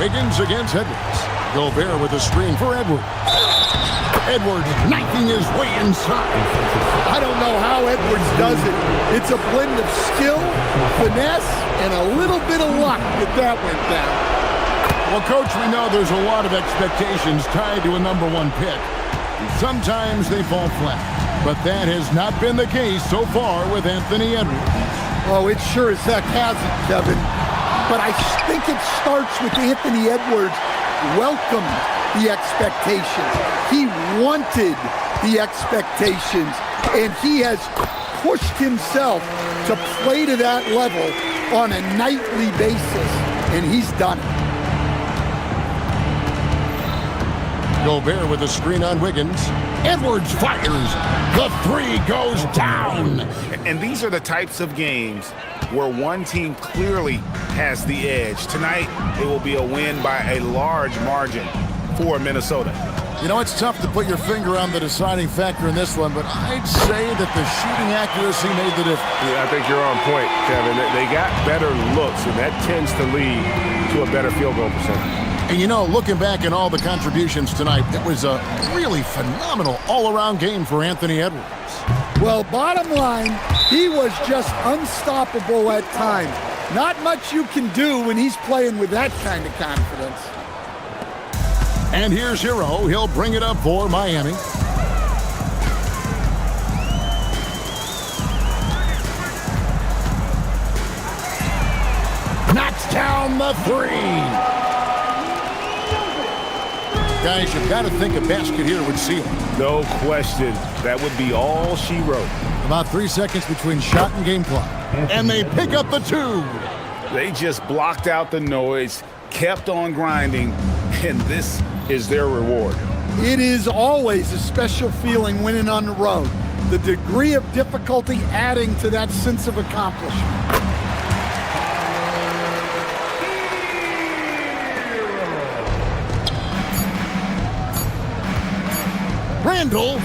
Wiggins against Edwards. Gobert with a screen for Edwards. Edwards knifing his way inside. I don't know how Edwards does it. It's a blend of skill, finesse, and a little bit of luck that went down. Well, Coach, we know there's a lot of expectations tied to a number 1 pick. Sometimes they fall flat, but that has not been the case so far with Anthony Edwards. Oh, it sure as heck hasn't, Kevin. But I think it starts with Anthony Edwards welcomed the expectations. He wanted the expectations, and he has pushed himself to play to that level on a nightly basis, and he's done it. Gobert with a screen on Wiggins. Edwards fires. The 3 goes down. And these are the types of games where one team clearly has the edge. Tonight, it will be a win by a large margin for Minnesota. You know, it's tough to put your finger on the deciding factor in this one, but I'd say that the shooting accuracy made the difference. Yeah, I think you're on point, Kevin. They got better looks, and that tends to lead to a better field goal percentage. And you know, looking back at all the contributions tonight, it was a really phenomenal all-around game for Anthony Edwards. Well, bottom line, he was just unstoppable at times. Not much you can do when he's playing with that kind of confidence. And here's Hero. He'll bring it up for Miami. Knocks down the 3. Guys, you've got to think a basket here would seal. No question. That would be all she wrote. About 3 seconds between shot and game clock. And they pick up the 2. They just blocked out the noise, kept on grinding, and this is their reward. It is always a special feeling winning on the road. The degree of difficulty adding to that sense of accomplishment. Randall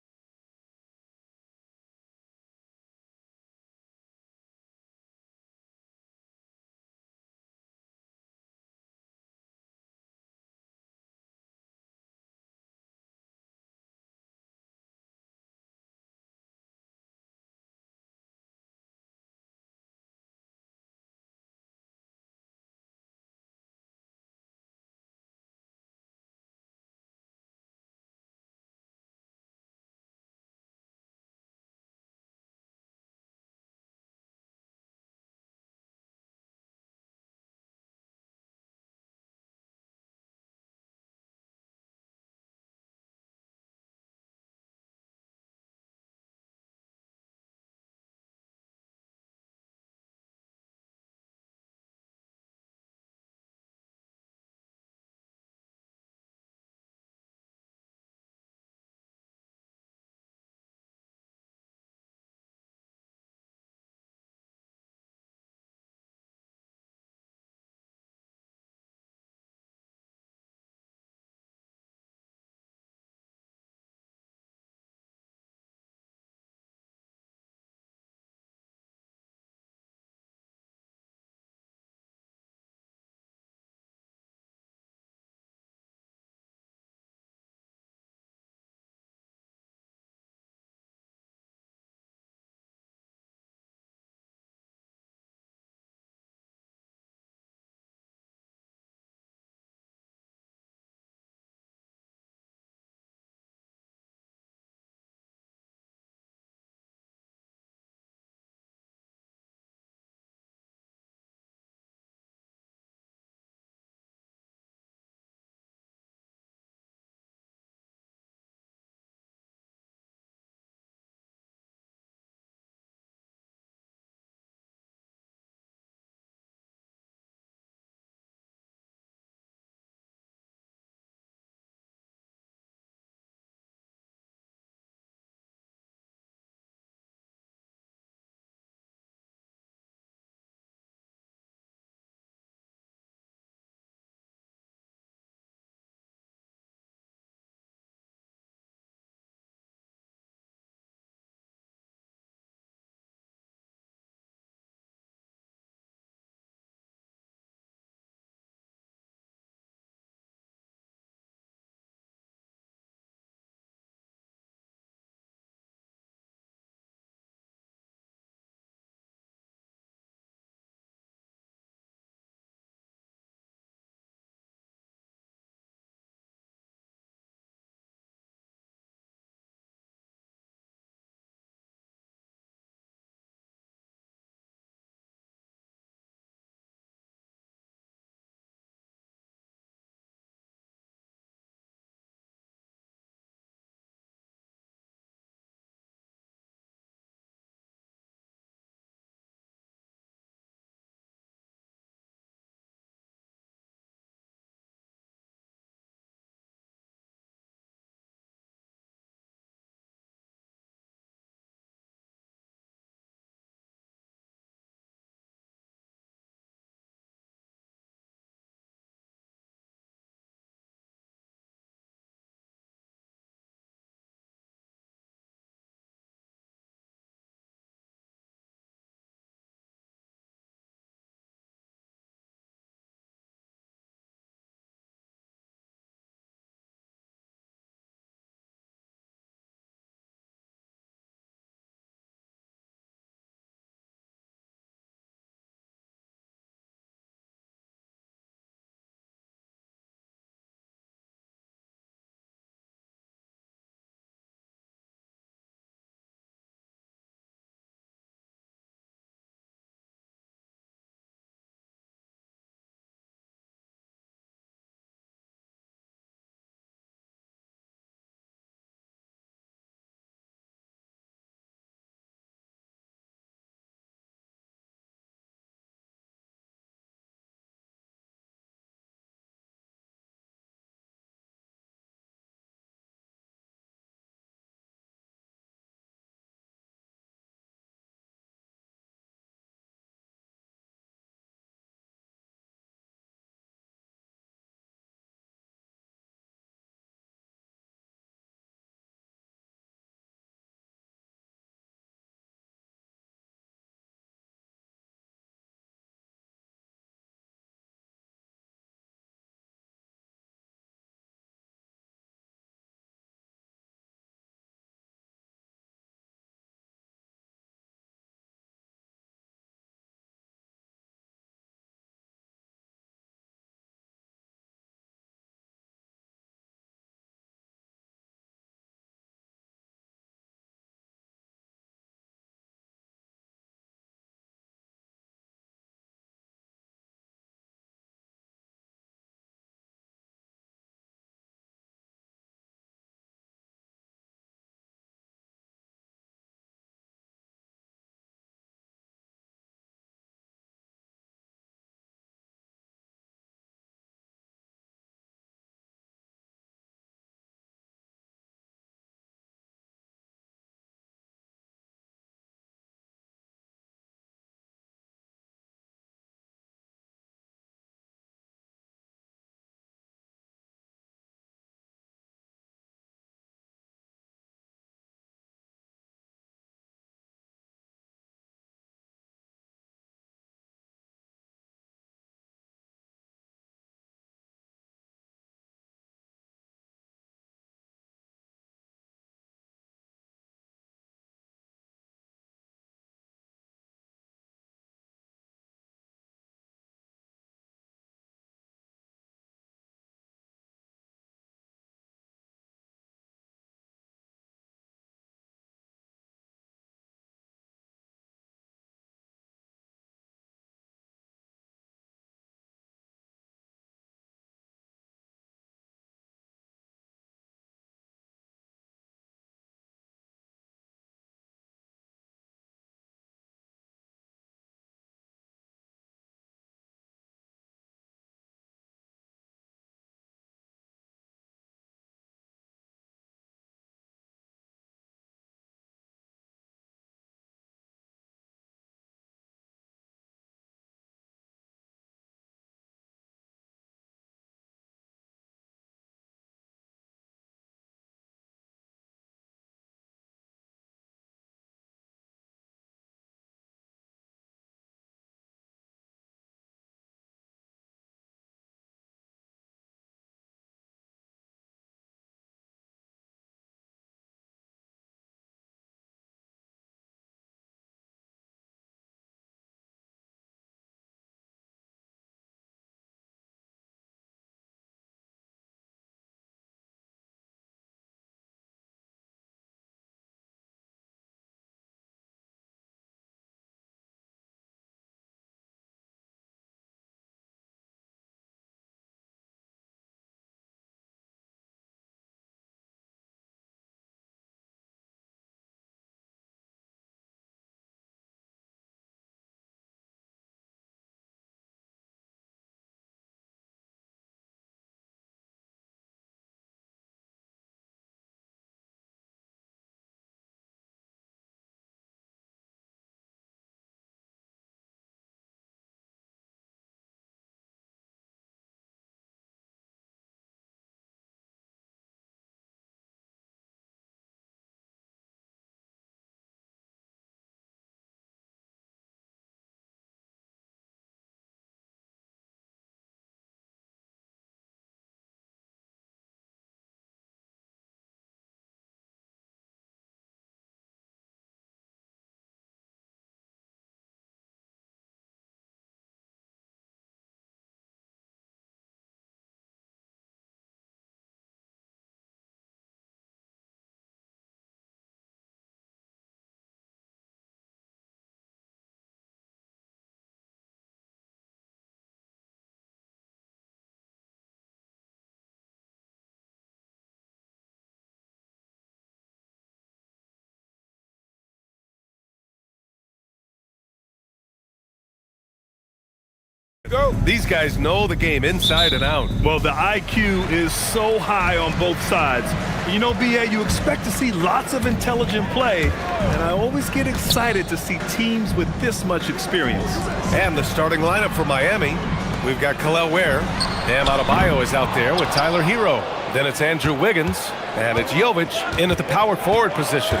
go. These guys know the game inside and out. Well, the IQ is so high on both sides. You know, BA, you expect to see lots of intelligent play, and I always get excited to see teams with this much experience. And the starting lineup for Miami, we've got Kalel Ware. Bam Adebayo is out there with Tyler Hero. Then it's Andrew Wiggins, and it's Jovic in at the power forward position.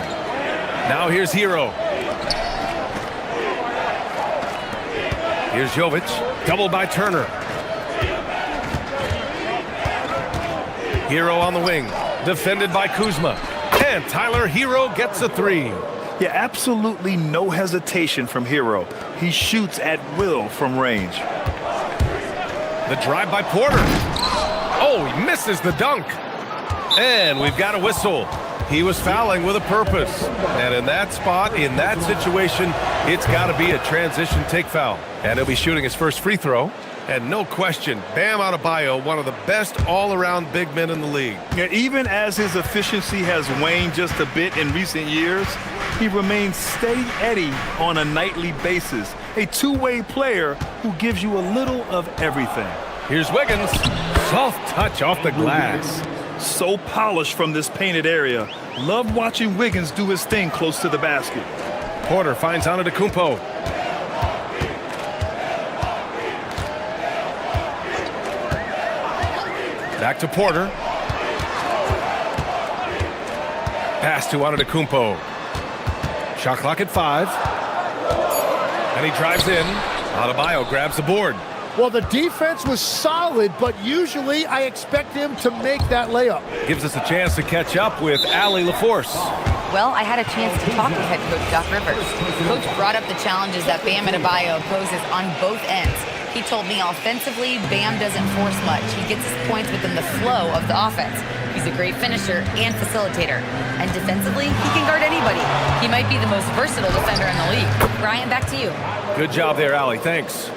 Now here's Hero. Here's Jovic, doubled by Turner. Hero on the wing, defended by Kuzma. And Tyler Hero gets a three. Yeah, absolutely no hesitation from Hero. He shoots at will from range. The drive by Porter. Oh, he misses the dunk. And we've got a whistle. He was fouling with a purpose. And in that spot, in that situation, it's got to be a transition take foul. And he'll be shooting his first free throw. And no question, Bam Adebayo, one of the best all-around big men in the league. Yeah, even as his efficiency has waned just a bit in recent years, he remains steady on a nightly basis. A two-way player who gives you a little of everything. Here's Wiggins. Soft touch off the glass. So polished from this painted area. Love watching Wiggins do his thing close to the basket. Porter finds Antetokounmpo. Back to Porter. Pass to Antetokounmpo. Shot clock at 5. And he drives in. Adebayo grabs the board. Well, the defense was solid, but usually I expect him to make that layup. Gives us a chance to catch up with Allie LaForce. Well, I had a chance to talk with head coach Doc Rivers. Coach brought up the challenges that Bam Adebayo poses on both ends. He told me offensively, Bam doesn't force much. He gets his points within the flow of the offense. He's a great finisher and facilitator. And defensively, he can guard anybody. He might be the most versatile defender in the league. Ryan, back to you. Good job there, Allie. Thanks.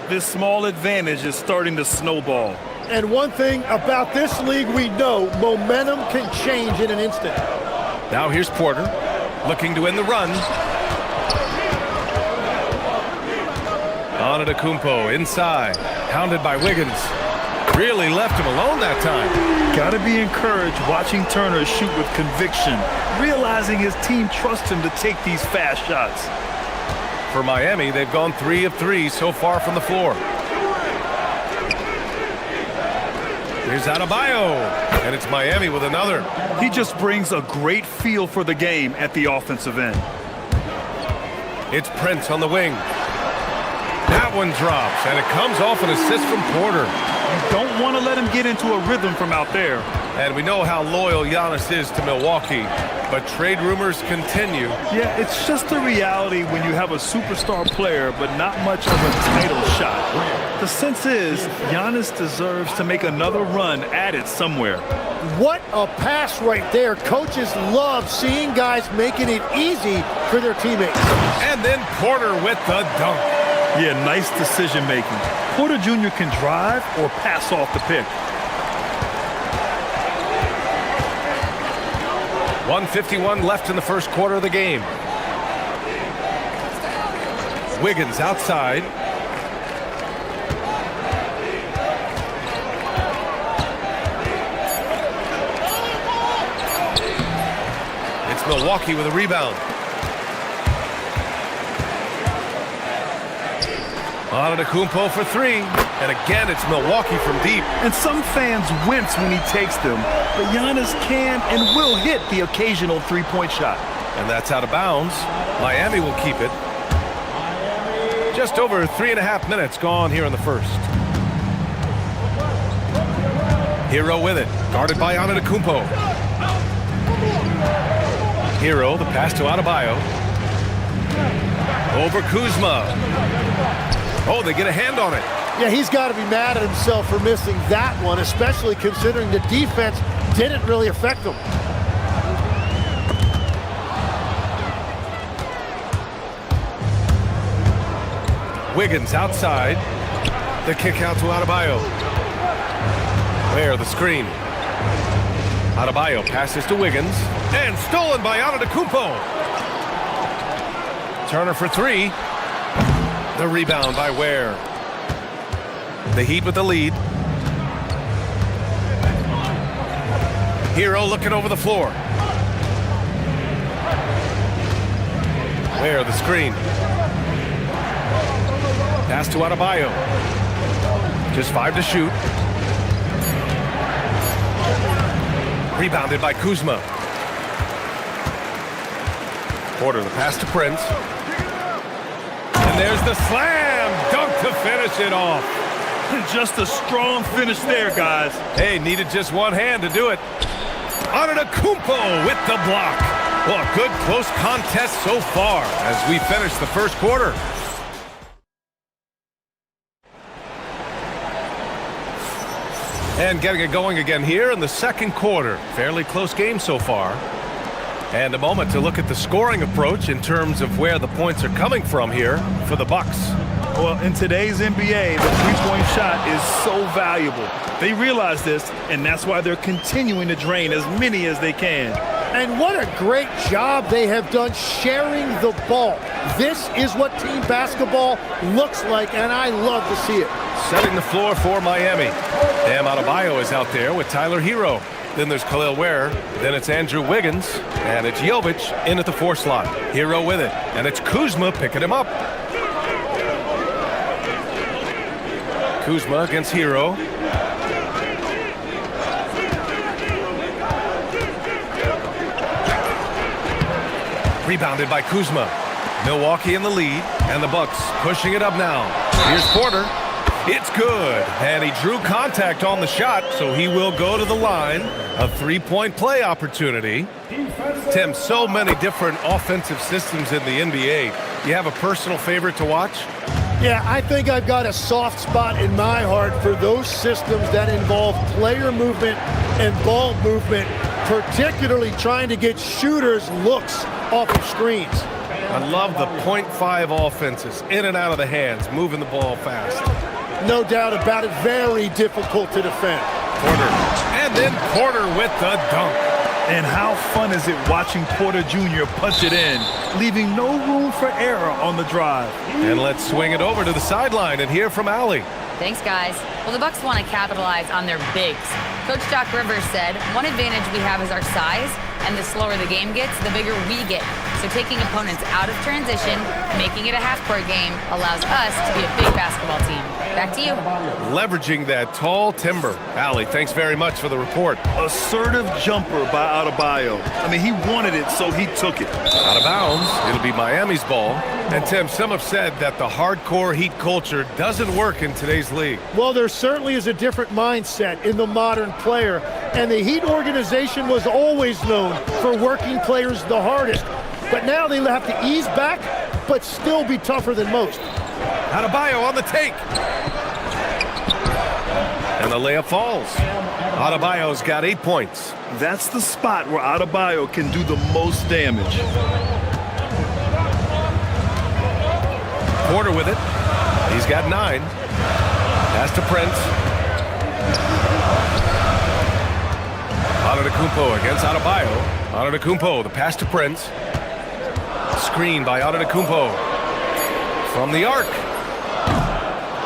This small advantage is starting to snowball. And one thing about this league we know, momentum can change in an instant. Now here's Porter, looking to end the run. Antetokounmpo inside, hounded by Wiggins. Really left him alone that time. Gotta be encouraged watching Turner shoot with conviction, realizing his team trusts him to take these fast shots. For Miami, they've gone 3 of 3 so far from the floor. Here's Adebayo, and it's Miami with another. He just brings a great feel for the game at the offensive end. It's Prince on the wing. That one drops, and it comes off an assist from Porter. You don't want to let him get into a rhythm from out there. And we know how loyal Giannis is to Milwaukee, but trade rumors continue. Yeah, it's just the reality when you have a superstar player, but not much of a title shot. The sense is, Giannis deserves to make another run at it somewhere. What a pass right there. Coaches love seeing guys making it easy for their teammates. And then Porter with the dunk. Yeah, nice decision making. Porter Jr. can drive or pass off the pick. 1:51 left in the first quarter of the game. Wiggins outside. It's Milwaukee with a rebound. Antetokounmpo for 3, and again it's Milwaukee from deep. And some fans wince when he takes them, but Giannis can and will hit the occasional three-point shot. And that's out of bounds. Miami will keep it. Just over 3.5 minutes gone here in the first. Hero with it, guarded by Antetokounmpo. Hero, the pass to Adebayo. Over Kuzma. Oh, they get a hand on it. Yeah, he's got to be mad at himself for missing that one, especially considering the defense didn't really affect him. Wiggins outside. The kick out to Adebayo. There, the screen. Adebayo passes to Wiggins. And stolen by Antetokounmpo. Turner for 3. The rebound by Ware. The Heat with the lead. Hero looking over the floor. Where the screen. Pass to Adebayo. Just 5 to shoot. Rebounded by Kuzma. Porter, the pass to Prince. And there's the slam dunk to finish it off. Just a strong finish there, guys. Hey, needed just one hand to do it. Antetokounmpo with the block. Well, a good close contest so far as we finish the first quarter. And getting it going again here in the second quarter. Fairly close game so far. And a moment to look at the scoring approach in terms of where the points are coming from here for the Bucks. Well, in today's NBA, the three-point shot is so valuable. They realize this, and that's why they're continuing to drain as many as they can. And what a great job they have done sharing the ball. This is what team basketball looks like, and I love to see it. Setting the floor for Miami. Bam Adebayo is out there with Tyler Hero. Then there's Khalil Ware. Then it's Andrew Wiggins. And it's Jovic in at the 4 slot. Hero with it. And it's Kuzma picking him up. Kuzma against Hero. Rebounded by Kuzma. Milwaukee in the lead, and the Bucks pushing it up now. Here's Porter. It's good, and he drew contact on the shot, so he will go to the line. A 3-point play opportunity. Tim, so many different offensive systems in the NBA. You have a personal favorite to watch? Yeah, I think I've got a soft spot in my heart for those systems that involve player movement and ball movement, particularly trying to get shooters looks off of screens. I love the .5 offenses, in and out of the hands, moving the ball fast. No doubt about it, very difficult to defend. Porter, and then Porter with the dunk. And how fun is it watching Porter Jr. punch it in, leaving no room for error on the drive. And let's swing it over to the sideline and hear from Allie. Thanks, guys. Well, the Bucks want to capitalize on their bigs. Coach Doc Rivers said, one advantage we have is our size, and the slower the game gets, the bigger we get. So taking opponents out of transition, making it a half-court game, allows us to be a big basketball team. Back to you. Leveraging that tall timber. Allie, thanks very much for the report. Assertive jumper by Adebayo. I mean, he wanted it, so he took it. Out of bounds. It'll be Miami's ball. And Tim, some have said that the hardcore Heat culture doesn't work in today's league. Well, there certainly is a different mindset in the modern player, and the Heat organization was always known for working players the hardest. But now they have to ease back, but still be tougher than most. Adebayo on the take. And the layup falls. Adebayo's got 8 points. That's the spot where Adebayo can do the most damage. Porter with it. He's got 9. Pass to Prince. Antetokounmpo against Adebayo. Antetokounmpo, the pass to Prince. Screen by Antetokounmpo. From the arc.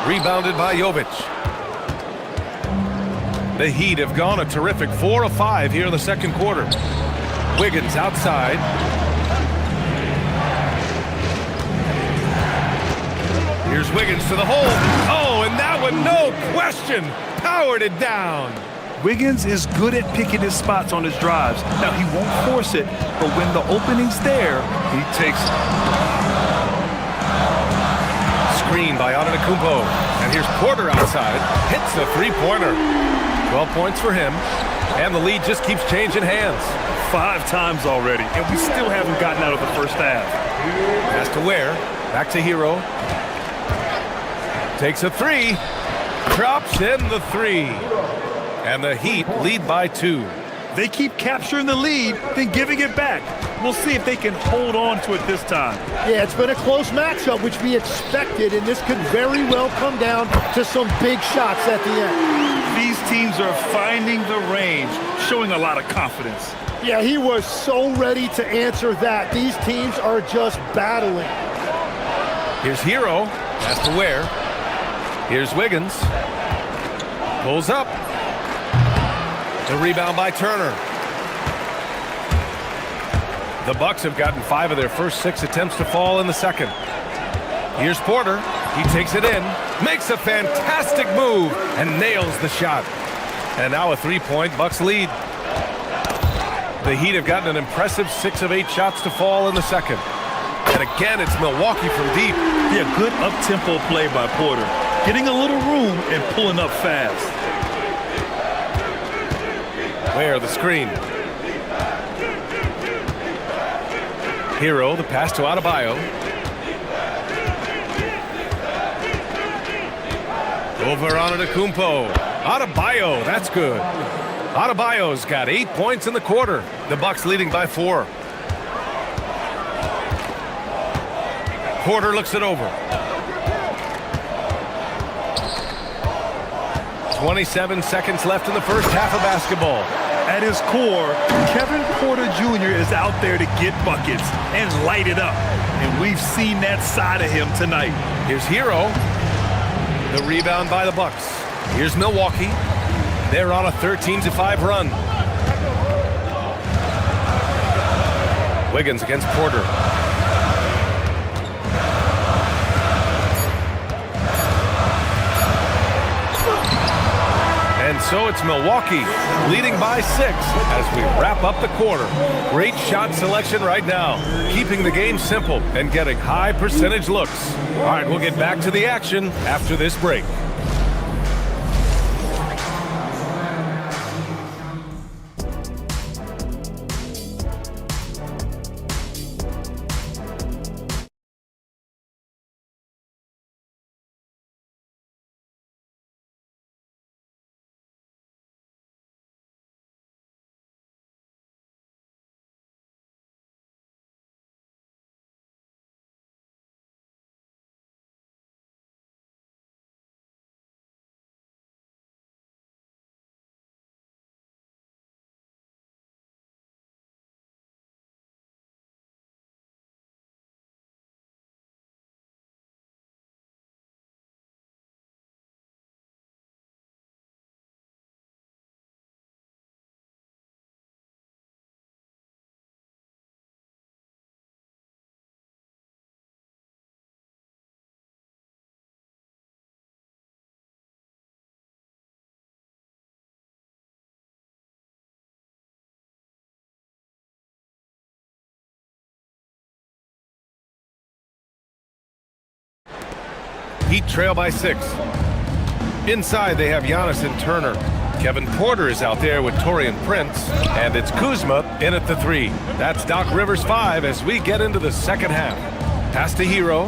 Rebounded by Jovic. The Heat have gone a terrific 4 of 5 here in the second quarter. Wiggins outside. Here's Wiggins to the hole. Oh, and that one, no question, powered it down. Wiggins is good at picking his spots on his drives. Now, he won't force it, but when the opening's there, he takes it. Screen by Antetokounmpo. And here's Porter outside. Hits the three-pointer. 12 points for him. And the lead just keeps changing hands. 5 times already, and we still haven't gotten out of the first half. Pass to Ware. Back to Hero. Takes a 3. Drops in the 3. And the Heat lead by 2. They keep capturing the lead, then giving it back. We'll see if they can hold on to it this time. Yeah, it's been a close matchup, which we expected, and this could very well come down to some big shots at the end. These teams are finding the range, showing a lot of confidence. Yeah, he was so ready to answer that. These teams are just battling. Here's Hero. Pass to Ware. Here's Wiggins. Pulls up. The rebound by Turner. The Bucks have gotten 5 of their first 6 attempts to fall in the second. Here's Porter. He takes it in, makes a fantastic move, and nails the shot. And now a 3-point Bucks lead. The Heat have gotten an impressive 6 of 8 shots to fall in the second. And again, it's Milwaukee from deep. Yeah, good up-tempo play by Porter. Getting a little room and pulling up fast. Where the screen. Hero, the pass to Adebayo. Over on Antetokounmpo. Adebayo, that's good. Adebayo's got 8 points in the quarter. The Bucks leading by 4. Porter looks it over. 27 seconds left in the first half of basketball. At his core, Kevin Porter Jr. is out there to get buckets and light it up. And we've seen that side of him tonight. Here's Hero. The rebound by the Bucks. Here's Milwaukee. They're on a 13-5 run. Wiggins against Porter. And so it's Milwaukee leading by 6 as we wrap up the quarter. Great shot selection right now, keeping the game simple and getting high percentage looks. All right, we'll get back to the action after this break. Heat trail by 6. Inside, they have Giannis and Turner. Kevin Porter is out there with Taurean Prince, and it's Kuzma in at the 3. That's Doc Rivers 5 as we get into the second half. Pass to Hero.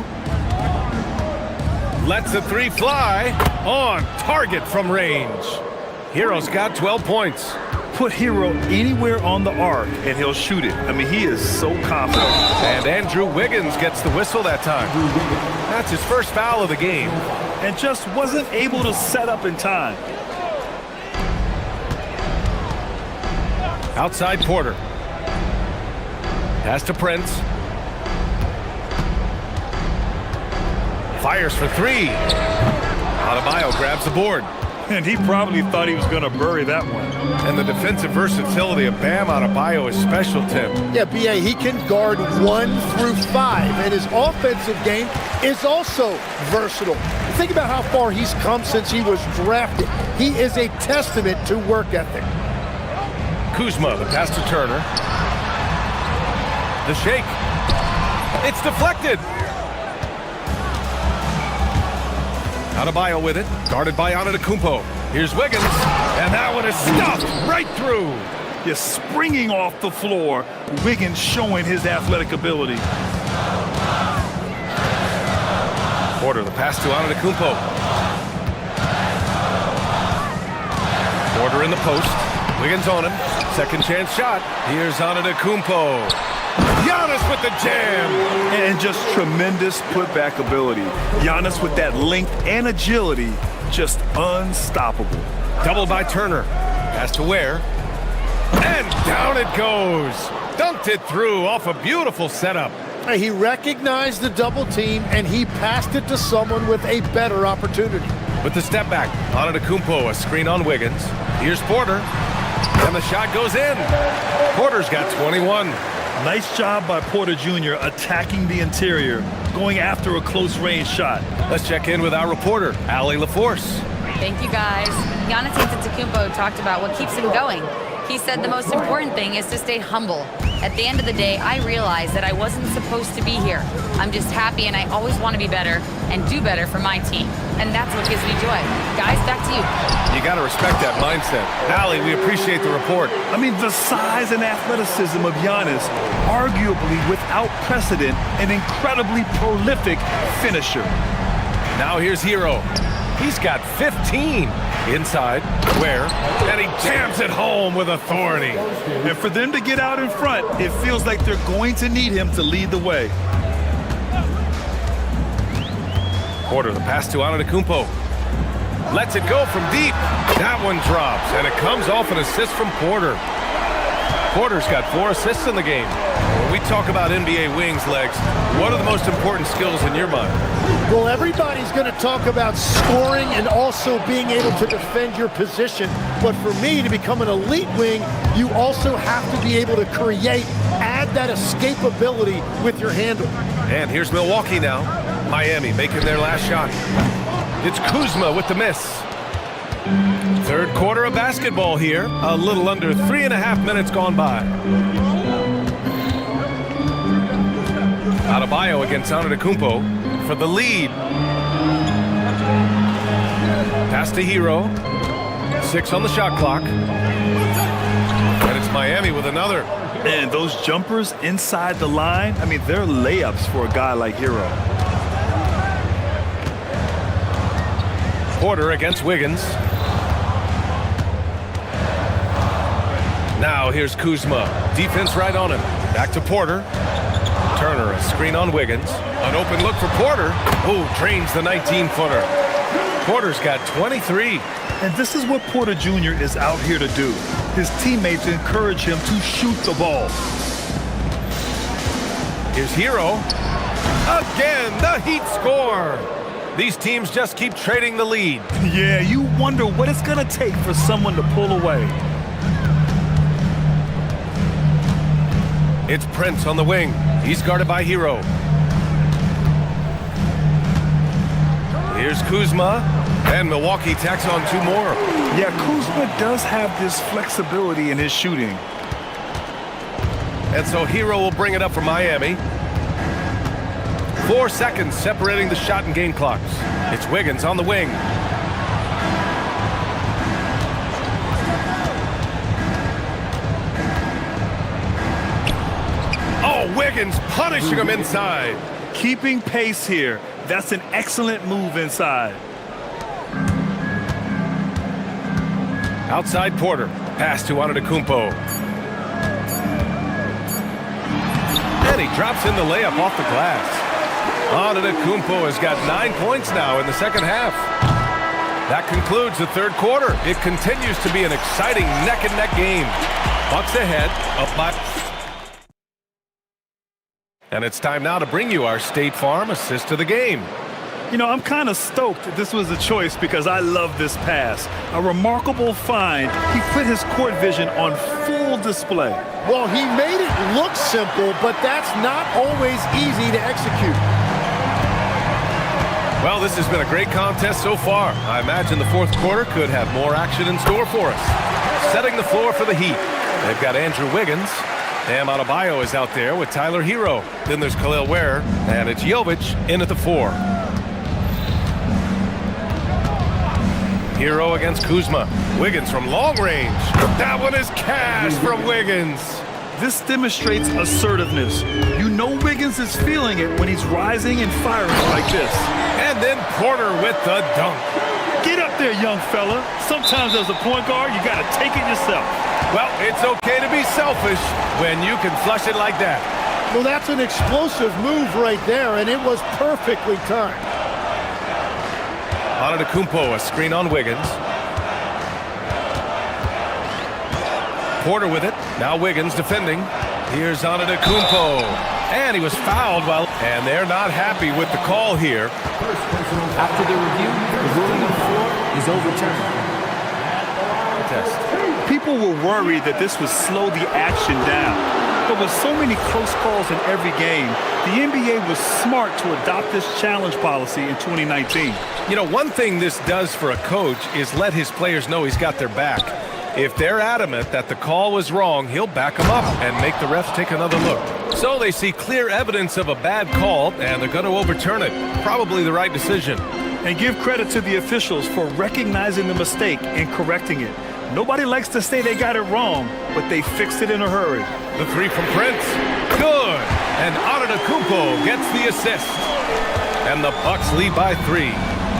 Lets the 3 fly. On target from range. Hero's got 12 points. Put Hero anywhere on the arc and he'll shoot it. I mean, he is so confident. And Andrew Wiggins gets the whistle that time. That's his first foul of the game. And just wasn't able to set up in time. Outside Porter. Pass to Prince. Fires for 3. Adebayo grabs the board. And he probably thought he was going to bury that one. And the defensive versatility of Bam Adebayo is special, Tim. Yeah, B.A., he can guard 1 through 5, and his offensive game is also versatile. Think about how far he's come since he was drafted. He is a testament to work ethic. Kuzma, the pass to Turner. The shake. It's deflected. Adebayo with it, guarded by Antetokounmpo. Here's Wiggins, and that one is stuffed right through. Just springing off the floor, Wiggins showing his athletic ability. Porter, the pass to Antetokounmpo. Porter in the post. Wiggins on him. Second chance shot. Here's Antetokounmpo. Giannis with the jam. And just tremendous putback ability. Giannis with that length and agility, just unstoppable. Double by Turner. Pass to Ware. And down it goes. Dunked it through off a beautiful setup. He recognized the double team, and he passed it to someone with a better opportunity. With the step back, Antetokounmpo, a screen on Wiggins. Here's Porter, and the shot goes in. Porter's got 21. Nice job by Porter Jr. attacking the interior, going after a close-range shot. Let's check in with our reporter, Allie LaForce. Thank you, guys. Giannis Antetokounmpo talked about what keeps him going. He said the most important thing is to stay humble. At the end of the day, I realized that I wasn't supposed to be here. I'm just happy, and I always want to be better and do better for my team. And that's what gives me joy. Guys, back to you. You got to respect that mindset. Allie, we appreciate the report. I mean, the size and athleticism of Giannis, arguably without precedent, an incredibly prolific finisher. Now here's Hero. He's got 15. Inside, Ware, and he jams it home with authority. And for them to get out in front, it feels like they're going to need him to lead the way. Porter, the pass to Antetokounmpo. Lets it go from deep. That one drops, and it comes off an assist from Porter. Porter's got 4 assists in the game. When we talk about NBA wings, Legs, what are the most important skills in your mind? Well, everybody's going to talk about scoring and also being able to defend your position. But for me, to become an elite wing, you also have to be able to create, add that escapability with your handle. And here's Milwaukee now. Miami making their last shot. It's Kuzma with the miss. Third quarter of basketball here. A little under 3.5 minutes gone by. Adebayo against Antetokounmpo for the lead. Pass to Hero. 6 on the shot clock. And it's Miami with another. And those jumpers inside the line, I mean, they're layups for a guy like Hero. Porter against Wiggins. Now here's Kuzma. Defense right on him. Back to Porter. Turner, a screen on Wiggins. An open look for Porter. Oh, drains the 19-footer. Porter's got 23. And this is what Porter Jr. is out here to do. His teammates encourage him to shoot the ball. Here's Hero. Again, the Heat score. These teams just keep trading the lead. Yeah, you wonder what it's going to take for someone to pull away. It's Prince on the wing. He's guarded by Hero. Here's Kuzma. And Milwaukee tacks on 2 more. Yeah, Kuzma does have this flexibility in his shooting. And so Hero will bring it up for Miami. 4 seconds separating the shot and game clocks. It's Wiggins on the wing. Oh, Wiggins punishing him inside. Keeping pace here. That's an excellent move inside. Outside Porter. Pass to Antetokounmpo. And he drops in the layup off the glass. Antetokounmpo has got 9 points now in the second half. That concludes the third quarter. It continues to be an exciting neck-and-neck game. Bucks ahead, up by... And it's time now to bring you our State Farm assist of the game. You know, I'm kind of stoked this was a choice because I love this pass. A remarkable find. He put his court vision on full display. Well, he made it look simple, but that's not always easy to execute. Well, this has been a great contest so far. I imagine the fourth quarter could have more action in store for us. Setting the floor for the Heat. They've got Andrew Wiggins. Bam Adebayo is out there with Tyler Hero. Then there's Khalil Ware, and it's Jovic in at the 4. Hero against Kuzma. Wiggins from long range. That one is cash from Wiggins. This demonstrates assertiveness. You know Wiggins is feeling it when he's rising and firing like this. And then Porter with the dunk. Get up there, young fella. Sometimes as a point guard, you got to take it yourself. Well, it's okay to be selfish when you can flush it like that. Well, that's an explosive move right there, and it was perfectly timed. Antetokounmpo, a screen on Wiggins. Porter with it. Now Wiggins defending. Here's Antetokounmpo. And he was fouled and they're not happy with the call here. After the review, the ruling on the floor is overturned. People were worried that this would slow the action down. But with so many close calls in every game, the NBA was smart to adopt this challenge policy in 2019. You know, one thing this does for a coach is let his players know he's got their back. If they're adamant that the call was wrong, he'll back them up and make the refs take another look. So they see clear evidence of a bad call, and they're going to overturn it. Probably the right decision. And give credit to the officials for recognizing the mistake and correcting it. Nobody likes to say they got it wrong, but they fixed it in a hurry. The three from Prince. Good. And Antetokounmpo gets the assist. And the Bucks lead by 3.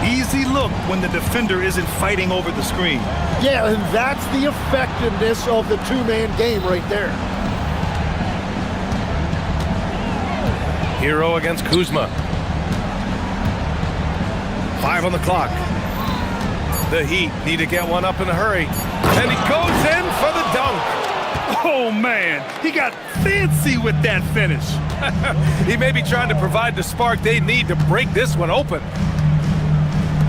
Easy look when the defender isn't fighting over the screen. Yeah, and that's the effectiveness of the two-man game right there. Hero against Kuzma. 5 on the clock. The Heat need to get one up in a hurry. And he goes in for the dunk. Oh, man. He got fancy with that finish. He may be trying to provide the spark they need to break this one open.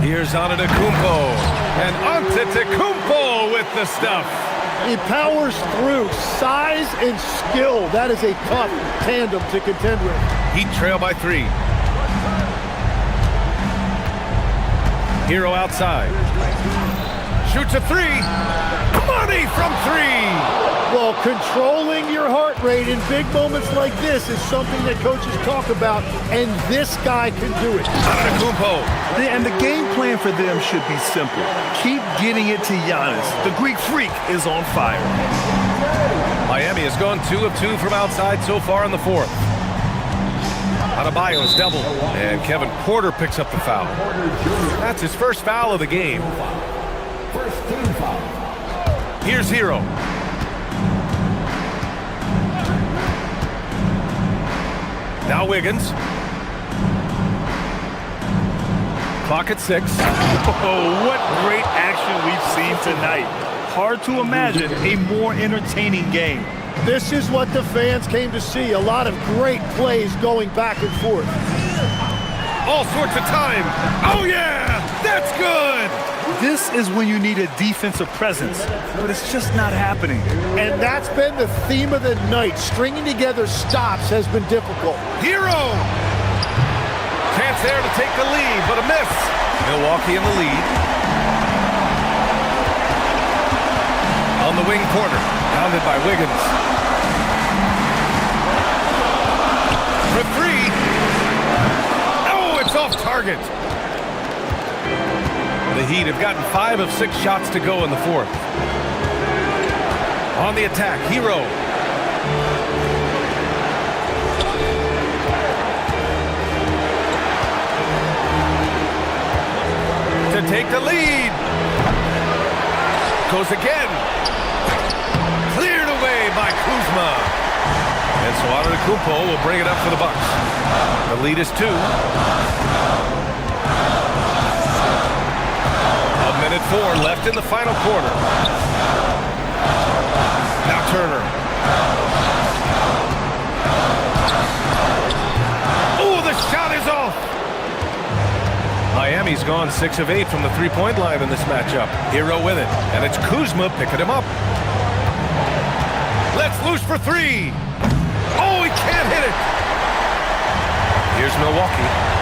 Here's Antetokounmpo. And Antetokounmpo with the stuff. He powers through. Size and skill. That is a tough tandem to contend with. Heat trail by 3. Hero outside. Shoots a 3. Money from 3. Well, controlling your heart rate in big moments like this is something that coaches talk about, and this guy can do it. Antetokounmpo. And the game plan for them should be simple. Keep getting it to Giannis. The Greek freak is on fire. Miami has gone 2 of 2 from outside so far in the 4th. Adebayo's double, and Kevin Porter picks up the foul. That's his first foul of the game. Here's Hero. Now Wiggins. Clock at 6. Oh, what great action we've seen tonight. Hard to imagine a more entertaining game. This is what the fans came to see. A lot of great plays going back and forth. All sorts of time. Oh, yeah! That's good! This is when you need a defensive presence, but it's just not happening. And that's been the theme of the night. Stringing together stops has been difficult. Hero! Chance there to take the lead, but a miss. Milwaukee in the lead. On the wing, Porter. Pounded by Wiggins. For 3. Oh, it's off target. The Heat have gotten 5 of 6 shots to go in the 4th. On the attack, Hero. To take the lead. Goes again. Cleared away by Kuzma. And so Antetokounmpo will bring it up for the Bucks. The lead is 2. Minute 4 left in the final quarter. Now Turner. Oh, the shot is off. Miami's gone 6 of 8 from the three-point line in this matchup. Hero with it, and it's Kuzma picking him up. Let's loose for 3. Oh, he can't hit it. Here's Milwaukee.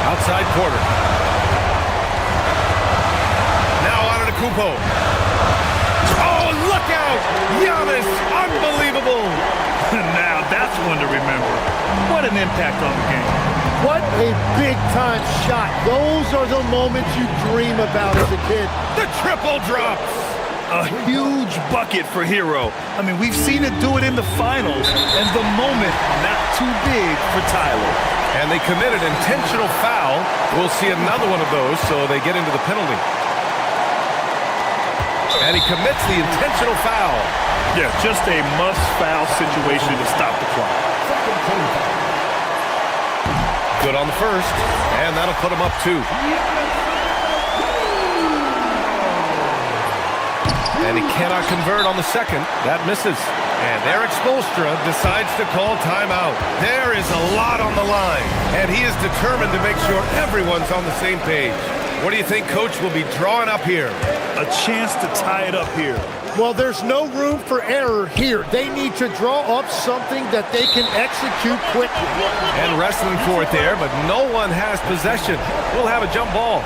Outside Porter. Now Antetokounmpo. Oh, look out! Giannis, unbelievable! Now that's one to remember. What an impact on the game. What a big-time shot. Those are the moments you dream about as a kid. The triple drops. A huge bucket for Hero. I mean, we've seen it do it in the finals, and the moment not too big for Tyler. And they committed intentional foul. We'll see another one of those, so they get into the penalty. And he commits the intentional foul. Yeah, just a must-foul situation to stop the clock. Good on the first, and that'll put him up 2. And he cannot convert on the second. That misses. And Eric Spoelstra decides to call timeout. There is a lot on the line, and he is determined to make sure everyone's on the same page. What do you think Coach will be drawing up here? A chance to tie it up here. Well, there's no room for error here. They need to draw up something that they can execute quickly. And wrestling for it there, but no one has possession. We'll have a jump ball.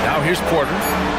Now here's Porter.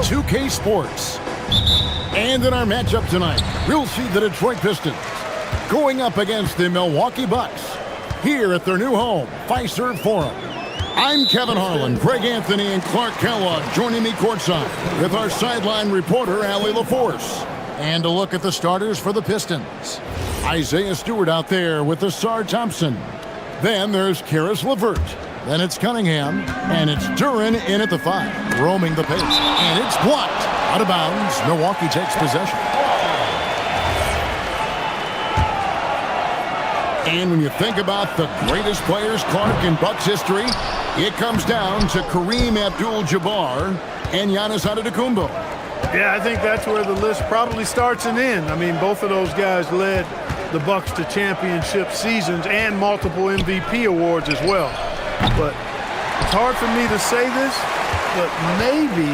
2K Sports. And in our matchup tonight, we'll see the Detroit Pistons going up against the Milwaukee Bucks here at their new home, Fiserv Forum. I'm Kevin Harlan, Greg Anthony, and Clark Kellogg joining me courtside with our sideline reporter, Allie LaForce. And a look at the starters for the Pistons. Isaiah Stewart out there with Asar Thompson. Then there's Karis LeVert. Then it's Cunningham, and it's Duren in at the 5, roaming the pace. And it's blocked. Out of bounds, Milwaukee takes possession. And when you think about the greatest players, Clark, in Bucks history, it comes down to Kareem Abdul-Jabbar and Giannis Antetokounmpo. Yeah, I think that's where the list probably starts and ends. I mean, both of those guys led the Bucks to championship seasons and multiple MVP awards as well. But it's hard for me to say this, but maybe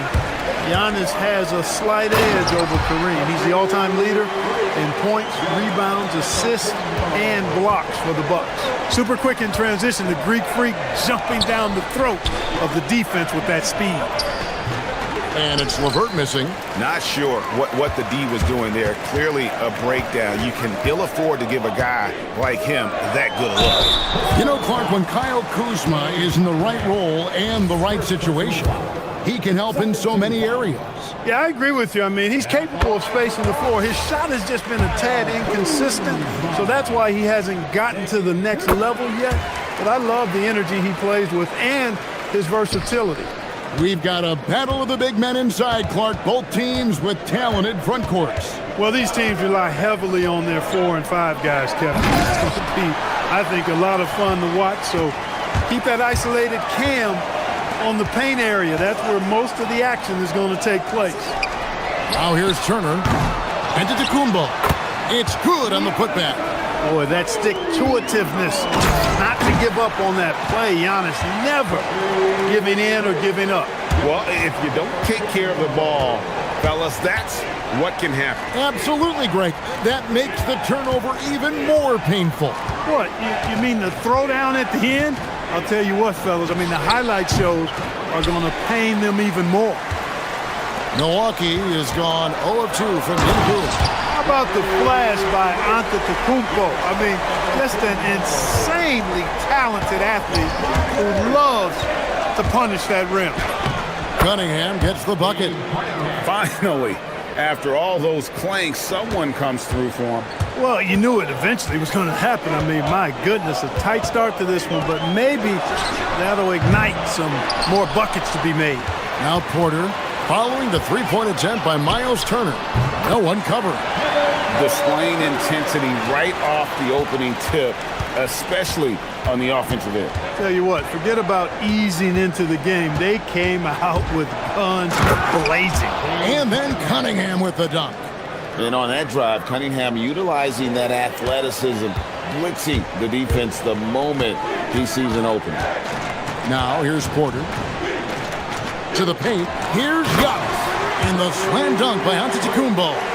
Giannis has a slight edge over Kareem. He's the all-time leader in points, rebounds, assists, and blocks for the Bucks. Super quick in transition, the Greek Freak jumping down the throat of the defense with that speed. And it's LeVert missing. Not sure what the D was doing there. Clearly a breakdown. You can ill afford to give a guy like him that good a look. You know, Clark, when Kyle Kuzma is in the right role and the right situation, he can help in so many areas. Yeah, I agree with you. I mean, he's capable of spacing the floor. His shot has just been a tad inconsistent, so that's why he hasn't gotten to the next level yet. But I love the energy he plays with and his versatility. We've got a battle of the big men inside, Clark. Both teams with talented front courts. Well, these teams rely heavily on their 4 and 5 guys, Kevin. It's going to be, I think, a lot of fun to watch. So keep that isolated cam on the paint area. That's where most of the action is going to take place. Now here's Turner. Antetokounmpo. It's good on the putback. Boy, that stick-to-itiveness, not to give up on that play. Giannis never giving in or giving up. Well, if you don't take care of the ball, fellas, that's what can happen. Absolutely, Greg. That makes the turnover even more painful. What, you mean the throwdown at the end? I'll tell you what, fellas, I mean, the highlight shows are going to pain them even more. Milwaukee has gone 0 of 2 from in-group. How about the flash by Antetokounmpo? I mean, just an insanely talented athlete who loves to punish that rim. Cunningham gets the bucket. Finally, after all those clanks, someone comes through for him. Well, you knew it eventually was going to happen. I mean, my goodness, a tight start to this one, but maybe that'll ignite some more buckets to be made. Now Porter, following the three-point attempt by Miles Turner. No one covering. Displaying intensity right off the opening tip, especially on the offensive end. Tell you what, forget about easing into the game. They came out with guns blazing. And then Cunningham with the dunk. And on that drive, Cunningham utilizing that athleticism, blitzing the defense the moment he sees an opening. Now here's Porter. To the paint. Here's Giannis. And the slam dunk by Antetokounmpo.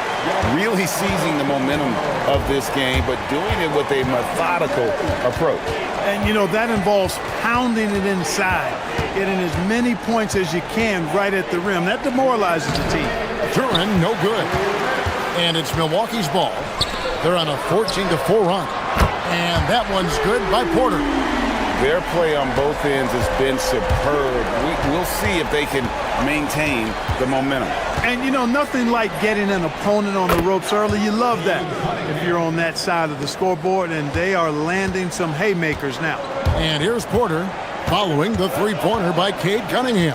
Really seizing the momentum of this game, but doing it with a methodical approach. And, you know, that involves pounding it inside, getting as many points as you can right at the rim. That demoralizes the team. Duren, no good. And it's Milwaukee's ball. They're on a 14-4 run. And that one's good by Porter. Their play on both ends has been superb. We'll see if they can maintain the momentum. And, you know, nothing like getting an opponent on the ropes early. You love that if you're on that side of the scoreboard, and they are landing some haymakers now. And here's Porter following the three-pointer by Cade Cunningham.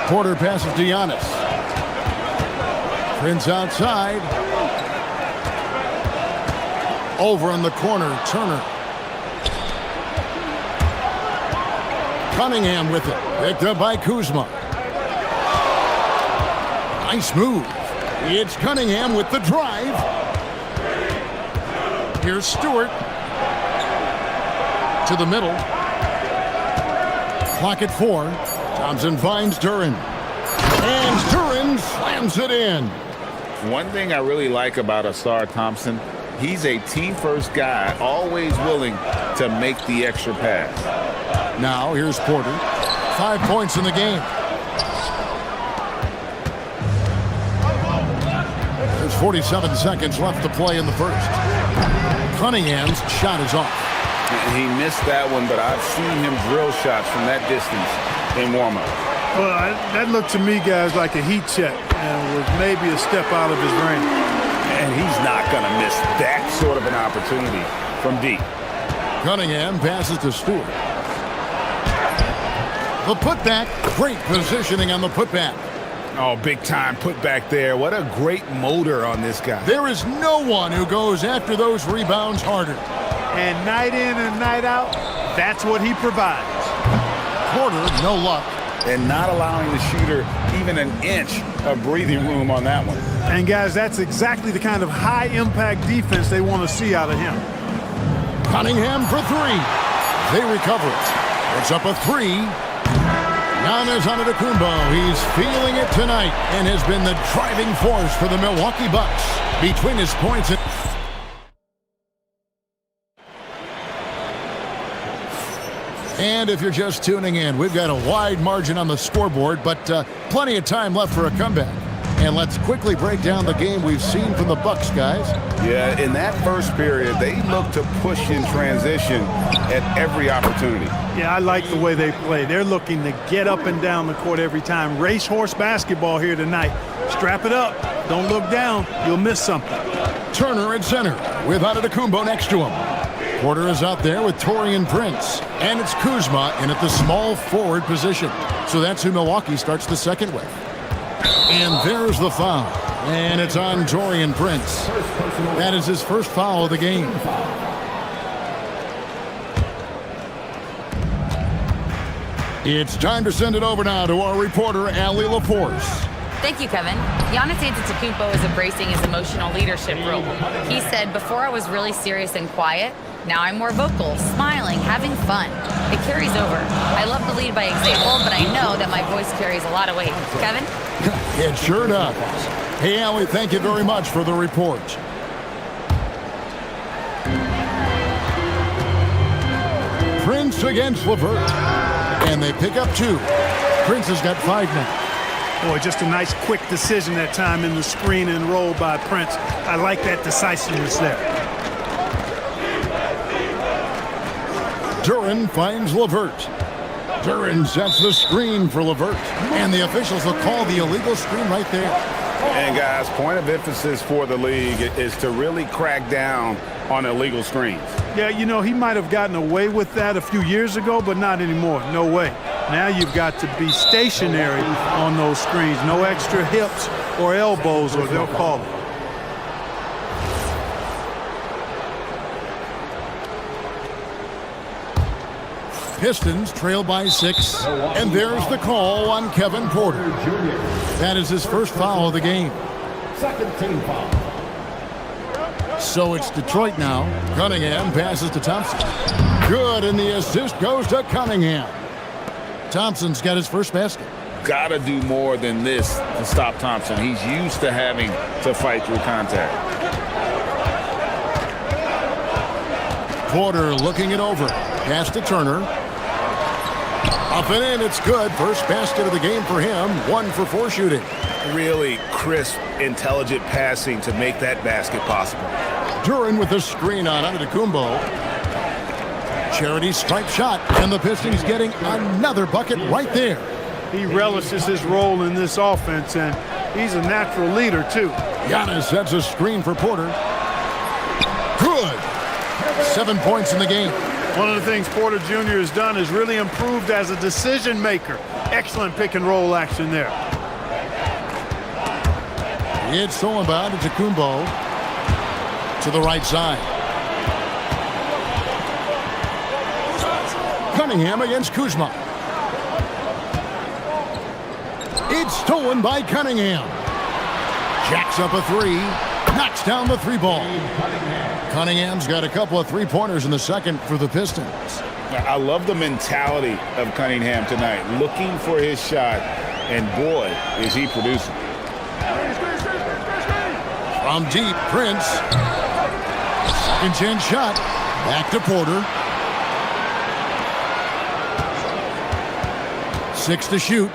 Porter passes to Giannis. Prince outside. Over in the corner, Turner. Cunningham with it. Picked up by Kuzma. Nice move. It's Cunningham with the drive. Here's Stewart. To the middle. Clock at 4. Thompson finds Duren. And Duren slams it in. One thing I really like about Asar Thompson, he's a team-first guy, always willing to make the extra pass. Now here's Porter. 5 points in the game. 47 seconds left to play in the first. Cunningham's shot is off. He missed that one, but I've seen him drill shots from that distance in warm-up. Well, that looked to me, guys, like a heat check and was maybe a step out of his range. And he's not going to miss that sort of an opportunity from deep. Cunningham passes to Stewart. The putback, great positioning on the putback. Oh, big time putback there. What a great motor on this guy. There is no one who goes after those rebounds harder. And night in and night out, that's what he provides. Porter, no luck. And not allowing the shooter even an inch of breathing room on that one. And guys, that's exactly the kind of high-impact defense they want to see out of him. Cunningham for three. They recover it. It's up a three. Giannis Antetokounmpo, he's feeling it tonight and has been the driving force for the Milwaukee Bucks. Between his points and... And if you're just tuning in, we've got a wide margin on the scoreboard, but plenty of time left for a comeback. And let's quickly break down the game we've seen from the Bucks, guys. Yeah, in that first period, they looked to push in transition at every opportunity. Yeah, I like the way they play. They're looking to get up and down the court every time. Racehorse basketball here tonight. Strap it up. Don't look down. You'll miss something. Turner at center with Antetokounmpo next to him. Porter is out there with Taurean Prince. And it's Kuzma in at the small forward position. So that's who Milwaukee starts the second with. And there's the foul. And it's on Taurean Prince. That is his first foul of the game. It's time to send it over now to our reporter, Allie LaForce. Thank you, Kevin. Giannis Antetokounmpo is embracing his emotional leadership role. He said, "Before I was really serious and quiet. Now I'm more vocal, smiling, having fun. It carries over. I love to lead by example, but I know that my voice carries a lot of weight." Kevin? It sure does. Hey, Allie, thank you very much for the report. Prince against LeVert. And they pick up two. Prince has got 5 now. Boy, just a nice quick decision that time in the screen and roll by Prince. I like that decisiveness there. Duren finds LeVert. Duren sets the screen for LeVert. And the officials will call the illegal screen right there. And guys, point of emphasis for the league is to really crack down on illegal screens. Yeah, you know, he might have gotten away with that a few years ago, but not anymore. No way. Now you've got to be stationary on those screens. No extra hips or elbows, or they'll call it. Pistons trail by 6, and there's the call on Kevin Porter. That is his first foul of the game. Second team foul. So it's Detroit now. Cunningham passes to Thompson. Good, and the assist goes to Cunningham. Thompson's got his first basket. Got to do more than this to stop Thompson. He's used to having to fight through contact. Porter looking it over. Pass to Turner. Up and in, it's good. First basket of the game for him. 1 for 4 shooting. Really crisp, intelligent passing to make that basket possible. Duren with the screen on Antetokounmpo. Charity stripe shot, and the Pistons getting another bucket right there. He relishes his role in this offense, and he's a natural leader, too. Giannis sets a screen for Porter. Good. 7 points in the game. One of the things Porter Jr. has done is really improved as a decision maker. Excellent pick and roll action there. It's so about Antetokounmpo to the right side. Cunningham against Kuzma. It's stolen by Cunningham. Jacks up a 3. Knocks down the 3 ball. Cunningham's got a couple of 3-pointers in the second for the Pistons. I love the mentality of Cunningham tonight, looking for his shot, and boy, is he producing. From deep, Prince. Second chance shot. Back to Porter. 6 to shoot.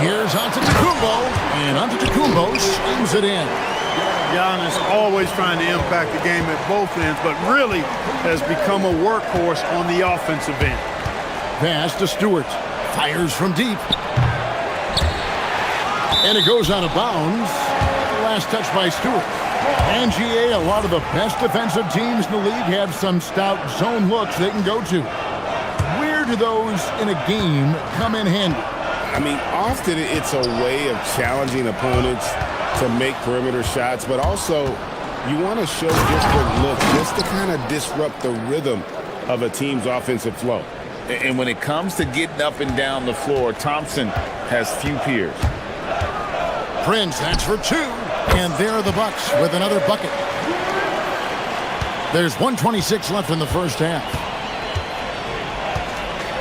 Here's Antetokounmpo, and Antetokounmpo slams it in. Giannis always trying to impact the game at both ends, but really has become a workhorse on the offensive end. Pass to Stewart. Fires from deep. And it goes out of bounds. Last touch by Stewart. And GA, a lot of the best defensive teams in the league have some stout zone looks they can go to. Where do those in a game come in handy? I mean, often it's a way of challenging opponents to make perimeter shots, but also you want to show different looks just to kind of disrupt the rhythm of a team's offensive flow. And when it comes to getting up and down the floor, Thompson has few peers. Prince, that's for two. And there are the Bucks with another bucket. There's 1:26 left in the first half.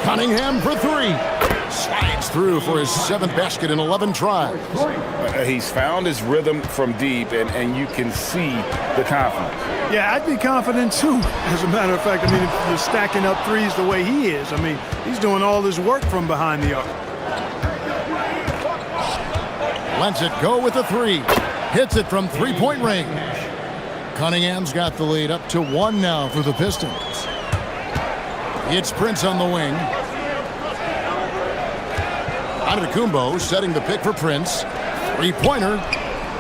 Cunningham for three. Slides through for his 7th basket in 11 tries. He's found his rhythm from deep, and you can see the confidence. Yeah, I'd be confident too. As a matter of fact, I mean, if you're stacking up threes the way he is, I mean, he's doing all his work from behind the arc. Lets it go with a three. Hits it from three-point range. Cunningham's got the lead up to 1 now for the Pistons. It's Prince on the wing. Antetokounmpo setting the pick for Prince. Three-pointer.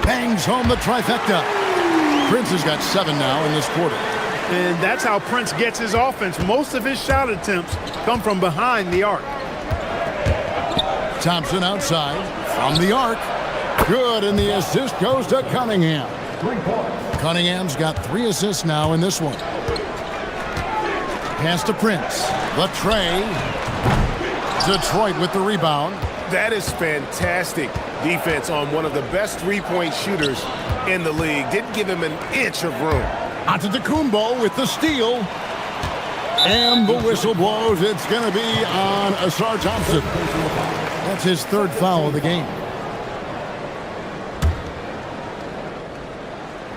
Bangs home the trifecta. Prince has got 7 now in this quarter. And that's how Prince gets his offense. Most of his shot attempts come from behind the arc. Thompson outside from the arc. Good, and the assist goes to Cunningham. Cunningham's got 3 assists now in this one. Pass to Prince. The tray. Detroit with the rebound. That is fantastic defense on one of the best three-point shooters in the league. Didn't give him an inch of room. Antetokounmpo with the steal. And the whistle blows. It's going to be on Asar Thompson. That's his 3rd foul of the game.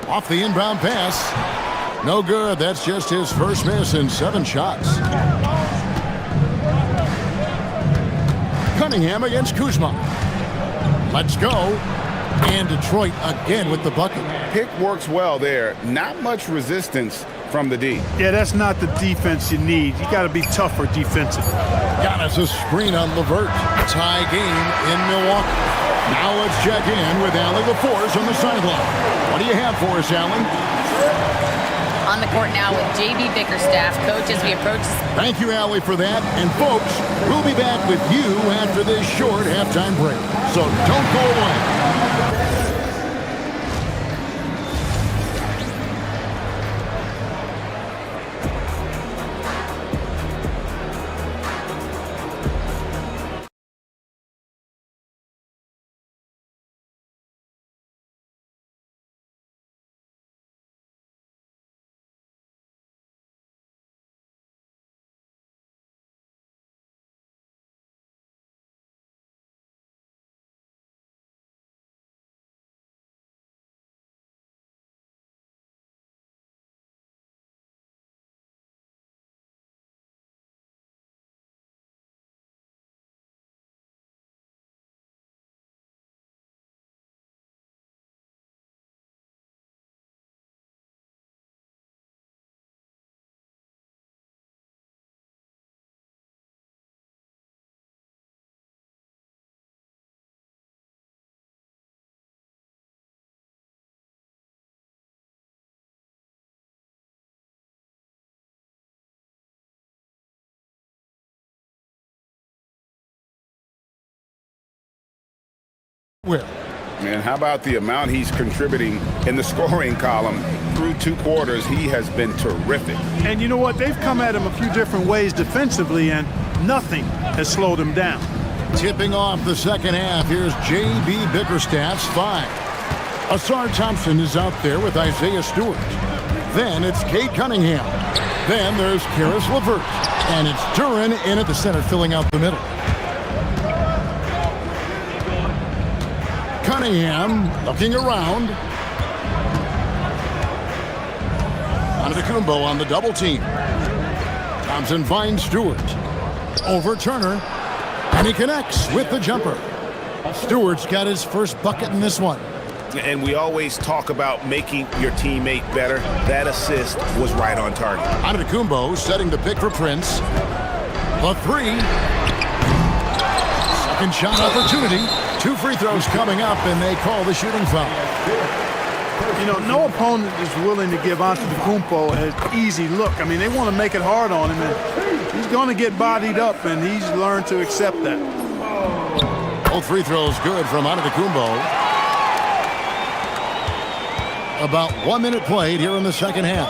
Off the inbound pass. No good. That's just his first miss in 7 shots. Cunningham against Kuzma. Let's go. And Detroit again with the bucket. Pick works well there. Not much resistance from the D. Yeah, that's not the defense you need. You got to be tougher defensively. Giannis a screen on LeVert. Tie game in Milwaukee. Now let's check in with Allie LaForce on the sideline. What do you have for us, Allie? On the court now with J.B. Bickerstaff. Coach, as we approach. Thank you, Allie, for that. And, folks, we'll be back with you after this short halftime break. So don't go away. And how about the amount he's contributing in the scoring column? Through 2 quarters, he has been terrific. And you know what? They've come at him a few different ways defensively, and nothing has slowed him down. Tipping off the second half, here's J.B. Bickerstaff's 5. Asar Thompson is out there with Isaiah Stewart. Then it's Cade Cunningham. Then there's Karis LeVert. And it's Duren in at the center, filling out the middle. Cunningham looking around. Antetokounmpo on the double team. Thompson finds Stewart. Over Turner. And he connects with the jumper. Stewart's got his first bucket in this one. And we always talk about making your teammate better. That assist was right on target. Antetokounmpo setting the pick for Prince. The three. Second shot opportunity. 2 free throws coming up, and they call the shooting foul. You know, no opponent is willing to give Antetokounmpo an easy look. I mean, they want to make it hard on him, and he's going to get bodied up, and he's learned to accept that. Both free throws good from Antetokounmpo. About 1 minute played here in the second half.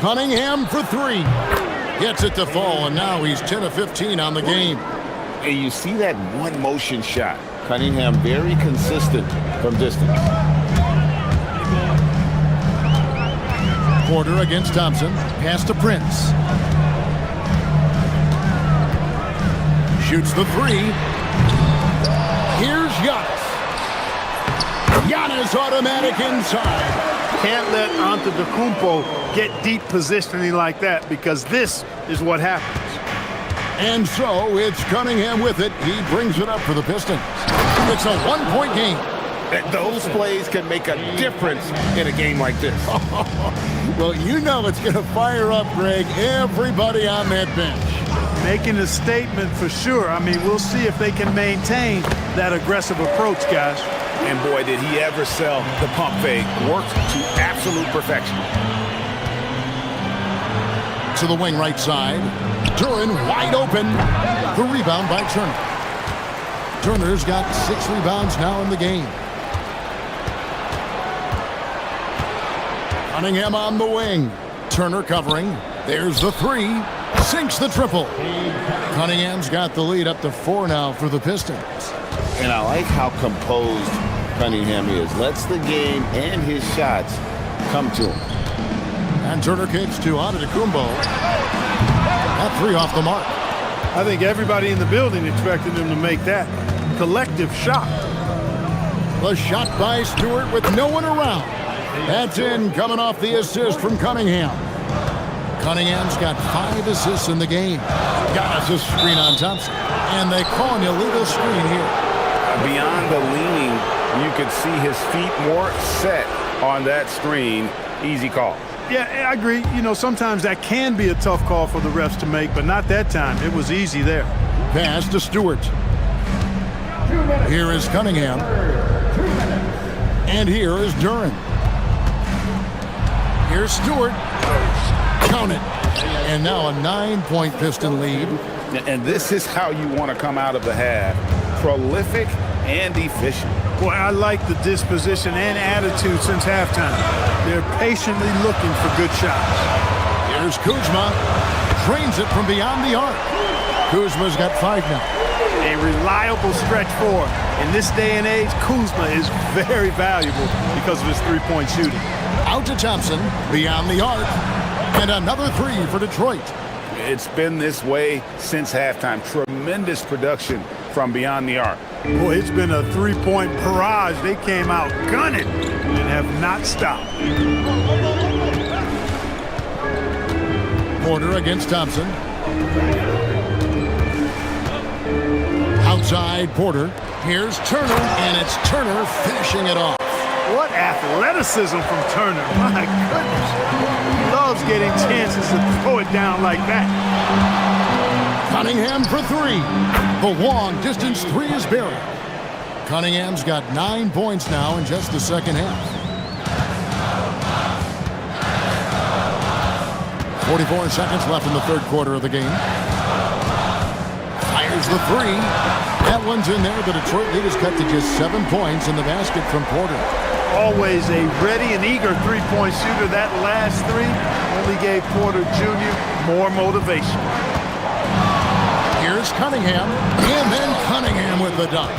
Cunningham for 3. Gets it to fall, and now he's 10 of 15 on the game. And you see that one motion shot. Cunningham very consistent from distance. Porter against Thompson. Pass to Prince. Shoots the 3. Here's Giannis. Giannis automatic inside. Can't let Antetokounmpo get deep positioning like that, because this is what happens. And so it's Cunningham with it. He brings it up for the Pistons. It's a 1-point game. Those plays can make a difference in a game like this. Well, you know it's going to fire up, Greg, everybody on that bench. Making a statement for sure. I mean, we'll see if they can maintain that aggressive approach, guys. And boy, did he ever sell the pump fake. Worked to absolute perfection. To the wing right side. Duran wide open. The rebound by Turner. Turner's got 6 rebounds now in the game. Cunningham on the wing. Turner covering. There's the 3. Sinks the triple. Cunningham's got the lead up to 4 now for the Pistons. And I like how composed Cunningham is. Lets the game and his shots come to him. And Turner kicks to Antetokounmpo. That 3 off the mark. I think everybody in the building expected him to make that collective shot. The shot by Stewart with no one around. That's in, coming off the assist from Cunningham. Cunningham's got 5 assists in the game. Got us a screen on Thompson. And they call an illegal screen here. Beyond the leaning, you could see his feet more set on that screen. Easy call. Yeah, I agree. You know, sometimes that can be a tough call for the refs to make, but not that time. It was easy there. Pass to Stewart. Here is Cunningham. And here is Duran. Here's Stewart. Count it. And now a 9-point Piston lead. And this is how you want to come out of the half. Prolific and efficient. Boy, I like the disposition and attitude since halftime. They're patiently looking for good shots. Here's Kuzma. Trains it from beyond the arc. Kuzma's got 5 now. A reliable stretch forward. In this day and age, Kuzma is very valuable because of his 3-point shooting. Out to Thompson, beyond the arc. And another 3 for Detroit. It's been this way since halftime. Tremendous production from beyond the arc. Boy, it's been a 3-point barrage. They came out gunning and have not stopped. Porter against Thompson. Outside Porter. Here's Turner, and it's Turner finishing it off. What athleticism from Turner. My goodness. He loves getting chances to throw it down like that. Cunningham for 3. The long distance 3 is buried. Cunningham's got 9 points now in just the second half. 44 seconds left in the third quarter of the game. Fires the 3. That one's in there. The Detroit lead is cut to just 7 points in the basket from Porter. Always a ready and eager 3-point shooter. That last 3 only gave Porter Jr. more motivation. Here's Cunningham, and then Cunningham with the dunk.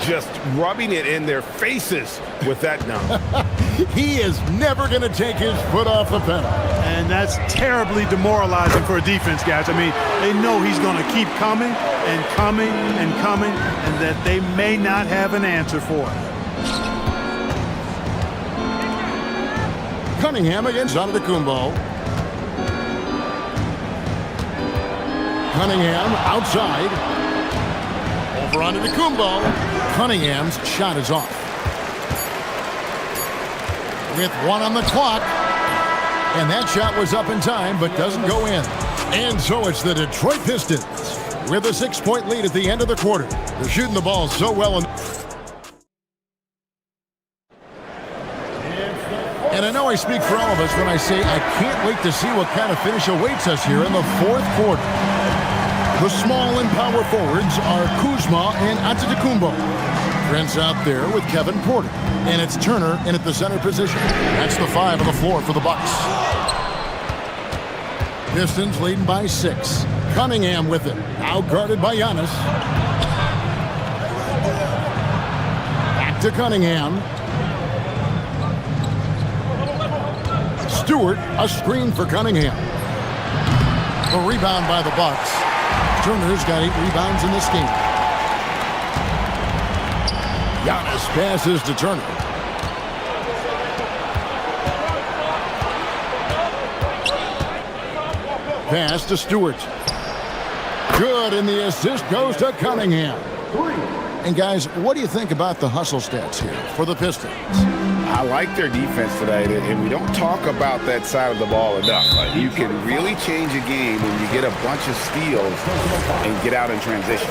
Just rubbing it in their faces with that dunk. He is never going to take his foot off the pedal. And that's terribly demoralizing for a defense, guys. I mean, they know he's going to keep coming and coming and coming, and that they may not have an answer for it. Cunningham against Antetokounmpo. Cunningham outside. over onto Kumbo. Cunningham's shot is off. With 1 on the clock. And that shot was up in time, but doesn't go in. And so it's the Detroit Pistons with a 6-point lead at the end of the quarter. They're shooting the ball so well. And I know I speak for all of us when I say I can't wait to see what kind of finish awaits us here in the fourth quarter. The small and power forwards are Kuzma and Antetokounmpo. Trent's out there with Kevin Porter. And it's Turner in at the center position. That's the 5 on the floor for the Bucks. Pistons leading by 6. Cunningham with it. Now guarded by Giannis. Back to Cunningham. Stewart, a screen for Cunningham. A rebound by the Bucks. Turner's got 8 rebounds in this game. Giannis passes to Turner. Pass to Stewart. Good, and the assist goes to Cunningham. And guys, what do you think about the hustle stats here for the Pistons? I like their defense today, and we don't talk about that side of the ball enough. You can really change a game when you get a bunch of steals and get out in transition.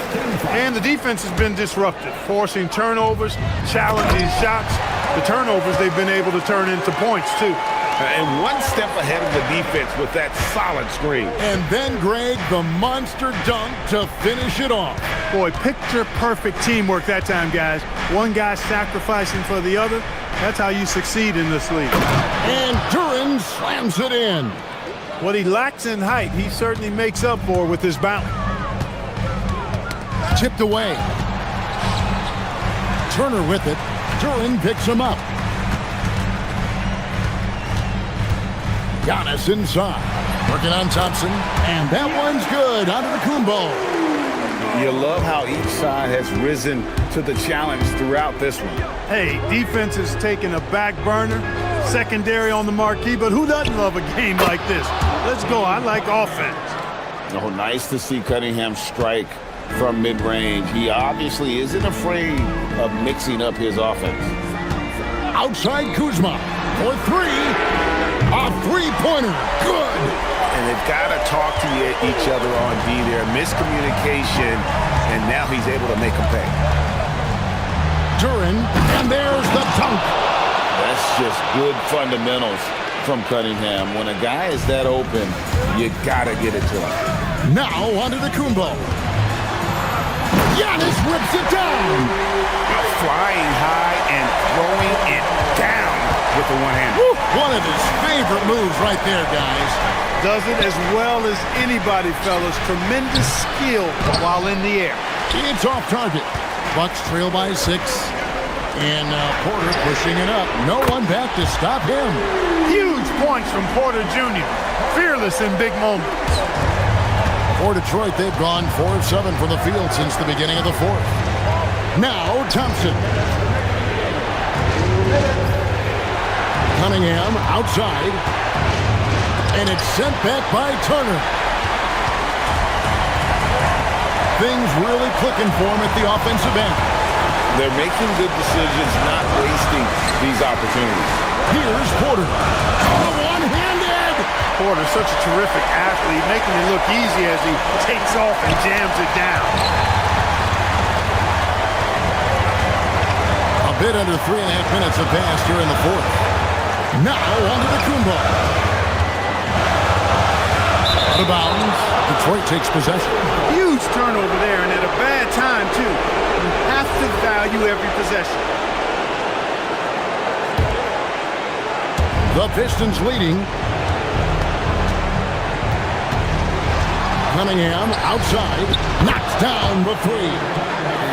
And the defense has been disruptive, forcing turnovers, challenging shots. The turnovers they've been able to turn into points, too. And one step ahead of the defense with that solid screen. And then, Greg, the monster dunk to finish it off. Boy, picture-perfect teamwork that time, guys. One guy sacrificing for the other. That's how you succeed in this league. And Duran slams it in. What he lacks in height, he certainly makes up for with his bounce. Tipped away. Turner with it. Duran picks him up. Giannis inside. Working on Thompson. And that one's good. Onto the Kumbo. You love how each side has risen to the challenge throughout this one. Hey, defense is taking a back burner, secondary on the marquee, but who doesn't love a game like this? Let's go. I like offense. Oh, nice to see Cunningham strike from mid-range. He obviously isn't afraid of mixing up his offense. Outside Kuzma for 3. A three-pointer. Good. And they've got to talk to each other on D there. Miscommunication, and now he's able to make them pay. Duran, and there's the dunk. That's just good fundamentals from Cunningham. When a guy is that open, you got to get it to him. Now onto the Kumbo. Giannis rips it down. Flying high and throwing it down with the one-hand. One of his favorite moves right there, guys. Does it as well as anybody, fellas. Tremendous skill while in the air. It's off target. Bucks trail by 6. And Porter pushing it up. No one back to stop him. Huge points from Porter Jr. Fearless in big moments. For Detroit, they've gone 4 of 7 from the field since the beginning of the fourth. Now Thompson. Cunningham outside. And it's sent back by Turner. Things really clicking for him at the offensive end. They're making good decisions, not wasting these opportunities. Here's Porter. One-handed. Porter, such a terrific athlete, making it look easy as he takes off and jams it down. A bit under 3.5 minutes have passed here in the fourth. Now onto the Kumbo. Out of bounds. Detroit takes possession. Huge turnover there, and at a bad time, too. You have to value every possession. The Pistons leading. Cunningham outside. Knocks down the 3.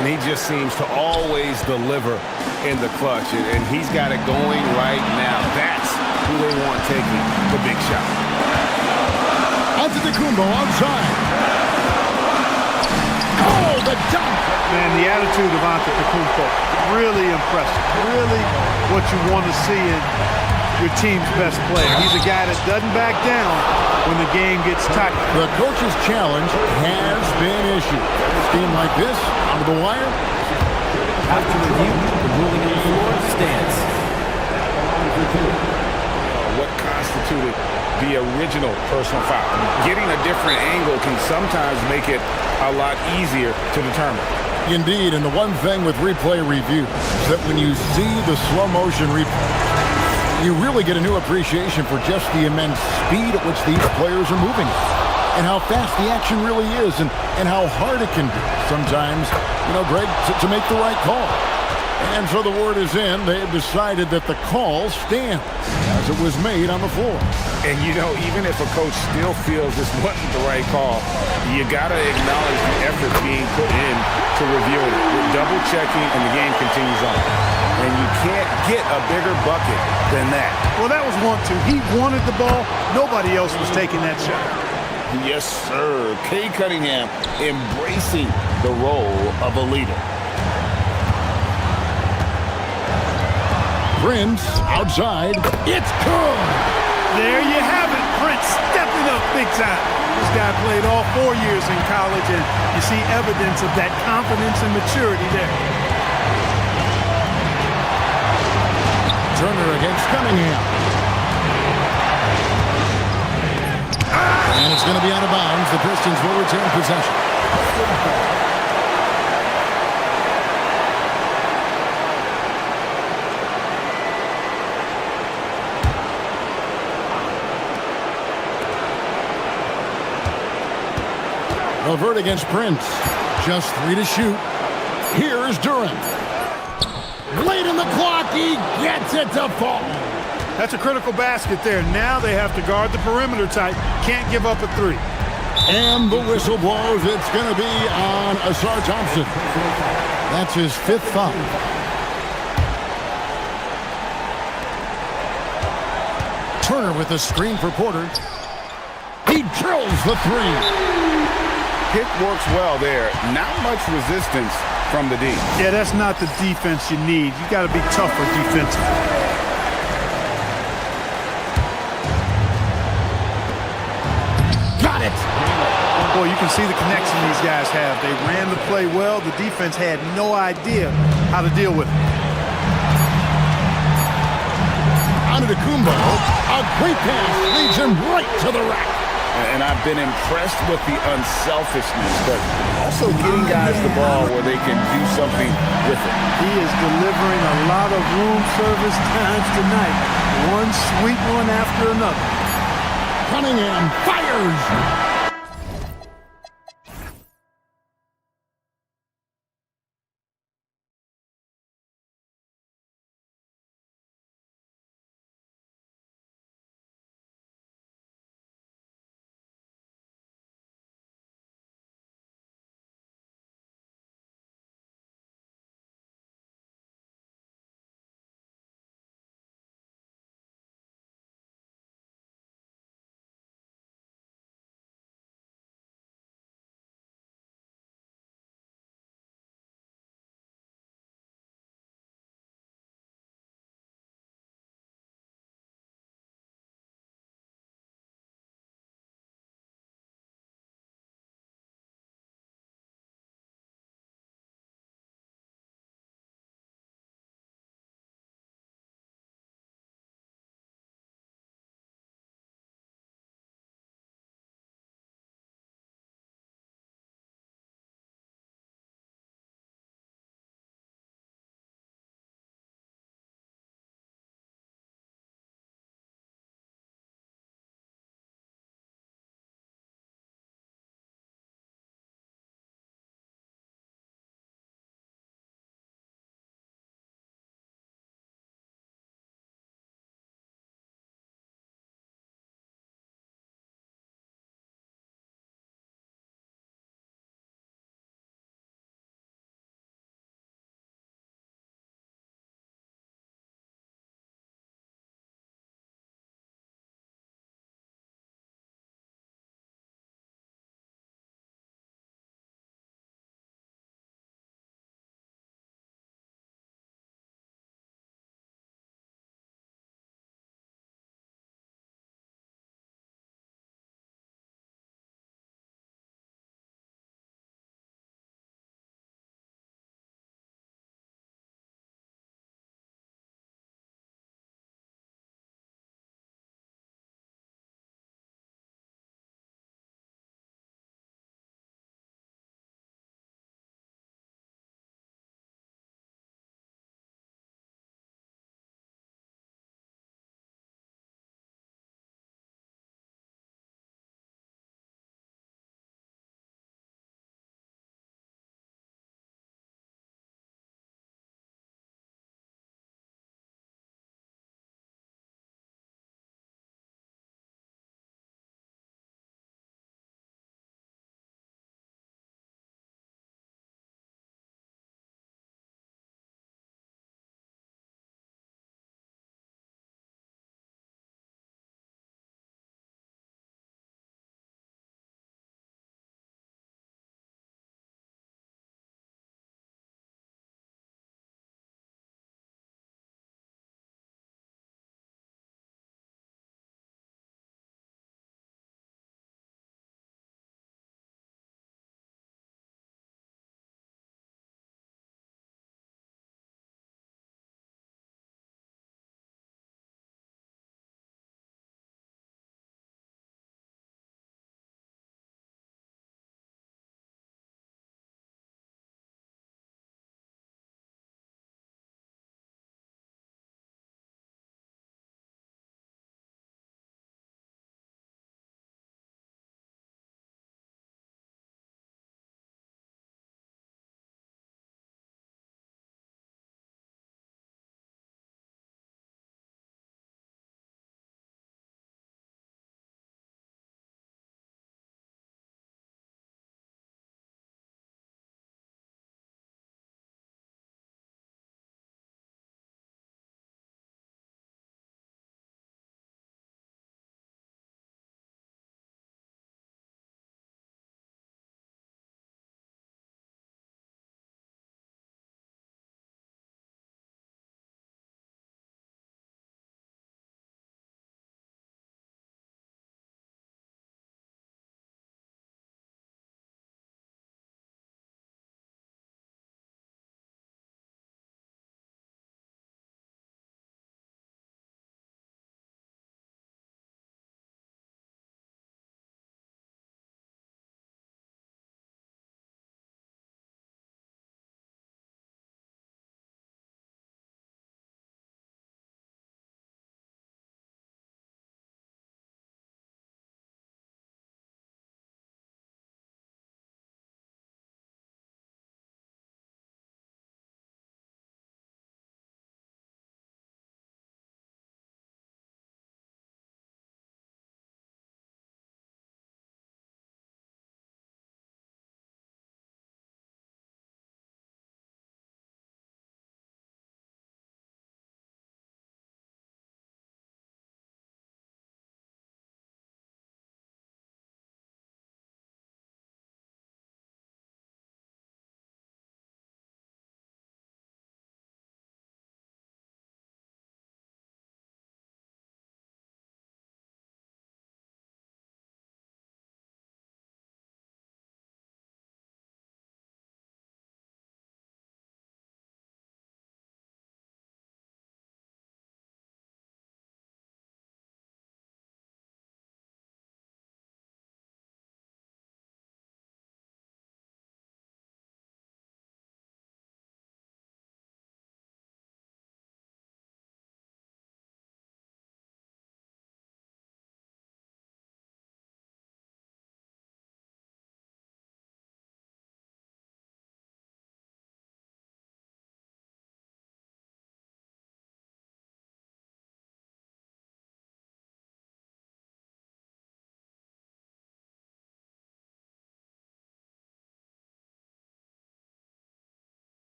And he just seems to always deliver in the clutch. And he's got it going right now. That's who they want taking the big shot. Antetokounmpo outside. Oh, the dunk! Man, the attitude of Antetokounmpo, really impressive. Really what you want to see. And your team's best player. He's a guy that doesn't back down when the game gets tight. The coach's challenge has been issued. A game like this, onto the wire. After review, the ruling on the floor stands. What constituted the original personal foul? Getting a different angle can sometimes make it a lot easier to determine. Indeed, and the one thing with replay review is that when you see the slow motion replay, you really get a new appreciation for just the immense speed at which these players are moving and how fast the action really is and how hard it can be sometimes, Greg, to make the right call. And so the word is in. They have decided that the call stands as it was made on the floor. And, even if a coach still feels this wasn't the right call, you got to acknowledge the effort being put in to reviewing it. We're double-checking, and the game continues on. And you can't get a bigger bucket than that. Well, that was 1-2. He wanted the ball. Nobody else was taking that shot. Yes, sir. Kay Cunningham embracing the role of a leader. Prince outside. It's good. There you have it. Prince stepping up big time. This guy played all 4 years in college, and you see evidence of that confidence and maturity there. Turner against Cunningham. And it's going to be out of bounds. The Pistons will return possession. Levert against Prince. Just 3 to shoot. Here's Durant. Late in the clock, he gets it to fall. That's a critical basket there. Now they have to guard the perimeter tight. Can't give up a 3. And the whistle blows. It's going to be on Asar Thompson. That's his 5th foul. Turner with the screen for Porter. He drills the 3. Pick works well there. Not much resistance from the D. Yeah, that's not the defense you need. You got to be tougher defensively. Got it. Boy, you can see the connection these guys have. They ran the play well. The defense had no idea how to deal with it. Antetokounmpo, a great pass leads him right to the rack. And I've been impressed with the unselfishness, but also getting guys the ball where they can do something with it. He is delivering a lot of room service times tonight. One sweet one after another. Cunningham fires.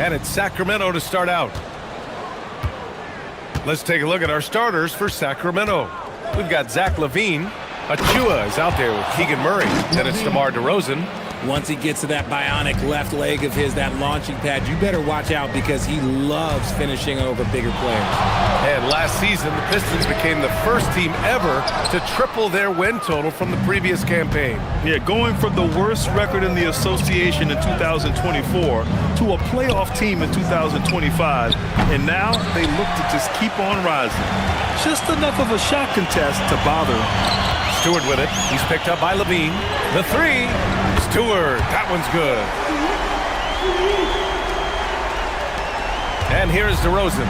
And it's Sacramento to start out. Let's take a look at our starters for Sacramento. We've got Zach LaVine. Achua is out there with Keegan Murray. Then it's DeMar DeRozan. Once he gets to that bionic left leg of his, that launching pad, you better watch out because he loves finishing over bigger players. And last season, the Pistons became the first team ever to triple their win total from the previous campaign. Yeah, going from the worst record in the association in 2024 to a playoff team in 2025. And now they look to just keep on rising. Just enough of a shot contest to bother him. Stewart with it. He's picked up by LaVine. The three. Stewart. That one's good. And here's DeRozan.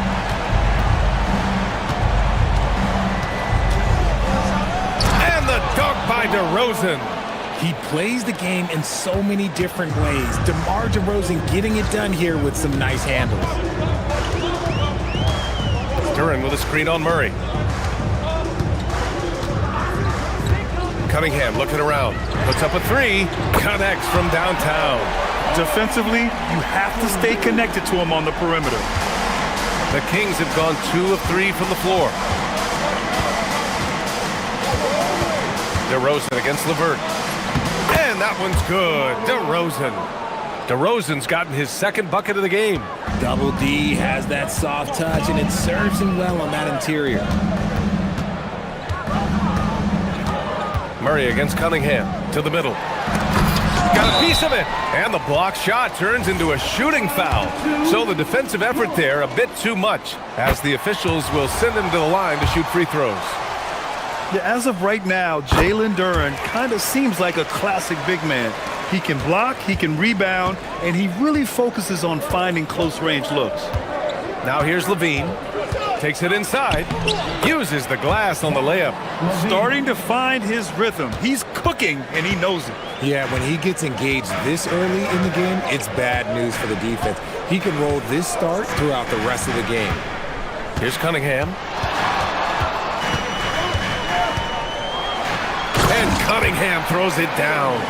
And the dunk by DeRozan. He plays the game in so many different ways. DeMar DeRozan getting it done here with some nice handles. Duran with a screen on Murray. Cunningham looking around. Puts up a three. Connects from downtown. Defensively, you have to stay connected to him on the perimeter. The Kings have gone 2 of 3 from the floor. DeRozan against LeVert. And that one's good. DeRozan's gotten his second bucket of the game. Double D has that soft touch, and it serves him well on that interior. Murray against Cunningham to the middle. Got a piece of it. And the block shot turns into a shooting foul. So the defensive effort there a bit too much, as the officials will send him to the line to shoot free throws. Yeah, as of right now, Jalen Duren kind of seems like a classic big man. He can block, he can rebound, and he really focuses on finding close-range looks. Now here's LaVine. Takes it inside. Uses the glass on the layup. Starting to find his rhythm. He's cooking, and he knows it. Yeah, when he gets engaged this early in the game, it's bad news for the defense. He can roll this start throughout the rest of the game. Here's Cunningham. And Cunningham throws it down.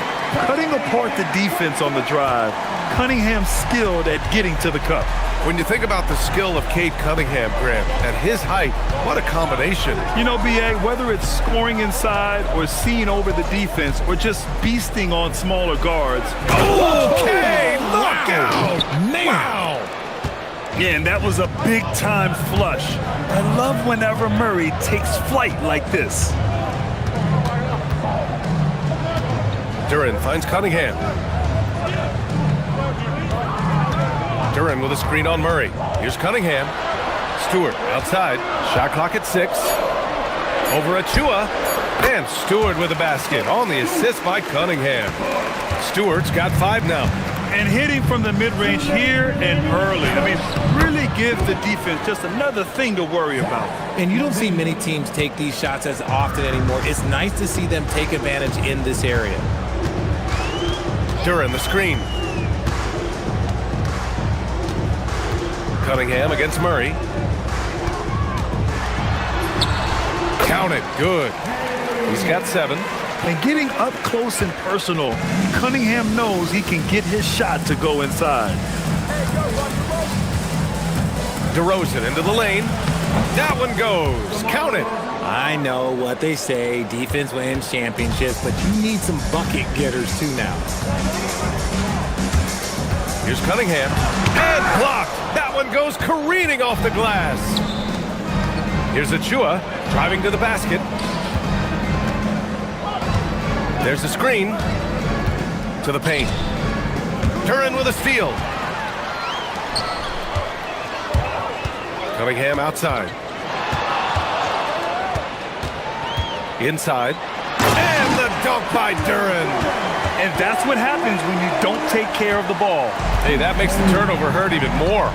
Cutting apart the defense on the drive. Cunningham skilled at getting to the cup. When you think about the skill of Cade Cunningham, Grant, at his height, what a combination. You know, B.A., whether it's scoring inside or seeing over the defense or just beasting on smaller guards. Okay, look out! Man! Wow! Yeah, and that was a big-time flush. I love whenever Murray takes flight like this. Duren finds Cunningham. Duren with a screen on Murray. Here's Cunningham. Stewart outside. Shot clock at 6. Over Achua. And Stewart with a basket on the assist by Cunningham. Stewart's got 5 now. And hitting from the mid-range here and early. I mean, really give the defense just another thing to worry about. And you don't see many teams take these shots as often anymore. It's nice to see them take advantage in this area. Duren the screen. Cunningham against Murray. Count it. Good. He's got 7. And getting up close and personal, Cunningham knows he can get his shot to go inside. DeRozan into the lane. That one goes. Count it. I know what they say, defense wins championships, but you need some bucket getters too now. Here's Cunningham. And blocked. That one goes careening off the glass. Here's Achua driving to the basket. There's a screen to the paint. Duren with a steal. Cunningham outside. Inside. And the dunk by Duren. And that's what happens when you don't take care of the ball. Hey, that makes the turnover hurt even more.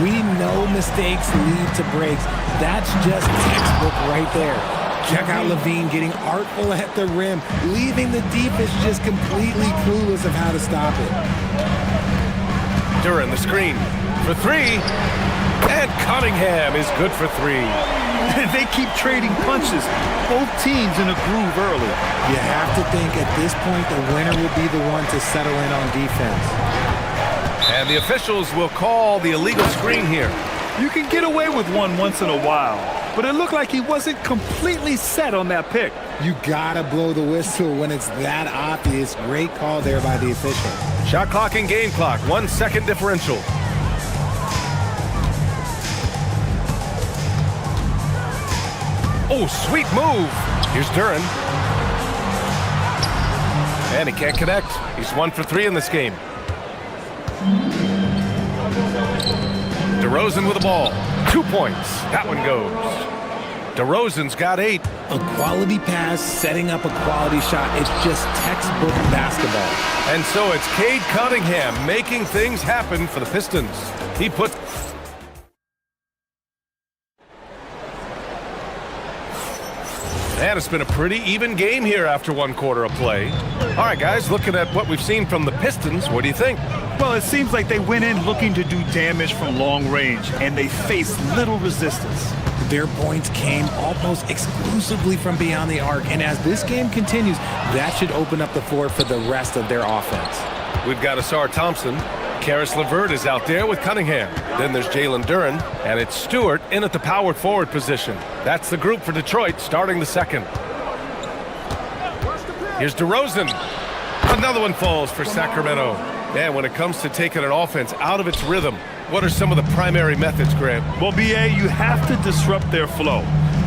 We know mistakes lead to breaks. That's just textbook right there. Check out LaVine getting artful at the rim, leaving the defense just completely clueless of how to stop it. Duren the screen for 3. And Cunningham is good for 3. They keep trading punches. Both teams in a groove early. You have to think at this point the winner will be the one to settle in on defense. And the officials will call the illegal screen here. You can get away with one once in a while, but it looked like he wasn't completely set on that pick. You gotta blow the whistle when it's that obvious. Great call there by the official. Shot clock and game clock, 1 second differential. Oh, sweet move. Here's Duren. And he can't connect. He's 1 for 3 in this game. DeRozan with the ball. 2 points. That one goes. DeRozan's got 8. A quality pass, setting up a quality shot. It's just textbook basketball. And so it's Cade Cunningham making things happen for the Pistons. He put... And it's been a pretty even game here after 1 quarter of play. All right, guys, looking at what we've seen from the Pistons, what do you think? Well, it seems like they went in looking to do damage from long range, and they faced little resistance. Their points came almost exclusively from beyond the arc, and as this game continues, that should open up the floor for the rest of their offense. We've got Asar Thompson. Karis LeVert is out there with Cunningham. Then there's Jalen Duren, and it's Stewart in at the power forward position. That's the group for Detroit starting the second. Here's DeRozan. Another one falls for Sacramento. And when it comes to taking an offense out of its rhythm, what are some of the primary methods, Graham? Well, BA, you have to disrupt their flow.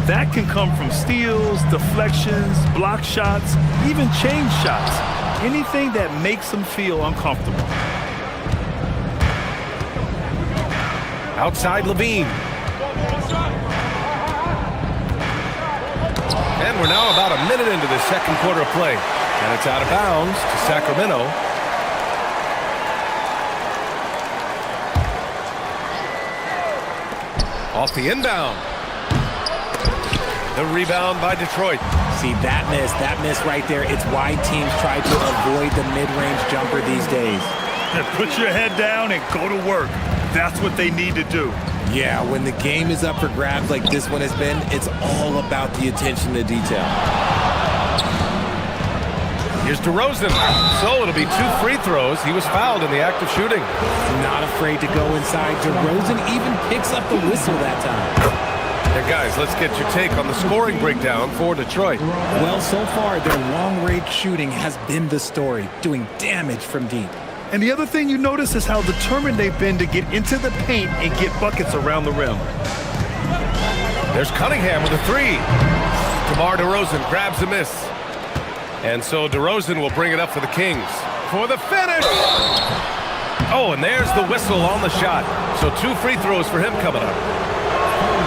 That can come from steals, deflections, block shots, even change shots. Anything that makes them feel uncomfortable. Outside Levine. And we're now about a minute into the second quarter of play. And it's out of bounds to Sacramento. Off the inbound. The rebound by Detroit. See, that miss right there. It's why teams try to avoid the mid-range jumper these days. Put your head down and go to work. That's what they need to do. Yeah, when the game is up for grabs like this one has been, it's all about the attention to detail. Here's DeRozan. So it'll be 2 free throws. He was fouled in the act of shooting. Not afraid to go inside. DeRozan even picks up the whistle that time. Hey guys, let's get your take on the scoring breakdown for Detroit. Well, so far, their long-range shooting has been the story, doing damage from deep. And the other thing you notice is how determined they've been to get into the paint and get buckets around the rim. There's Cunningham with a 3. DeMar DeRozan grabs a miss. And so DeRozan will bring it up for the Kings. For the finish! Oh, and there's the whistle on the shot. So 2 free throws for him coming up.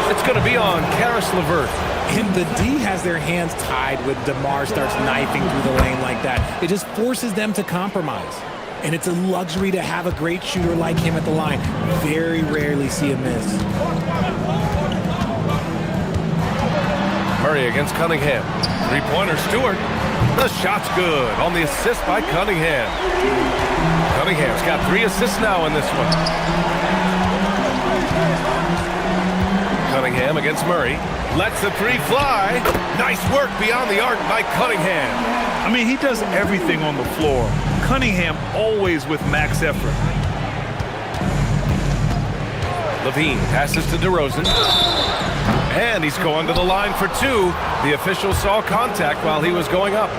It's going to be on Karis LeVert. And the D has their hands tied when DeMar starts knifing through the lane like that. It just forces them to compromise. And it's a luxury to have a great shooter like him at the line. Very rarely see a miss. Murray against Cunningham. 3-pointer Stewart. The shot's good on the assist by Cunningham. Cunningham's got 3 assists now in this one. Cunningham against Murray. Lets the 3 fly. Nice work beyond the arc by Cunningham. I mean, he does everything on the floor. Cunningham always with max effort. Levine passes to DeRozan. And he's going to the line for 2. The official saw contact while he was going up.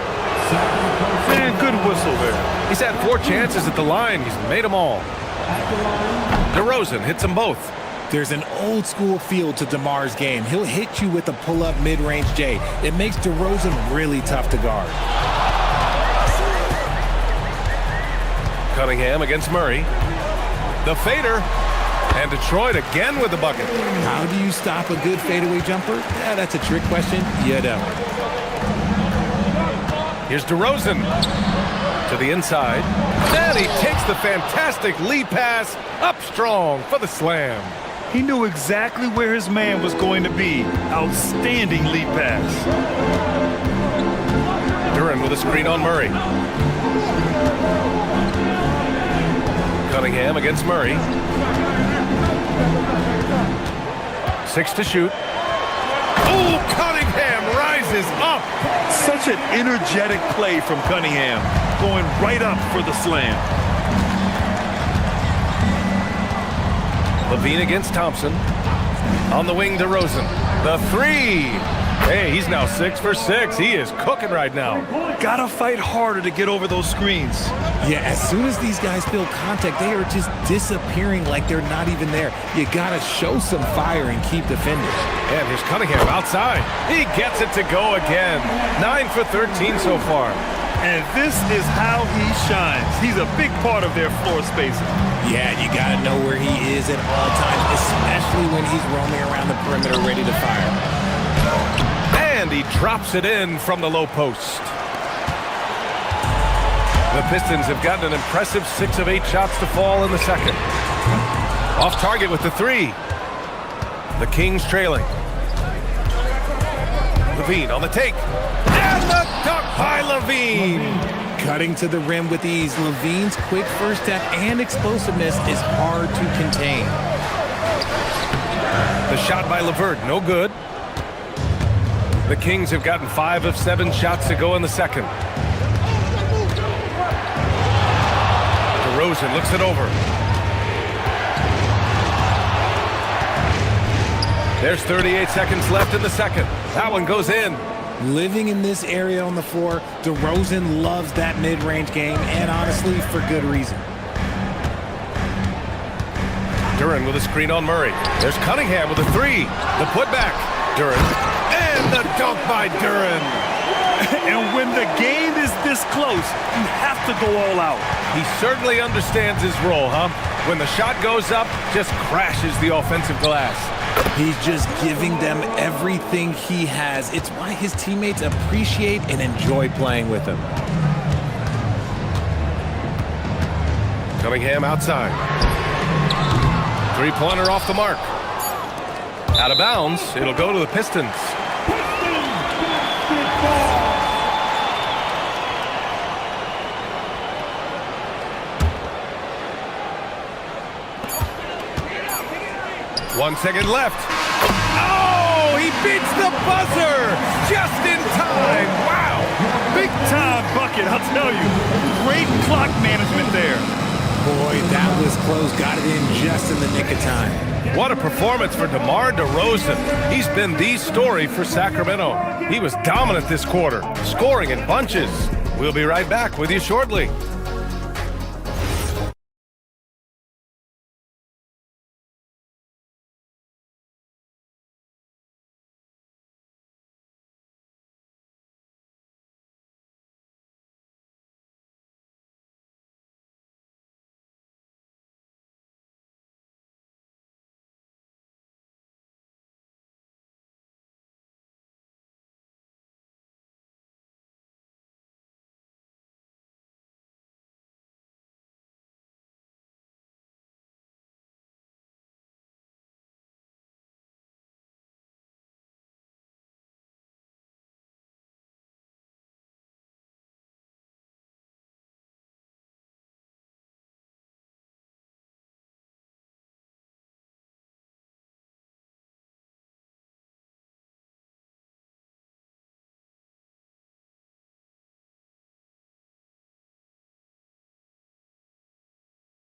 Man, good whistle there. He's had 4 chances at the line. He's made them all. DeRozan hits them both. There's an old-school feel to DeMar's game. He'll hit you with a pull-up mid-range J. It makes DeRozan really tough to guard. Cunningham against Murray. The fader. And Detroit again with the bucket. How do you stop a good fadeaway jumper? Yeah, that's a trick question. You don't. Here's DeRozan to the inside. Then he takes the fantastic lead pass up strong for the slam. He knew exactly where his man was going to be. Outstanding lead pass. Duren with a screen on Murray. Cunningham against Murray. 6 to shoot. Oh, Cunningham rises up. Such an energetic play from Cunningham, going right up for the slam. Levine against Thompson. On the wing, DeRozan. The three. Hey, he's now 6 for 6. He is cooking right now. Gotta fight harder to get over those screens. Yeah, as soon as these guys feel contact, they are just disappearing like they're not even there. You gotta show some fire and keep defending. And here's Cunningham outside. He gets it to go again. 9 for 13 so far. And this is how he shines. He's a big part of their floor spacing. Yeah, you gotta know where he is at all times, especially when he's roaming around the perimeter ready to fire. And he drops it in from the low post. The Pistons have gotten an impressive 6 of 8 shots to fall in the second. Off target with the three. The Kings trailing. Levine on the take. And the dunk by Levine. Cutting to the rim with ease. Levine's quick first step and explosiveness is hard to contain. The shot by LeVert, no good. The Kings have gotten 5 of 7 shots to go in the second. DeRozan looks it over. There's 38 seconds left in the second. That one goes in. Living in this area on the floor, DeRozan loves that mid-range game, and honestly, for good reason. Duren with a screen on Murray. There's Cunningham with a three. The putback. Duren. And the dunk by Duren. And when the game is this close, you have to go all out. He certainly understands his role, huh? When the shot goes up, just crashes the offensive glass. He's just giving them everything he has. It's why his teammates appreciate and enjoy playing with him. Cunningham outside. Three-pointer off the mark. Out of bounds. It'll go to the Pistons. One second left. Oh, he beats the buzzer just in time. Wow. Big time bucket, I'll tell you. Great clock management there. Boy, that was close. Got it in just in the nick of time. What a performance for DeMar DeRozan. He's been the story for Sacramento. He was dominant this quarter, scoring in bunches. We'll be right back with you shortly.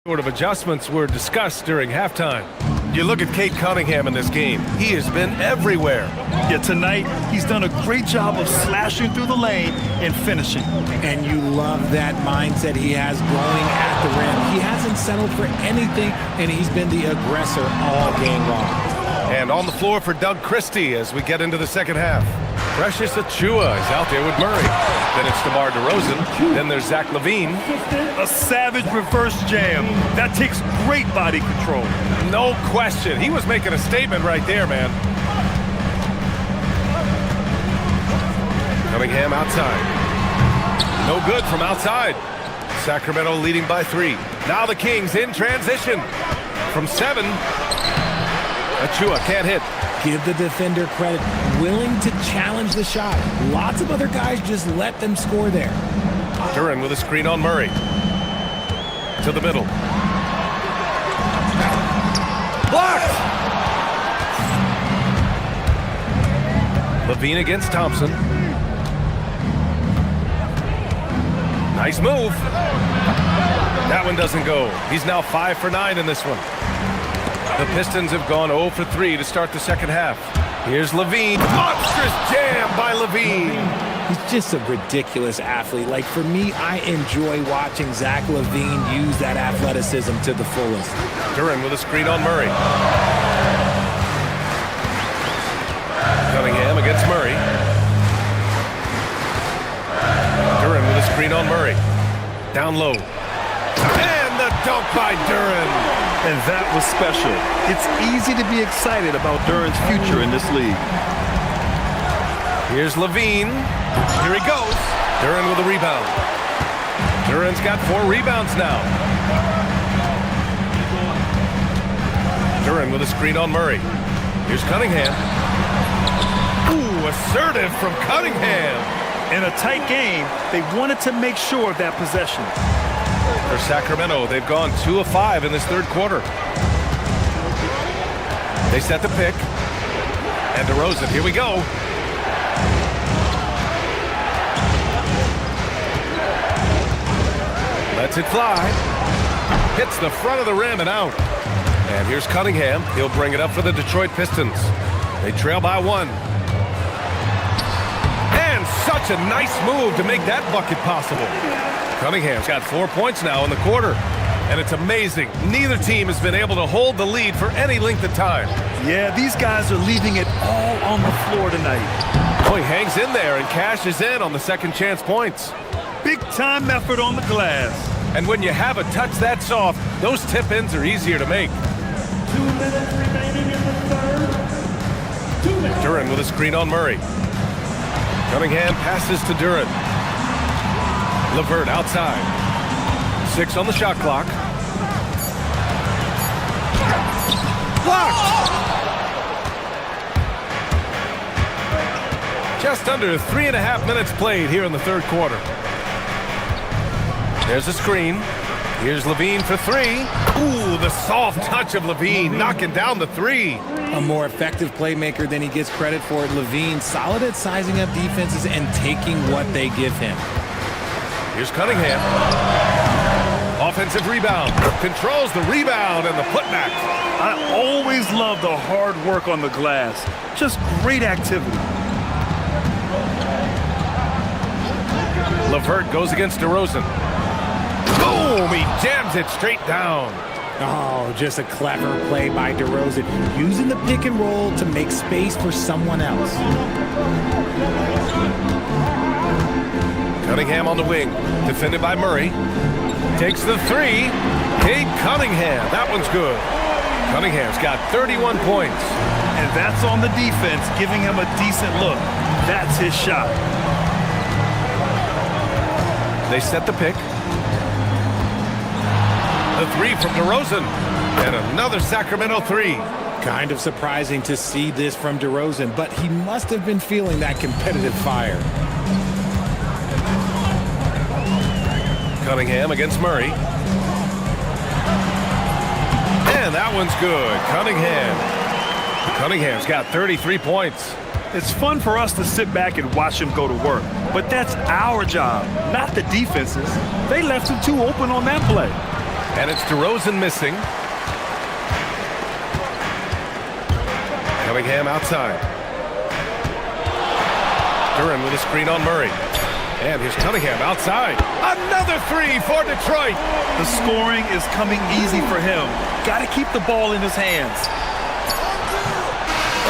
Sort of adjustments were discussed during halftime. You look at Cade Cunningham in this game. He has been everywhere. Yeah, tonight he's done a great job of slashing through the lane and finishing. And you love that mindset he has going at the rim. He hasn't settled for anything, and he's been the aggressor all game long. And on the floor for Doug Christie as we get into the second half. Precious Achiuwa is out there with Murray. Then it's DeMar DeRozan. Then there's Zach LaVine. A savage reverse jam. That takes great body control. No question. He was making a statement right there, man. Cunningham outside. No good from outside. Sacramento leading by 3. Now the Kings in transition. From 7. Achiuwa can't hit. Give the defender credit. Willing to challenge the shot. Lots of other guys just let them score there. Duren with a screen on Murray. To the middle. Blocked! Levine against Thompson. Nice move. That one doesn't go. He's now 5 for 9 in this one. The Pistons have gone 0 for 3 to start the second half. Here's Levine. Monstrous jam by Levine. He's just a ridiculous athlete. Like, for me, I enjoy watching Zach LaVine use that athleticism to the fullest. Duran with a screen on Murray. Cunningham against Murray. Duran with a screen on Murray. Down low. And the dunk by Duran. And that was special. It's easy to be excited about Duran's future in this league. Here's Levine. Here he goes. Duran with a rebound. Duran's got 4 rebounds now. Duran with a screen on Murray. Here's Cunningham. Ooh, assertive from Cunningham. In a tight game, they wanted to make sure of that possession. For Sacramento, they've gone 2 of 5 in this third quarter. They set the pick. And DeRozan, here we go. Lets it fly. Hits the front of the rim and out. And here's Cunningham. He'll bring it up for the Detroit Pistons. They trail by 1. And such a nice move to make that bucket possible. Cunningham's got 4 points now in the quarter. And it's amazing. Neither team has been able to hold the lead for any length of time. Yeah, these guys are leaving it all on the floor tonight. Oh, he hangs in there and cashes in on the second chance points. Big time effort on the glass. And when you have a touch that soft, those tip-ins are easier to make. 2 minutes remaining in the third. 2 minutes. Duran with a screen on Murray. Cunningham passes to Duran. LeVert outside. 6 on the shot clock. Blocked! Just under 3.5 minutes played here in the third quarter. There's a screen. Here's Levine for 3. Ooh, the soft touch of Levine knocking down the 3. A more effective playmaker than he gets credit for. Levine, solid at sizing up defenses and taking what they give him. Here's Cunningham. Offensive rebound. Controls the rebound and the putback. I always love the hard work on the glass. Just great activity. LeVert goes against DeRozan. Boom! He jams it straight down. Oh, just a clever play by DeRozan, using the pick and roll to make space for someone else. Cunningham on the wing, defended by Murray. Takes the 3. Cade Cunningham. That one's good. Cunningham's got 31 points. And that's on the defense, giving him a decent look. That's his shot. They set the pick. The 3 from DeRozan. And another Sacramento 3. Kind of surprising to see this from DeRozan, but he must have been feeling that competitive fire. Cunningham against Murray. And that one's good. Cunningham's got 33 points. It's fun for us to sit back and watch him go to work. But that's our job, not the defense's. They left him too open on that play. And it's DeRozan missing. Cunningham outside. Duran with a screen on Murray. And here's Cunningham outside. Another 3 for Detroit. The scoring is coming easy for him. Got to keep the ball in his hands.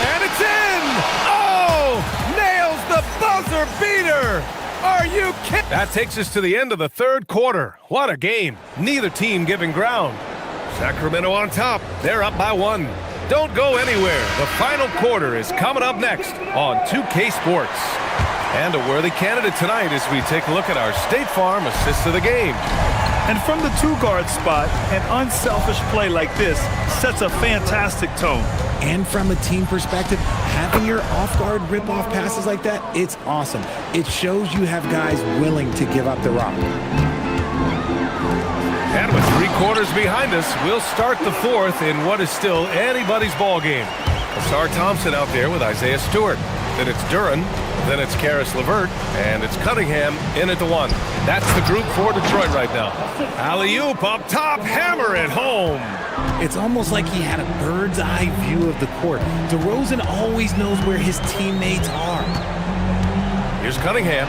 And it's in! Oh! Nails the buzzer beater! Are you kidding? That takes us to the end of the third quarter. What a game. Neither team giving ground. Sacramento on top. They're up by 1. Don't go anywhere. The final quarter is coming up next on 2K Sports. And a worthy candidate tonight as we take a look at our State Farm assist of the game. And from the 2-guard spot, an unselfish play like this sets a fantastic tone. And from a team perspective, having your off-guard rip-off passes like that, it's awesome. It shows you have guys willing to give up the rock. And with 3 quarters behind us, we'll start the fourth in what is still anybody's ball game. Asar Thompson out there with Isaiah Stewart. then it's Duren, then it's Karis LeVert, and it's Cunningham in at the 1. That's the group for Detroit right now. Alley-oop up top, hammer it home. It's almost like he had a bird's eye view of the court. DeRozan always knows where his teammates are. Here's Cunningham.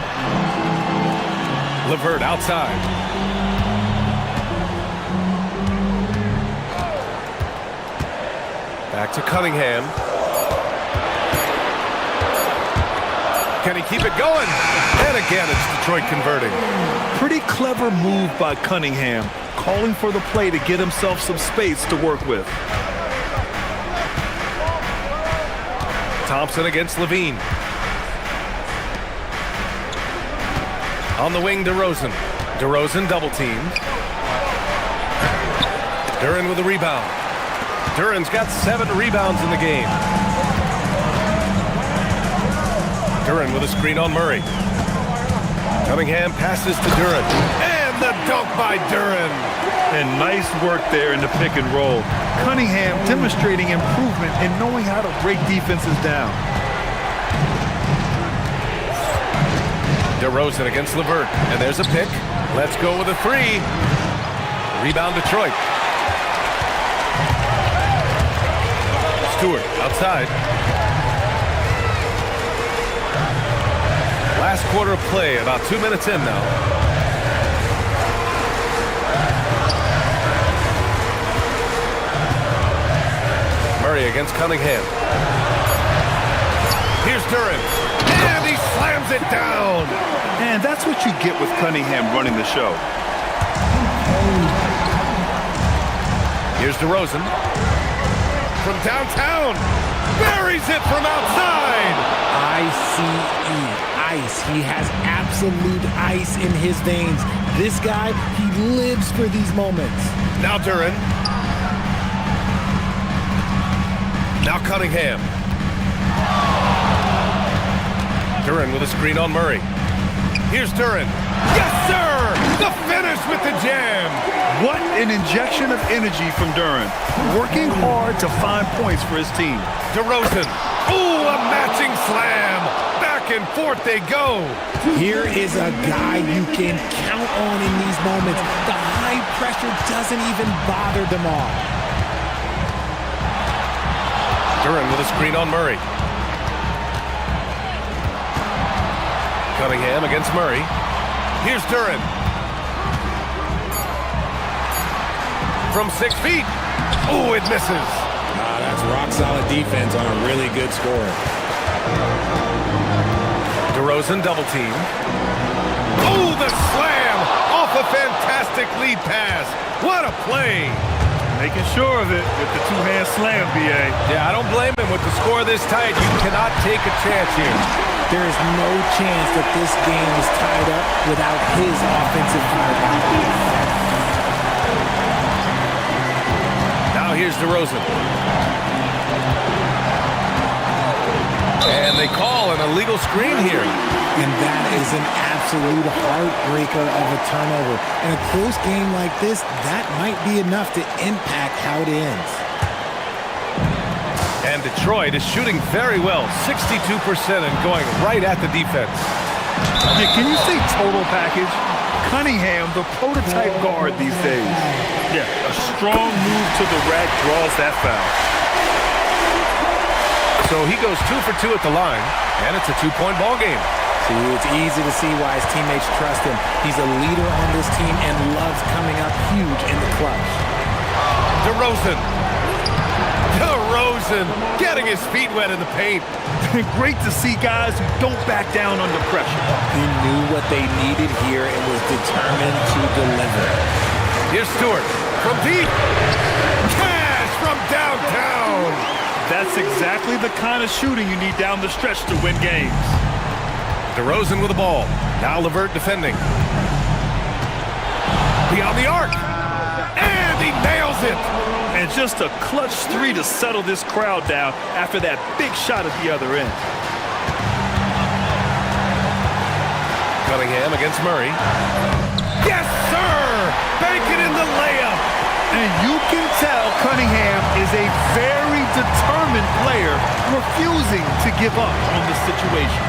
LeVert outside. Back to Cunningham. Can he keep it going? And again, it's Detroit converting. Pretty clever move by Cunningham, calling for the play to get himself some space to work with. Thompson against Levine. On the wing, DeRozan. DeRozan double teamed. Duren with a rebound. Duren's got 7 rebounds in the game. Duren with a screen on Murray. Cunningham passes to Duren. And the dunk by Duren. And nice work there in the pick and roll. Cunningham demonstrating improvement in knowing how to break defenses down. DeRozan against LeVert. And there's a pick. Let's go with a 3. Rebound Detroit. Stewart outside. Last quarter of play, about 2 minutes in now. Murray against Cunningham. Here's Duren. And he slams it down. And that's what you get with Cunningham running the show. Here's DeRozan. From downtown. Buries it from outside. Ice. He has absolute ice in his veins. This guy, he lives for these moments. Now Duren. Now Cunningham. Duren with a screen on Murray. Here's Duren. Yes, sir! The finish with the jam. What an injection of energy from Duren. Working hard to find points for his team. DeRozan. Ooh, a matching slam. Back and forth they go. Here is a guy you can count on in these moments. The high pressure doesn't even bother them all. Duren with a screen on Murray. Cunningham against Murray. Here's Duren. From 6 feet. Oh, it misses. That's rock-solid defense on a really good score. DeRozan double team. Oh, the slam off a fantastic lead pass. What a play. Making sure of it with the two-hand slam, B.A. Yeah, I don't blame him with the score this tight. You cannot take a chance here. There is no chance that this game is tied up without his offensive firepower. Now here's DeRozan. And they call an illegal screen here. And that is an absolute heartbreaker of a turnover. In a close game like this, that might be enough to impact how it ends. And Detroit is shooting very well, 62% and going right at the defense. Yeah, can you say total package? Cunningham, the prototype guard these days. Yeah, a strong move to the rack draws that foul. So he goes 2 for 2 at the line, and it's a 2-point ball game. See, it's easy to see why his teammates trust him. He's a leader on this team and loves coming up huge in the clutch. DeRozan getting his feet wet in the paint. Great to see guys who don't back down under pressure. He knew what they needed here and was determined to deliver. Here's Stewart from deep. Cash from downtown. That's exactly the kind of shooting you need down the stretch to win games. DeRozan with the ball. Now LeVert defending. Beyond the arc. And he nails it. And just a clutch 3 to settle this crowd down after that big shot at the other end. Cunningham against Murray. Yes, sir! Bank it in the layup. And you can tell Cunningham is a very determined player, refusing to give up on the situation.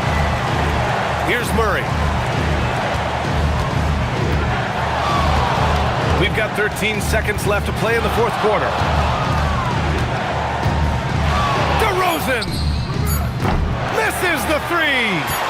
Here's Murray. We've got 13 seconds left to play in the fourth quarter. DeRozan misses the three.